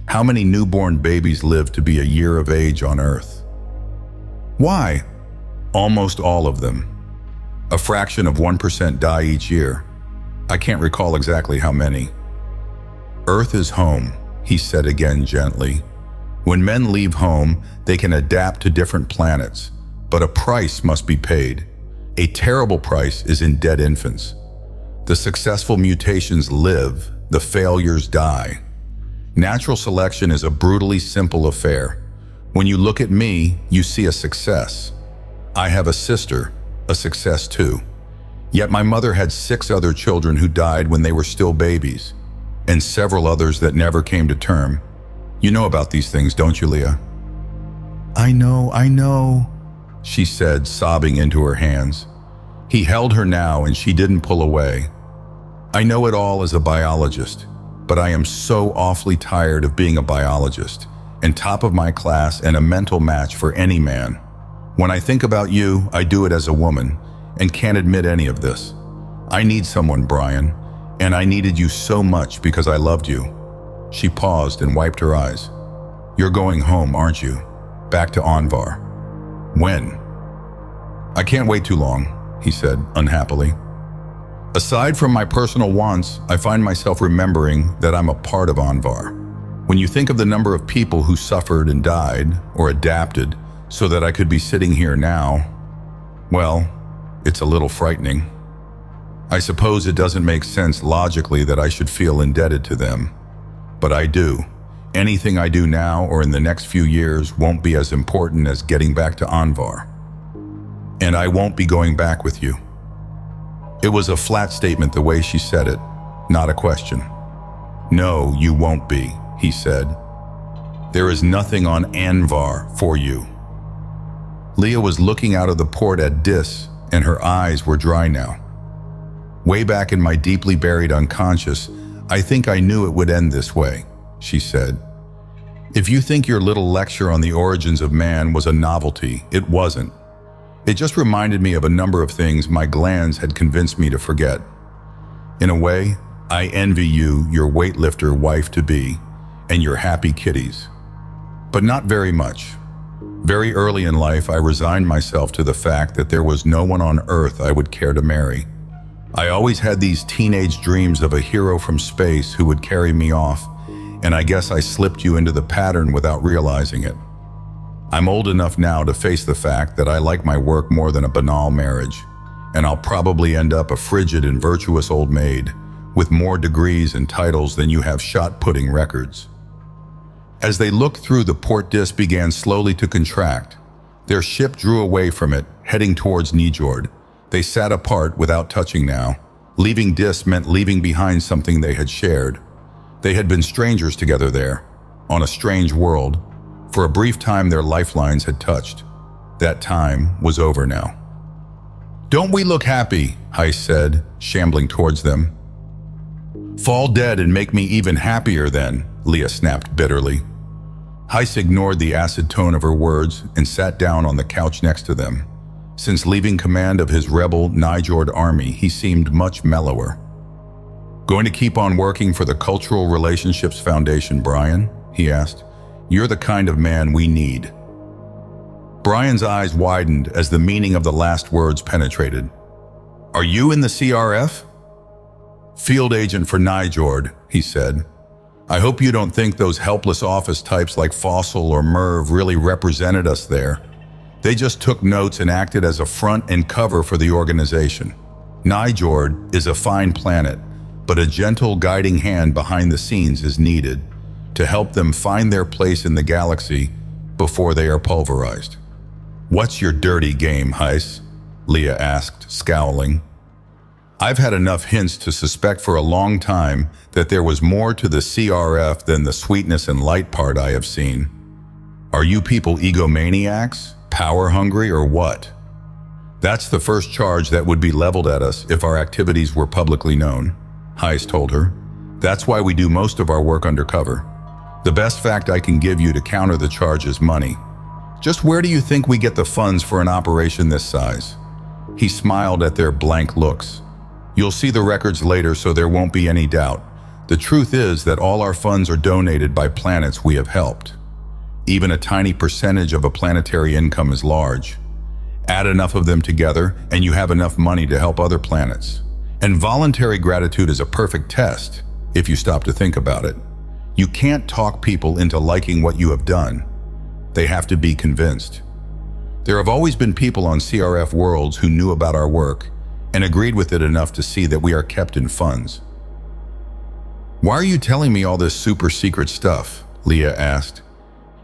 How many newborn babies live to be a year of age on Earth? Why? Almost all of them. A fraction of 1% die each year. I can't recall exactly how many. Earth is home, he said again gently. When men leave home, they can adapt to different planets, but a price must be paid. A terrible price is in dead infants. The successful mutations live, the failures die. Natural selection is a brutally simple affair. When you look at me, you see a success. I have a sister, a success too. Yet my mother had 6 other children who died when they were still babies, and several others that never came to term. You know about these things, don't you, Leah? I know, she said, sobbing into her hands. He held her now, and she didn't pull away. I know it all as a biologist, but I am so awfully tired of being a biologist, and top of my class and a mental match for any man. When I think about you, I do it as a woman, and can't admit any of this. I need someone, Brian, and I needed you so much because I loved you. She paused and wiped her eyes. You're going home, aren't you? Back to Anvar. When? I can't wait too long, he said unhappily. Aside from my personal wants, I find myself remembering that I'm a part of Anvar. When you think of the number of people who suffered and died, or adapted, so that I could be sitting here now, well, it's a little frightening. I suppose it doesn't make sense logically that I should feel indebted to them. But I do. Anything I do now or in the next few years won't be as important as getting back to Anvar. And I won't be going back with you. It was a flat statement the way she said it, not a question. No, you won't be, he said. There is nothing on Anvar for you. Leah was looking out of the port at Dis, and her eyes were dry now. Way back in my deeply buried unconscious, I think I knew it would end this way, she said. If you think your little lecture on the origins of man was a novelty, it wasn't. It just reminded me of a number of things my glands had convinced me to forget. In a way, I envy you, your weightlifter wife-to-be, and your happy kitties. But not very much. Very early in life, I resigned myself to the fact that there was no one on earth I would care to marry. I always had these teenage dreams of a hero from space who would carry me off, and I guess I slipped you into the pattern without realizing it. I'm old enough now to face the fact that I like my work more than a banal marriage, and I'll probably end up a frigid and virtuous old maid with more degrees and titles than you have shot-putting records. As they looked through, the port disk began slowly to contract. Their ship drew away from it, heading towards Nijord. They sat apart without touching now. Leaving Dis meant leaving behind something they had shared. They had been strangers together there, on a strange world. For a brief time their lifelines had touched. That time was over now. "Don't we look happy?" Heiss said, shambling towards them. "Fall dead and make me even happier then," Leah snapped bitterly. Heiss ignored the acid tone of her words and sat down on the couch next to them. Since leaving command of his rebel Nijord army, he seemed much mellower. "Going to keep on working for the Cultural Relationships Foundation, Brian?" he asked. "You're the kind of man we need." Brian's eyes widened as the meaning of the last words penetrated. "Are you in the CRF?" "Field agent for Nijord," he said. "I hope you don't think those helpless office types like Fossil or Merv really represented us there. They just took notes and acted as a front and cover for the organization. Nijord is a fine planet, but a gentle guiding hand behind the scenes is needed to help them find their place in the galaxy before they are pulverized." "What's your dirty game, Heiss?" Leah asked, scowling. "I've had enough hints to suspect for a long time that there was more to the CRF than the sweetness and light part I have seen. Are you people egomaniacs, power-hungry, or what? That's the first charge that would be leveled at us if our activities were publicly known," Heiss told her. "That's why we do most of our work undercover. The best fact I can give you to counter the charge is money. Just where do you think we get the funds for an operation this size?" He smiled at their blank looks. "You'll see the records later, so there won't be any doubt. The truth is that all our funds are donated by planets we have helped. Even a tiny percentage of a planetary income is large. Add enough of them together, and you have enough money to help other planets. And voluntary gratitude is a perfect test, if you stop to think about it. You can't talk people into liking what you have done. They have to be convinced. There have always been people on CRF Worlds who knew about our work and agreed with it enough to see that we are kept in funds." "Why are you telling me all this super secret stuff?" Leah asked.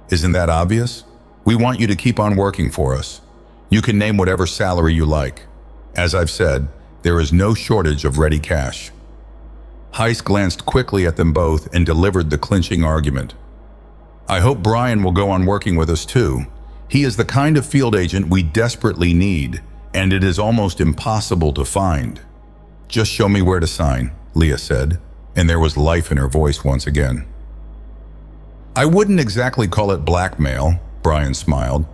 "Isn't that obvious? We want you to keep on working for us. You can name whatever salary you like. As I've said, there is no shortage of ready cash." Heiss glanced quickly at them both and delivered the clinching argument. "I hope Brian will go on working with us too. He is the kind of field agent we desperately need, and it is almost impossible to find." "Just show me where to sign," Leah said, and there was life in her voice once again. "I wouldn't exactly call it blackmail," Brian smiled,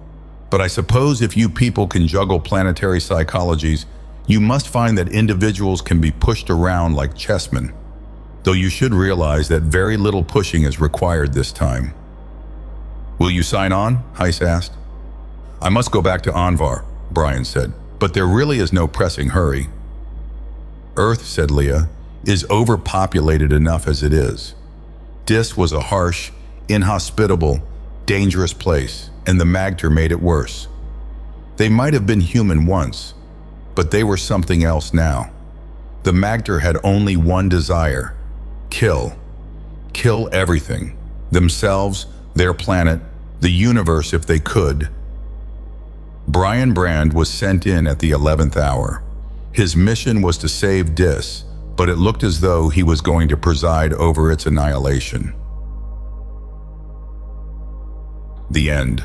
"but I suppose if you people can juggle planetary psychologies, you must find that individuals can be pushed around like chessmen. Though you should realize that very little pushing is required this time." "Will you sign on?" Heiss asked. "I must go back to Anvar," Brian said, "but there really is no pressing hurry." "Earth," said Leah, "is overpopulated enough as it is. Dis was a harsh, inhospitable, dangerous place, and the Magter made it worse. They might have been human once, but they were something else now. The Magter had only one desire: kill. Kill everything. Themselves, their planet, the universe if they could." Brian Brand was sent in at the 11th hour. His mission was to save Dis, but it looked as though he was going to preside over its annihilation. The end.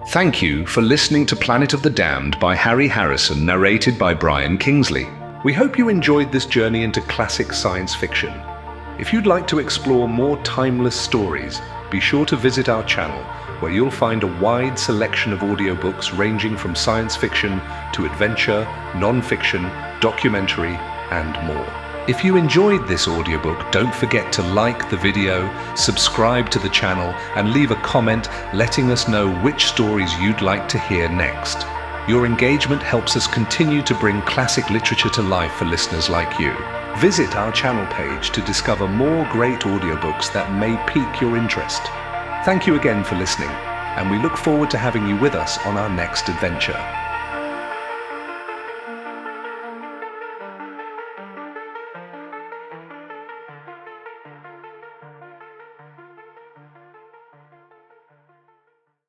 Thank you for listening to Planet of the Damned by Harry Harrison, narrated by Brian Kingsley. We hope you enjoyed this journey into classic science fiction. If you'd like to explore more timeless stories, be sure to visit our channel, where you'll find a wide selection of audiobooks ranging from science fiction to adventure, non-fiction, documentary, and more. If you enjoyed this audiobook, don't forget to like the video, subscribe to the channel, and leave a comment letting us know which stories you'd like to hear next. Your engagement helps us continue to bring classic literature to life for listeners like you. Visit our channel page to discover more great audiobooks that may pique your interest. Thank you again for listening, and we look forward to having you with us on our next adventure.